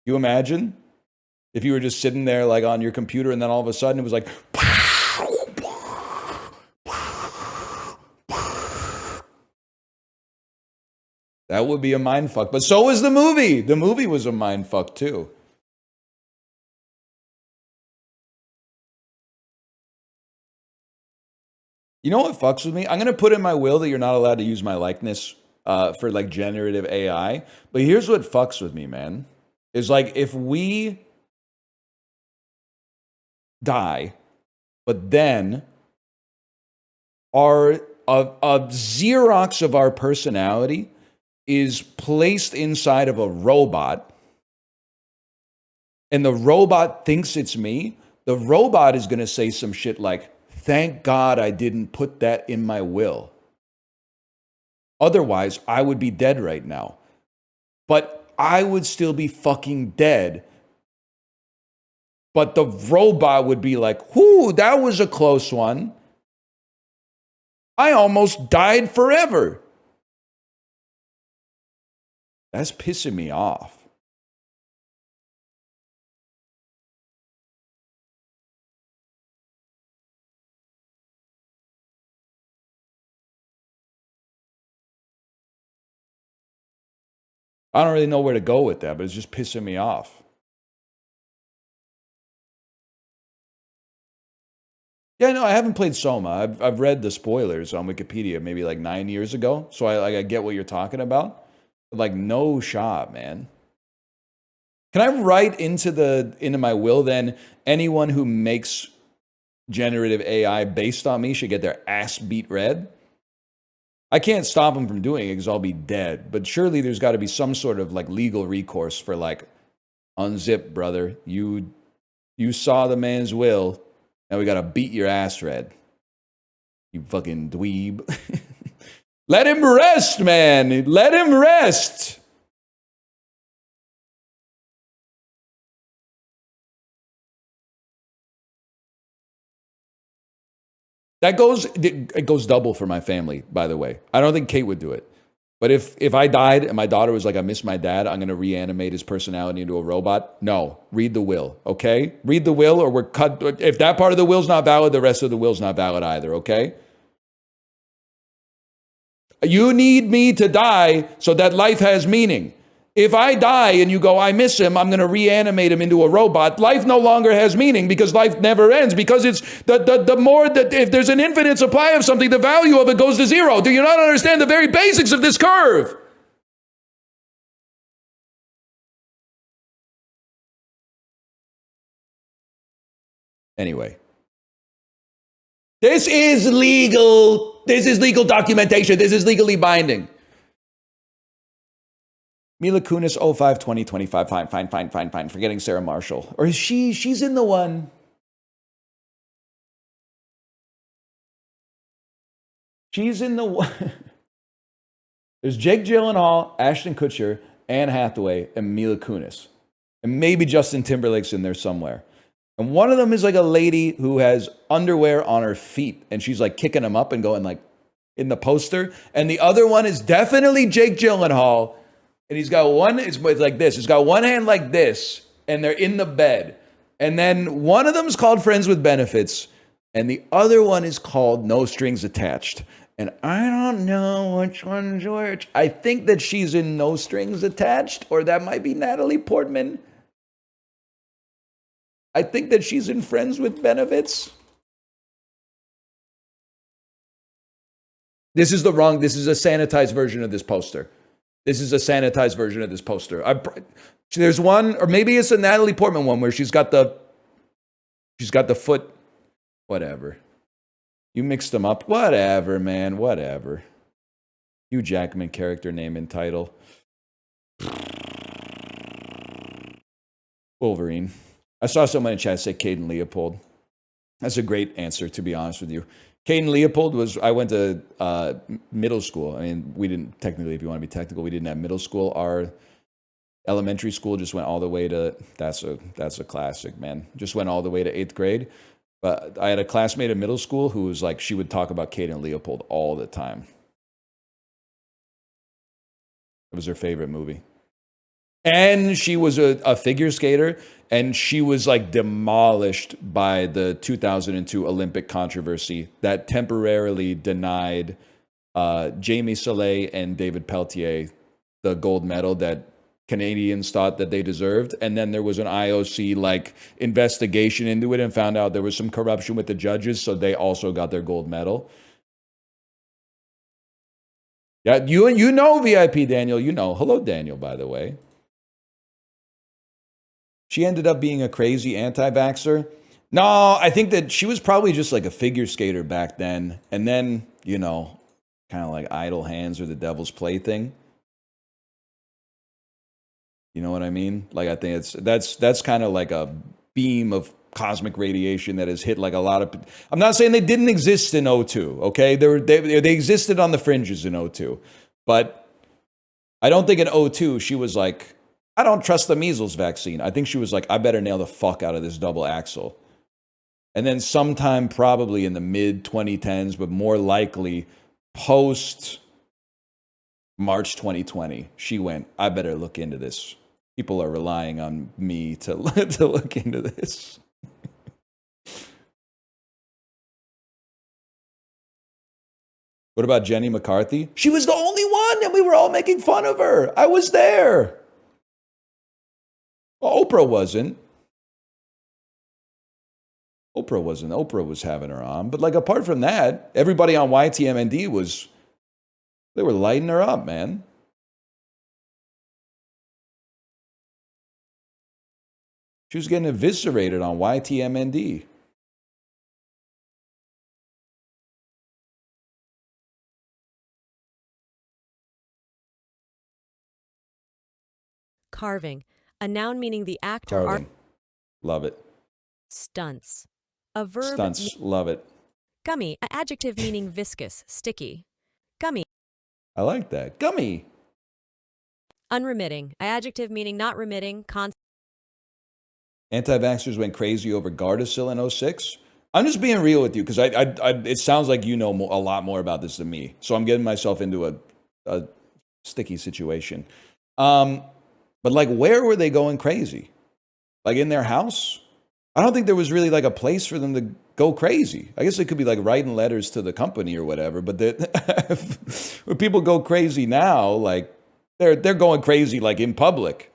Speaker 1: You imagine? If you were just sitting there like on your computer and then all of a sudden it was like... That would be a mindfuck. But so was the movie. The movie was a mindfuck too. You know what fucks with me? I'm going to put in my will that you're not allowed to use my likeness for like generative AI. But here's what fucks with me, man. Is like if we die, but then a Xerox of our personality is placed inside of a robot, and the robot thinks it's me, the robot is going to say some shit like, thank God I didn't put that in my will. Otherwise, I would be dead right now. But I would still be fucking dead. But the robot would be like, whoo, that was a close one. I almost died forever. That's pissing me off. I don't really know where to go with that, but it's just pissing me off. Yeah, no, I haven't played Soma. I've read the spoilers on Wikipedia maybe like 9 years ago, so I get what you're talking about. But like, no shot, man. Can I write into my will then, anyone who makes generative AI based on me should get their ass beat red? I can't stop them from doing it because I'll be dead. But surely there's got to be some sort of like legal recourse for like, unzip, brother. You saw the man's will. Now we got to beat your ass red. You fucking dweeb. Let him rest, man. Let him rest. It goes double for my family, by the way. I don't think Kate would do it. But if I died and my daughter was like, I miss my dad, I'm going to reanimate his personality into a robot. No, read the will, okay? Read the will or we're cut. If that part of the will's not valid, the rest of the will's not valid either, okay? You need me to die so that life has meaning. If I die and you go, I miss him, I'm going to reanimate him into a robot. Life no longer has meaning because life never ends. Because it's the more that if there's an infinite supply of something, the value of it goes to zero. Do you not understand the very basics of this curve? Anyway, this is legal. This is legal documentation. This is legally binding. Mila Kunis, 05, 2025. Fine. Forgetting Sarah Marshall. Or is she's in the one. She's in the one. There's Jake Gyllenhaal, Ashton Kutcher, Anne Hathaway, and Mila Kunis. And maybe Justin Timberlake's in there somewhere. And one of them is like a lady who has underwear on her feet. And she's like kicking them up and going like in the poster. And the other one is definitely Jake Gyllenhaal. And he's got one, it's like this. He's got one hand like this, and they're in the bed. And then one of them's called Friends with Benefits, and the other one is called No Strings Attached. And I don't know which one's which. I think that she's in No Strings Attached, or that might be Natalie Portman. I think that she's in Friends with Benefits. This is a sanitized version of this poster. This is a sanitized version of this poster. There's one, or maybe it's a Natalie Portman one where she's got the foot. Whatever. You mixed them up. Whatever, man. Whatever. Hugh Jackman character name and title. Wolverine. I saw someone in chat say Caden Leopold. That's a great answer, to be honest with you. Caden Leopold I went to middle school. I mean, we didn't, technically, if you want to be technical, we didn't have middle school. Our elementary school just went all the way to, that's a classic, man. Just went all the way to 8th grade. But I had a classmate in middle school who was like, she would talk about Caden Leopold all the time. It was her favorite movie. And she was a figure skater, and she was like demolished by the 2002 Olympic controversy that temporarily denied Jamie Soleil and David Peltier the gold medal that Canadians thought that they deserved. And then there was an IOC like investigation into it and found out there was some corruption with the judges, so they also got their gold medal. Yeah, you know VIP Daniel, you know. Hello, Daniel, by the way. She ended up being a crazy anti-vaxxer. No, I think that she was probably just like a figure skater back then. And then, you know, kind of like idle hands or the devil's plaything. You know what I mean? Like, I think that's kind of like a beam of cosmic radiation that has hit like a lot of. I'm not saying they didn't exist in '02. Okay, they existed on the fringes in '02, but I don't think in '02 she was like, I don't trust the measles vaccine. I think she was like, I better nail the fuck out of this double axle. And then sometime probably in the mid 2010s, but more likely post March 2020, she went, I better look into this. People are relying on me to look into this. What about Jenny McCarthy? She was the only one, and we were all making fun of her. I was there. Well, Oprah wasn't. Oprah was having her on. But like apart from that, everybody on YTMND they were lighting her up, man. She was getting eviscerated on YTMND.
Speaker 2: Carving, a noun meaning the act or
Speaker 1: Carving.
Speaker 2: art.
Speaker 1: Love it.
Speaker 2: Stunts, a verb.
Speaker 1: Stunts. Love it.
Speaker 2: Gummy, an adjective meaning viscous, sticky. Gummy.
Speaker 1: I like that. Gummy.
Speaker 2: Unremitting, an adjective meaning not remitting,
Speaker 1: Anti-vaxxers went crazy over Gardasil in '06. I'm just being real with you because it sounds like you know a lot more about this than me. So I'm getting myself into a sticky situation. But like, where were they going crazy? Like in their house? I don't think there was really like a place for them to go crazy. I guess it could be like writing letters to the company or whatever. But when people go crazy now, like they're going crazy like in public,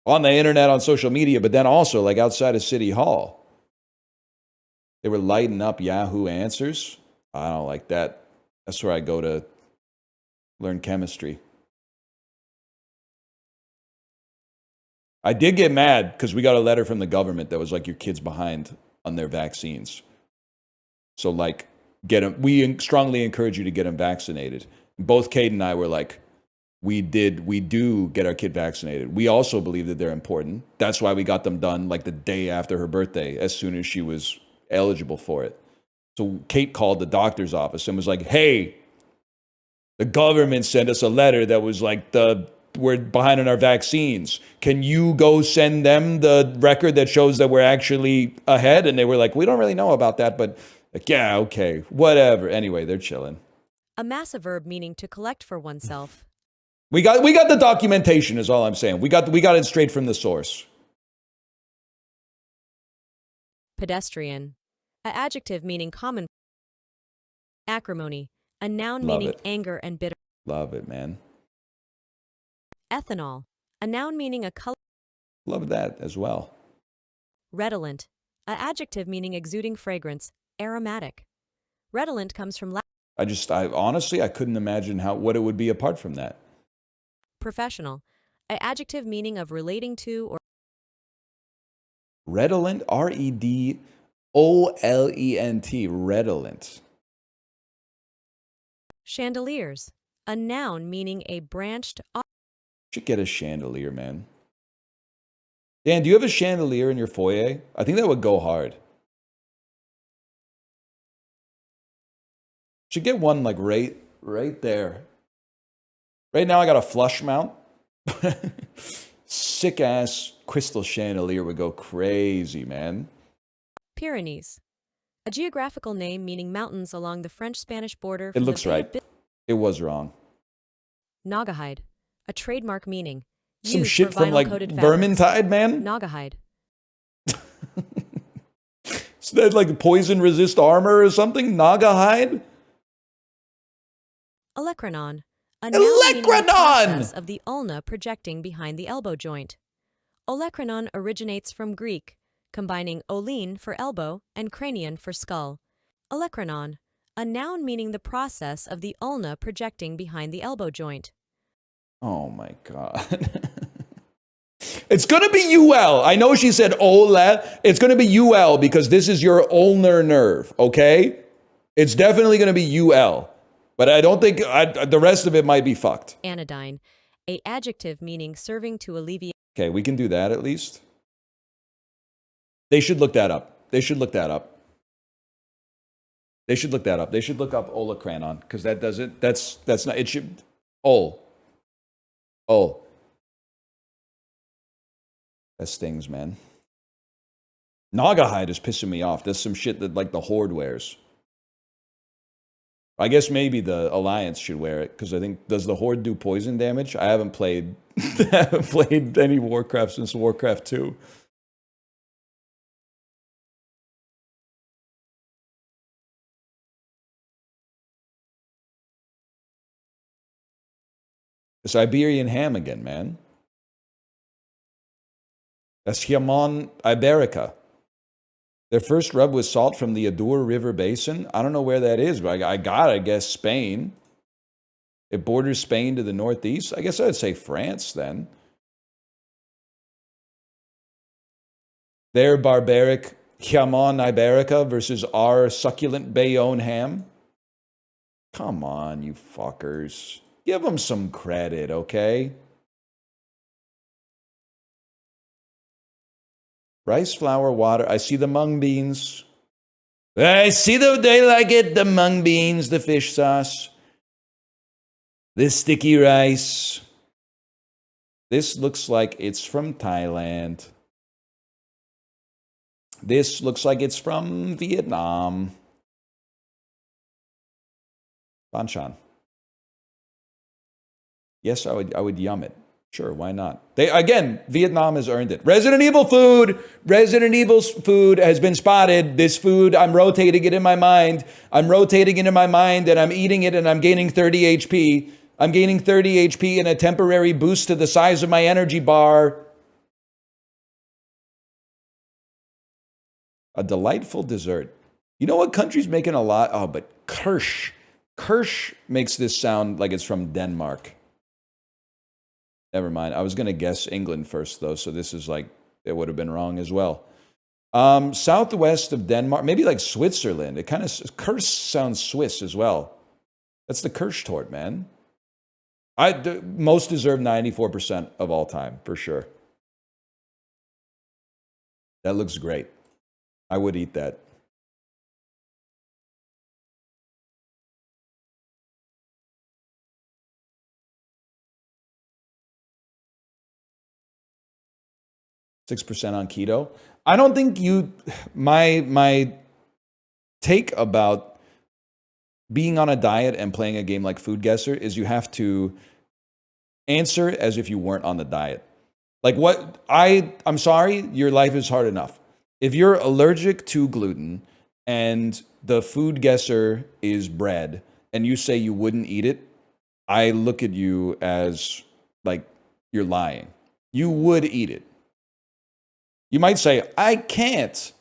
Speaker 1: on the internet, on social media, but then also like outside of City Hall. They were lighting up Yahoo Answers. I don't like that. That's where I go to learn chemistry. I did get mad because we got a letter from the government that was like, your kid's behind on their vaccines. So like, get them. We strongly encourage you to get them vaccinated. Both Kate and I were like, we do get our kid vaccinated. We also believe that they're important. That's why we got them done like the day after her birthday, as soon as she was eligible for it. So Kate called the doctor's office and was like, hey, the government sent us a letter that was like, we're behind on our vaccines. Can you go send them the record that shows that we're actually ahead? And they were like, we don't really know about that, but like, yeah, okay, whatever. Anyway, they're chilling.
Speaker 2: Amass a verb meaning to collect for oneself.
Speaker 1: We got the documentation is all I'm saying. We got it straight from the source.
Speaker 2: Pedestrian. A adjective meaning common. Acrimony. A noun
Speaker 1: Love
Speaker 2: meaning
Speaker 1: it.
Speaker 2: anger and bitter.
Speaker 1: Love it, man.
Speaker 2: Ethanol. A noun meaning a color.
Speaker 1: Love that as well.
Speaker 2: Redolent. A adjective meaning exuding fragrance, aromatic. Redolent comes from
Speaker 1: I honestly, I couldn't imagine what it would be apart from that.
Speaker 2: professional. A adjective meaning of relating to or
Speaker 1: Redolent, Redolent, redolent.
Speaker 2: chandeliers. A noun meaning a branched.
Speaker 1: Should get a chandelier, man. Dan, do you have a chandelier in your foyer? I think that would go hard. Should get one like right there. Right now I got a flush mount. Sick ass crystal chandelier would go crazy, man.
Speaker 2: Pyrenees. A geographical name meaning mountains along the French-Spanish border.
Speaker 1: It looks right. It was wrong.
Speaker 2: Naugahyde. A trademark meaning.
Speaker 1: Some
Speaker 2: used
Speaker 1: shit
Speaker 2: for
Speaker 1: from like
Speaker 2: vinyl-coated
Speaker 1: Vermintide, man.
Speaker 2: Naugahyde.
Speaker 1: Is that like poison resist armor or something? Naugahyde?
Speaker 2: Olecranon. A noun meaning the
Speaker 1: Olecranon!
Speaker 2: process of the ulna projecting behind the elbow joint. Olecranon originates from Greek, combining olein for elbow and cranion for skull. Olecranon. A noun meaning the process of the ulna projecting behind the elbow joint.
Speaker 1: Oh my God. It's going to be UL. I know she said OLE. It's going to be UL because this is your ulnar nerve, okay? It's definitely going to be UL. But I don't think the rest of it might be fucked.
Speaker 2: Anodyne. A adjective meaning serving to alleviate.
Speaker 1: Okay, we can do that at least. They should look that up. They should look up Olecranon because that's not, it should, Oh. That stings, man. Naugahyde is pissing me off. There's some shit that like the Horde wears. I guess maybe the Alliance should wear it because I think, does the Horde do poison damage? I haven't played any Warcraft since Warcraft 2. The Siberian ham again, man. That's Jamon Iberica. Their first rub was salt from the Adour River Basin. I don't know where that is, but I guess, Spain. It borders Spain to the northeast. I guess I'd say France then. Their barbaric Jamon Iberica versus our succulent Bayonne ham. Come on, you fuckers. Give them some credit, okay? Rice, flour, water. I see the mung beans. I see they like it, the mung beans, the fish sauce, the sticky rice. This looks like it's from Thailand. This looks like it's from Vietnam. Banchan. Yes, I would yum it. Sure, why not? Vietnam has earned it. Resident Evil food. Resident Evil's food has been spotted. This food, I'm rotating it in my mind. And I'm eating it and I'm gaining 30 HP. I'm gaining 30 HP and a temporary boost to the size of my energy bar. A delightful dessert. You know what country's making a lot? Oh, but Kirsch. Kirsch makes this sound like it's from Denmark. Never mind. I was going to guess England first, though, so this is like, it would have been wrong as well. Southwest of Denmark, maybe like Switzerland. It kind of, Kirsch sounds Swiss as well. That's the Kirsch-tort, man. Most deserved 94% of all time, for sure. That looks great. I would eat that. %6 on keto. I don't think my take about being on a diet and playing a game like Food Guesser is you have to answer as if you weren't on the diet. Like I'm sorry, your life is hard enough. If you're allergic to gluten and the Food Guesser is bread and you say you wouldn't eat it, I look at you as like you're lying. You would eat it. You might say, I can't.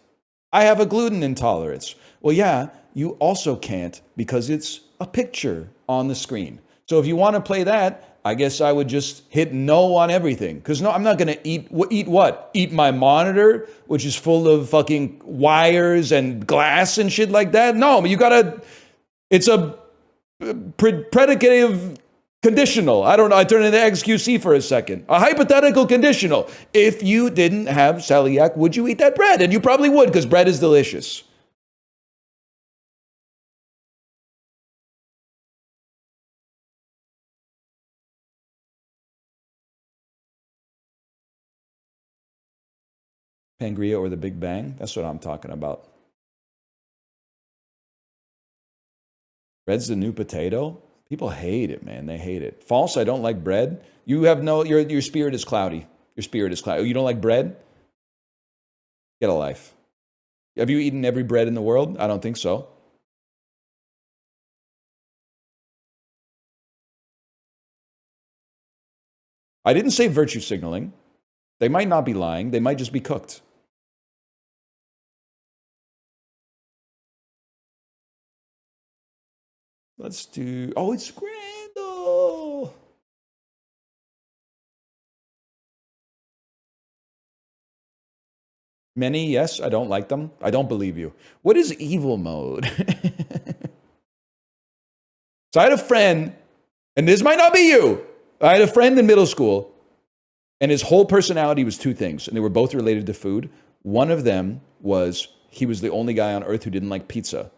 Speaker 1: I have a gluten intolerance. Well, yeah, you also can't because it's a picture on the screen. So if you want to play that, I guess I would just hit no on everything. Because no, I'm not going to eat what? Eat my monitor, which is full of fucking wires and glass and shit like that? No, it's a predicative conditional. I don't know. I turn into XQC for a second. A hypothetical conditional. If you didn't have celiac, would you eat that bread? And you probably would because bread is delicious. Pangria or the Big Bang? That's what I'm talking about. Bread's the new potato? People hate it, man. They hate it. False, I don't like bread. You have your spirit is cloudy. Your spirit is cloudy. You don't like bread? Get a life. Have you eaten every bread in the world? I don't think so. I didn't say virtue signaling. They might not be lying. They might just be cooked. Let's do... Oh, it's Scrandle! Many, yes. I don't like them. I don't believe you. What is evil mode? So I had a friend, and this might not be you. I had a friend in middle school, and his whole personality was two things, and they were both related to food. One of them was he was the only guy on earth who didn't like pizza.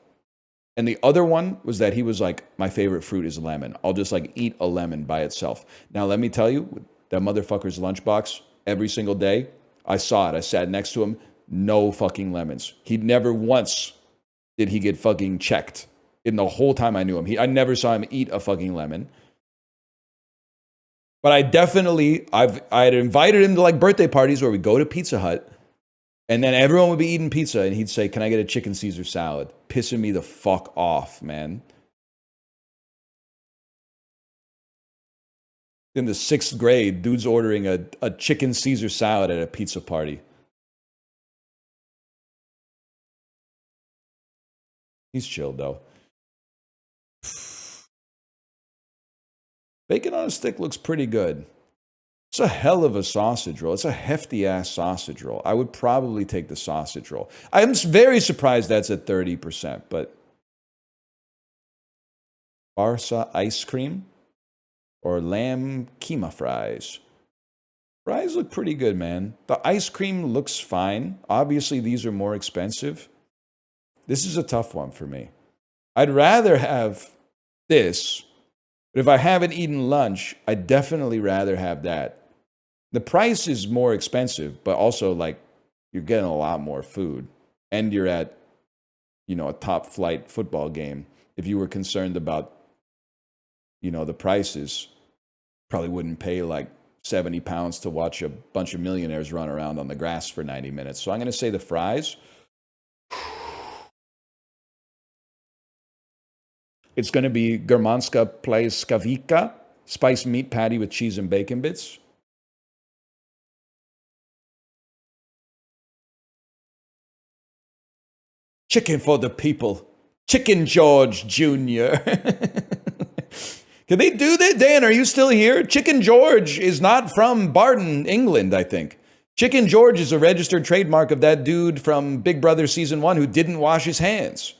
Speaker 1: And the other one was that he was like, my favorite fruit is lemon. I'll just like eat a lemon by itself. Now, let me tell you, that motherfucker's lunchbox, every single day, I saw it. I sat next to him, no fucking lemons. He never once did he get fucking checked in the whole time I knew him. I never saw him eat a fucking lemon. But I had invited him to like birthday parties where we go to Pizza Hut. And then everyone would be eating pizza, and he'd say, can I get a chicken Caesar salad? Pissing me the fuck off, man. In the 6th grade, dude's ordering a chicken Caesar salad at a pizza party. He's chill, though. Bacon on a stick looks pretty good. It's a hell of a sausage roll. It's a hefty-ass sausage roll. I would probably take the sausage roll. I'm very surprised that's at 30%, but... Barca ice cream or lamb keema fries. Fries look pretty good, man. The ice cream looks fine. Obviously, these are more expensive. This is a tough one for me. I'd rather have this, but if I haven't eaten lunch, I'd definitely rather have that. The price is more expensive, but also like you're getting a lot more food, and you're at, a top flight football game. If you were concerned about, the prices, probably wouldn't pay like 70 pounds to watch a bunch of millionaires run around on the grass for 90 minutes. So I'm going to say the fries. It's going to be Germanska Plejskavika, spiced meat patty with cheese and bacon bits. Chicken for the people. Chicken George Jr. Can they do that? Dan, are you still here? Chicken George is not from Barton, England, I think. Chicken George is a registered trademark of that dude from Big Brother Season 1 who didn't wash his hands.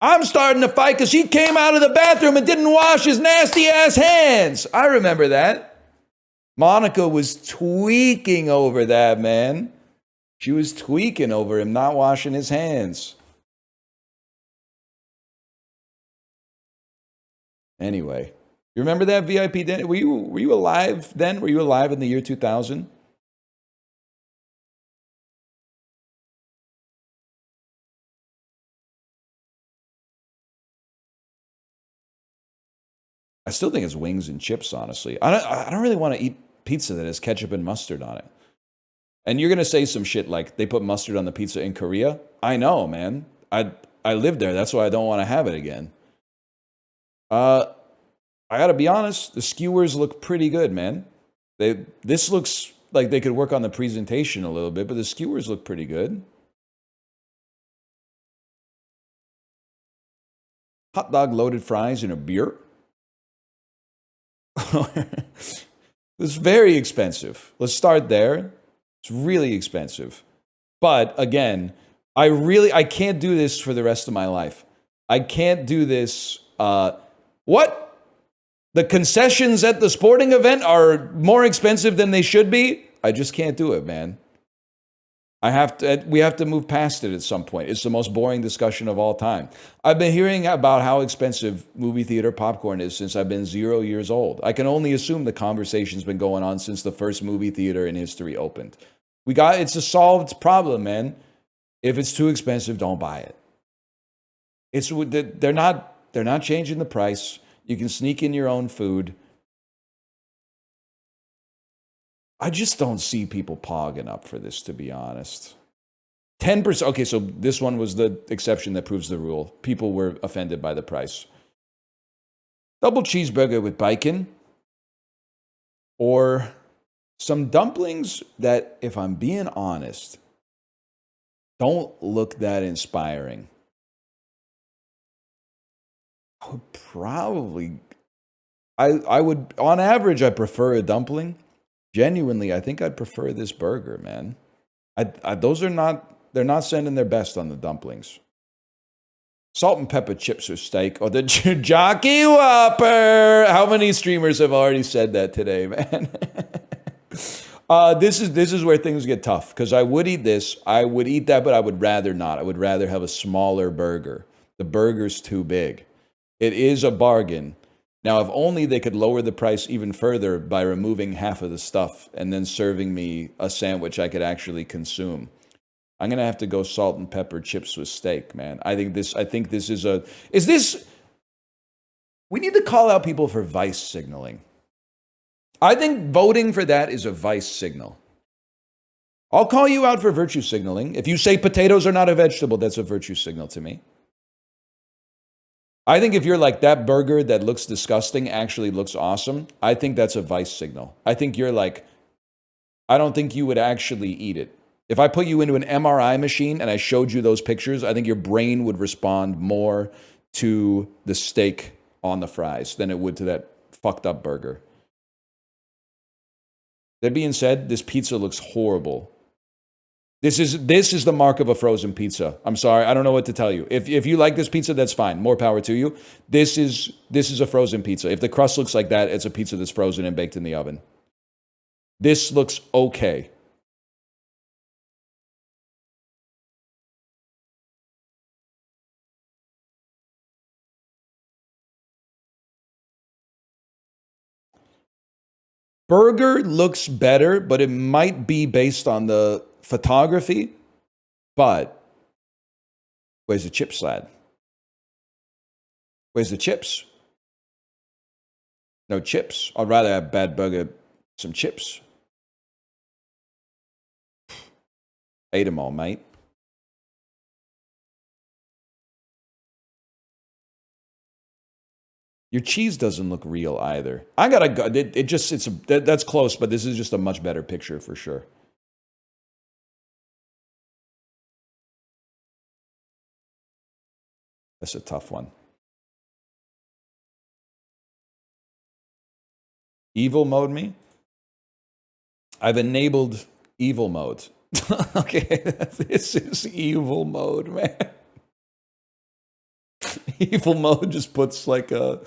Speaker 1: I'm starting to fight because he came out of the bathroom and didn't wash his nasty ass hands. I remember that. Monica was tweaking over that, man. She was tweaking over him not washing his hands. Anyway, you remember that VIP dinner? Were you alive then? Were you alive in the year 2000? I still think it's wings and chips, honestly. I don't really want to eat pizza that has ketchup and mustard on it. And you're going to say some shit like they put mustard on the pizza in Korea? I know, man. I lived there. That's why I don't want to have it again. I got to be honest, the skewers look pretty good, man. This looks like they could work on the presentation a little bit, but the skewers look pretty good. Hot dog, loaded fries, and a beer. It's very expensive. Let's start there. It's really expensive. But again, I can't do this for the rest of my life. I can't do this. What? The concessions at the sporting event are more expensive than they should be? I just can't do it, man. We have to move past it at some point. It's the most boring discussion of all time. I've been hearing about how expensive movie theater popcorn is since I've been 0 years old. I can only assume the conversation's been going on since the first movie theater in history opened. It's a solved problem, man. If it's too expensive, don't buy it. They're not changing the price. You can sneak in your own food. I just don't see people pogging up for this, to be honest. 10%. Okay, so this one was the exception that proves the rule. People were offended by the price. Double cheeseburger with bacon. Or some dumplings that, if I'm being honest, don't look that inspiring. I would, on average, I prefer a dumpling. Genuinely, I think I'd prefer this burger, man. They're not sending their best on the dumplings. Salt and pepper chips or steak, or the Jockey Whopper. How many streamers have already said that today, man? This is where things get tough, because I would eat this. I would eat that, but I would rather not. I would rather have a smaller burger. The burger's too big. It is a bargain. Now, if only they could lower the price even further by removing half of the stuff and then serving me a sandwich I could actually consume. I'm going to have to go salt and pepper chips with steak, man. I think this we need to call out people for vice signaling. I think voting for that is a vice signal. I'll call you out for virtue signaling. If you say potatoes are not a vegetable, that's a virtue signal to me. I think if you're like, that burger that looks disgusting actually looks awesome, I think that's a vice signal. I think you're like, I don't think you would actually eat it. If I put you into an MRI machine and I showed you those pictures, I think your brain would respond more to the steak on the fries than it would to that fucked up burger. That being said, this pizza looks horrible. This is the mark of a frozen pizza. I'm sorry, I don't know what to tell you. If you like this pizza, that's fine. More power to you. This is a frozen pizza. If the crust looks like that, it's a pizza that's frozen and baked in the oven. This looks okay. Burger looks better, but it might be based on the photography, but where's the chips, lad? Where's the chips? No chips. I'd rather have bad burger, some chips. Ate them all, mate. Your cheese doesn't look real either. I gotta go. That's close, but this is just a much better picture for sure. That's a tough one. Evil mode me? I've enabled evil mode. Okay, this is evil mode, man. Evil mode just puts like a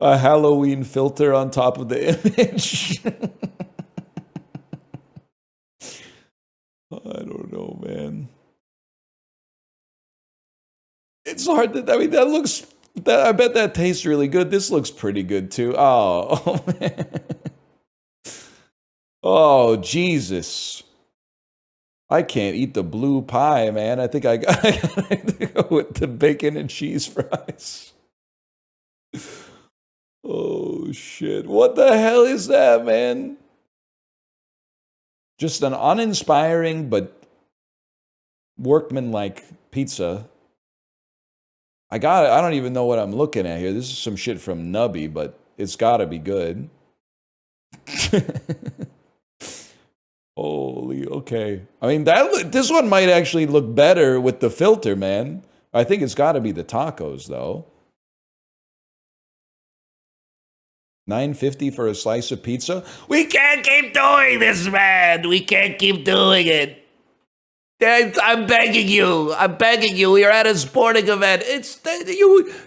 Speaker 1: Halloween filter on top of the image. I don't know, man. It's hard to, I mean, I bet that tastes really good. This looks pretty good too. Oh, man. Oh, Jesus. I can't eat the blue pie, man. I think I gotta go with the bacon and cheese fries. Oh, shit. What the hell is that, man? Just an uninspiring but workman-like pizza. I don't even know what I'm looking at here. This is some shit from Nubby, but it's gotta be good. Holy, okay. I mean, this one might actually look better with the filter, man. I think it's got to be the tacos, though. $9.50 for a slice of pizza? We can't keep doing this, man. We can't keep doing it. I'm begging you. I'm begging you. You're at a sporting event. It's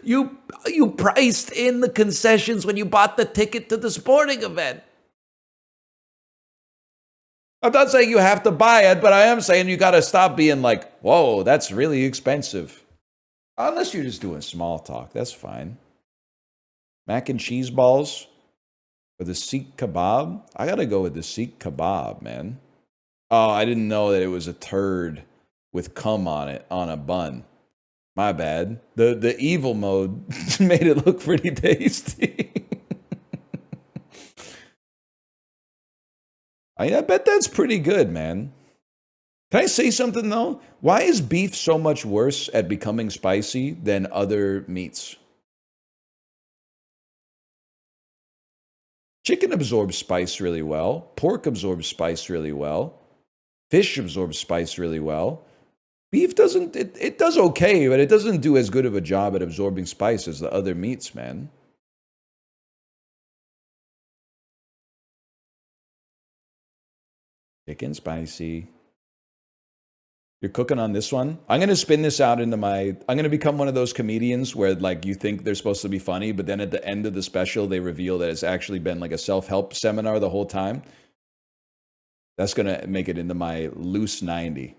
Speaker 1: you priced in the concessions when you bought the ticket to the sporting event. I'm not saying you have to buy it, but I am saying you got to stop being like, whoa, that's really expensive. Unless you're just doing small talk. That's fine. Mac and cheese balls or the Sikh kebab? I got to go with the Sikh kebab, man. Oh, I didn't know that it was a turd with cum on it on a bun. My bad. The evil mode made it look pretty tasty. I bet that's pretty good, man. Can I say something, though? Why is beef so much worse at becoming spicy than other meats? Chicken absorbs spice really well. Pork absorbs spice really well. Fish absorbs spice really well. Beef doesn't, it does okay, but it doesn't do as good of a job at absorbing spice as the other meats, man. Chicken spicy. You're cooking on this one? I'm going to spin this out into I'm going to become one of those comedians where like you think they're supposed to be funny, but then at the end of the special, they reveal that it's actually been like a self-help seminar the whole time. That's going to make it into my loose 90.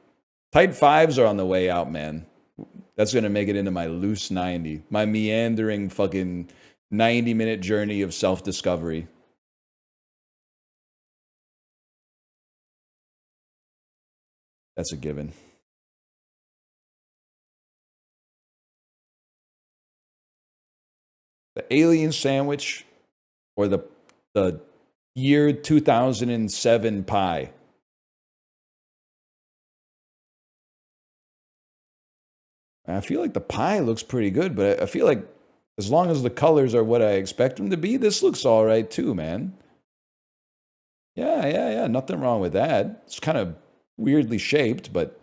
Speaker 1: Tight fives are on the way out, man. That's going to make it into my loose 90. My meandering fucking 90-minute journey of self-discovery. That's a given. The alien sandwich or the year 2007 pie? I feel like the pie looks pretty good, but I feel like as long as the colors are what I expect them to be, this looks all right too, man. Yeah. Nothing wrong with that. It's kind of weirdly shaped, but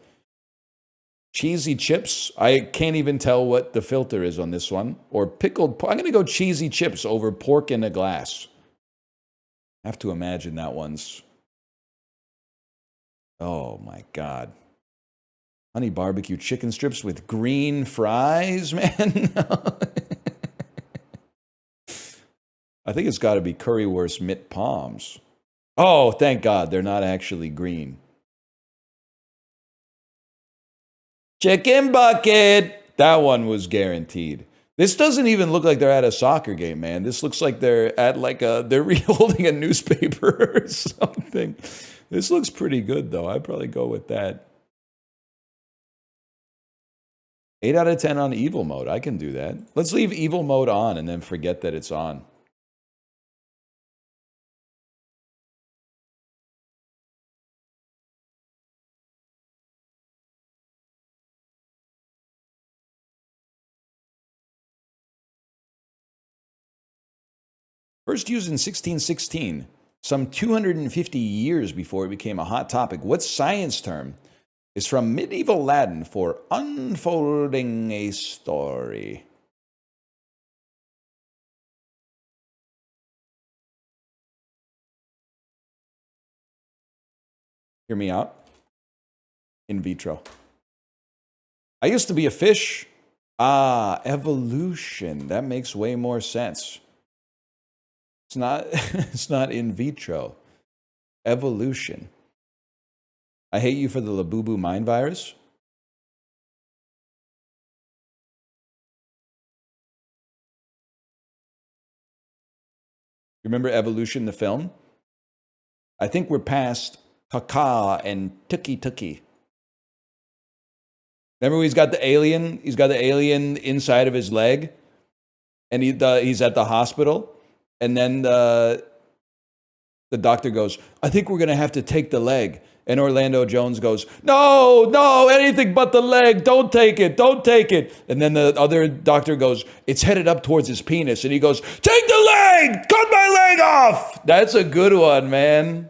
Speaker 1: cheesy chips. I can't even tell what the filter is on this one. Or pickled. I'm going to go cheesy chips over pork in a glass. I have to imagine that one's. Oh my God. Honey barbecue chicken strips with green fries, man. I think it's got to be currywurst mit palms. Oh, thank God they're not actually green. Chicken bucket. That one was guaranteed. This doesn't even look like they're at a soccer game, man. This looks like they're at like they're holding a newspaper or something. This looks pretty good, though. I'd probably go with that. 8 out of 10 on evil mode. I can do that. Let's leave evil mode on and then forget that it's on. First used in 1616, some 250 years before it became a hot topic. What science term is from medieval Latin for unfolding a story? Hear me out. In vitro. I used to be a fish. Ah, evolution. That makes way more sense. It's not it's not in vitro. Evolution. I hate you for the Labubu mind virus. You remember Evolution, the film? I think we're past caca and tookie. Remember when he's got the alien? He's got the alien inside of his leg, and he's at the hospital, and then the doctor goes, "I think we're gonna have to take the leg." And Orlando Jones goes, "No, anything but the leg. Don't take it. And then the other doctor goes, "It's headed up towards his penis." And he goes, "Take the leg! Cut my leg off!" That's a good one, man.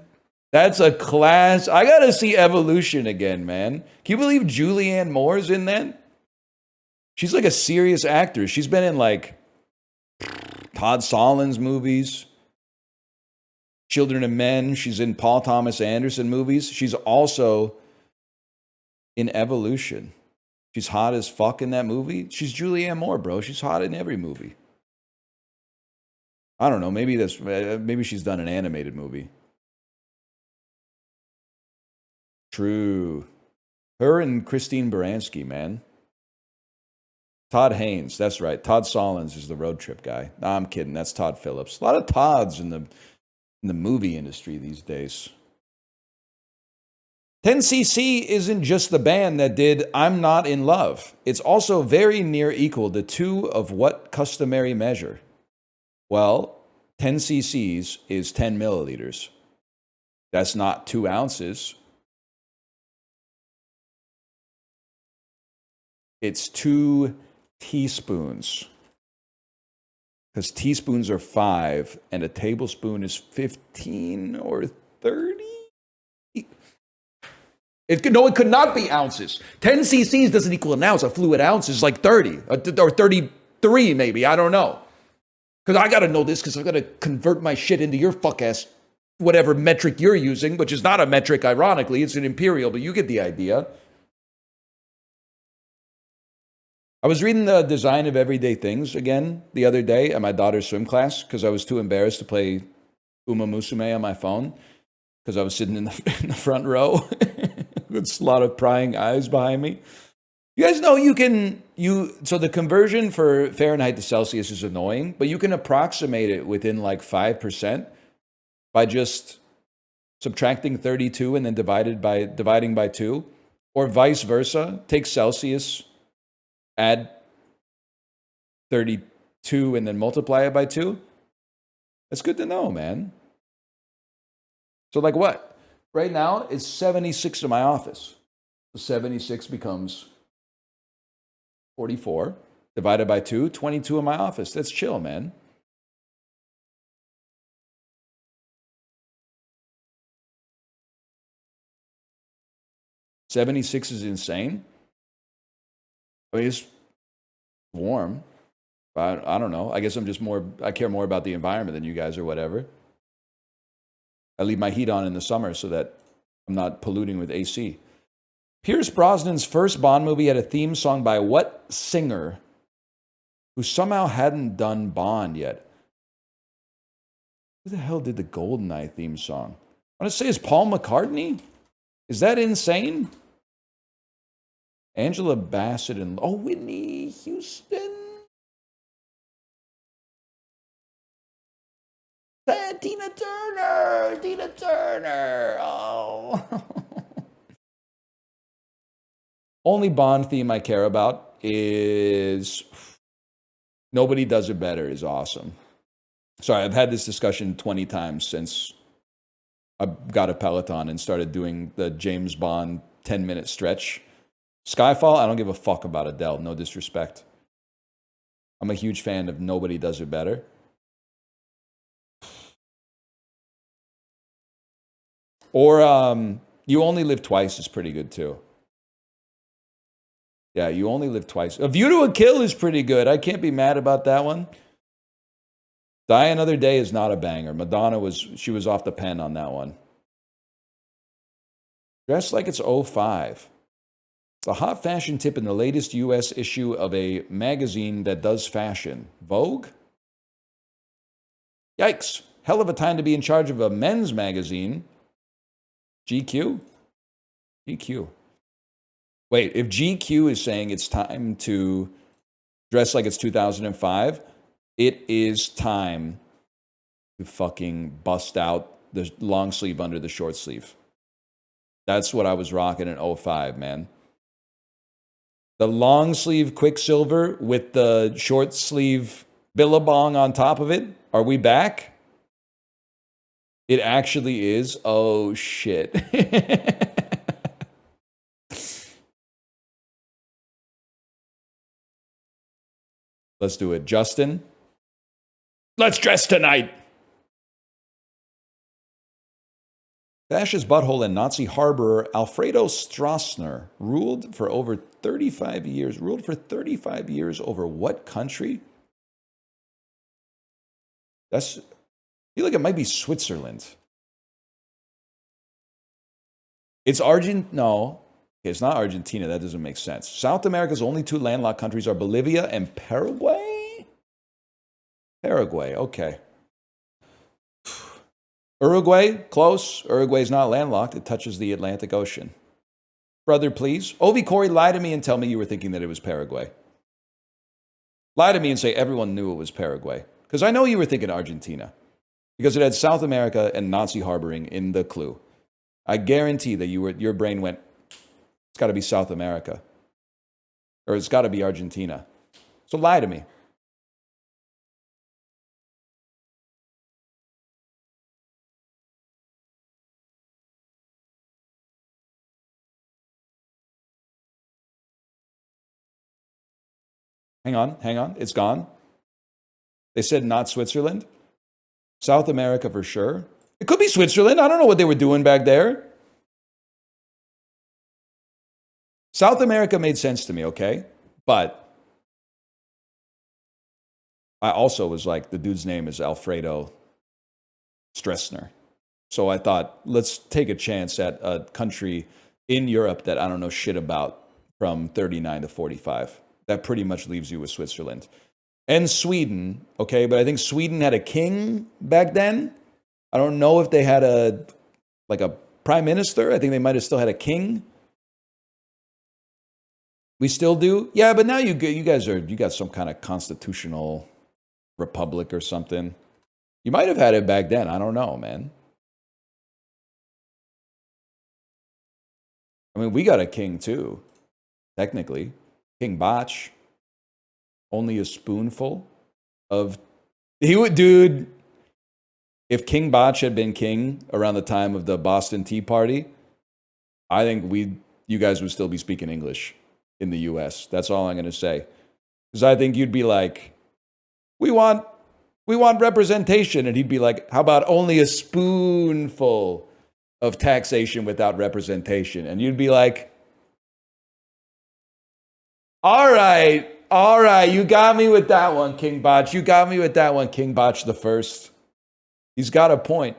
Speaker 1: That's a class. I gotta see Evolution again, man. Can you believe Julianne Moore's in that? She's like a serious actor. She's been in like Todd Solondz movies, Children of Men. She's in Paul Thomas Anderson movies. She's also in Evolution. She's hot as fuck in that movie. She's Julianne Moore, bro. She's hot in every movie. I don't know. Maybe she's done an animated movie. True. Her and Christine Baranski, man. Todd Haynes, that's right. Todd Solondz is the road trip guy. No, I'm kidding. That's Todd Phillips. A lot of Todds in the movie industry these days. 10cc isn't just the band that did I'm Not in Love. It's also very near equal to two of what customary measure? Well, 10 cc's is 10 milliliters. That's not 2 ounces. It's 2 teaspoons. Because teaspoons are 5 and a tablespoon is 15 or 30? It could not be ounces. 10 cc's doesn't equal an ounce. A fluid ounce is like 30 or 33 maybe. I don't know. Because I got to know this because I've got to convert my shit into your fuck ass whatever metric you're using, which is not a metric, ironically. It's an imperial, but you get the idea. I was reading The Design of Everyday Things again the other day at my daughter's swim class because I was too embarrassed to play Uma Musume on my phone because I was sitting in the front row with a lot of prying eyes behind me. You guys know so the conversion for Fahrenheit to Celsius is annoying, but you can approximate it within like 5% by just subtracting 32 and then dividing by 2, or vice versa. Take Celsius, add 32 and then multiply it by 2. That's good to know, man. So like what? Right now, it's 76 in my office. So 76 becomes 44. Divided by 2, 22 in my office. That's chill, man. $76 is insane. I mean, it's warm. I don't know. I guess I care more about the environment than you guys or whatever. I leave my heat on in the summer so that I'm not polluting with AC. Pierce Brosnan's first Bond movie had a theme song by what singer who somehow hadn't done Bond yet? Who the hell did the GoldenEye theme song? I want to say it's Paul McCartney? Is that insane? Angela Bassett and Whitney Houston? Tina Turner! Tina Turner! Oh. Only Bond theme I care about is Nobody Does It Better is awesome. Sorry, I've had this discussion 20 times since I got a Peloton and started doing the James Bond 10-minute stretch. Skyfall, I don't give a fuck about Adele, no disrespect. I'm a huge fan of Nobody Does It Better. Or You Only Live Twice is pretty good too. Yeah, You Only Live Twice. A View to a Kill is pretty good. I can't be mad about that one. Die Another Day is not a banger. Madonna she was off the pen on that one. Dress Like It's '05. It's a hot fashion tip in the latest U.S. issue of a magazine that does fashion. Vogue? Yikes. Hell of a time to be in charge of a men's magazine. GQ? GQ. Wait, if GQ is saying it's time to dress like it's 2005, it is time to fucking bust out the long sleeve under the short sleeve. That's what I was rocking in '05, man. The long sleeve Quicksilver with the short sleeve Billabong on top of it. Are we back? It actually is. Oh, shit. Let's do it. Justin, let's dress tonight. Fascist butthole and Nazi harborer Alfredo Stroessner ruled for over 35 years. Ruled for 35 years over what country? I feel like it might be Switzerland. It's No. Okay, it's not Argentina. That doesn't make sense. South America's only two landlocked countries are Bolivia and Paraguay? Paraguay, okay. Uruguay, close. Uruguay's not landlocked. It touches the Atlantic Ocean. Brother, please. Ovi Corey, lie to me and tell me you were thinking that it was Paraguay. Lie to me and say everyone knew it was Paraguay. Because I know you were thinking Argentina. Because it had South America and Nazi harboring in the clue. I guarantee that your brain went, it's got to be South America. Or it's got to be Argentina. So lie to me. Hang on. It's gone. They said not Switzerland. South America for sure. It could be Switzerland. I don't know what they were doing back there. South America made sense to me, okay? But I also was like, the dude's name is Alfredo Stroessner. So I thought, let's take a chance at a country in Europe that I don't know shit about from 39 to 45. That pretty much leaves you with Switzerland. And Sweden, okay? But I think Sweden had a king back then. I don't know if they had a prime minister. I think they might have still had a king. We still do? Yeah, but now you got some kind of constitutional republic or something. You might have had it back then. I don't know, man. I mean, we got a king too, technically. King Botch. Only a spoonful of... Dude, if King Botch had been king around the time of the Boston Tea Party, I think you guys would still be speaking English in the US. That's all I'm going to say. Because I think you'd be like, we want representation. And he'd be like, how about only a spoonful of taxation without representation? And you'd be like, all right, you got me with that one, King Botch. You got me with that one, King Botch the First. He's got a point.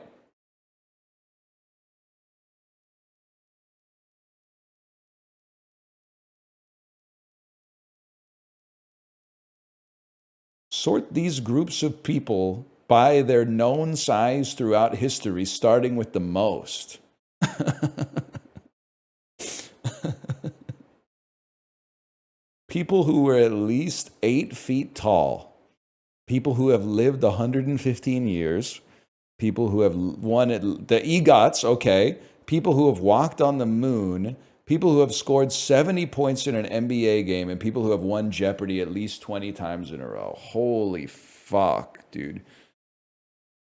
Speaker 1: Sort these groups of people by their known size throughout history, starting with the most. People who were at least 8 feet tall. People who have lived 115 years. people who have won the EGOTs, okay, people who have walked on the moon, people who have scored 70 points in an NBA game, and people who have won Jeopardy at least 20 times in a row. Holy fuck, dude.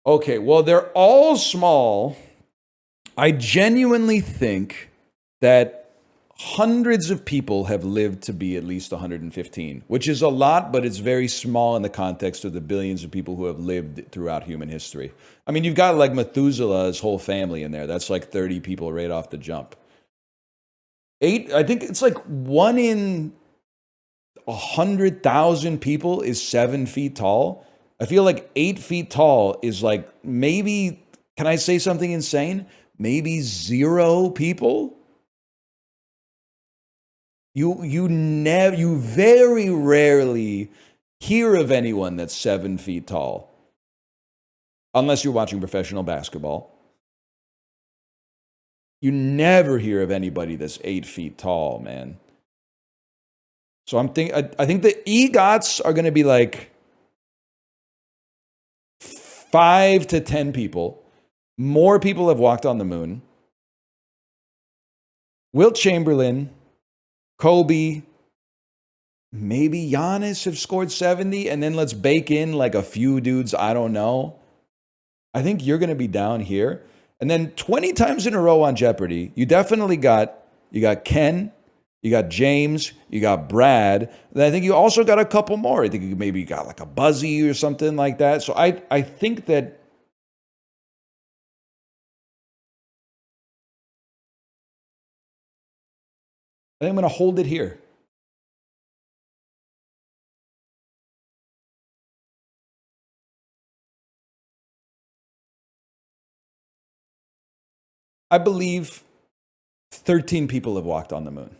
Speaker 1: Okay, well, they're all small. I genuinely think that hundreds of people have lived to be at least 115, which is a lot, but it's very small in the context of the billions of people who have lived throughout human history. I mean, you've got like Methuselah's whole family in there. That's like 30 people right off the jump. I think it's like 1 in 100,000 people is 7 feet tall. I feel like 8 feet tall is like maybe, can I say something insane? Maybe 0 people. You very rarely hear of anyone that's 7 feet tall, unless you're watching professional basketball. You never hear of anybody that's 8 feet tall, man. So I think the EGOTs are going to be like 5 to 10 people. More people have walked on the moon. Wilt Chamberlain, Kobe, maybe Giannis have scored 70, and then let's bake in like a few dudes I don't know. I think you're going to be down here. And then 20 times in a row on Jeopardy, you definitely got Ken, you got James, you got Brad. Then I think you also got a couple more. I think you maybe got like a Buzzy or something like that. So I think that I think I'm going to hold it here. I believe 13 people have walked on the moon.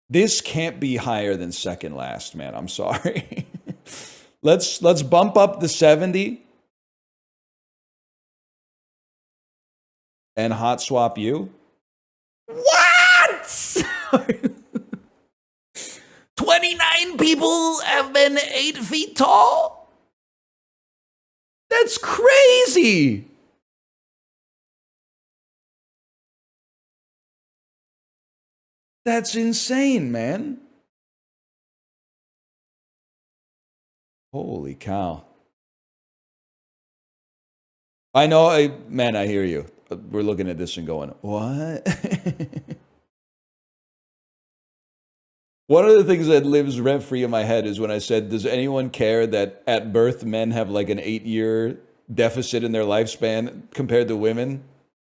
Speaker 1: This can't be higher than second last, man. I'm sorry. Let's bump up the 70 and hot swap you. What? 29 people have been 8 feet tall? That's crazy. That's insane, man. Holy cow. I know, man, I hear you. We're looking at this and going, what? One of the things that lives rent-free in my head is when I said, does anyone care that at birth men have like an 8-year deficit in their lifespan compared to women?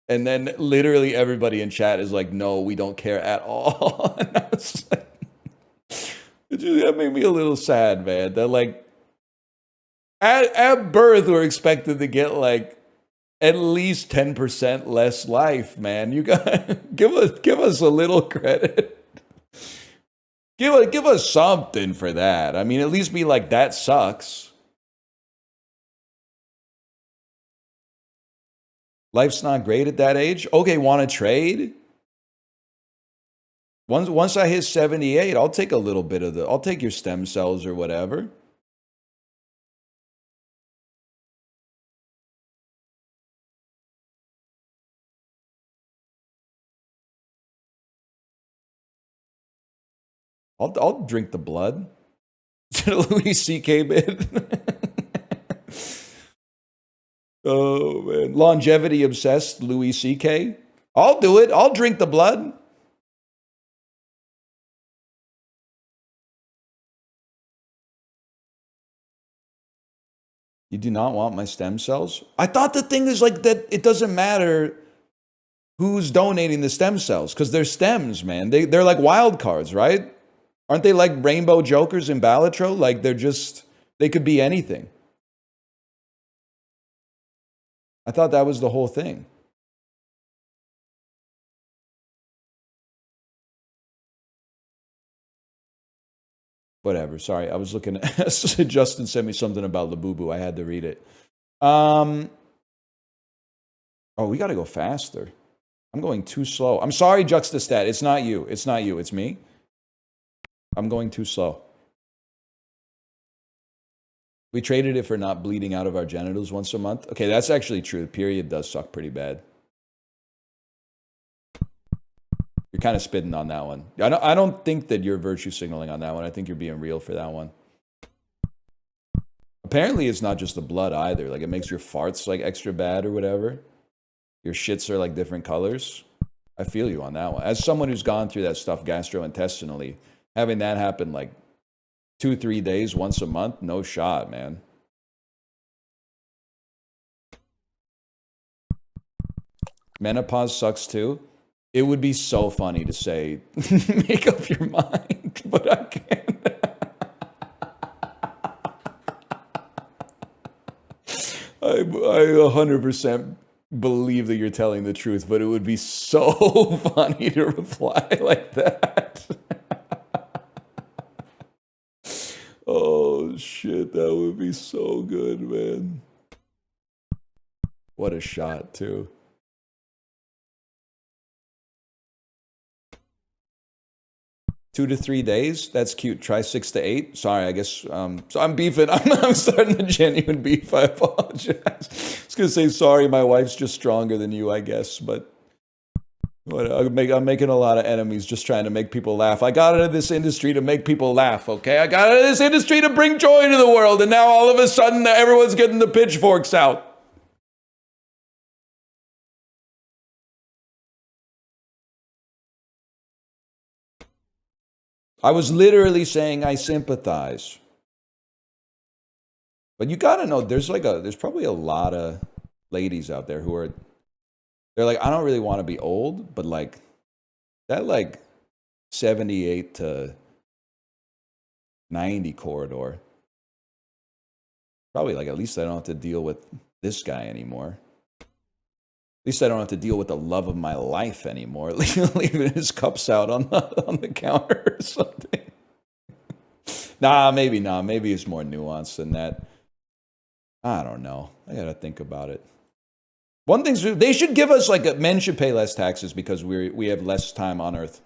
Speaker 1: And then literally everybody in chat is like, no, we don't care at all. And I was like, that made me a little sad, man. That like, at birth, we're expected to get like at least 10% less life, man. You got give us a little credit. Give us something for that. I mean, at least be like, that sucks. Life's not great at that age. Okay, want to trade? Once I hit 78, I'll take a little bit of I'll take your stem cells or whatever. I'll drink the blood. Is it a Louis C.K. bit? Oh, man. Longevity obsessed Louis C.K. I'll do it. I'll drink the blood. You do not want my stem cells? I thought the thing is like that it doesn't matter who's donating the stem cells because they're stems, man. They're like wild cards, right? Aren't they like rainbow jokers in Balatro? Like they could be anything. I thought that was the whole thing. Whatever. Sorry, I was looking at Justin sent me something about Labubu. I had to read it. Oh, we got to go faster. I'm going too slow. I'm sorry, Juxtastat. It's not you. It's not you. It's me. I'm going too slow. We traded it for not bleeding out of our genitals once a month. Okay, that's actually true. Period does suck pretty bad. You're kind of spitting on that one. I don't think that you're virtue signaling on that one. I think you're being real for that one. Apparently, it's not just the blood either. Like, it makes your farts, like, extra bad or whatever. Your shits are, like, different colors. I feel you on that one. As someone who's gone through that stuff gastrointestinally, having that happen, like, 2-3 days once a month, no shot, man. Menopause sucks too. It would be so funny to say, make up your mind, but I can't. I 100% believe that you're telling the truth, but it would be so funny to reply like that. Oh, shit, that would be so good, man. What a shot, too. Two to 3 days? That's cute. Try 6 to 8. Sorry, I guess. So I'm beefing. I'm starting a genuine beef. I apologize. I was going to say, sorry, my wife's just stronger than you, I guess. But I'm making a lot of enemies just trying to make people laugh. I got into this industry to make people laugh, okay? I got into this industry to bring joy to the world. And now all of a sudden, everyone's getting the pitchforks out. I was literally saying I sympathize. But you gotta know, there's probably a lot of ladies out there who are, they're like, I don't really want to be old, but like, that like 78 to 90 corridor, probably like, at least I don't have to deal with this guy anymore. At least I don't have to deal with the love of my life anymore. Leaving his cups out on the counter or something. Nah, maybe not. Maybe it's more nuanced than that. I don't know. I gotta think about it. One thing, they should give us like, men should pay less taxes because we have less time on Earth.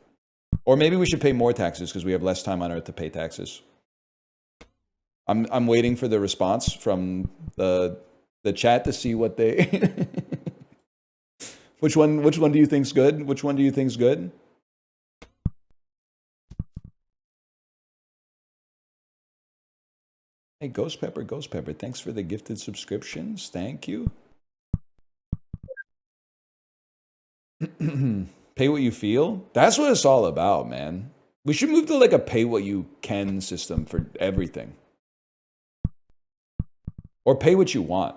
Speaker 1: Or maybe we should pay more taxes because we have less time on Earth to pay taxes. I'm waiting for the response from the chat to see what they... Which one do you think's good? Which one do you think's good? Hey, Ghost Pepper, thanks for the gifted subscriptions. Thank you. Pay what you feel? That's what it's all about, man. We should move to like a pay what you can system for everything. Or pay what you want.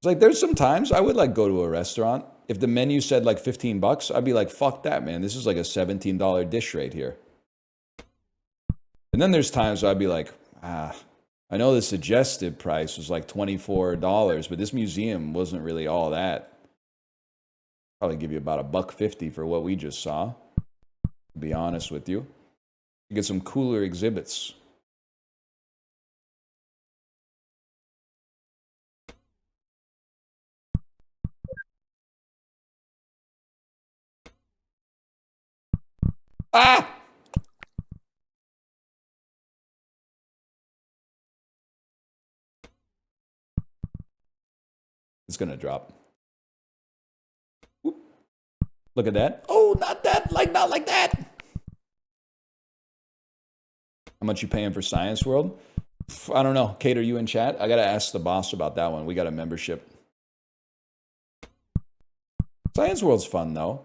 Speaker 1: It's like, there's some times I would like go to a restaurant. If the menu said like $15, I'd be like, fuck that, man. This is like a $17 dish right here. And then there's times I'd be like, I know the suggested price was like $24, but this museum wasn't really all that. Probably give you about $1.50 for what we just saw. To be honest with you. You get some cooler exhibits. Ah! It's gonna drop. Whoop. Look at that. Oh, not that. Not like that. How much you paying for Science World? I don't know. Kate, are you in chat? I gotta ask the boss about that one. We got a membership. Science World's fun though.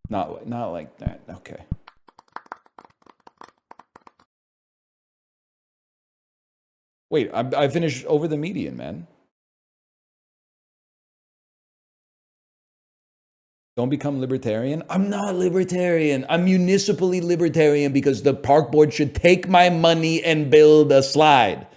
Speaker 1: Not like that. Okay. Wait, I finished over the median, man. Don't become libertarian. I'm not libertarian. I'm municipally libertarian because the park board should take my money and build a slide.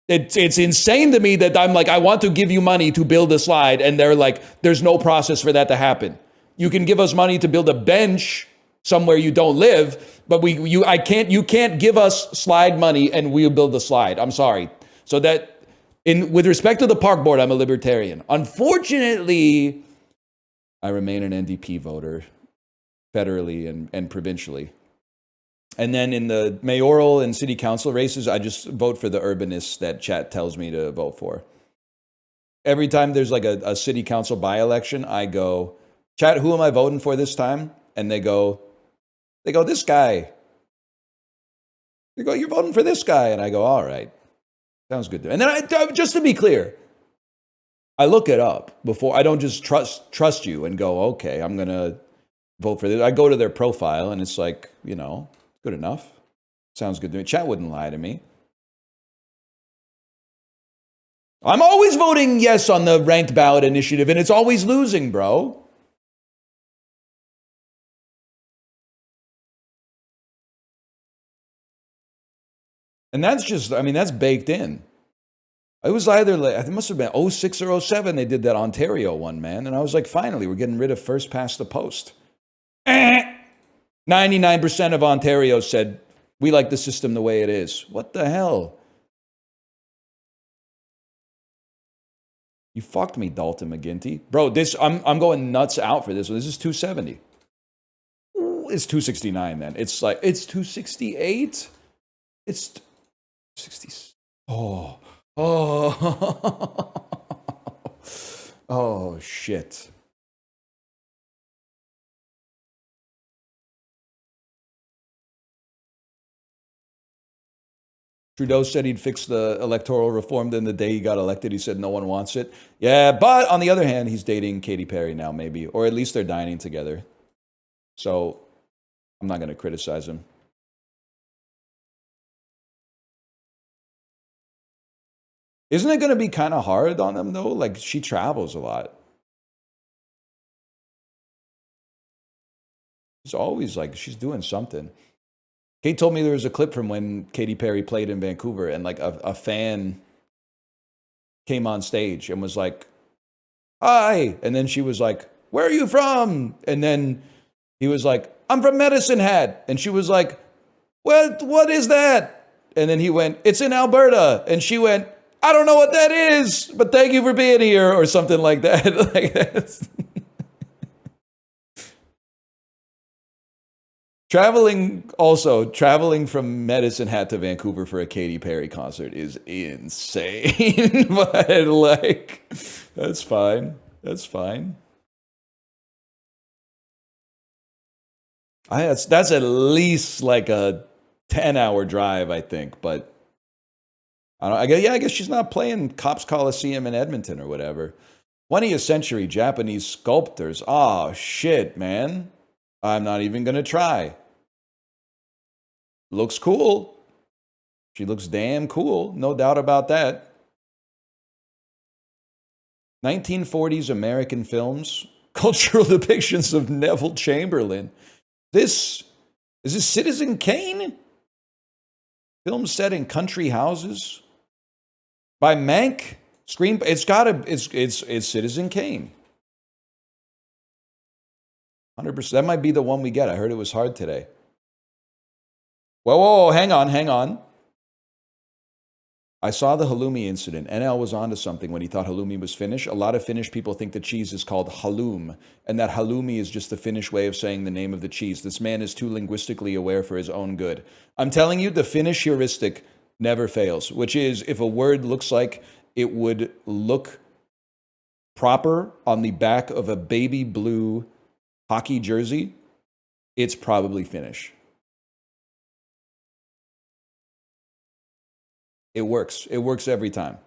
Speaker 1: It's insane to me that I'm like, I want to give you money to build a slide, and they're like, there's no process for that to happen. You can give us money to build a bench somewhere you don't live, but you can't give us slide money and we'll build a slide. I'm sorry. So that with respect to the park board, I'm a libertarian. Unfortunately, I remain an NDP voter federally and provincially. And then in the mayoral and city council races, I just vote for the urbanists that chat tells me to vote for. Every time there's like a city council by-election, I go, chat, who am I voting for this time? And they go, this guy. They go, you're voting for this guy. And I go, all right. Sounds good to me. And then just to be clear, I look it up before. I don't just trust you and go, okay, I'm going to vote for this. I go to their profile and it's like, good enough. Sounds good to me. Chat wouldn't lie to me. I'm always voting yes on the ranked ballot initiative and it's always losing, bro. And that's baked in. It was either, it must have been 06 or 07, they did that Ontario one, man. And I was like, finally, we're getting rid of first past the post. 99% of Ontario said, we like the system the way it is. What the hell? You fucked me, Dalton McGinty. Bro, I'm going nuts out for this one. This is 270. Ooh, it's 269 then. It's 268. It's 60. Oh. Oh, shit. Trudeau said he'd fix the electoral reform. Then the day he got elected, he said no one wants it. Yeah, but on the other hand, he's dating Katy Perry now, maybe. Or at least they're dining together. So I'm not going to criticize him. Isn't it going to be kind of hard on them, though? Like, she travels a lot. It's always like she's doing something. Kate told me there was a clip from when Katy Perry played in Vancouver, and like a fan came on stage and was like, hi. And then she was like, where are you from? And then he was like, I'm from Medicine Hat. And she was like, what is that? And then he went, it's in Alberta. And she went, I don't know what that is, but thank you for being here, or something like that. Like that. Traveling from Medicine Hat to Vancouver for a Katy Perry concert is insane. But like, that's fine. That's fine. That's at least like a 10-hour drive, I think. But I guess she's not playing Cops Coliseum in Edmonton or whatever. 20th century Japanese sculptors. Oh, shit, man. I'm not even going to try. Looks cool. She looks damn cool. No doubt about that. 1940s American films. Cultural depictions of Neville Chamberlain. Is this Citizen Kane? Film set in country houses. By Mank. It's Citizen Kane. 100%. That might be the one we get. I heard it was hard today. Whoa, hang on. I saw the halloumi incident. NL was onto something when he thought halloumi was Finnish. A lot of Finnish people think the cheese is called halloum, and that halloumi is just the Finnish way of saying the name of the cheese. This man is too linguistically aware for his own good. I'm telling you, the Finnish heuristic never fails, which is if a word looks like it would look proper on the back of a baby blue hockey jersey, it's probably Finnish. It works. It works every time.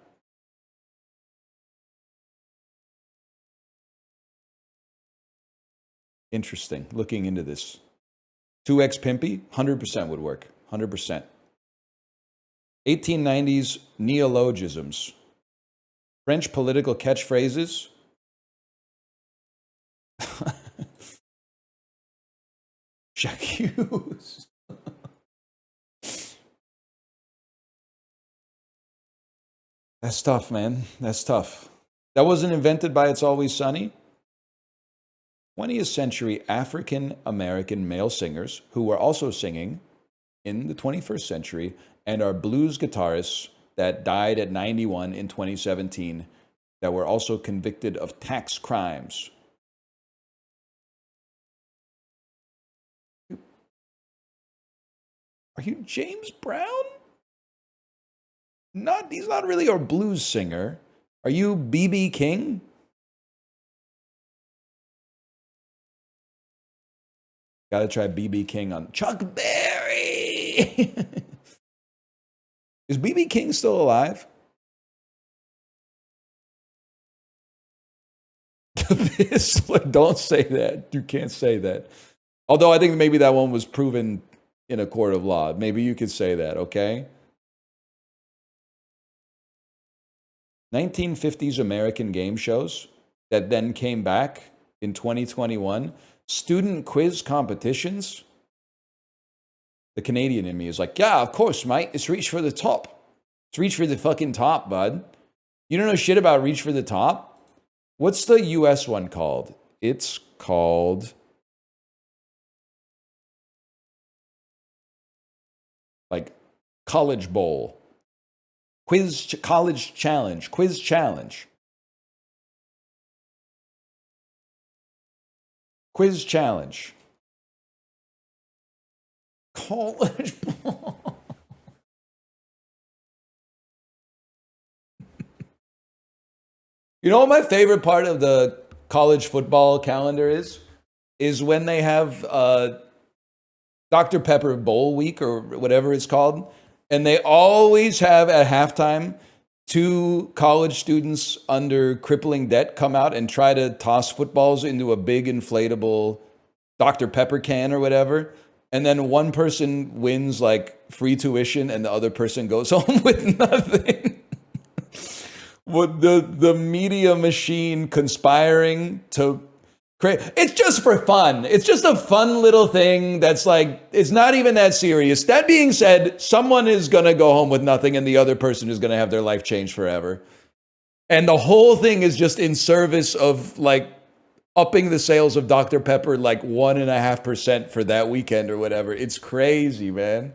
Speaker 1: Interesting. Looking into this. 2x Pimpy, 100% would work. 100%. 1890s neologisms. French political catchphrases. J'accuse. That's tough, man. That's tough. That wasn't invented by It's Always Sunny. 20th century African American male singers who were also singing in the 21st century and are blues guitarists that died at 91 in 2017 that were also convicted of tax crimes. Are you James Brown? He's not really a blues singer. Are you BB King? Gotta try BB King on Chuck Berry. Is BB King still alive? Don't say that. You can't say that. Although I think maybe that one was proven in a court of law. Maybe you could say that, okay? 1950s American game shows that then came back in 2021. Student quiz competitions. The Canadian in me is like, yeah, of course, mate. It's reach for the top. It's reach for the fucking top, bud. You don't know shit about reach for the top? What's the US one called? It's called like College Bowl. College Challenge. Quiz Challenge. Quiz Challenge. College Bowl. You know what my favorite part of the college football calendar is? Is when they have Dr. Pepper Bowl Week or whatever it's called. And they always have at halftime 2 college students under crippling debt come out and try to toss footballs into a big inflatable Dr. Pepper can or whatever. And then one person wins like free tuition and the other person goes home with nothing. What the media machine conspiring to create. It's just for fun. It's just a fun little thing that's like, it's not even that serious. That being said, someone is going to go home with nothing and the other person is going to have their life changed forever. And the whole thing is just in service of like upping the sales of Dr. Pepper like 1.5% for that weekend or whatever. It's crazy, man.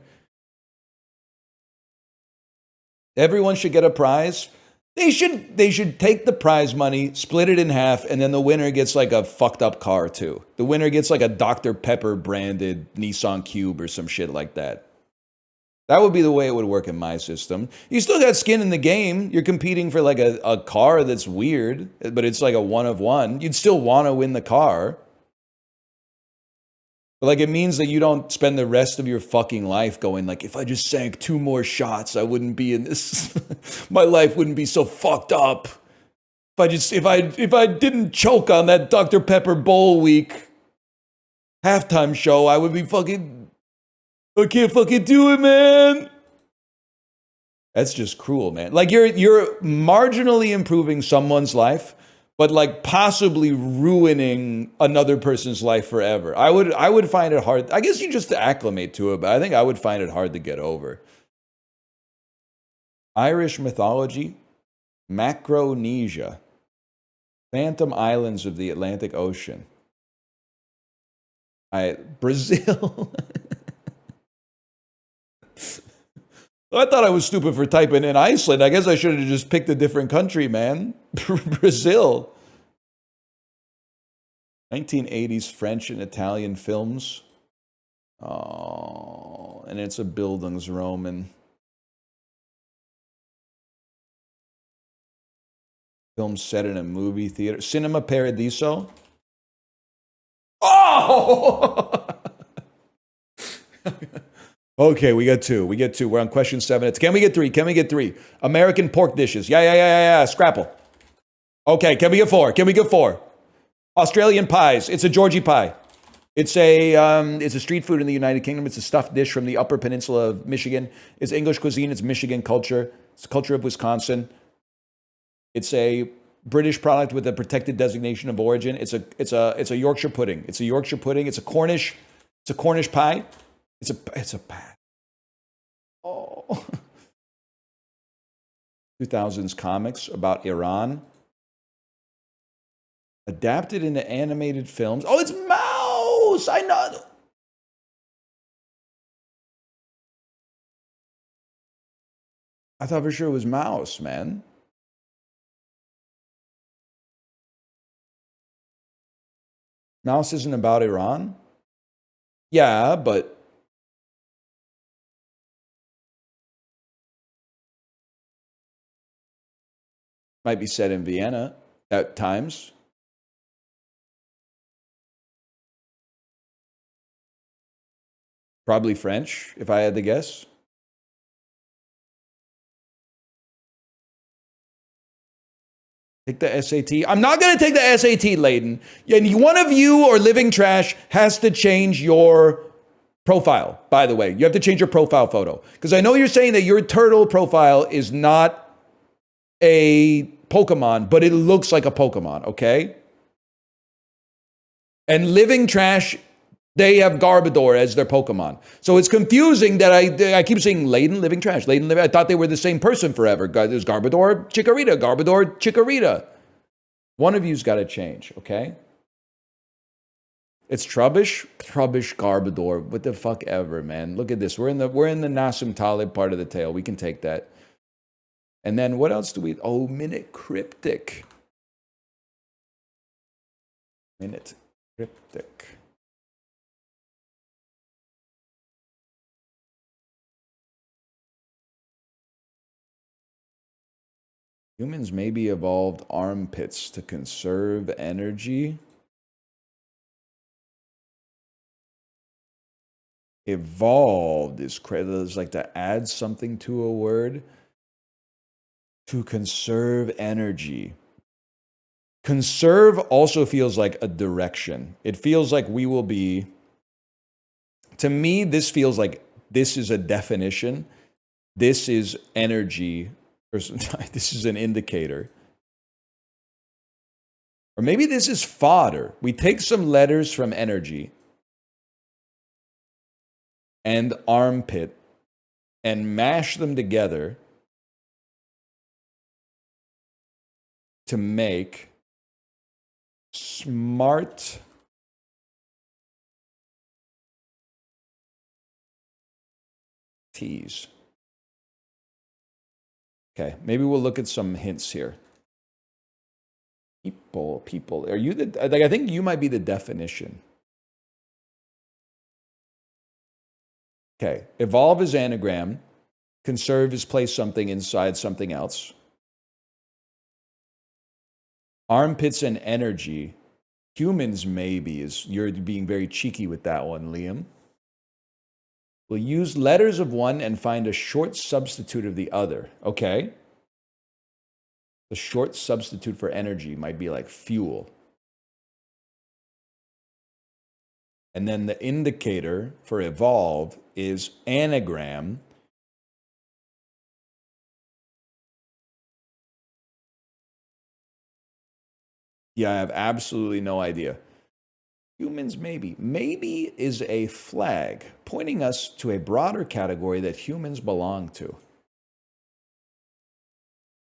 Speaker 1: Everyone should get a prize. They should take the prize money, split it in half, and then the winner gets like a fucked up car too. The winner gets like a Dr. Pepper branded Nissan Cube or some shit like that. That would be the way it would work in my system. You still got skin in the game. You're competing for like a car that's weird, but it's like a one of one. You'd still want to win the car. But like it means that you don't spend the rest of your fucking life going like, if I just sank 2 more shots, I wouldn't be in this. My life wouldn't be so fucked up. If I didn't choke on that Dr. Pepper Bowl Week halftime show, I would be fucking. I can't fucking do it, man. That's just cruel, man. Like you're marginally improving someone's life, but like possibly ruining another person's life forever. I would find it hard. I guess you just acclimate to it, but I think I would find it hard to get over. Irish mythology, Macronesia, Phantom Islands of the Atlantic Ocean. Brazil. I thought I was stupid for typing in Iceland. I guess I should have just picked a different country, man. Brazil. 1980s French and Italian films. Oh, and it's a Bildungsroman. Film set in a movie theater. Cinema Paradiso. Oh! Okay, we got 2. We're on question 7. Can we get 3? American pork dishes. Yeah. Scrapple. Okay, can we get 4? Australian pies. It's a Georgie pie. It's a street food in the United Kingdom. It's a stuffed dish from the Upper Peninsula of Michigan. It's English cuisine. It's Michigan culture. It's the culture of Wisconsin. It's a British product with a protected designation of origin. It's a Yorkshire pudding. It's a Cornish pie. It's a pie. Oh. 2000s comics about Iran. Adapted into animated films. Oh, it's Mouse! I know. I thought for sure it was Mouse, man. Mouse isn't about Iran? Yeah, but Might be said in Vienna at times. Probably French, if I had to guess. Take the SAT. I'm not going to take the SAT, Layden. And one of you or Living Trash has to change your profile, by the way. You have to change your profile photo. Because I know you're saying that your turtle profile is not a Pokemon, but it looks like a Pokemon, okay? And Living Trash, they have Garbodor as their Pokemon. So it's confusing that I keep saying Layden, Living Trash, Layden, Living. I thought they were the same person forever. There's Garbodor, Chikorita, Garbodor, Chikorita. One of you's got to change, okay? It's Trubbish, Garbodor. What the fuck ever, man. Look at this. We're in the Nassim Talib part of the tail. We can take that. And then what else do we... Oh, Minute Cryptic. Minute Cryptic. Humans maybe evolved armpits to conserve energy. Evolved is like to add something to a word. To conserve energy. Conserve also feels like a direction. It feels like we will be... To me, this feels like this is a definition. This is energy. This is an indicator. Or maybe this is fodder. We take some letters from energy and armpit and mash them together to make smart teas. Okay, maybe we'll look at some hints here. People. Are you the... Like, I think you might be the definition. Okay, evolve is anagram. Conserve is place something inside something else. Armpits and energy. Humans maybe is... You're being very cheeky with that one, Liam. We'll use letters of one and find a short substitute of the other. Okay. The short substitute for energy might be like fuel. And then the indicator for evolve is anagram. Yeah, I have absolutely no idea. Humans maybe. Maybe is a flag pointing us to a broader category that humans belong to.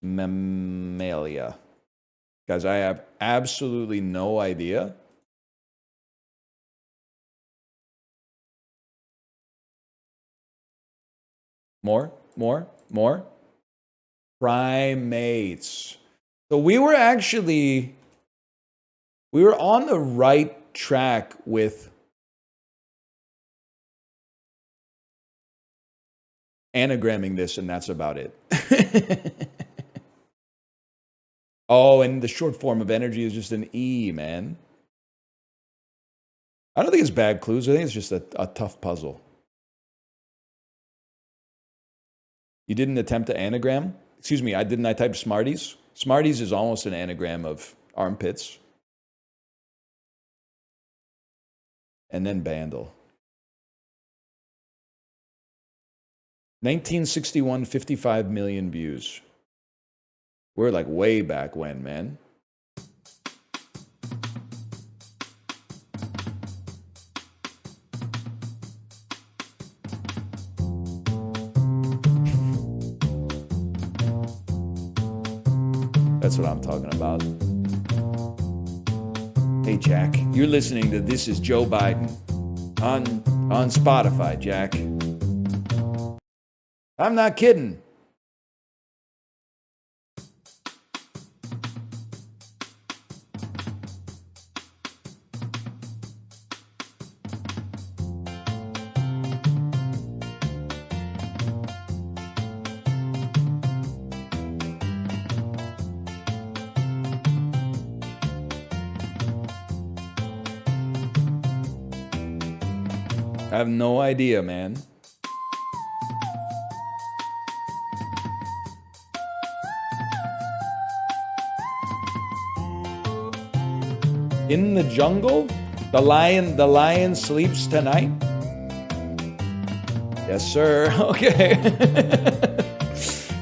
Speaker 1: Mammalia. Guys, I have absolutely no idea. More. Primates. So we were on the right track with anagramming this, and that's about it. Oh, and the short form of energy is just an E, man. I don't think it's bad clues. I think it's just a tough puzzle. You didn't attempt to anagram? Excuse me, I type Smarties? Smarties is almost an anagram of armpits. And then Bandle. 1961, 55 million views. We're like way back when, man. That's what I'm talking about. Hey, Jack, you're listening to This is Joe Biden on Spotify, Jack. I'm not kidding. I have no idea, man. In the jungle? The lion sleeps tonight? Yes, sir. Okay.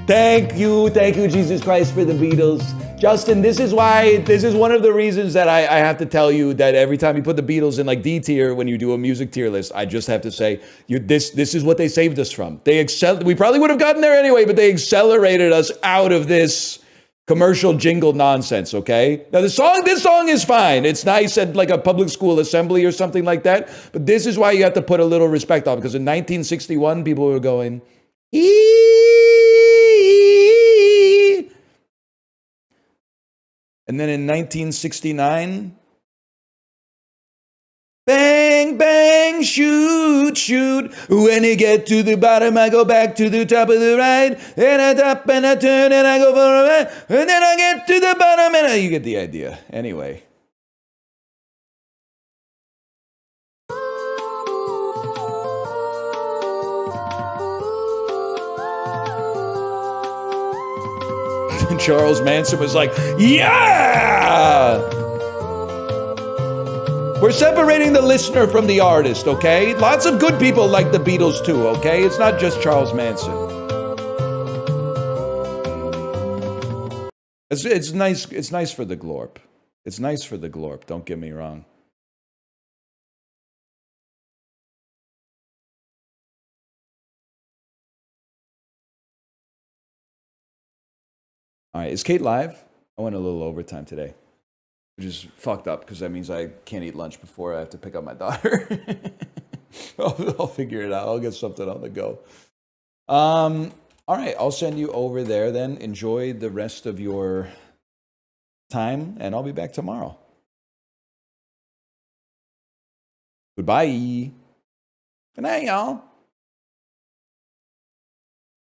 Speaker 1: Thank you, Jesus Christ, for the Beatles. Justin, this is one of the reasons that I have to tell you that every time you put the Beatles in like D tier when you do a music tier list, I just have to say, this is what they saved us from. We probably would have gotten there anyway, but they accelerated us out of this commercial jingle nonsense, okay? Now this song is fine. It's nice at like a public school assembly or something like that, but this is why you have to put a little respect on it, because in 1961, people were going, "Eee." And then in 1969, bang, bang, shoot, shoot. When you get to the bottom, I go back to the top of the ride. And I top and I turn and I go for a ride. And then I get to the bottom and you get the idea. Anyway. Charles Manson was like, yeah! We're separating the listener from the artist, okay? Lots of good people like the Beatles too, okay? It's not just Charles Manson. It's nice for the glorp. It's nice for the glorp, don't get me wrong. All right, is Kate live? I went a little overtime today, which is fucked up because that means I can't eat lunch before I have to pick up my daughter. I'll figure it out. I'll get something on the go. All right, I'll send you over there then. Enjoy the rest of your time, and I'll be back tomorrow. Goodbye. Good night, y'all.